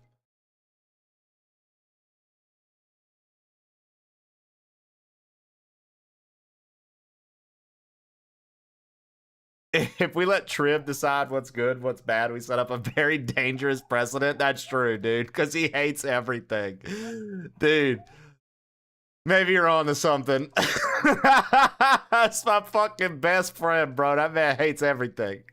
If we let Trib decide what's good, what's bad, we set up a very dangerous precedent. That's true, dude, because he hates everything. Dude, maybe you're on to something. That's my fucking best friend, bro. That man hates everything.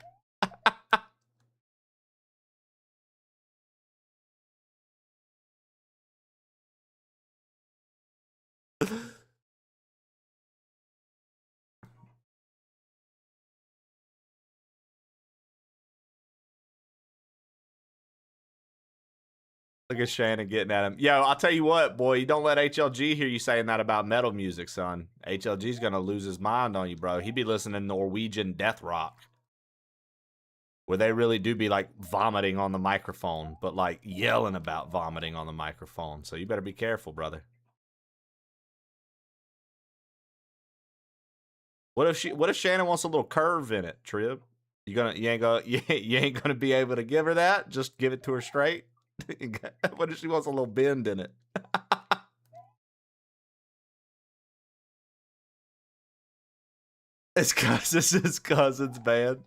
Look at Shannon getting at him. Yo, I'll tell you what, boy. You don't let HLG hear you saying that about metal music, son. HLG's gonna lose his mind on you, bro. He be listening to Norwegian death rock, where they really do be like vomiting on the microphone, but like yelling about vomiting on the microphone. So you better be careful, brother. What if Shannon wants a little curve in it, Trib? You ain't gonna be able to give her that? Just give it to her straight? What if she wants a little bend in it? It's cause this is cousin's band.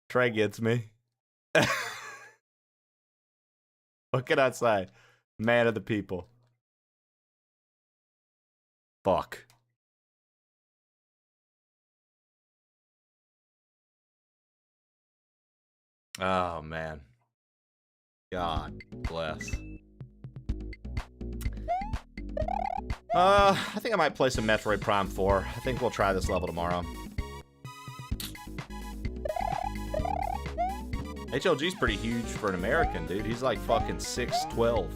Trey gets me. What can I say? Man of the people. Fuck. Oh, man. God bless. I think I might play some Metroid Prime 4. I think we'll try this level tomorrow. HLG's pretty huge for an American, dude. He's like fucking 6'12",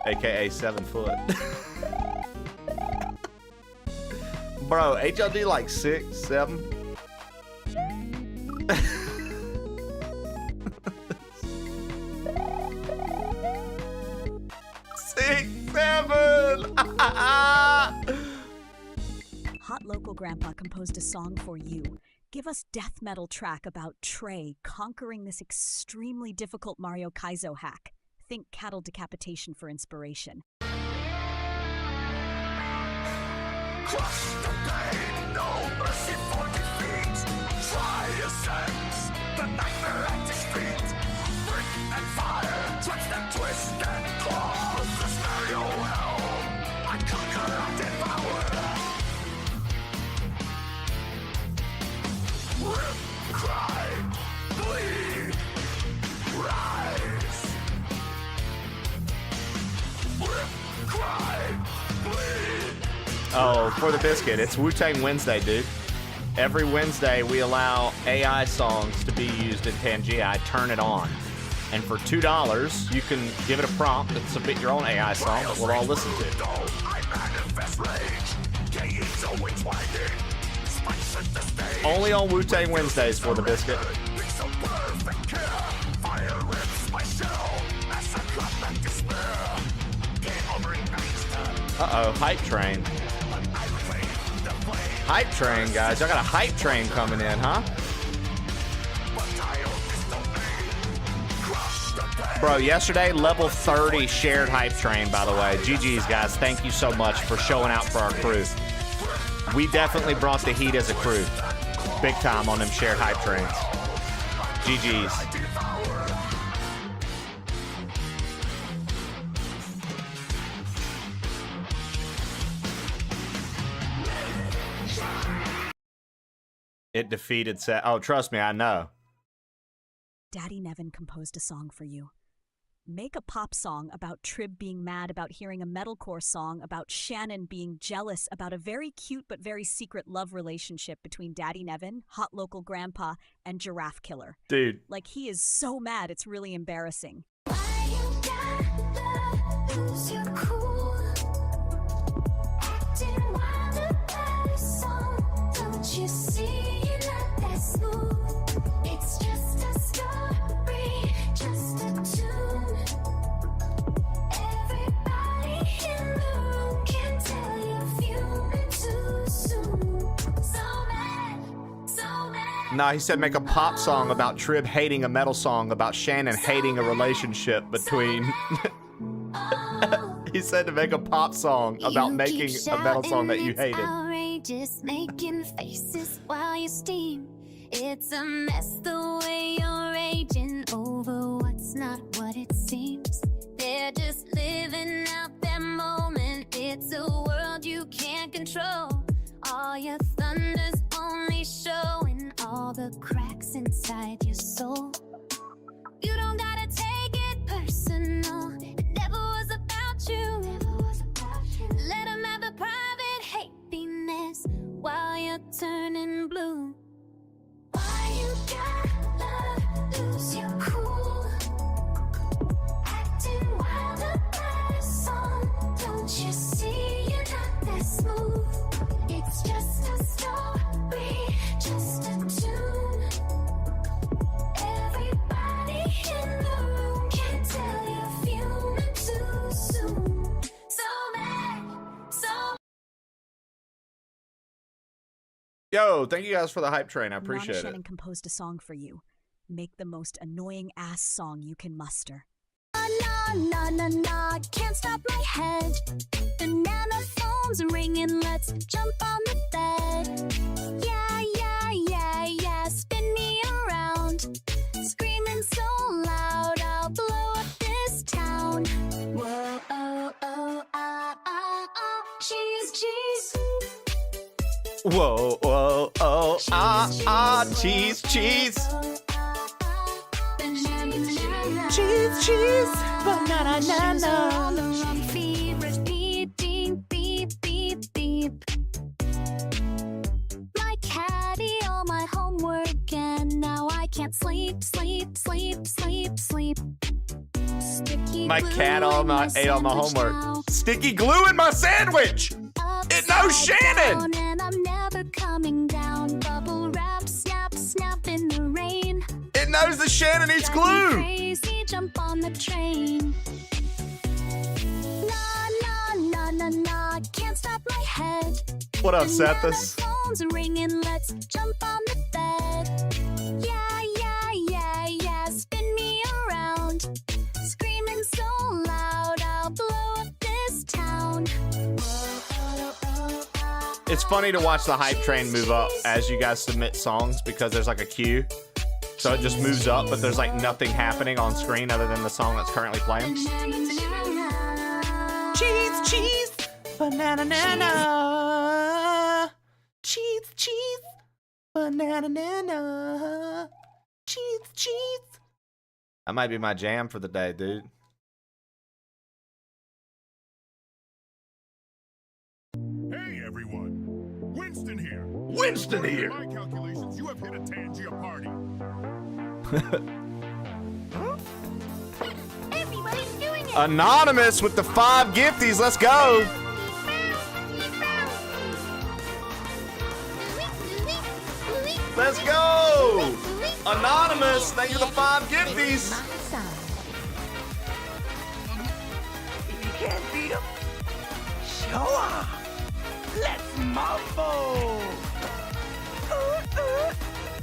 aka 7 foot. Bro, HLG like 6'7". 6'7". Hot Local Grandpa composed a song for you. Give us death metal track about Trey conquering this extremely difficult Mario KAIZO hack. Think cattle decapitation for inspiration. Crush the pain, no mercy for defeat. Try ascends, the nightmare at his feet. Brick and fire, touch them, twist and claw. The stereo hell, I conquer and devour. Rip, cry, bleed, rise. Rip, cry, bleed. Oh, for the biscuit. It's Wu-Tang Wednesday, dude. Every Wednesday, we allow AI songs to be used in Pangea. I turn it on. And for $2, you can give it a prompt and submit your own AI song that we'll all listen to. Only on Wu-Tang Wednesdays for the biscuit. Uh-oh, hype train. Hype train, guys. Y'all got a hype train coming in, huh? Bro, yesterday, level 30 shared hype train, by the way. GG's, guys. Thank you so much for showing out for our crew. We definitely brought the heat as a crew. Big time on them shared hype trains. GG's. It defeated Seth. Oh, trust me, I know. Daddy Nevin composed a song for you. Make a pop song about Trib being mad about hearing a metalcore song about Shannon being jealous about a very cute but very secret love relationship between Daddy Nevin, Hot Local Grandpa, and Giraffe Killer. Dude. Like, he is so mad, it's really embarrassing. You see, you're not that smooth. It's just a story, just a tune. Everybody in the room can tell you're fuming too soon. So mad, so mad. Nah, he said make a pop song about Trib hating a metal song about Shannon hating a relationship between... He said to make a pop song about making a metal song that you hated. Just making faces while you steam. It's a mess the way you're raging over what's not what it seems. They're just living out that moment. It's a world you can't control. All your thunder's only showing all the cracks inside your soul. You don't gotta take it personal. It never was about you. Let them have a private happiness while you're turning blue. Why you gotta lose your cool? Acting wild about a song. Don't you see you're not that smooth? It's just a story, just a tune. Everybody in the room can tell you're fuming too soon. So mad, so. Yo, thank you guys for the hype train. I appreciate Nana it. Shannon composed a song for you. Make the most annoying ass song you can muster. Na, can't stop my head. Banana phone's ringing, let's jump on the bed. Yeah, spin me around. Screaming so loud, I'll blow up this town. Whoa, oh, cheese. Whoa, whoa, oh, cheese, cheese. Cheese, cheese, banana, nana. Repeating, beep, beep, beep. My caddy, all my homework, and now I can't sleep, sleep, sleep, sleep, sleep. Sticky My glue cat in ate all my sandwich homework. now. Sticky glue in my sandwich. It knows Shannon. Down, and I'm never coming down. Bubble wrap, snap, snap in the rain. It knows that Shannon eats Drive me glue. Crazy, jump on the train. Na na na na na, can't stop my head. What up, Banana Sethus? phone's ringing, let's jump on the bed. Yeah, yeah, yeah, yeah, spin me around. Screaming so loud, I'll blow up this town. It's funny to watch the hype train move up as you guys submit songs because there's like a queue. So it just moves up, but there's like nothing happening on screen other than the song that's currently playing. Cheese, cheese, Banana, nana. Cheese, cheese. Banana, nana. Cheese, cheese. That might be my jam for the day, dude. Hey everyone, Winston here. Winston here. By my calculations, you have hit a Tangia party. everybody's doing it. Anonymous with the 5 gifties. Let's go. Let's go. Anonymous, thank you for the 5 gifties. You can't beat him. Show up. Let's mambo.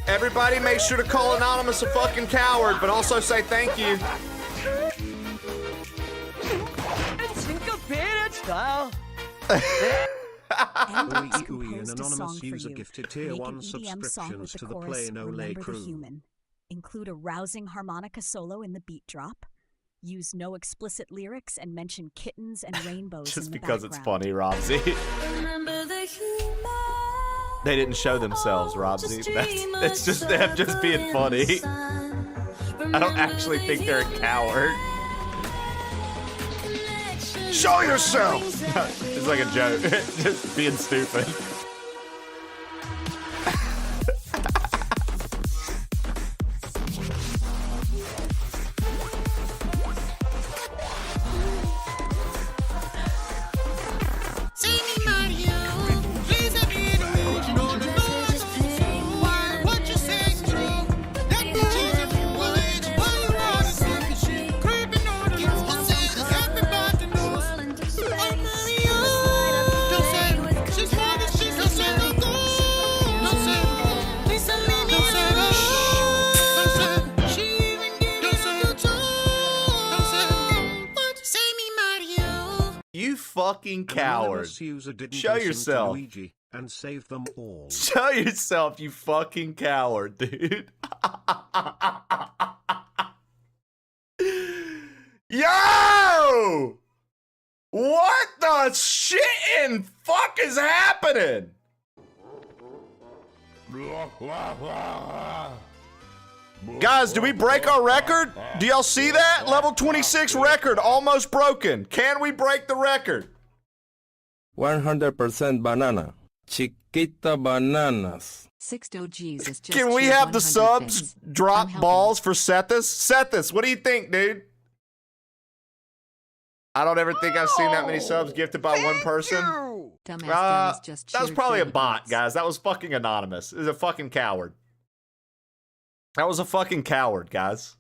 Everybody make sure to call Anonymous a fucking coward, but also say thank you. Syncopated style. Andy's Ooey, ooey, composed an a song anonymous for user you. gifted tier Make 1 an EDM song with subscriptions the to the chorus, Play No Lay Remember the crew. Human. Include a rousing harmonica solo in the beat drop. Use no explicit lyrics and mention kittens and rainbows Just in the because it's background. funny, Robsy. Remember the human. They didn't show themselves, Robsy. It's just them just being funny. I don't actually think they're a coward. Show yourself! It's like a joke. Just being stupid. You fucking coward. Show yourself. Luigi and save them all. Show yourself, you fucking coward, dude. Yo! What the shit in fuck is happening? Guys, did we break our record? Do y'all see that? Level 26 record, almost broken. Can we break the record? 100% banana. Chiquita bananas. Sixto Jesus just Can we cheered have the 100 subs bits. drop I'm helping. balls for Sethus? Sethus, what do you think, dude? I don't ever think I've seen that many subs gifted by one person. Dumbass Dennis just That was cheered probably a 30 bot, bits. guys. That was fucking anonymous. It was a fucking coward. That was a fucking coward, guys.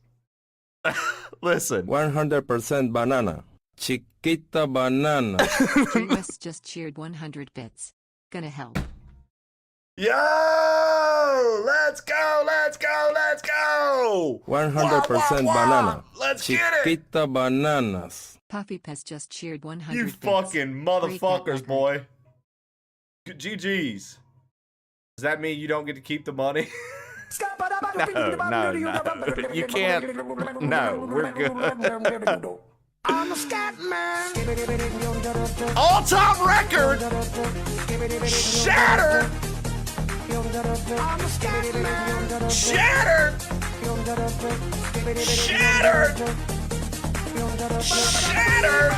Listen. 100% banana. Chiquita bananas. Trey West just cheered 100 bits. Gonna help. Yo! Let's go! Let's go! Let's go! 100% banana. Let's get it! Chiquita bananas. Puffy Pest just cheered 100 You bits. fucking Break that motherfuckers, record. boy. GG's. Does that mean you don't get to keep the money? No. You can't. No, we're good. I'm a scat man. All-time record! Shatter! Shattered! Shattered! Shattered!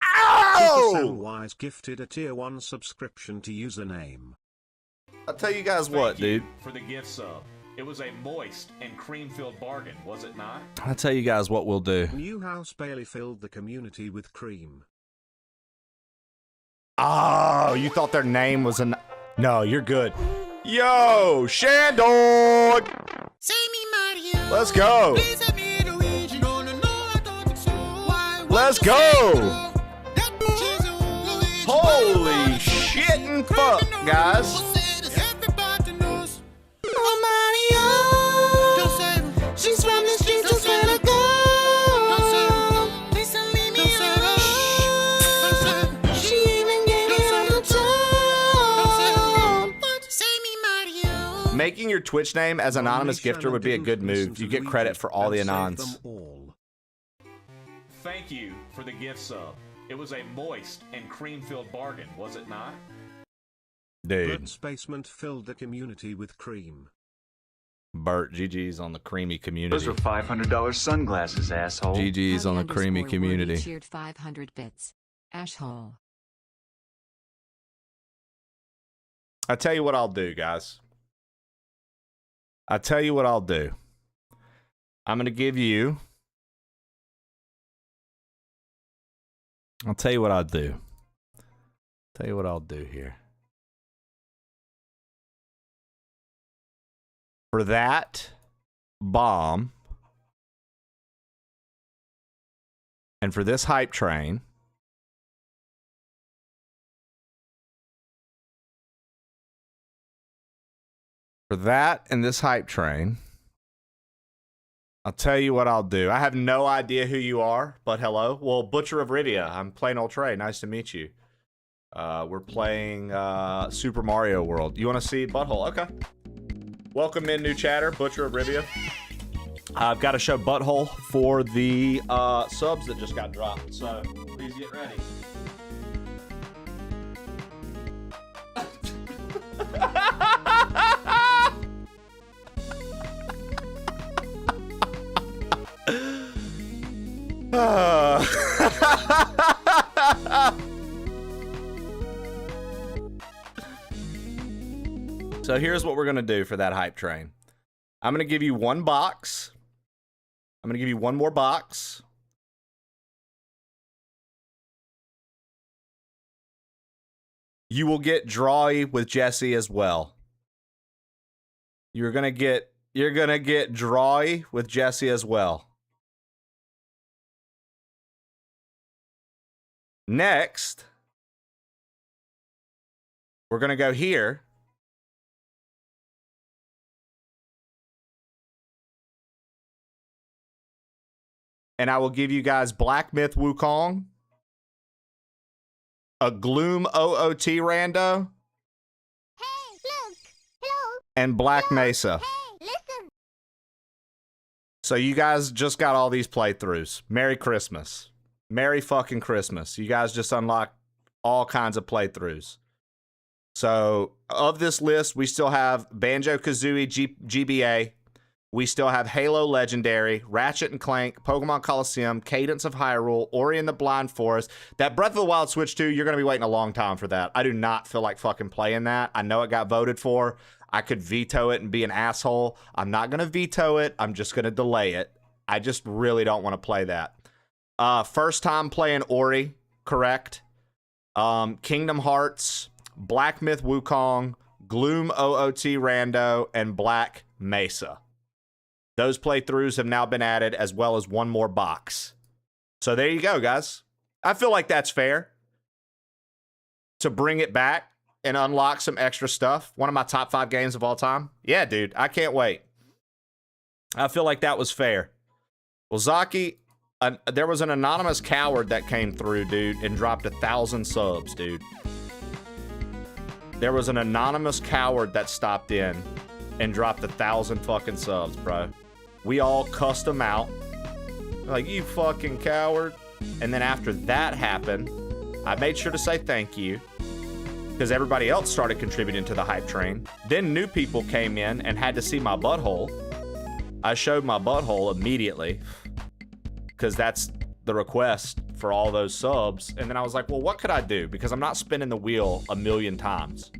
Ow! Samwise gifted a tier 1 subscription to username. I'll tell you guys what, dude. For the gift sub. It was a moist and cream-filled bargain, was it not? I'll tell you guys what we'll do. Newhouse Bailey filled the community with cream. Oh, you thought their name was an... No, you're good. Yo, Shandog! Let's go! Let's go! Holy shit and fuck, guys. She's from the streets, just let her go. She even gave me on the toe. Making your Twitch name as anonymous gifter would be a good move. You get credit for all the anons. Thank you for the gift sub. It was a moist and cream-filled bargain, was it not? Dude. Bert's Basement filled the community with cream. Bert, GG's on the creamy community. Those were $500 sunglasses, asshole. GG's on the creamy community. Cheered 500 bits. Asshole. I tell you what I'll do, guys. I tell you what I'll do. I'm gonna give you. I'll tell you what I'll do. Tell you what I'll do here. For that bomb and for this hype train, for that and this hype train, I'll tell you what I'll do. I have no idea who you are, but hello. Well, Butcher of Rydia. I'm playing Old Trey. Nice to meet you. We're playing Super Mario World. You want to see Butthole? Okay. Welcome in, new chatter. Butcher of Rydia. I've got to show Butthole for the subs that just got dropped, so please get ready. So here's what we're going to do for that hype train. I'm going to give you one box. I'm going to give you one more box. You will get Drawy with Jesse as well. You're going to get Drawy with Jesse as well. Next, we're going to go here. And I will give you guys Black Myth Wukong, a Gloom OOT Rando, and Black Mesa. So you guys just got all these playthroughs. Merry Christmas. Merry fucking Christmas. You guys just unlocked all kinds of playthroughs. So of this list, we still have Banjo-Kazooie GBA. We still have Halo Legendary, Ratchet and Clank, Pokemon Coliseum, Cadence of Hyrule, Ori and the Blind Forest. That Breath of the Wild Switch 2, you're going to be waiting a long time for that. I do not feel like fucking playing that. I know it got voted for. I could veto it and be an asshole. I'm not going to veto it. I'm just going to delay it. I just really don't want to play that. First time playing Ori, correct. Kingdom Hearts, Black Myth Wukong, Gloom OOT Rando, and Black Mesa. Those playthroughs have now been added, as well as one more box. So there you go, guys. I feel like that's fair to bring it back and unlock some extra stuff. One of my top 5 games of all time. Yeah, dude, I can't wait. I feel like that was fair. Well, Zaki, there was an anonymous coward that came through, dude, and dropped 1,000 subs, dude. There was an anonymous coward that stopped in and dropped 1,000 fucking subs, bro. We all cussed him out. Like, you fucking coward. And then after that happened, I made sure to say thank you because everybody else started contributing to the hype train. Then new people came in and had to see my butthole. I showed my butthole immediately because that's the request for all those subs. And then I was like, well, what could I do? Because I'm not spinning the wheel a million times.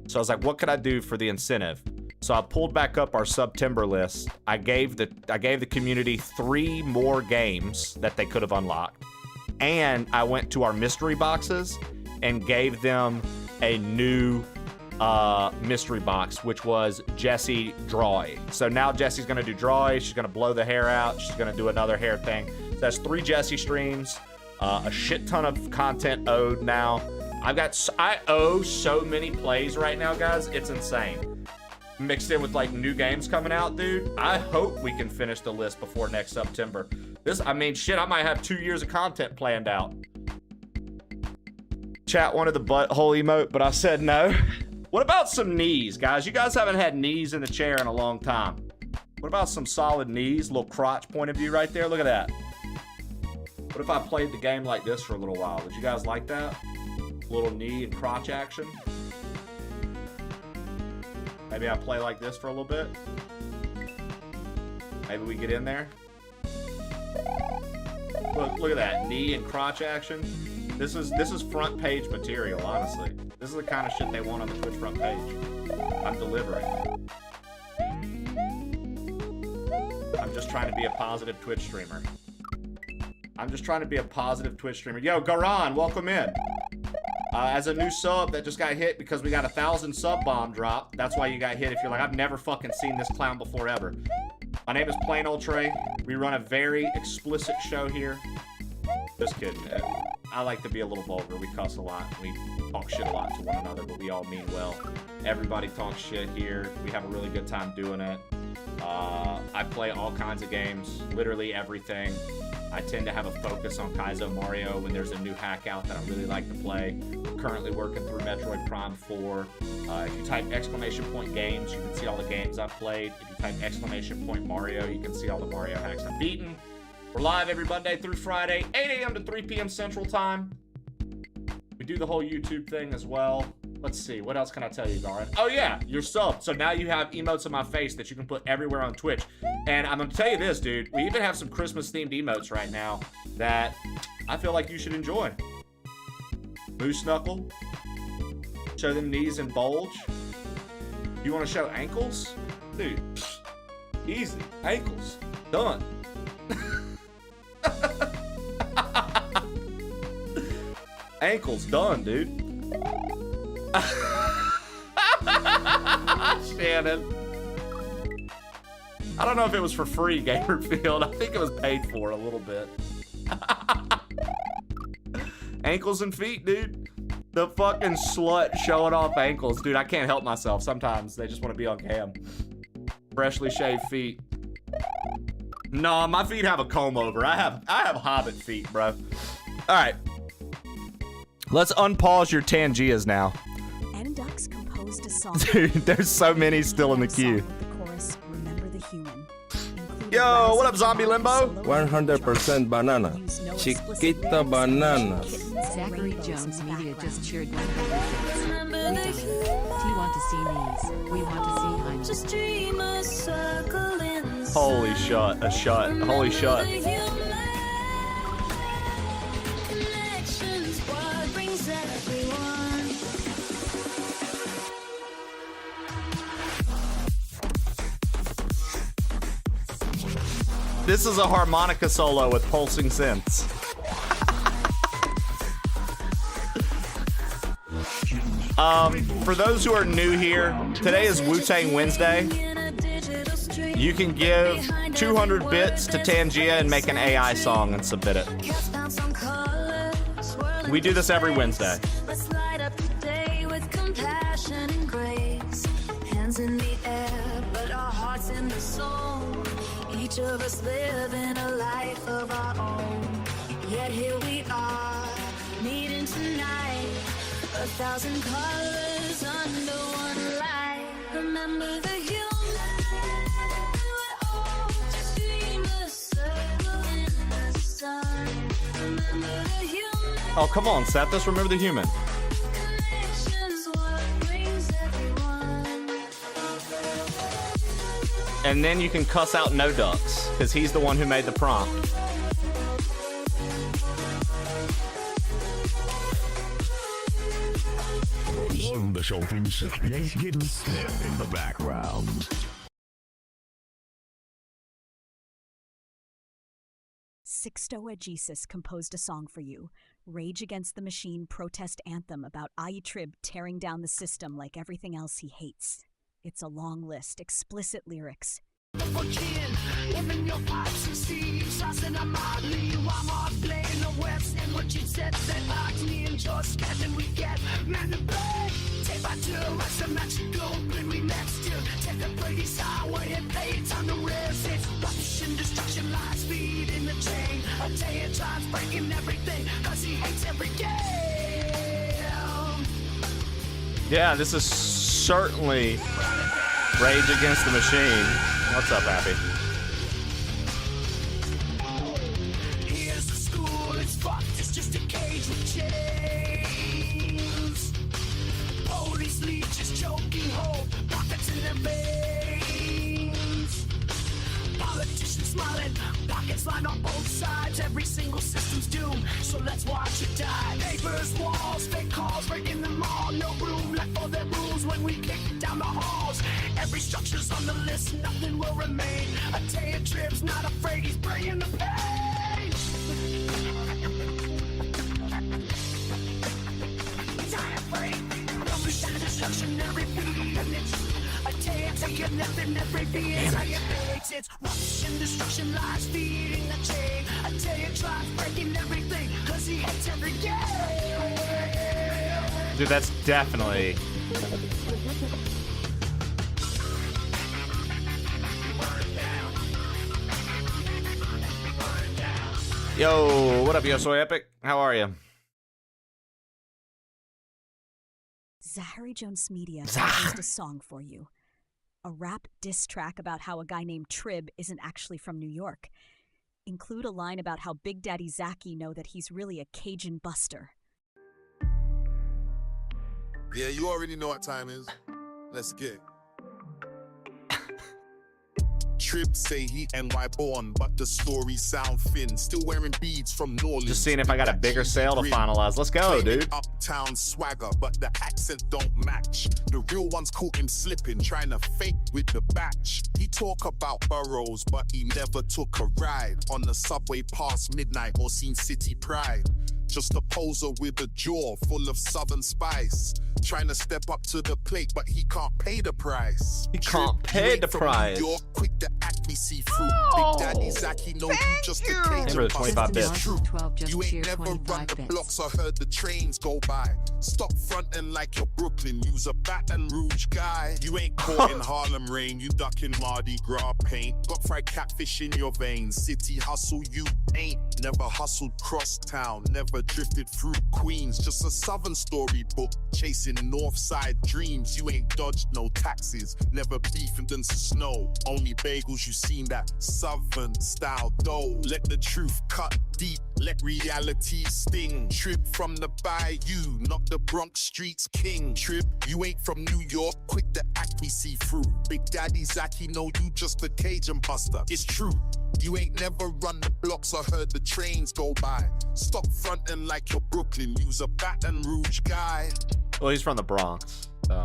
So I was like, what could I do for the incentive? So I pulled back up our September list. I gave the community 3 more games that they could have unlocked. And I went to our mystery boxes and gave them a new mystery box, which was Jessie Drawy. So now Jessie's gonna do Drawy. She's gonna blow the hair out. She's gonna do another hair thing. So that's 3 Jessie streams, a shit ton of content owed now. I owe so many plays right now, guys. It's insane. Mixed in with like new games coming out, dude. I hope we can finish the list before next September. I mean, shit, I might have 2 years of content planned out. Chat wanted the butthole emote, but I said no. What about some knees, guys? You guys haven't had knees in the chair in a long time. What about some solid knees? Little crotch point of view right there. Look at that. What if I played the game like this for a little while? Would you guys like that? Little knee and crotch action. Maybe I play like this for a little bit. Maybe we get in there. Look at that knee and crotch action. This is front page material, honestly. This is the kind of shit they want on the Twitch front page. I'm delivering. I'm just trying to be a positive Twitch streamer. Yo, Garan, welcome in. As a new sub that just got hit because we got 1,000 sub bomb drop. That's why you got hit if you're like, I've never fucking seen this clown before ever. My name is Plain Old Trey. We run a very explicit show here. Just kidding. I like to be a little vulgar. We cuss a lot. We talk shit a lot to one another, but we all mean well. Everybody talks shit here. We have a really good time doing it. I play all kinds of games, literally everything. I tend to have a focus on KAIZO Mario when there's a new hack out that I really like to play. We're currently working through Metroid Prime 4. If you type !games, you can see all the games I've played. If you type !Mario, you can see all the Mario hacks I've beaten. We're live every Monday through Friday, 8 a.m. to 3 p.m. Central Time. We do the whole YouTube thing as well. Let's see, what else can I tell you, Garin? Oh yeah, you're subbed. So now you have emotes of my face that you can put everywhere on Twitch. And I'm gonna tell you this, dude. We even have some Christmas-themed emotes right now that I feel like you should enjoy. Moose Knuckle. Show them knees and bulge. You wanna show ankles? Dude, easy. Ankles. Done. Ankles done, dude. Shannon. I don't know if it was for free, Gamerfield. I think it was paid for a little bit. Ankles and feet, dude. The fucking slut showing off ankles. Dude, I can't help myself. Sometimes they just want to be on cam. Freshly shaved feet. No, my feet have a comb over. I have hobbit feet, bro. All right. Let's unpause your Tangias now. N-Dux composed a song. Dude, there's so many still in the queue. The chorus, Remember the Human. Yo, what up, Zombie Limbo? 100% banana. Chiquita banana. Zachary Jones Media just cheered 100. We want to see knees. We want to see Hyman. Just dream a circle in the Holy shot, a shot. Holy shot. connections, what brings everyone. This is a harmonica solo with pulsing synths. For those who are new here, today is Wu-Tang Wednesday. You can give 200 bits to Tangia and make an AI song and submit it. We do this every Wednesday. Let's light up the day with compassion and grace. Hands in the air, but our hearts in the soul. Each of us living a life of our own. Yet here we are, meeting tonight. 1,000 colors under one light. Remember the human. We're all just dreamers, circle in the sun. Oh, come on, Seth. Let's remember the human. And then you can cuss out No Ducks, because he's the one who made the prompt. The show finns getting stiff in the background. Sixto Jesus composed a song for you, Rage Against the Machine protest anthem about Trib tearing down the system like everything else he hates. It's a long list, explicit lyrics. Living your pipes and steves, tossing a motley while I'm playing the West. And what you said that knocked me and George Scatman, we get man to play. Take by two, rest of Mexico, when we next to take the Brady's highway and play it on the rails. It's ruption, destruction, lies, speed in the chain. I tell you, John's breaking everything, cause he hates every game. Yeah, this is certainly Rage Against the Machine. What's up, Happy? Here's the school, it's fucked, it's just a cage with chains. Police leeches choking hope, pockets in their veins. Politicians smiling, pockets lined on both sides. Every single system's doomed, so let's watch it die. Papers, walls, fake calls, breaking them all. No room left for their rules when we kick down the halls. Every structure's on the list, nothing will remain. A Taya Trib's not afraid, he's bringing the pain. He's not afraid. Revolution, destruction, every beat. A Taya taking nothing, every beat. Taya fakes, it's ruption, destruction, lies, feeding the chain. A Taya tries breaking everything, cause he hates every game. Dude, that's definitely... Yo, what up, Yo Soy Epic? How are you? Zachary Jones Media composed a song for you. A rap diss track about how a guy named Trib isn't actually from New York. Include a line about how Big Daddy Zachy know that he's really a Cajun buster. Yeah, you already know what time is. Let's get it. Trib say he NY born, but the story sound thin. Still wearing beads from New Orleans. Just seeing if I got a bigger sale to finalize. Let's go, dude. Uptown swagger, but the accent don't match. The real ones caught him slipping, trying to fake with the batch. He talk about boroughs, but he never took a ride on the subway past midnight or seen City Pride. Just a poser with a jaw full of southern spice. Trying to step up to the plate, but he can't pay the price. He can't pay the price. You're quick to act me see through. Big Daddy Zachy know you just a cage of 25 bits. You ain't never run the blocks or heard the trains go by. Stop fronting like you're Brooklyn. You's a Baton Rouge guy. You ain't caught in Harlem rain. You ducking Mardi Gras paint. Got fried catfish in your veins. City hustle you ain't. Never hustled cross town. Never drifted through Queens. Just a southern storybook. Chasing north side dreams. You ain't dodged no taxes. Never beefing in snow. Only bagels you seen that southern style dough. Let the truth cut deep. Let reality sting. Trib from the bayou. Not the Bronx streets king. Trib, you ain't from New York. Quick to act me see through. Big Daddy Zachy know you just a Cajun buster. It's true. You ain't never run the blocks or heard the trains go by. Stop fronting like you're Brooklyn. You's a Baton Rouge guy. Well, he's from the Bronx, so.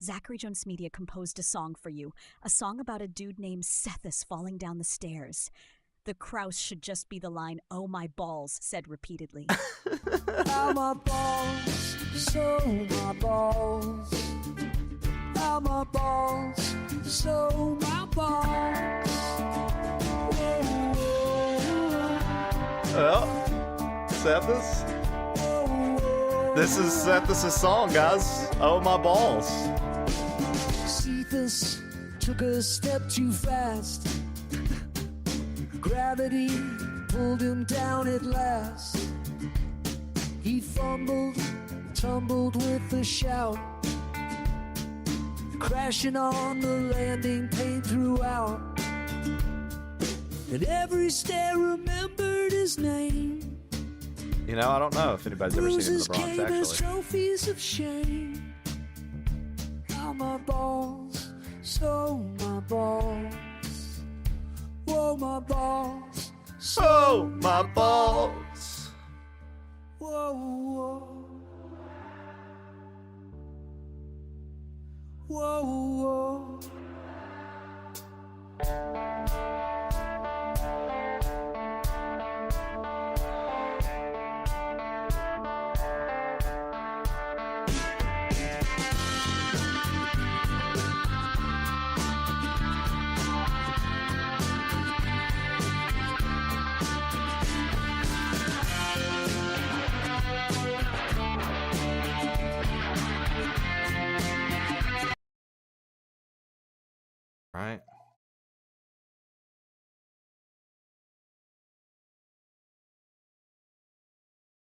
Zachary Jones Media composed a song for you. A song about a dude named Sethus falling down the stairs. The Kraus should just be the line, "Oh my balls," said repeatedly. Oh my balls, so my balls. Oh my balls, so my balls. Well, Sethus. This is Sethus' song, guys. Oh my balls. Cephas took a step too fast. Gravity pulled him down at last. He fumbled, tumbled with a shout, crashing on the landing, pain throughout. At every stair remembered his name. You know, I don't know if anybody's ever seen it in the Roses Bronx, came as actually. trophies of shame. Now my balls, so my balls. Whoa, my balls. So my balls. Whoa, whoa. Whoa, whoa. Right.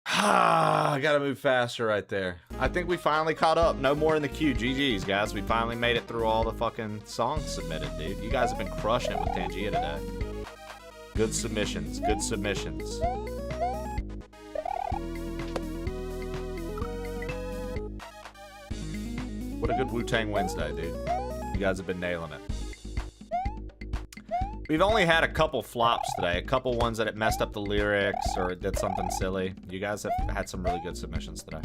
I gotta move faster right there. I think we finally caught up. No more in the queue. GG's, guys. We finally made it through all the fucking songs submitted, dude. You guys have been crushing it with Tangia today. Good submissions. Good submissions. What a good Wu-Tang Wednesday, dude. You guys have been nailing it. We've only had a couple flops today. A couple ones that it messed up the lyrics or it did something silly. You guys have had some really good submissions today.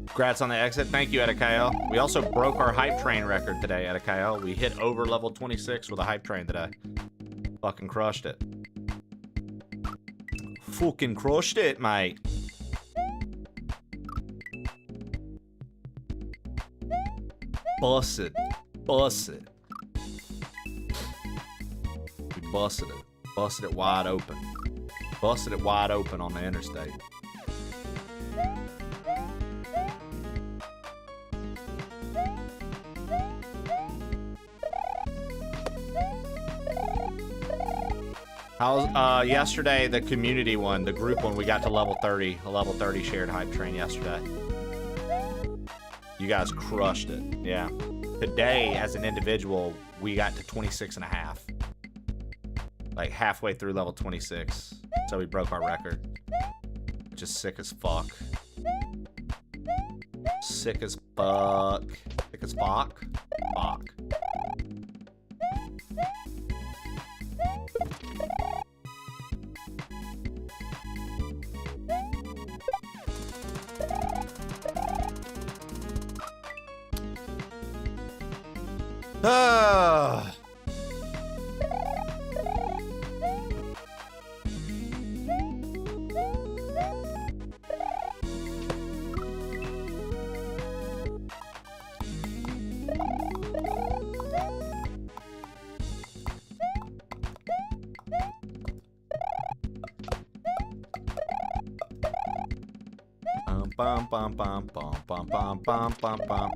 Congrats on the exit. Thank you, Edakayo. We also broke our hype train record today, Edakayo. We hit over level 26 with a hype train today. Fucking crushed it. Fucking crushed it, mate. Busted. Busted. We busted it. Busted it wide open. Busted it wide open on the interstate. How's yesterday the community one, the group one, we got to level 30, a level 30 shared hype train yesterday. You guys crushed it. Yeah. Today as an individual, we got to 26 and a half. Like halfway through level 26. So we broke our record. Which is sick as fuck. Sick as fuck. Sick as fuck. Fuck. Bum bum bum bum bum bum bum bum bum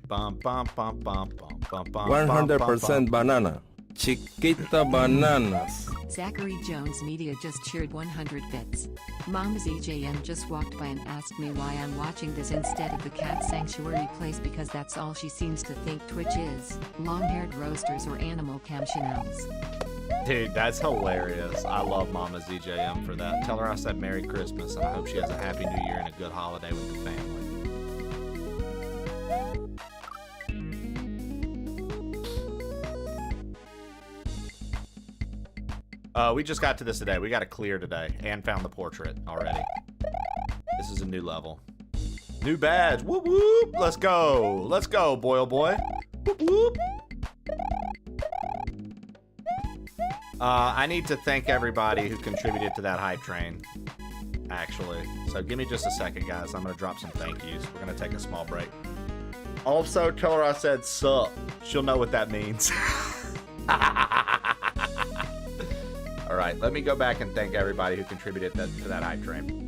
bum bum bum bum bum bum 100% banana. Chiquita bananas. Zachary Jones Media just cheered 100 bits. Mama's EJM just walked by and asked me why I'm watching this instead of the cat sanctuary place because that's all she seems to think Twitch is. Long-haired roasters or animal cam chanels. Dude, that's hilarious. I love Mama's EJM for that. Tell her I said Merry Christmas and I hope she has a Happy New Year and a good holiday with the family. We just got to this today. We got a clear today and found the portrait already. This is a new level. New badge. Whoop whoop. Let's go. Let's go, boy oh boy. Whoop whoop. I need to thank everybody who contributed to that hype train, actually. So give me just a second, guys. I'm going to drop some thank yous. We're going to take a small break. Also, tell her I said sup. She'll know what that means. All right, let me go back and thank everybody who contributed to that hype train.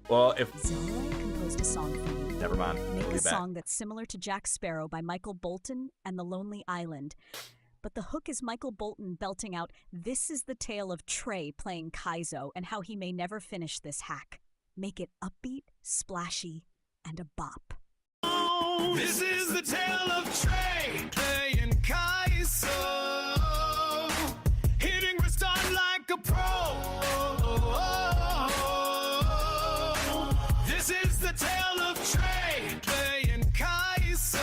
Well, if Zara composed a song for you. Never mind. Make We'll a be back. song that's similar to Jack Sparrow by Michael Bolton and The Lonely Island. But the hook is Michael Bolton belting out, "This is the tale of Trey playing KAIZO and how he may never finish this hack." Make it upbeat, splashy, and a bop. This is the tale of Trey playing KAIZO, hitting restart like a pro. This is the tale of Trey playing KAIZO.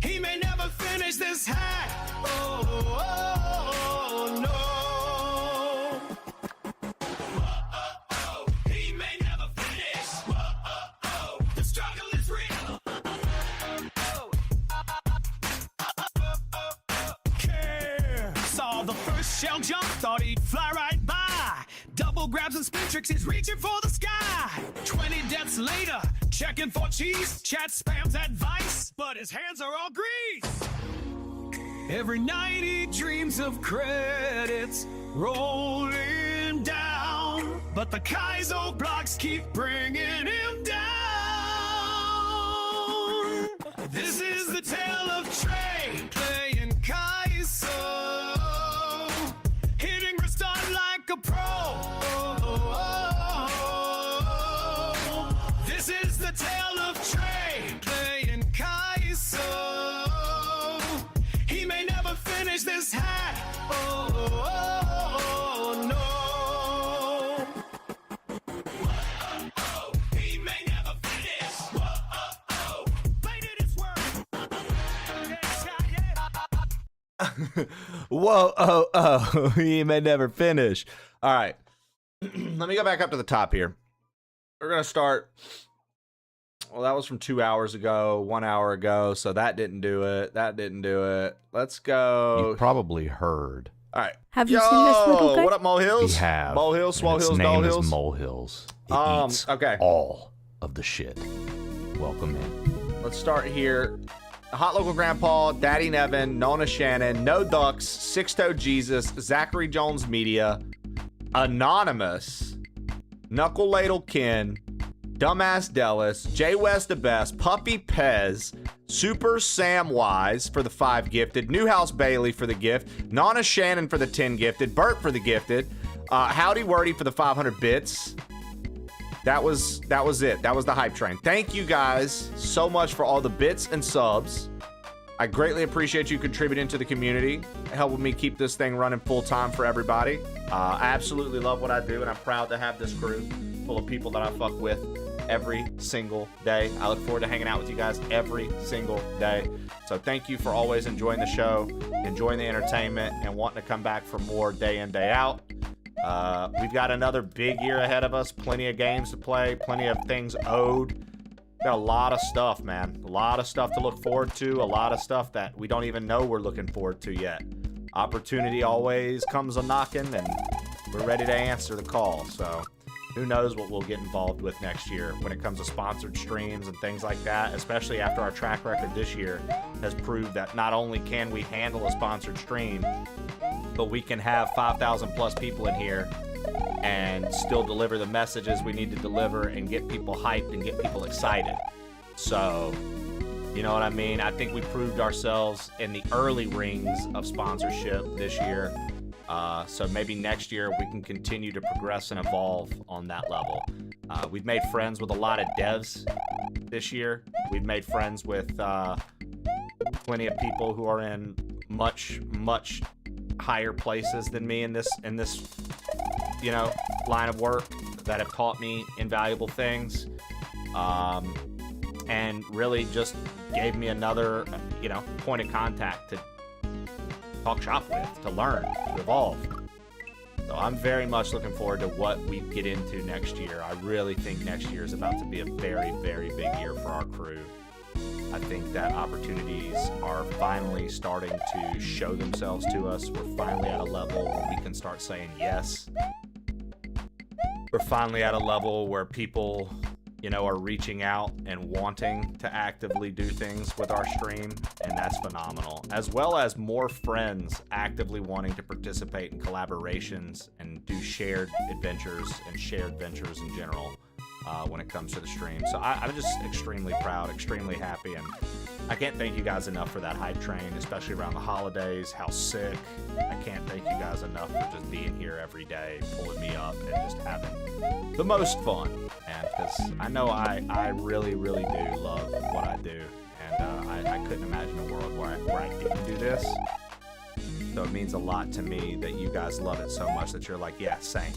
He may never finish this hack. No. He may never finish. The struggle is real. Saw the first shell jump, thought he'd fly right by. Double grabs and spin tricks, he's reaching for the sky. 20 deaths later, checking for cheese. Chat spams advice, but his hands are all grease. Every night he dreams of credits rolling down, but the KAIZO blocks keep bringing him down. This is the tale of Trey playing KAIZO, hitting restart like a pro. This is the tale of Trey playing KAIZO. He may never finish this hack. No. He may never finish. Later this word. Whoa, he may never finish. All right. Let me go back up to the top here. We're going to start. Well, that was from 2 hours ago, 1 hour ago, so that didn't do it. That didn't do it. Let's go. You probably heard. All right. Have you seen this little guy? What up, Molehills? We have. Molehills, and its Swolehills, name Dollhills? is Molehills. It eats okay. all of the shit. Welcome in. Let's start here. Hot Local Grandpa, Daddy Nevin, Nona Shannon, No Ducks, Six-Toe Jesus, Zachary Jones Media, Anonymous, Knuckle Ladle Ken, Dumbass Dallas, Jay West the Best, Puppy Pez, Super Samwise for the 5 gifted, Newhouse Bailey for the gift, Nana Shannon for the 10 gifted, Bert for the gifted, Howdy Wordy for the 500 bits. That was it. That was the hype train. Thank you guys so much for all the bits and subs. I greatly appreciate you contributing to the community, helping me keep this thing running full time for everybody. I absolutely love what I do, and I'm proud to have this crew full of people that I fuck with every single day. I look forward to hanging out with you guys every single day. So thank you for always enjoying the show, enjoying the entertainment, and wanting to come back for more day in, day out. We've got another big year ahead of us. Plenty of games to play, plenty of things owed. Got a lot of stuff, man. A lot of stuff to look forward to. A lot of stuff that we don't even know we're looking forward to yet. Opportunity always comes a-knocking, and we're ready to answer the call. So who knows what we'll get involved with next year when it comes to sponsored streams and things like that, especially after our track record this year has proved that not only can we handle a sponsored stream, but we can have 5,000 plus people in here and still deliver the messages we need to deliver and get people hyped and get people excited. So, you know what I mean? I think we proved ourselves in the early rings of sponsorship this year. So maybe next year we can continue to progress and evolve on that level. We've made friends with a lot of devs this year. We've made friends with plenty of people who are in much higher places than me in this you know, line of work that have taught me invaluable things, and really just gave me another, you know, point of contact to talk shop with, to learn, to evolve. So I'm very much looking forward to what we get into next year. I really think next year is about to be a very, very big year for our crew. I think that opportunities are finally starting to show themselves to us. We're finally at a level where we can start saying yes. We're finally at a level where people, you know, are reaching out and wanting to actively do things with our stream, and that's phenomenal. As well as more friends actively wanting to participate in collaborations and do shared adventures and shared ventures in general when it comes to the stream. So I'm just extremely proud, extremely happy, and I can't thank you guys enough for that hype train, especially around the holidays. How sick. I can't thank you guys enough for just being here every day, pulling me up, and just having the most fun. And because I know I really, really do love what I do, and I couldn't imagine a world where I didn't do this. So it means a lot to me that you guys love it so much that you're like, yeah, same.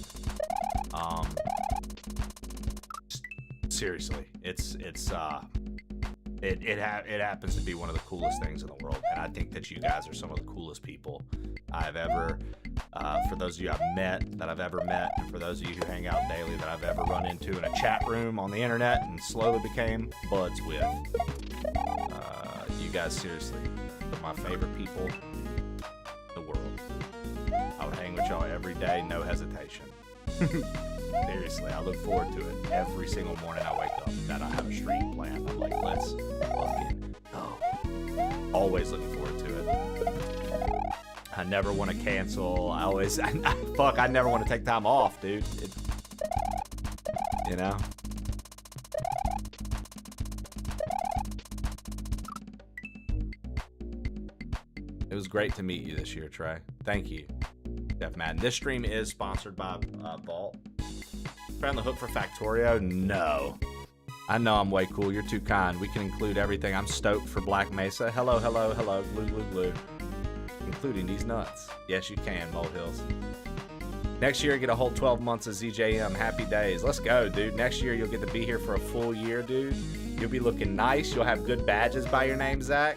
Seriously, it happens to be one of the coolest things in the world, and I think that you guys are some of the coolest people I've ever, for those of you I've ever met, and for those of you who hang out daily that I've ever run into in a chat room on the internet and slowly became buds with. You guys seriously are my favorite people in the world. I would hang with y'all every day, no hesitation. Seriously, I look forward to it every single morning I wake up that I have a stream planned. I'm like, let's fucking go. Always looking forward to it. I never want to cancel. I never want to take time off, dude. You know? It was great to meet you this year, Trey. Thank you, Jeff Madden. This stream is sponsored by Vault. Found the hook for Factorio? No. I know I'm way cool. You're too kind. We can include everything. I'm stoked for Black Mesa. Hello, hello, hello. Glue, glue, glue. Including these nuts. Yes, you can, Molehills. Next year, get a whole 12 months of ZJM. Happy days. Let's go, dude. Next year, you'll get to be here for a full year, dude. You'll be looking nice. You'll have good badges by your name, Zach.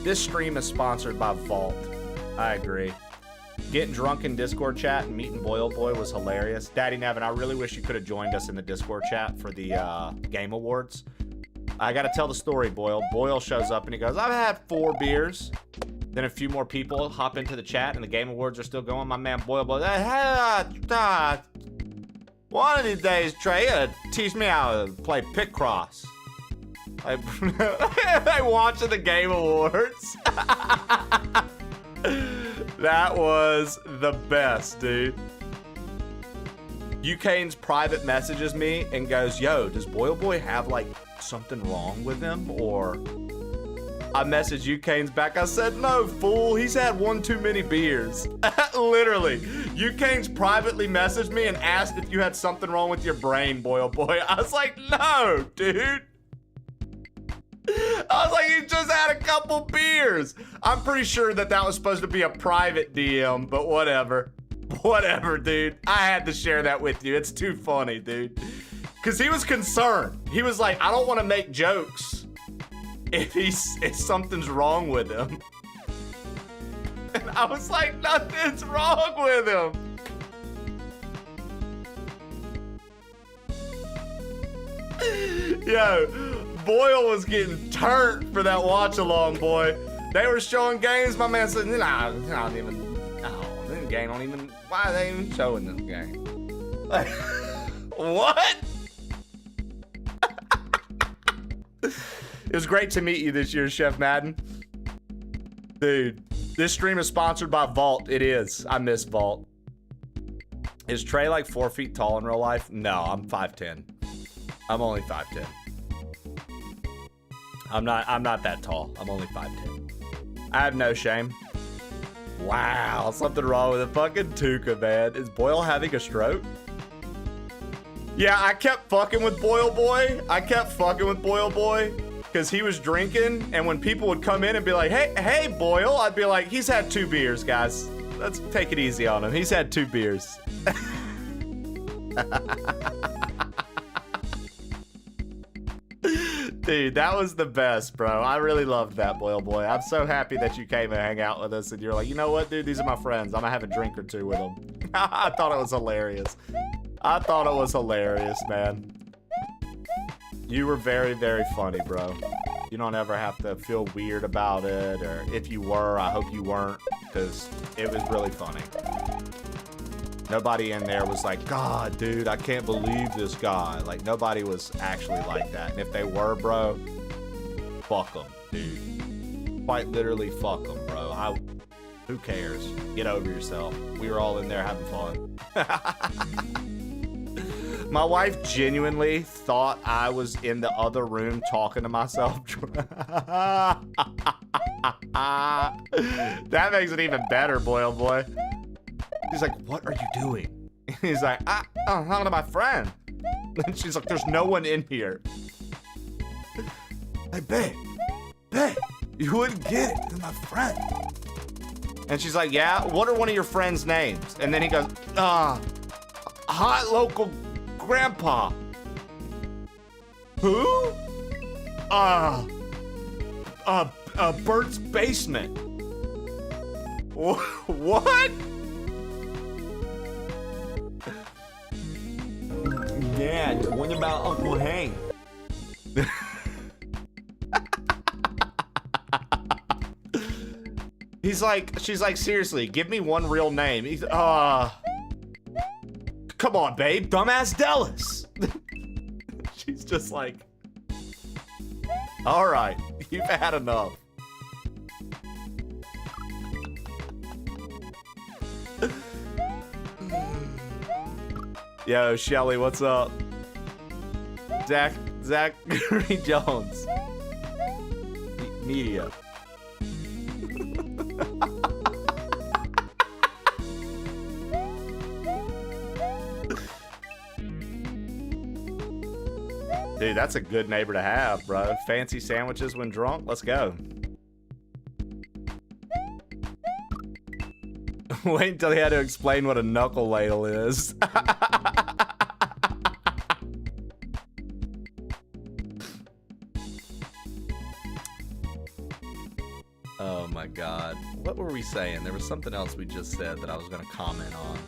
This stream is sponsored by Vault. I agree. Getting drunk in Discord chat and meeting Boyle Boy was hilarious. Daddy Nevin, I really wish you could have joined us in the Discord chat for the Game Awards. I gotta tell the story, Boyle. Boyle shows up and he goes, I've had 4 beers. Then a few more people hop into the chat and the Game Awards are still going. My man Boyle Boy, one of these days, Trey, teach me how to play Picross. They watching the Game Awards. That was the best, dude. Ukane's private messages me and goes, yo, does Boyle Boy have like something wrong with him? Or I messaged Ukane's back. I said, no, fool. He's had 1 too many beers. Literally. Ukane's privately messaged me and asked if you had something wrong with your brain, Boyle Boy. I was like, no, dude. I was like, he just had a couple beers. I'm pretty sure that was supposed to be a private DM, but whatever. Whatever, dude. I had to share that with you. It's too funny, dude. Because he was concerned. He was like, I don't want to make jokes if something's wrong with him. And I was like, nothing's wrong with him. Yo, Boyle was getting turned for that watch along, boy. They were showing games. My man said, nah, this game don't even, why are they even showing this game? Like, what? It was great to meet you this year, Chef Madden. Dude, this stream is sponsored by Vault. It is. I miss Vault. Is Trey like 4 feet tall in real life? No, I'm 5'10". I'm only 5'10". I'm not that tall. I'm only 5'10". I have no shame. Wow, something wrong with the fucking Tuca, man. Is Boyle having a stroke? Yeah, I kept fucking with Boyle Boy. Because he was drinking, and when people would come in and be like, hey, Boyle, I'd be like, he's had 2 beers, guys. Let's take it easy on him. He's had 2 beers. Dude, that was the best, bro. I really loved that, Boyle Boy. I'm so happy that you came and hang out with us, and you're like, you know what, dude? These are my friends. I'm gonna have a drink or 2 with them. I thought it was hilarious. Man. You were very, very funny, bro. You don't ever have to feel weird about it, or if you were, I hope you weren't, because it was really funny. Nobody in there was like, God, dude, I can't believe this guy. Like, nobody was actually like that. And if they were, bro, fuck them, dude. Quite literally, fuck them, bro. Who cares? Get over yourself. We were all in there having fun. My wife genuinely thought I was in the other room talking to myself. That makes it even better, boy, oh boy. He's like, what are you doing? He's like, I'm talking to my friend. And she's like, there's no one in here. Hey, babe, you wouldn't get it. They're my friend. And she's like, yeah, what are one of your friends' names? And then he goes, hot local grandpa. Who? Bert's basement. What? Yeah, what about Uncle Hank? She's like, seriously, give me one real name. He's, come on, babe, dumbass Dallas. She's just like, all right, you've had enough. Yo, Shelly, what's up? Zachary Jones. Media. Dude, that's a good neighbor to have, bro. Fancy sandwiches when drunk? Let's go. Wait until he had to explain what a knuckle ladle is. Oh my god. What were we saying? There was something else we just said that I was going to comment on.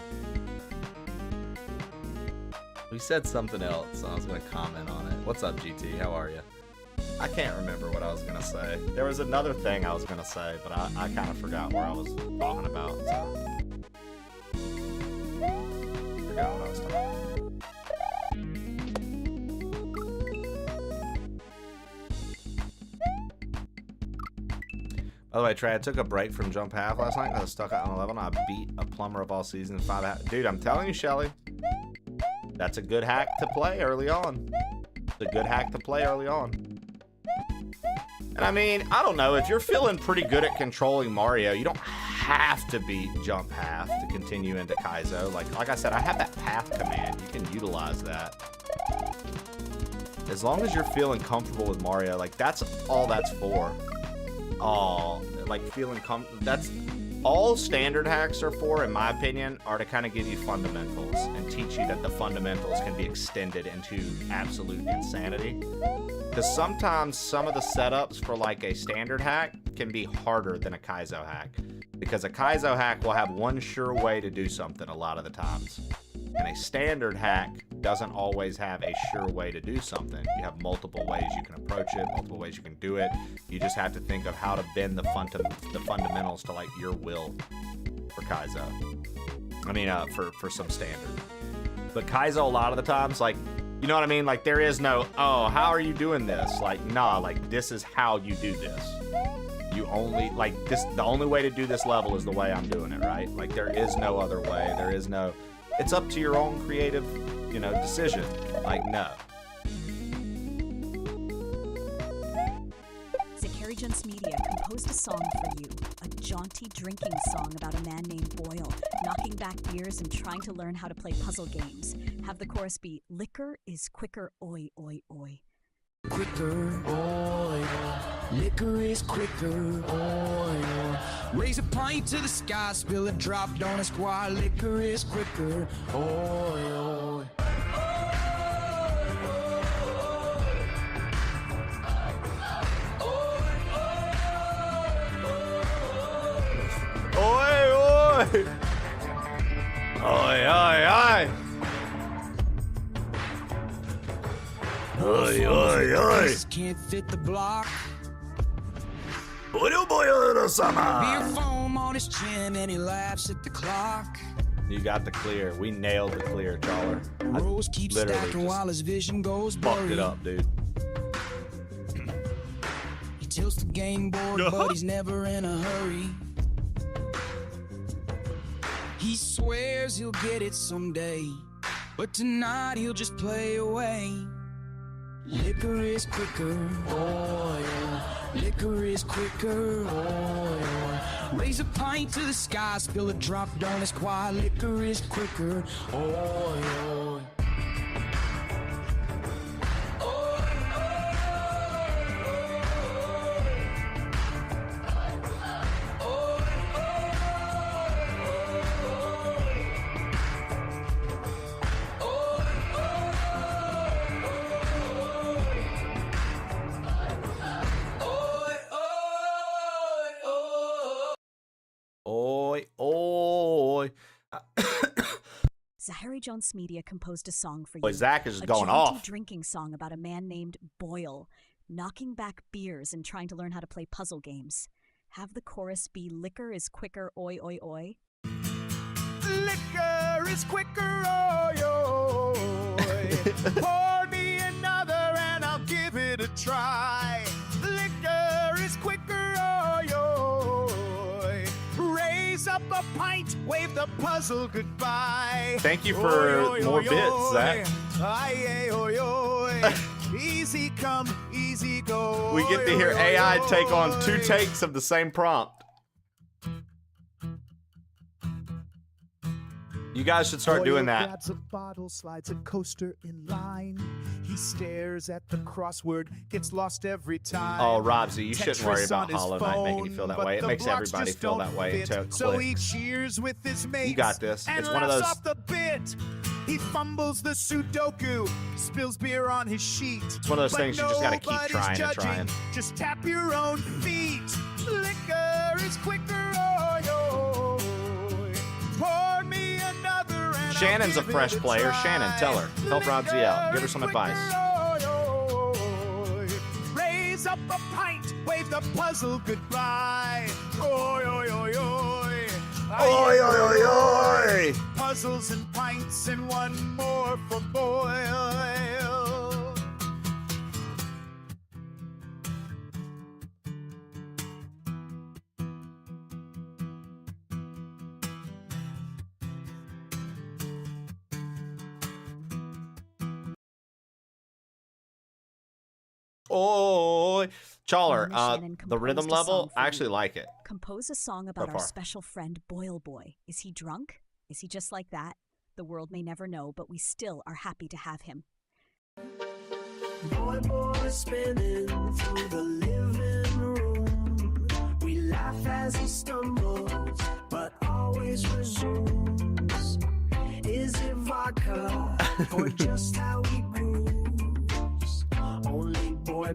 We said something else, and I was going to comment on it. What's up, GT? How are you? I can't remember what I was going to say. There was another thing I was going to say, but I kind of forgot where I was talking about, so. Forgot what I was talking about. By the way, Trey, I took a break from Jump Half last night. I was stuck at 11. I beat a plumber of all seasons. 5. Dude, I'm telling you, Shelly. That's a good hack to play early on. It's a good hack to play early on. And I mean, I don't know. If you're feeling pretty good at controlling Mario, you don't have to beat Jump Half to continue into KAIZO. Like I said, I have that path command. You can utilize that. As long as you're feeling comfortable with Mario, like that's all that's for. Like feeling that's all standard hacks are for, in my opinion, are to kind of give you fundamentals and teach you that the fundamentals can be extended into absolute insanity. Because sometimes some of the setups for like a standard hack can be harder than a KAIZO hack. Because a KAIZO hack will have one sure way to do something a lot of the times. And a standard hack doesn't always have a sure way to do something. You have multiple ways you can approach it, multiple ways you can do it. You just have to think of how to bend the fundamentals to like your will for KAIZO. I mean, for some standard. But KAIZO a lot of the times, like, you know what I mean? Like there is no, oh, how are you doing this? Like, nah, like this is how you do this. You only, like this, the only way to do this level is the way I'm doing it, right? Like there is no other way. There is no, it's up to your own creative, you know, decision. Like, no. Zachary Jones Media composed a song for you, a jaunty drinking song about a man named Boyle, knocking back beers and trying to learn how to play puzzle games. Have the chorus be, liquor is quicker, oi, oi, oi. Quicker, oi, liquor is quicker, oi. Raise a pint to the sky, spill a drop, don't ask why. Liquor is quicker, oi. Oi, oi! Oi, oi, oi! Oi, oi, oi! Can't fit the block. Beer foam on his chin and he laughs at the clock. You got the clear. We nailed the clear, Challer. Rose keeps stacking while his vision goes fucked blurry. it up, dude. He tilts the game board, but he's never in a hurry. He swears he'll get it someday, but tonight he'll just play away. Liquor is quicker, oh yeah. Liquor is quicker, oh yeah. Raise a pint to the sky, spill a drop down his quad. Liquor is quicker, oh yeah. Oi, oi. Zachary Jones Media composed a song for you. Boy, Zach is a going jaunty off. drinking song about a man named Boyle, knocking back beers and trying to learn how to play puzzle games. Have the chorus be liquor is quicker, oi, oi, oi. Liquor is quicker, oi, oi. Pour me another and I'll give it a try. Liquor is quicker, oi, oi. Raise up a pint, wave the puzzle goodbye. Thank you for more bits, Zach. Aye, oi, oi. Easy come, easy go. We get to hear AI take on 2 takes of the same prompt. You guys should start doing that. Grabs a bottle, slides a coaster in line. He stares at the crossword, gets lost every time. Oh, Robsy, you shouldn't worry Tetris about on his Hollow Knight making you phone, feel that but way. It the makes blocks everybody just feel don't that way fit. until it So he clicks. cheers with his mates. You got this. And It's one of laughs those. off the bit. He fumbles the Sudoku, spills beer on his sheet. It's one of those things you just gotta keep Nobody's trying and judging. trying. Just tap your own feet. Liquor is quicker, oi, oi. Pour me another and Shannon's a I'll give fresh it player. try. Shannon, tell her. Help Robsy out. Give her some advice. Raise up a pint, wave the puzzle goodbye. Oi, oi, oi, oi. Oi, oi, oi, oi. Puzzles and pints and one more for Boyle. Oi. Challer, Shannon the rhythm composed a song level, for I you. actually like it. Compose a song about our far. special friend Boyle Boy. Is he drunk? Is he just like that? The world may never know, but we still are happy to have him. Boy, boy, spinning through the living room. We laugh as he stumbles, but always resumes. Is it vodka or just how he grooves? Only boy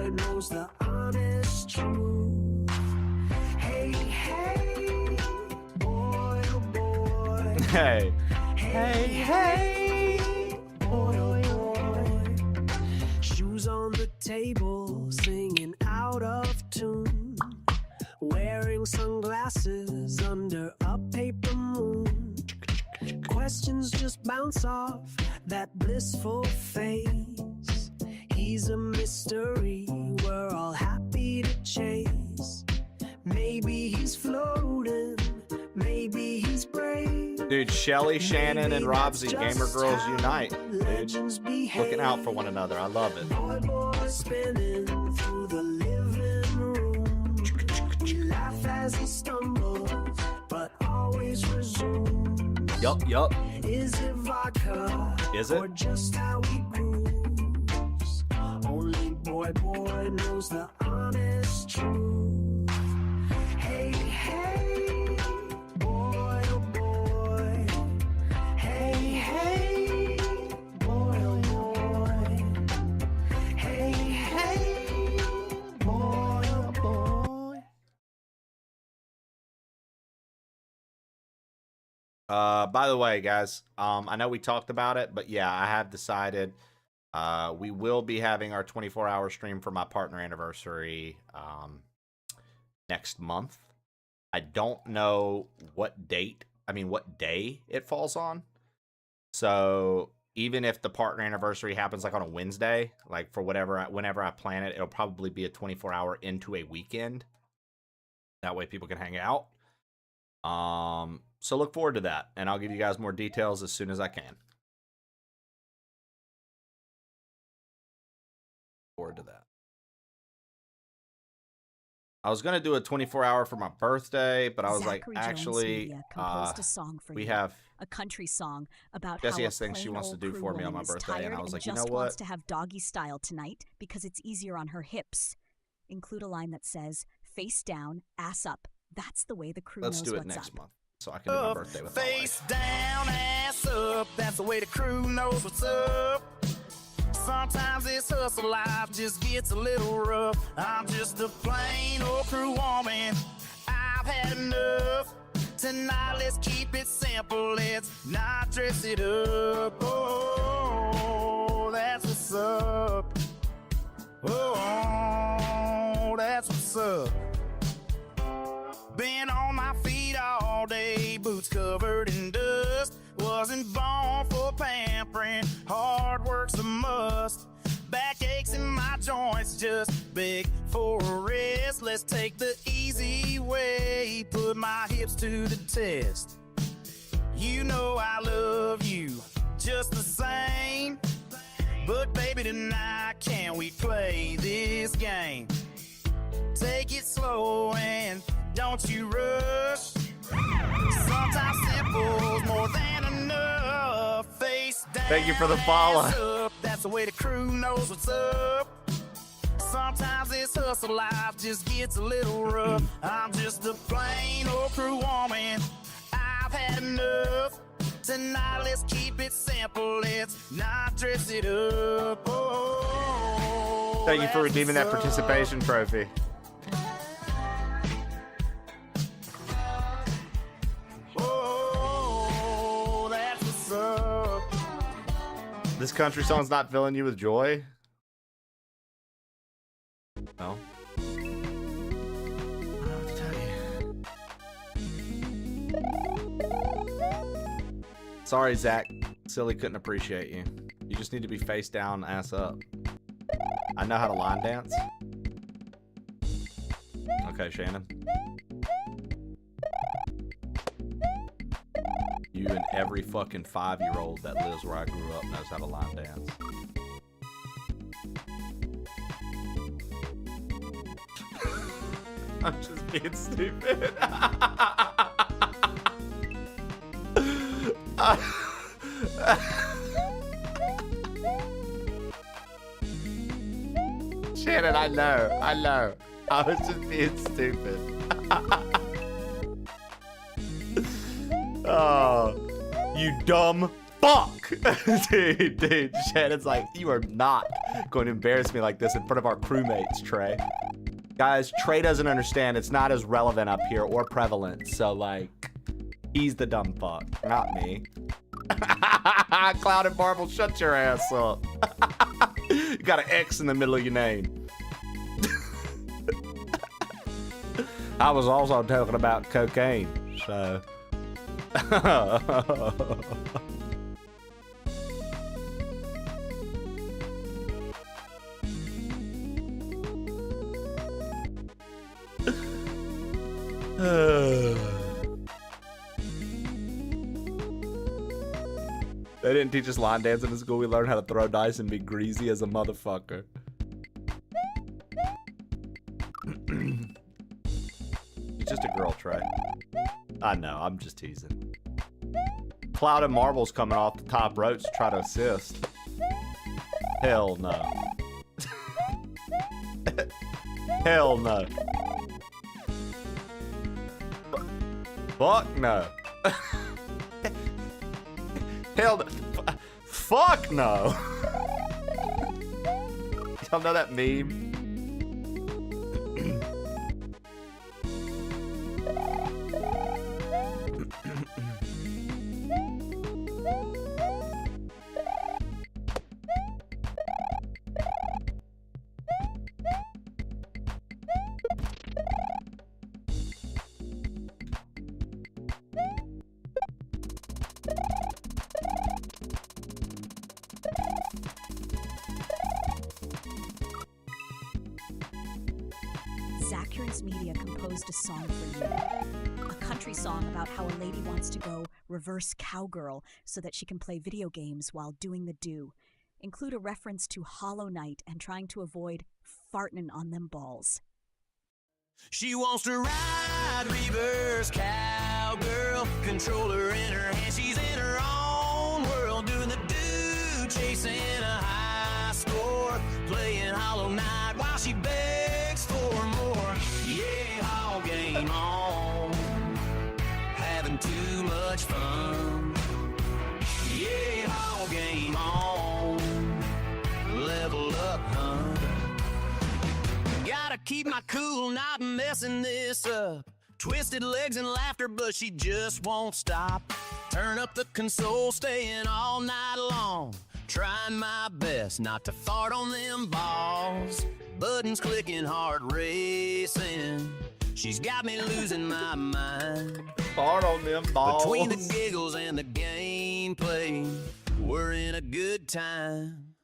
knows the honest truth. Hey, hey, boy, oh boy. Hey. Hey, hey, boy, oh boy. Shoes on the table, singing out of tune. Wearing sunglasses under a paper moon. Questions just bounce off that blissful face. He's a mystery we're all happy to chase. Maybe he's floating, maybe he's brave. Dude, Shelly, Shannon, and Robsy, Gamer Girls Unite. Dude, looking out for one another. I love it. Boy, boy, spinning through the living room. We laugh as he stumbles, but always resumes. Yup. Is it vodka? Is it? Or just how he grooves? Only boy knows the honest truth. Hey, hey, boy, oh boy. Hey, hey, boy, oh boy. Hey, hey, boy, oh boy. By the way, guys, I know we talked about it, but yeah, I have decided we will be having our 24-hour stream for my partner anniversary next month. I don't know what date what day it falls on. So even if the partner anniversary happens like on a Wednesday, like for whenever I plan it, it'll probably be a 24-hour into a weekend. That way people can hang out. So look forward to that, and I'll give you guys more details as soon as I can. Forward to that. I was gonna do a 24-hour for my birthday, but I was Zachary like, Jones actually, Media composed a song for we you, have a country song about Jessie how has a things she plain wants to old do crew for me on woman my is birthday, tired and I was like, you just know wants what? to have doggy style tonight because it's easier on her hips. Include a line that says, "Face down, ass up. That's the way the crew Let's knows do it what's next up." month, so I can do my birthday with my Face wife. down, ass up. That's the way the crew knows what's up. Sometimes this hustle life just gets a little rough. I'm just a plain old crew woman. I've had enough. Tonight let's keep it simple. Let's not dress it up. Oh, that's what's up. Oh, that's what's up. Been on my feet all day, boots covered in dust. Wasn't born for pampering, hard work's a must. Backaches in my joints, just beg for a rest. Let's take the easy way, put my hips to the test. You know I love you just the same. But baby, tonight can we play this game? Take it slow and don't you rush. Sometimes simple's more than enough. Face down, Thank you for the follow. ass up. That's the way the crew knows what's up. Sometimes this hustle life just gets a little rough. I'm just a plain old crew woman. I've had enough. Tonight let's keep it simple. Let's not dress it up. Oh, Thank you for that's redeeming that what's up. participation trophy. Oh, that's what's up. This country song's not filling you with joy? No. I don't know what to tell you. Sorry, Zach. Silly couldn't appreciate you. You just need to be face down, ass up. I know how to line dance. Okay, Shannon. You and every fucking 5-year-old that lives where I grew up knows how to line dance. I'm just being stupid. Shannon, I know. I was just being stupid. Oh, you dumb fuck. Dude, Shannon's like, you are not going to embarrass me like this in front of our crewmates, Trey. Guys, Trey doesn't understand. It's not as relevant up here or prevalent. So, like, he's the dumb fuck, not me. Cloud and Marble, shut your ass up. You got an X in the middle of your name. I was also talking about cocaine, so. They didn't teach us line dancing in school. We learned how to throw dice and be greasy as a motherfucker. You're just a girl, Trey. I know, I'm just teasing. Cloud and Marble's coming off the top ropes to try to assist. Hell no. Hell no. Fuck no. Hell no. Fuck no. Y'all know that meme? Jones Media composed a song for you. A country song about how a lady wants to go reverse cowgirl so that she can play video games while doing the do. Include a reference to Hollow Knight and trying to avoid farting on them balls. She wants to ride reverse cowgirl, controller in her hand. She's in her own world, doing the do, chasing a high score, playing Hollow Knight while she begs for more. Yeah, all game on, having too much fun. Yeah, all game on, level up, huh? Gotta keep my cool, not messing this up. Twisted legs and laughter, but she just won't stop. Turn up the console, staying all night long. Trying my best not to fart on them balls. Buttons clicking, heart racing. She's got me losing my mind. Fart on them balls. Between the giggles and the gameplay, we're in a good time.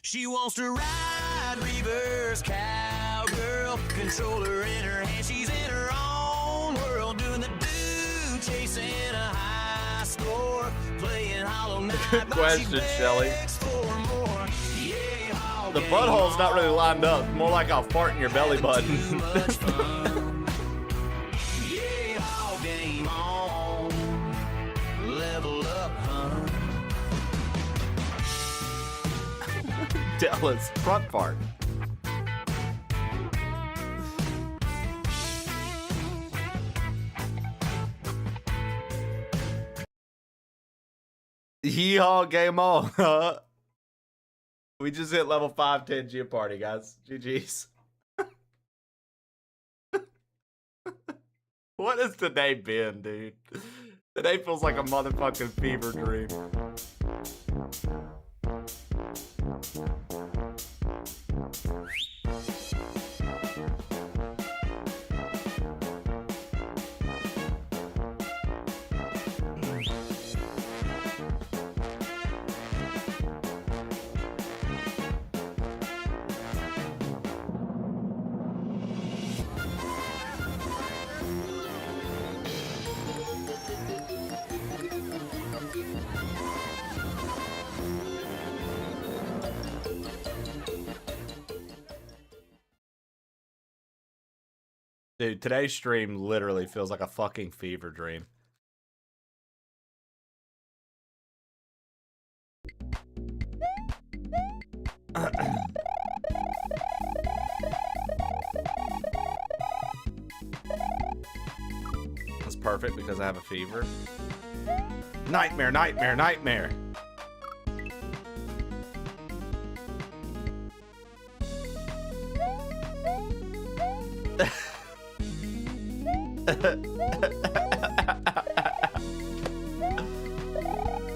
She wants to ride reverse cowgirl, controller in her hand. She's in her own world, doing the do, chasing a high score, playing Hollow Knight. Good question, Shelly. The butthole's not really lined up. More like I'll fart in your belly button. Yeah, all game on, level up, huh? Dallas front fart. Yeehaw, game on. We just hit level 510 Gia Party, guys. GG's. What has today been, dude? Today feels like a motherfucking fever dream. Dude, today's stream literally feels like a fucking fever dream. That's perfect because I have a fever. Nightmare, nightmare, nightmare.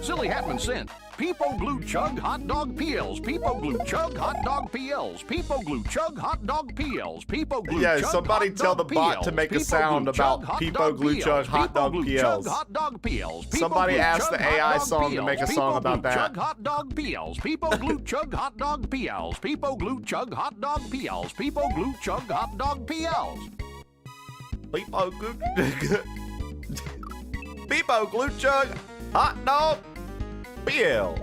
Silly Hatman sent. Peepo Glue Chug Hot Dog PLs. Peepo Glue Chug Hot Dog PLs. Peepo Glue Chug Hot Dog PLs. Peepo Glue Yeah, Chug somebody hot tell the dog bot PLs. to make a Peepo sound Glue about Chug Hot Peepo Dog Glue Chug PLs. Hot Dog Peepo Glue PLs. Chug Hot Dog PLs. Peepo Somebody Glue asked Chug the Hot AI Dog song to make a PLs. song Peepo about Glue that. Chug Hot Dog PLs. Peepo Glue Chug Hot Dog PLs. Peepo Glue Chug Hot Dog PLs. Peepo Glue Chug Hot Dog PLs. Peepo Glue Peepo Glue Chug Hot Dog PLs.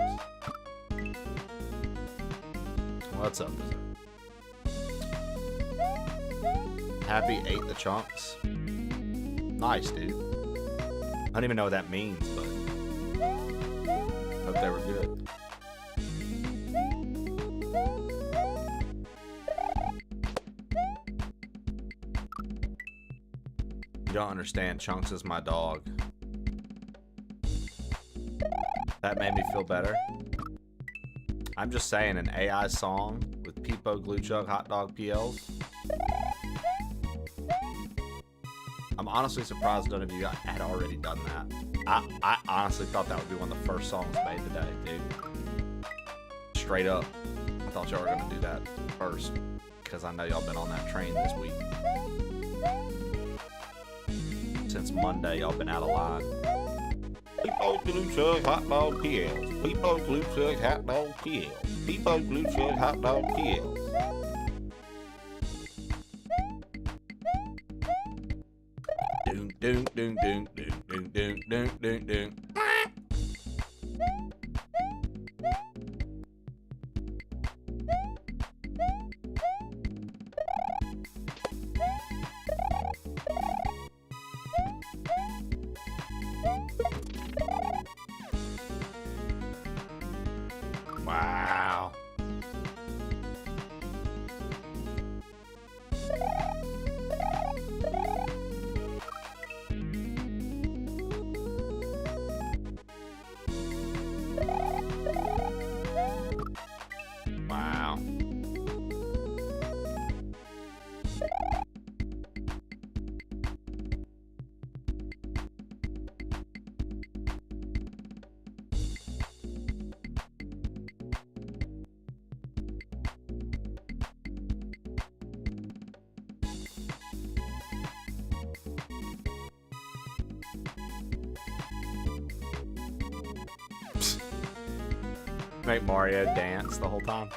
What's up? Happy ate the chunks. Nice, dude. I don't even know what that means, but hope they were good. You don't understand. Chunks is my dog. That made me feel better. I'm just saying, an AI song with Peepo Glue Chug Hot Dog PLs. I'm honestly surprised none of you had already done that. I honestly thought that would be one of the first songs made today, dude. Straight up. I thought y'all were gonna do that first, because I know y'all been on that train this week. Since Monday, y'all been out of line. Peepo Glue Chug Hot Dog PLs. Peepo Glue Chug Hot Dog PLs. Peepo Glue Chug Hot Dog PLs. doom, doom, doom, doom, doom, doom, doom, doom, doom. Wow. Wow. Make Mario dance the whole time.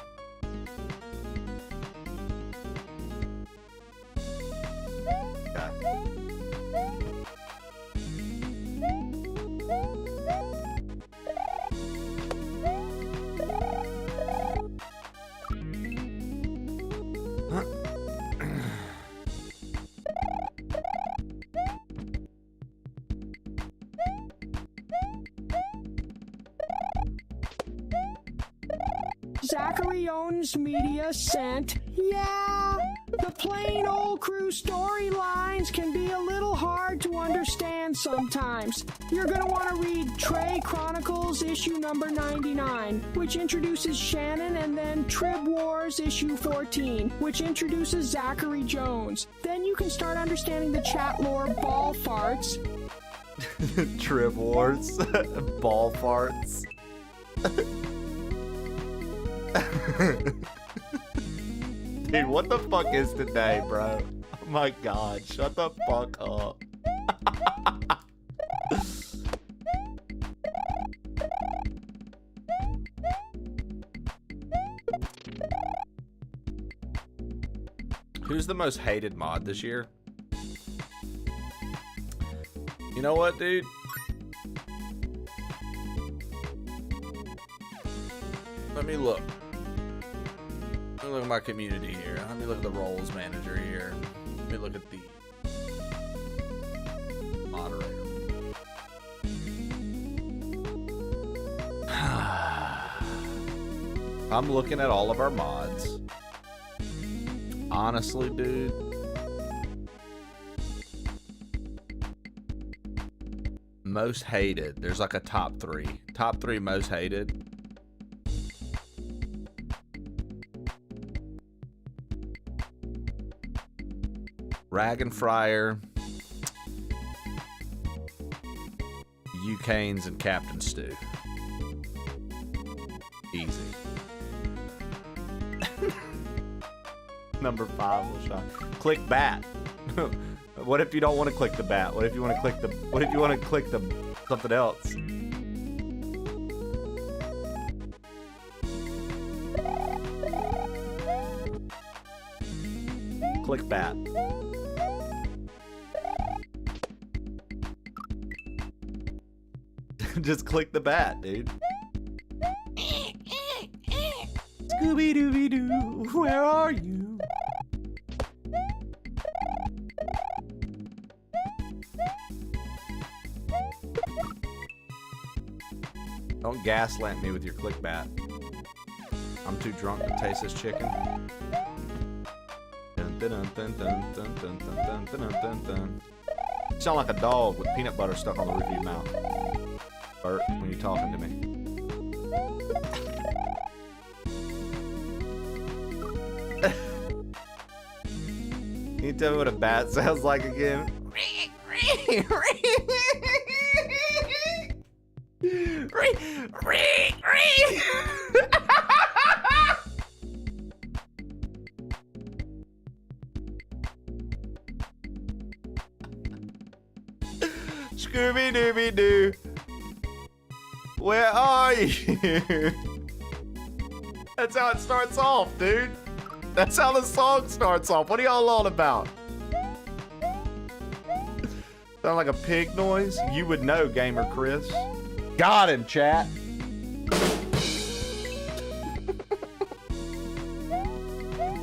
Zachary Owens Media sent, yeah, the plain old crew storylines can be a little hard to understand sometimes. You're gonna want to read Trey Chronicles issue number 99, which introduces Shannon, and then Trib Wars issue 14, which introduces Zachary Jones. Then you can start understanding the chat lore ball farts. Trib Wars. Ball farts. Dude, what the fuck is today, bro? Oh my god, shut the fuck up. Who's the most hated mod this year? You know what, dude? Let me look. Let me look at my community here. Let me look at the roles manager here. Let me look at the moderator. I'm looking at all of our mods. Honestly, dude. Most hated. There's like a top three. Top three most hated. Rag and Fryer, Ucanes, and Captain Stew. Easy. Number 5 will shot. Click bat. What if you don't want to click the bat? What if you want to click the? What if you want to click the something else? Click bat. Just click the bat, dude. Scooby-Dooby-Doo, where are you? Don't gaslamp me with your click bat. I'm too drunk to taste this chicken. Dun, dun, dun, dun, dun, dun, dun, dun, dun, dun, dun. You sound like a dog with peanut butter stuck on the roof of your mouth, Bert, when you're talking to me. Can you tell me what a bat sounds like again? Scooby-Dooby-Doo, where are you? That's how it starts off, dude. That's how the song starts off. What are y'all on about? Sound like a pig noise? You would know, Gamer Chris. Got him, chat.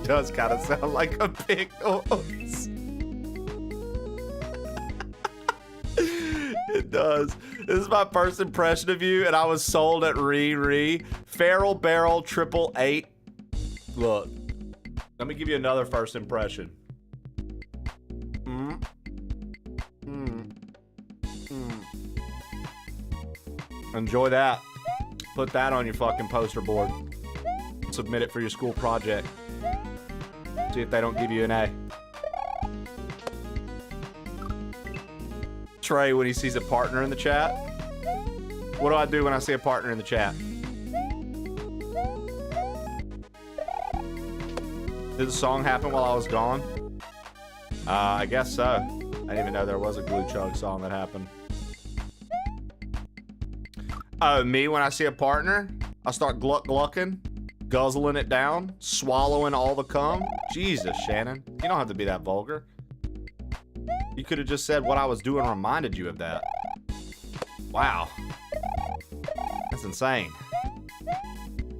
Does kind of sound like a pig noise. It does. This is my first impression of you, and I was sold at Riri. Feral Barrel 888. Look, let me give you another first impression. Enjoy that. Put that on your fucking poster board. Submit it for your school project. See if they don't give you an A. Trey, when he sees a partner in the chat. What do I do when I see a partner in the chat? Did the song happen while I was gone? I guess so. I didn't even know there was a Glue Chug song that happened. Oh, me when I see a partner? I start glucking, guzzling it down, swallowing all the cum. Jesus, Shannon. You don't have to be that vulgar. You could have just said what I was doing reminded you of that. Wow. That's insane.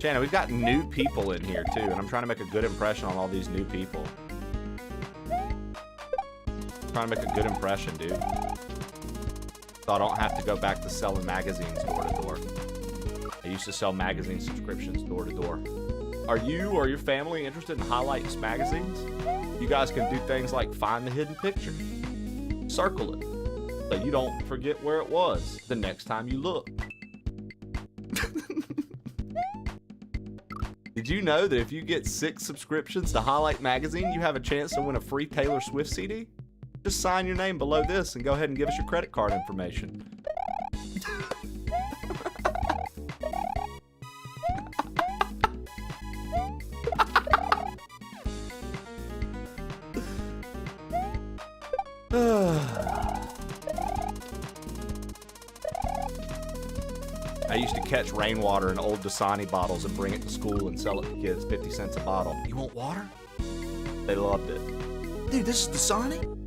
Shannon, we've got new people in here too, and I'm trying to make a good impression on all these new people. Trying to make a good impression, dude. So I don't have to go back to selling magazines door to door. I used to sell magazine subscriptions door to door. Are you or your family interested in Highlights magazines? You guys can do things like find the hidden picture. Circle it so you don't forget where it was the next time you look. Did you know that if you get 6 subscriptions to Highlight magazine, you have a chance to win a free Taylor Swift CD? Just sign your name below this and go ahead and give us your credit card information. I used to catch rainwater in old Dasani bottles and bring it to school and sell it to kids 50 cents a bottle. You want water? They loved it. Dude, this is Dasani?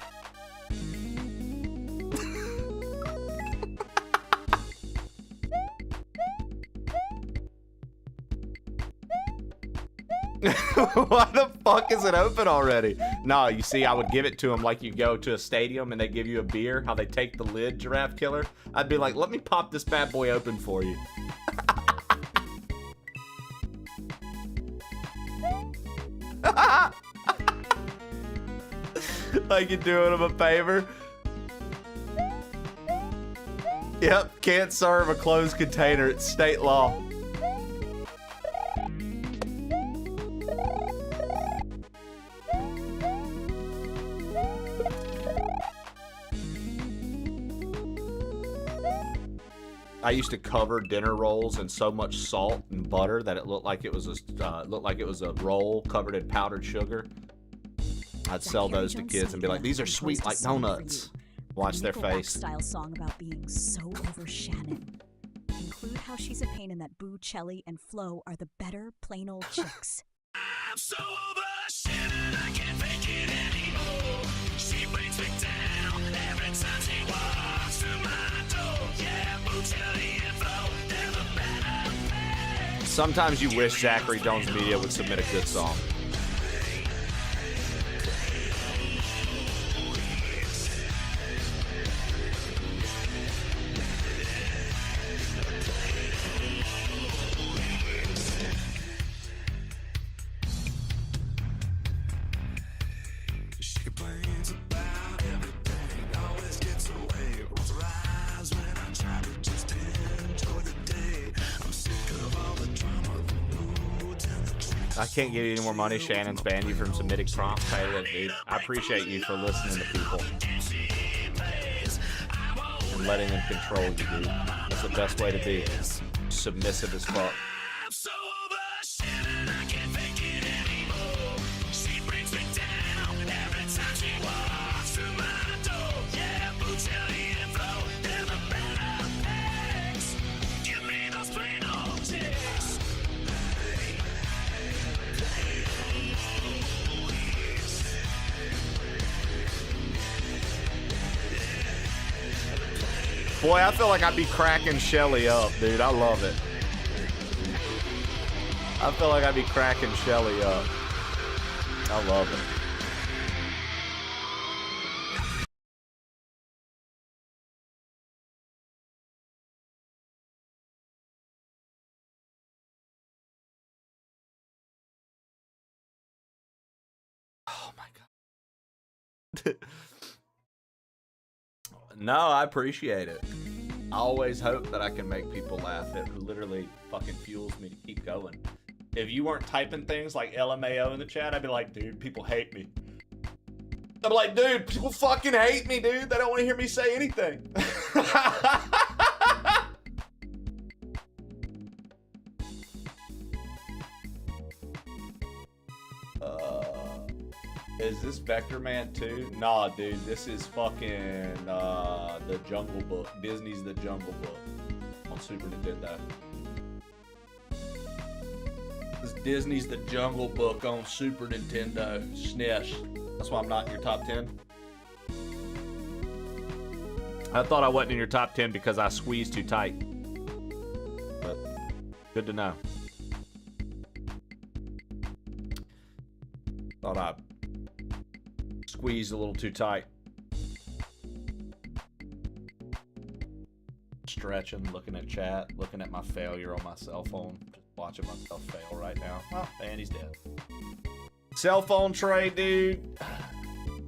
Why the fuck is it open already? No, you see, I would give it to them like you go to a stadium and they give you a beer, how they take the lid, Giraffe Killer. I'd be like, let me pop this bad boy open for you. Like you're doing them a favor. Yep, can't serve a closed container. It's state law. I used to cover dinner rolls in so much salt and butter that it looked like it was a roll covered in powdered sugar. I'd sell those to kids and be like, "These are sweet like donuts." Watch their face. Style song about being so over Shannon. Include how she's a pain and that Boo, Chelly, and Flo are the better plain old chicks. I'm so over Shannon, I can't fake it anymore. She brings me down every time she walks through my door. Yeah, Boo, Chelly, and Flo, they're the better. Sometimes you wish Zachary Jones Media would submit a good song. I can't give you any more money. Shannon's banned you from submitting prompts. Hey, look, dude, I appreciate you for listening to people and letting them control you, dude. That's the best way to be. Submissive as fuck. Boy, I feel like I'd be cracking Shelly up, dude. I love it. I feel like I'd be cracking Shelly up. I love it. Oh my God. No, I appreciate it. I always hope that I can make people laugh. It literally fucking fuels me to keep going. If you weren't typing things like LMAO in the chat, I'd be like, dude, people hate me. I'm like, dude, people fucking hate me, dude. They don't want to hear me say anything. Is this Vector Man 2? Nah, dude, this is fucking the Jungle Book. Disney's The Jungle Book on Super Nintendo. This is Disney's The Jungle Book on Super Nintendo SNES. That's why I'm not in your top 10. I thought I wasn't in your top 10 because I squeezed too tight. But good to know. Thought I squeezed a little too tight. Stretching, looking at chat, looking at my failure on my cell phone. Just watching myself fail right now. Oh, and he's dead. Cell phone tray, dude.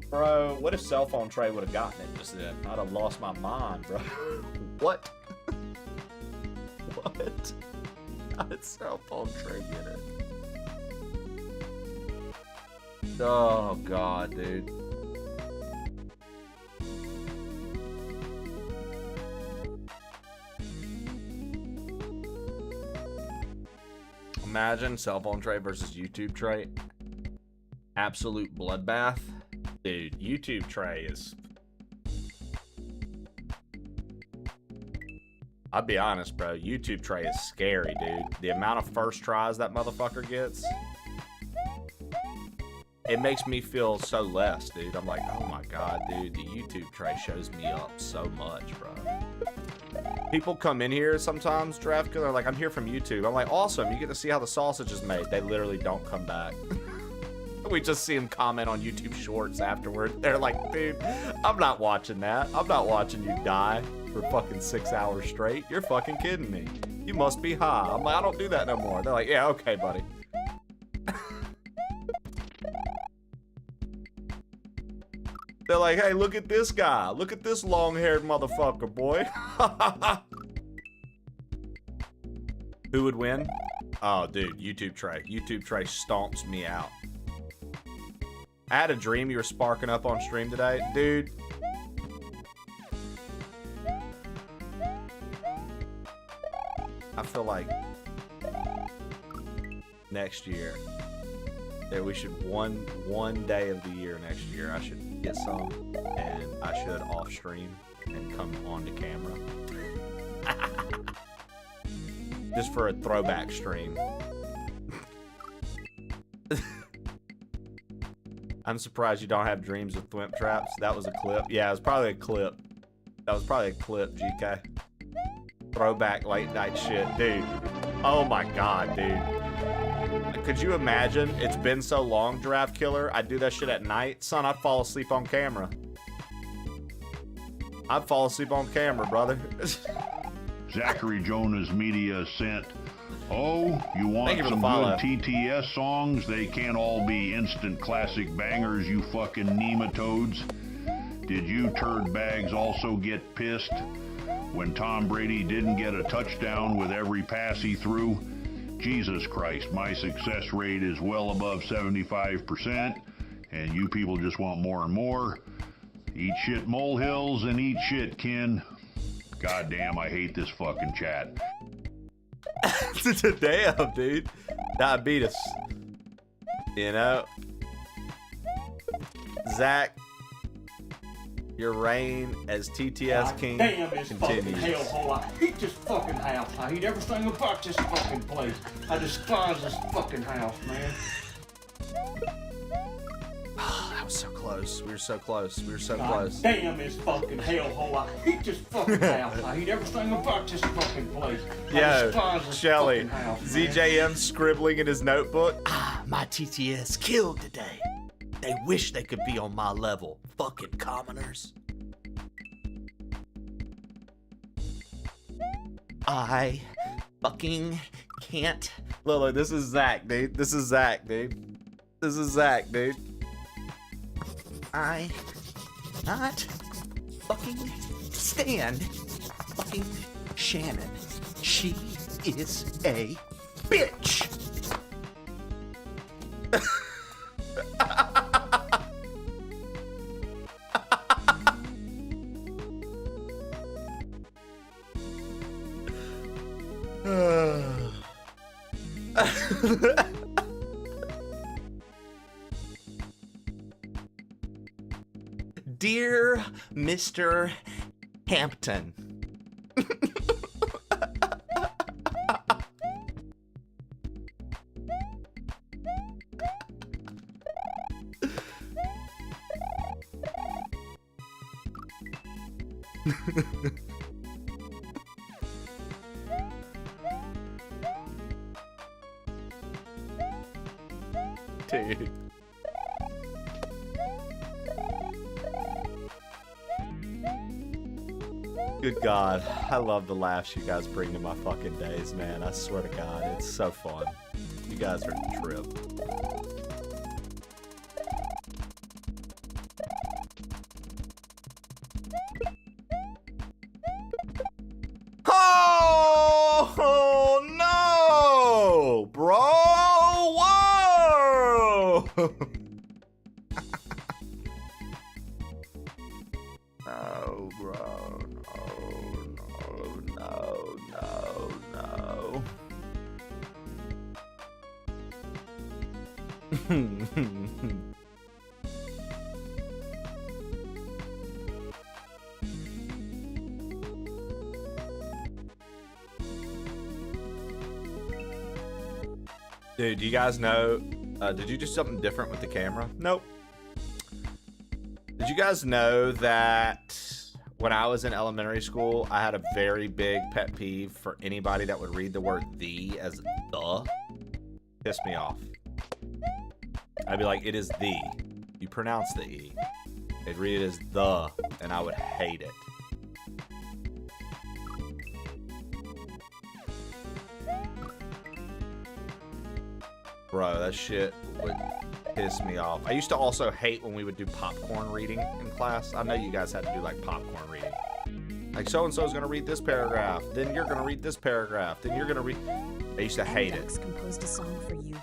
Bro, what if cell phone tray would have gotten it just then? I'd have lost my mind, bro. What? What? How did cell phone tray get it? Oh, God, dude. Imagine cell phone tray versus YouTube tray. Absolute bloodbath. Dude, YouTube tray is... I'll be honest, bro. YouTube tray is scary, dude. The amount of first tries that motherfucker gets... It makes me feel so less, dude. I'm like, oh my God, dude. The YouTube tray shows me up so much, bro. People come in here sometimes, Draft, because they're like, I'm here from YouTube. I'm like, awesome. You get to see how the sausage is made. They literally don't come back. We just see them comment on YouTube Shorts afterward. They're like, dude, I'm not watching that. I'm not watching you die for fucking 6 hours straight. You're fucking kidding me. You must be high. I'm like, I don't do that no more. They're like, yeah, okay, buddy. They're like, hey, look at this guy. Look at this long-haired motherfucker, boy. Who would win? Oh, dude, YouTube tray. YouTube tray stomps me out. I had a dream you were sparking up on stream today. Dude. I feel like next year that we should one day of the year next year I should get some and I should off stream and come on to camera. Just for a throwback stream. I'm surprised you don't have dreams of thwimp traps. That was a clip. Yeah, it was probably a clip. That was probably a clip, GK. Throwback late night shit. Dude. Oh my God, dude. Could you imagine? It's been so long, Draft Killer. I do that shit at night. Son, I'd fall asleep on camera. I'd fall asleep on camera, brother. Zachary Jonas Media sent, oh, you want some good TTS songs? They can't all be instant classic bangers, you fucking nematodes. Did you turd bags also get pissed when Tom Brady didn't get a touchdown with every pass he threw? Jesus Christ, my success rate is well above 75%, and you people just want more and more. Eat shit molehills and eat shit, Ken. Goddamn, I hate this fucking chat. Damn, dude. Diabetes. You know? Zach, your reign as TTS King Damn this continues. fucking hellhole. I hate this fucking house. I hate everything about this fucking place. I despise this fucking house, man. That was so close. close. We were so close. We were so God close. damn this fucking hellhole. I hate this fucking house. I hate everything about this fucking place. I Yo, despise this Shelly, fucking house, man. ZJM scribbling in his notebook. My TTS killed today. They wish they could be on my level. Fucking commoners. I fucking can't. Look, this is Zach, dude. This is Zach, dude. This is Zach, dude. I not fucking stand fucking Shannon. She is a bitch. Dear Mr. Hampton. Dude. Good God. I love the laughs you guys bring to my fucking days, man. I swear to God, it's so fun. You guys are a trip. Oh no, bro! Whoa! No, bro. No. Dude, do you guys know, did you do something different with the camera? Nope. Did you guys know that when I was in elementary school, I had a very big pet peeve for anybody that would read the word "the" as "the"? Pissed me off. I'd be like, it is "the." You pronounce the "e." They'd read it as "the," and I would hate it. Bro, that shit would piss me off. I used to also hate when we would do popcorn reading in class. I know you guys had to do like popcorn reading. Like so-and-so is going to read this paragraph, then you're going to read this paragraph, then you're going to read... I used to hate it. Composed a song for you.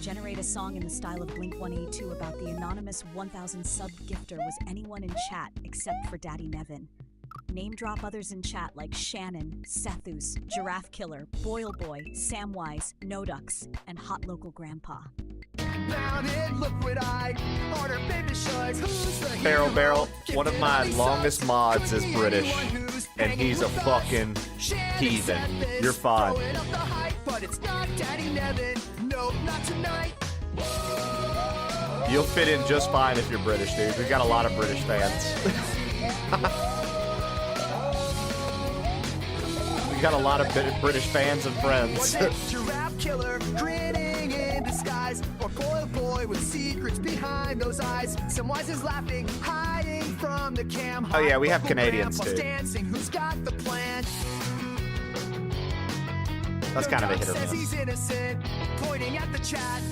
Generate a song in the style of Blink-182 about the anonymous 1000 sub gifter was anyone in chat except for Daddy Nevin. Name drop others in chat like Shannon, Sethus, Giraffe Killer, Boil Boy, Samwise, Nodux, and Hot Local Grandpa. Barrel, one of my longest mods is British, and he's a fucking heathen. You're fine. You'll fit in just fine if you're British, dude. We've got a lot of British fans. We got a lot of British fans and friends. Giraffe Killer, grinning in disguise, or Boil Boy with secrets behind those eyes. Samwise is laughing, hiding from the cam. Oh yeah, we have Canadians too. Dancing, who's got the plan? That's kind of a hit or Says miss. he's innocent, pointing at the chat.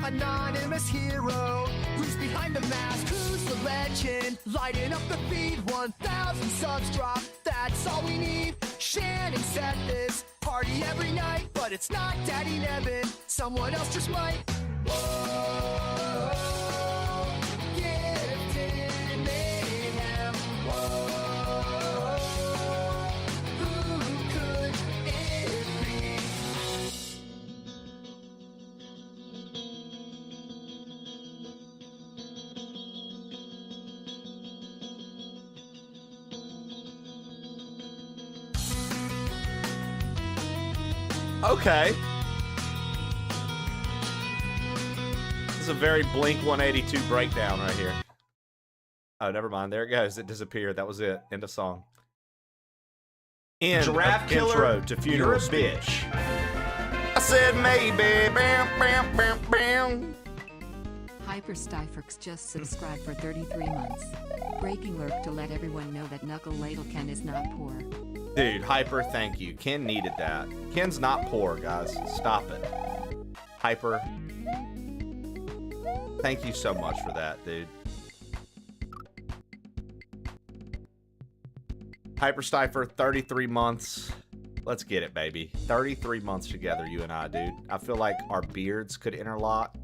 Anonymous hero, who's behind the mask? Who's the legend? Lighting up the feed, 1000 subs drop. That's all we need. Shannon said this, party every night, but it's not Daddy Nevin. Someone else just might. Whoa, gifted mayhem. Whoa, who could it be? Okay. is a very Blink 182 breakdown right here. Oh, never mind. There it goes. It disappeared. That was it. End of song. End Giraffe of killer, intro to Funeral you're a bitch. I said maybe. Bam, bam, bam, bam. Hyper Styfrix just subscribed for 33 months. Breaking lurk to let everyone know that Knuckle Ladle Ken is not poor. Dude, Hyper, thank you. Ken needed that. Ken's not poor, guys. Stop it. Hyper, thank you so much for that, dude. Hyper Stifer, 33 months. Let's get it, baby. 33 months together, you and I, dude. I feel like our beards could interlock.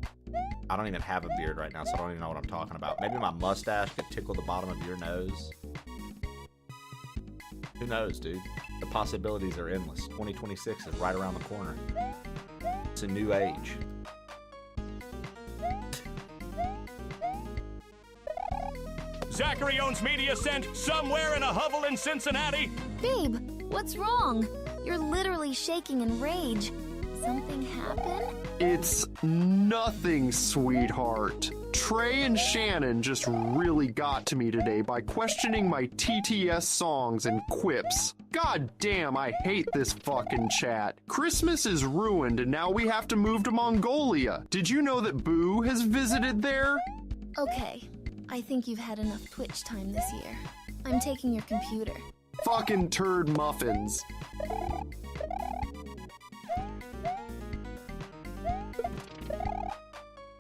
I don't even have a beard right now, so I don't even know what I'm talking about. Maybe my mustache could tickle the bottom of your nose. Who knows, dude? The possibilities are endless. 2026 is right around the corner. It's a new age. Zachary owns media sent somewhere in a hovel in Cincinnati. Babe, what's wrong? You're literally shaking in rage. Something happened? It's nothing, sweetheart. Trey and Shannon just really got to me today by questioning my TTS songs and quips. God damn, I hate this fucking chat. Christmas is ruined and now we have to move to Mongolia. Did you know that Boo has visited there? Okay, I think you've had enough Twitch time this year. I'm taking your computer. Fucking turd muffins.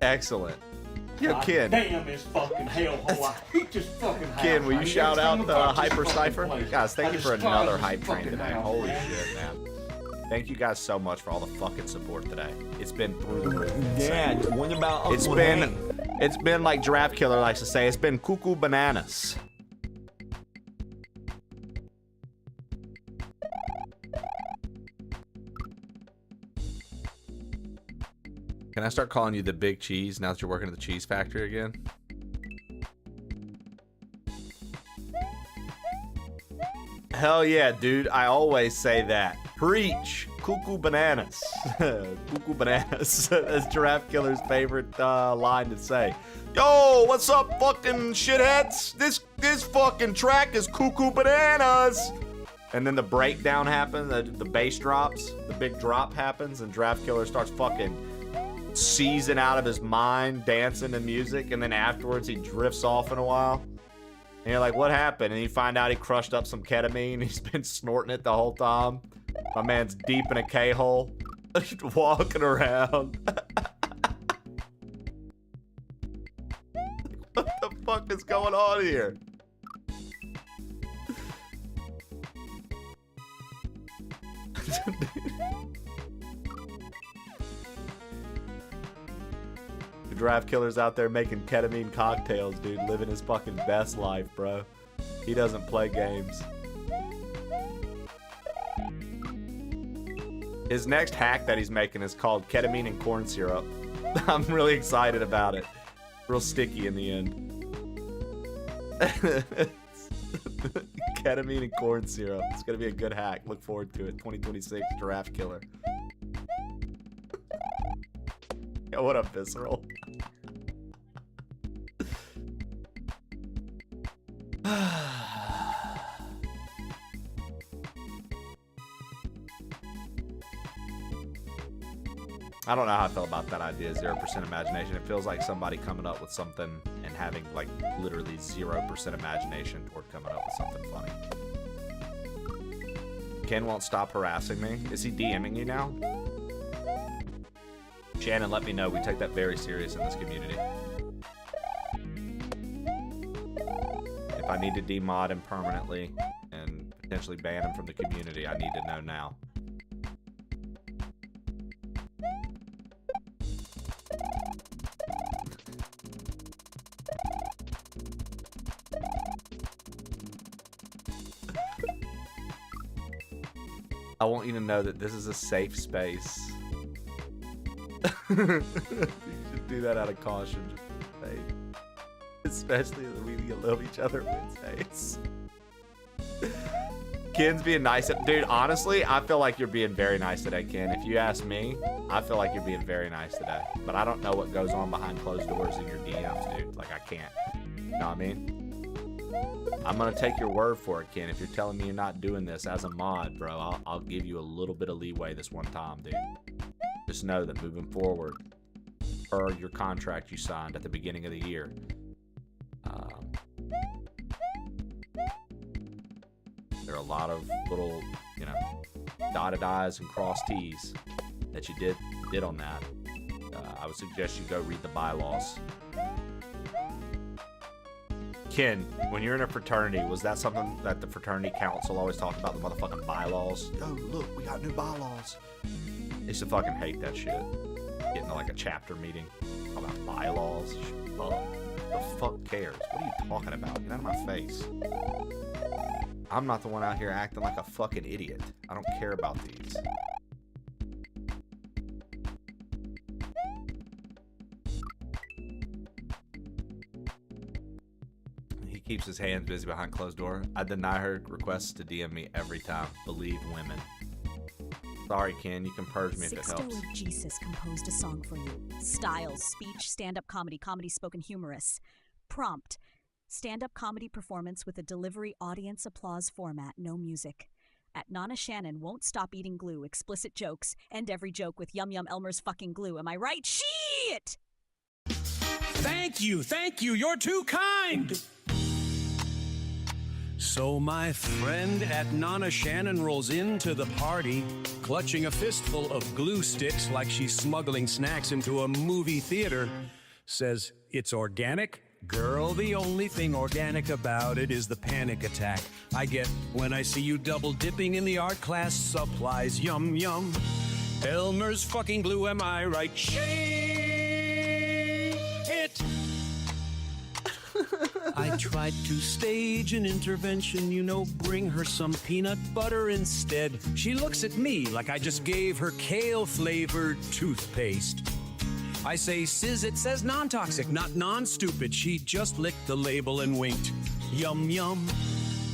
Excellent. Yo, God Ken. damn, it's fucking hellhole. I hate this fucking house. Ken, will you I hate shout out everything about this Hyper fucking Cipher? place. Guys, thank I you for despise another this hype train fucking today. house, Holy man. shit, man. Thank you guys so much for all the fucking support today. It's been through the roof. Yeah, Insane. what about Uncle It's been like Giraffe Killer likes to say, it's been cuckoo bananas. Can I start calling you the Big Cheese now that you're working at the cheese factory again? Hell yeah, dude. I always say that. Preach. Cuckoo bananas. Cuckoo bananas. That's Giraffe Killer's favorite line to say. Yo, what's up, fucking shitheads? This fucking track is cuckoo bananas. And then the breakdown happens, the bass drops, the big drop happens, and Giraffe Killer starts fucking seizing out of his mind, dancing to music, and then afterwards he drifts off in a while. And you're like, what happened? And you find out he crushed up some ketamine. He's been snorting it the whole time. My man's deep in a K-hole, walking around. What the fuck is going on here? The Giraffe Killer's out there making ketamine cocktails, dude, living his fucking best life, bro. He doesn't play games. His next hack that he's making is called ketamine and corn syrup. I'm really excited about it. Real sticky in the end. Ketamine and corn syrup. It's gonna be a good hack. Look forward to it. 2026 Giraffe Killer. Yo, what up, Visceral? I don't know how I feel about that idea, 0% imagination. It feels like somebody coming up with something and having like literally 0% imagination toward coming up with something funny. Ken won't stop harassing me. Is he DMing you now? Shannon, let me know. We take that very serious in this community. If I need to demod him permanently and potentially ban him from the community, I need to know now. I want you to know that this is a safe space. You should do that out of caution. Especially that we love each other Wednesdays. Ken's being nice. Dude, honestly, I feel like you're being very nice today, Ken. If you ask me, I feel like you're being very nice today. But I don't know what goes on behind closed doors in your DMs, dude. Like, I can't. You know what I mean? I'm going to take your word for it, Ken. If you're telling me you're not doing this as a mod, bro, I'll give you a little bit of leeway this one time, dude. Just know that moving forward, per your contract you signed at the beginning of the year, there are a lot of little, you know, dotted I's and crossed T's that you did on that. I would suggest you go read the bylaws. Ken, when you're in a fraternity, was that something that the fraternity council always talked about, the motherfucking bylaws? Yo, look, we got new bylaws. I used to fucking hate that shit. Getting to like a chapter meeting about bylaws. The fuck cares? What are you talking about? Get out of my face. I'm not the one out here acting like a fucking idiot. I don't care about these. He keeps his hands busy behind closed door. I deny her requests to DM me every time. Believe women. Sorry, Ken. You can purge me if it helps. Sixto of Jesus composed a song for you. Styles, speech, stand-up comedy, comedy spoken humorous. Prompt, stand-up comedy performance with a delivery audience applause format, no music. At Nana Shannon won't stop eating glue, explicit jokes, end every joke with yum yum Elmer's fucking glue. Am I right? Shit! Thank you, you're too kind. So my friend at Nana Shannon rolls into the party, clutching a fistful of glue sticks like she's smuggling snacks into a movie theater. Says, it's organic? Girl, the only thing organic about it is the panic attack I get when I see you double dipping in the art class supplies. Yum, yum. Elmer's fucking glue, am I right? It. I tried to stage an intervention, you know, bring her some peanut butter instead. She looks at me like I just gave her kale-flavored toothpaste. I say, Sis, it says non-toxic, not non-stupid. She just licked the label and winked. Yum, yum.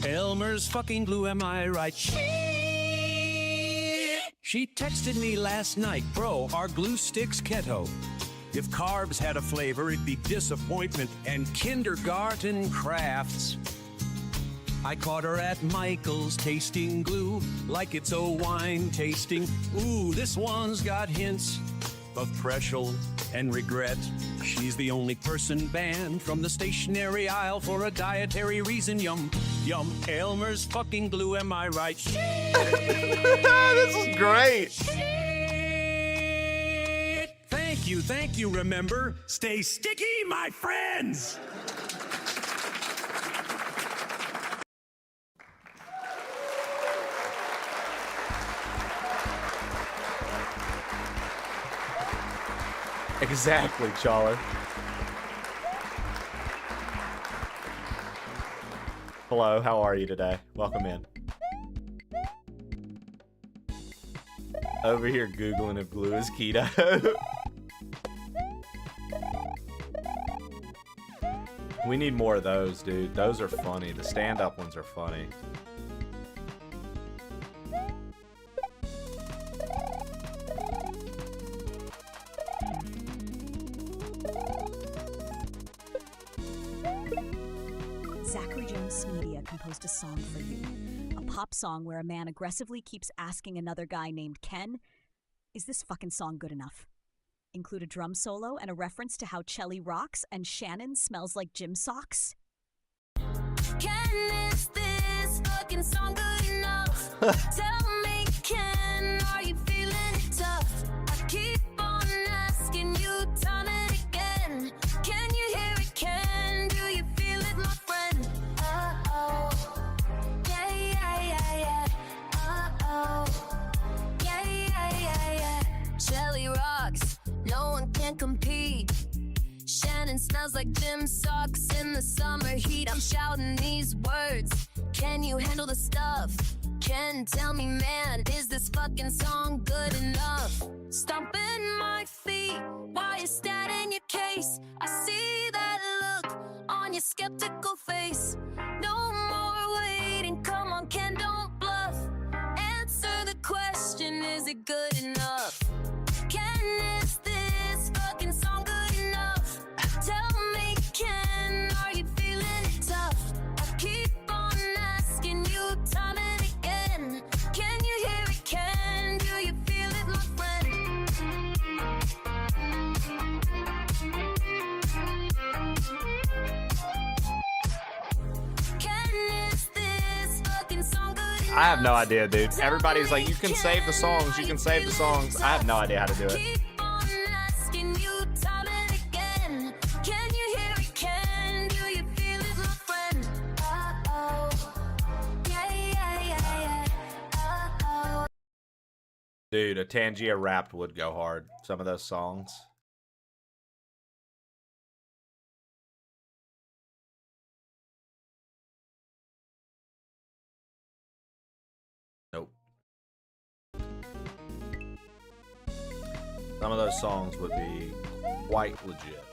Elmer's fucking glue, am I right? She texted me last night, bro, our glue stick's keto. If carbs had a flavor, it'd be disappointment and kindergarten crafts. I caught her at Michael's tasting glue like it's a wine tasting. Ooh, this one's got hints of pressure and regret. She's the only person banned from the stationery aisle for a dietary reason. Yum, yum. Elmer's fucking glue, am I right? This is great. Thank you, remember? Stay sticky, my friends! Exactly, Challer. Hello, how are you today? Welcome in. Over here Googling if glue is keto. We need more of those, dude. Those are funny. The stand-up ones are funny. Zachary Jones Media composed a song for you. A pop song where a man aggressively keeps asking another guy named Ken, is this fucking song good enough? Include a drum solo and a reference to how Chelly rocks and Shannon smells like gym socks. Ken, is this fucking song good enough? Tell me, Ken, are you feeling tough? I keep on asking you time and again. Can you hear it, Ken? Do you feel it, my friend? Uh-oh. Yeah, yeah, yeah, yeah. Uh-oh. Yeah, yeah, yeah, yeah. Chelly rocks. No one can compete. Shannon smells like gym socks in the summer heat. I'm shouting these words. Can you handle the stuff? Ken, tell me, man, is this fucking song good enough? Stomping my feet while you're stating your case. I see that look on your skeptical face. No more waiting, come on, Ken, don't bluff. good enough? Is this fucking song good enough? Tell me, Ken, are you feeling tough? I keep on asking you time and again. Can you hear it, Ken? Do you feel it, my friend? Ken, is this fucking song good enough? I have no idea, dude. Everybody's like, you can save the songs, you can save the songs. I have no idea how to do it. Asking you time and again. Can you hear it, Ken? Do you feel it, my friend? Uh-oh. Yeah. Uh-oh. Dude, a Tangia Wrapped would go hard. Some of those songs. Nope. Some of those songs would be quite legit.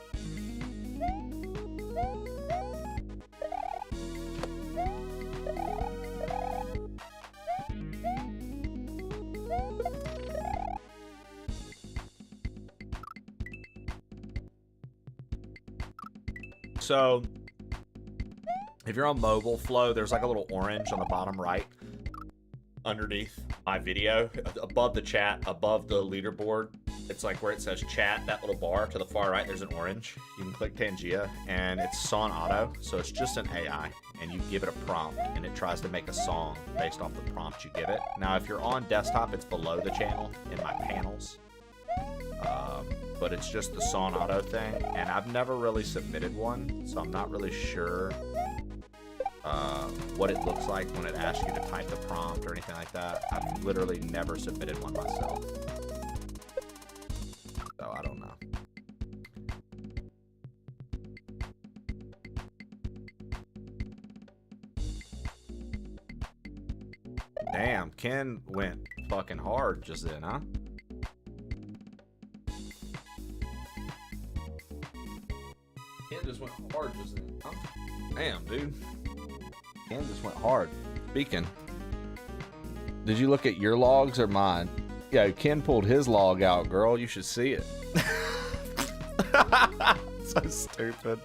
So, if you're on mobile flow, there's like a little orange on the bottom right underneath my video, above the chat, above the leaderboard. It's like where it says chat, that little bar to the far right, there's an orange. You can click Tangia, and it's Song Auto, so it's just an AI, and you give it a prompt, and it tries to make a song based off the prompt you give it. Now, if you're on desktop, it's below the channel in my panels, but it's just the Song Auto thing, and I've never really submitted one, so I'm not really sure what it looks like when it asks you to type the prompt or anything like that. I've literally never submitted one myself. So I don't know. Damn, Ken went fucking hard just then, huh? Ken just went hard just then, huh? Damn, dude. Ken just went hard. Speaking, did you look at your logs or mine? Yeah, Ken pulled his log out, girl. You should see it. So stupid.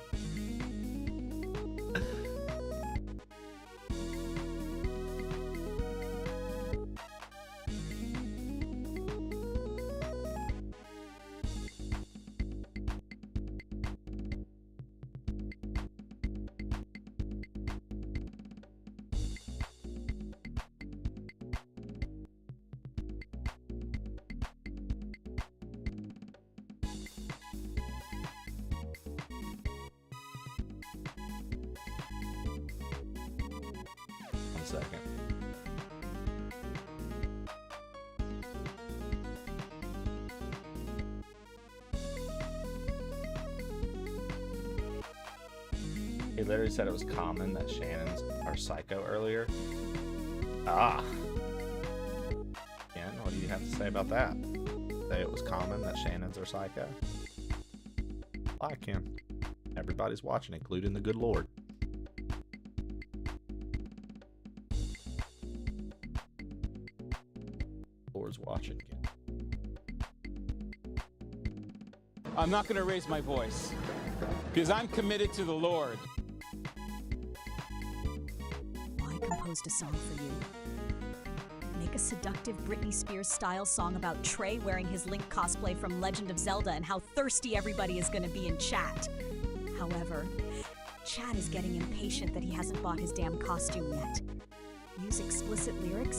Second. He literally said it was common that Shannons are psycho earlier. Ah. Ken, what do you have to say about that? Say it was common that Shannons are psycho? Why, Ken? Everybody's watching, including the good Lord. Lord's watching. I'm not going to raise my voice because I'm committed to the Lord. I composed a song for you. Make a seductive Britney Spears style song about Trey wearing his Link cosplay from Legend of Zelda and how thirsty everybody is going to be in chat. However, Chad is getting impatient that he hasn't bought his damn costume yet. Use explicit lyrics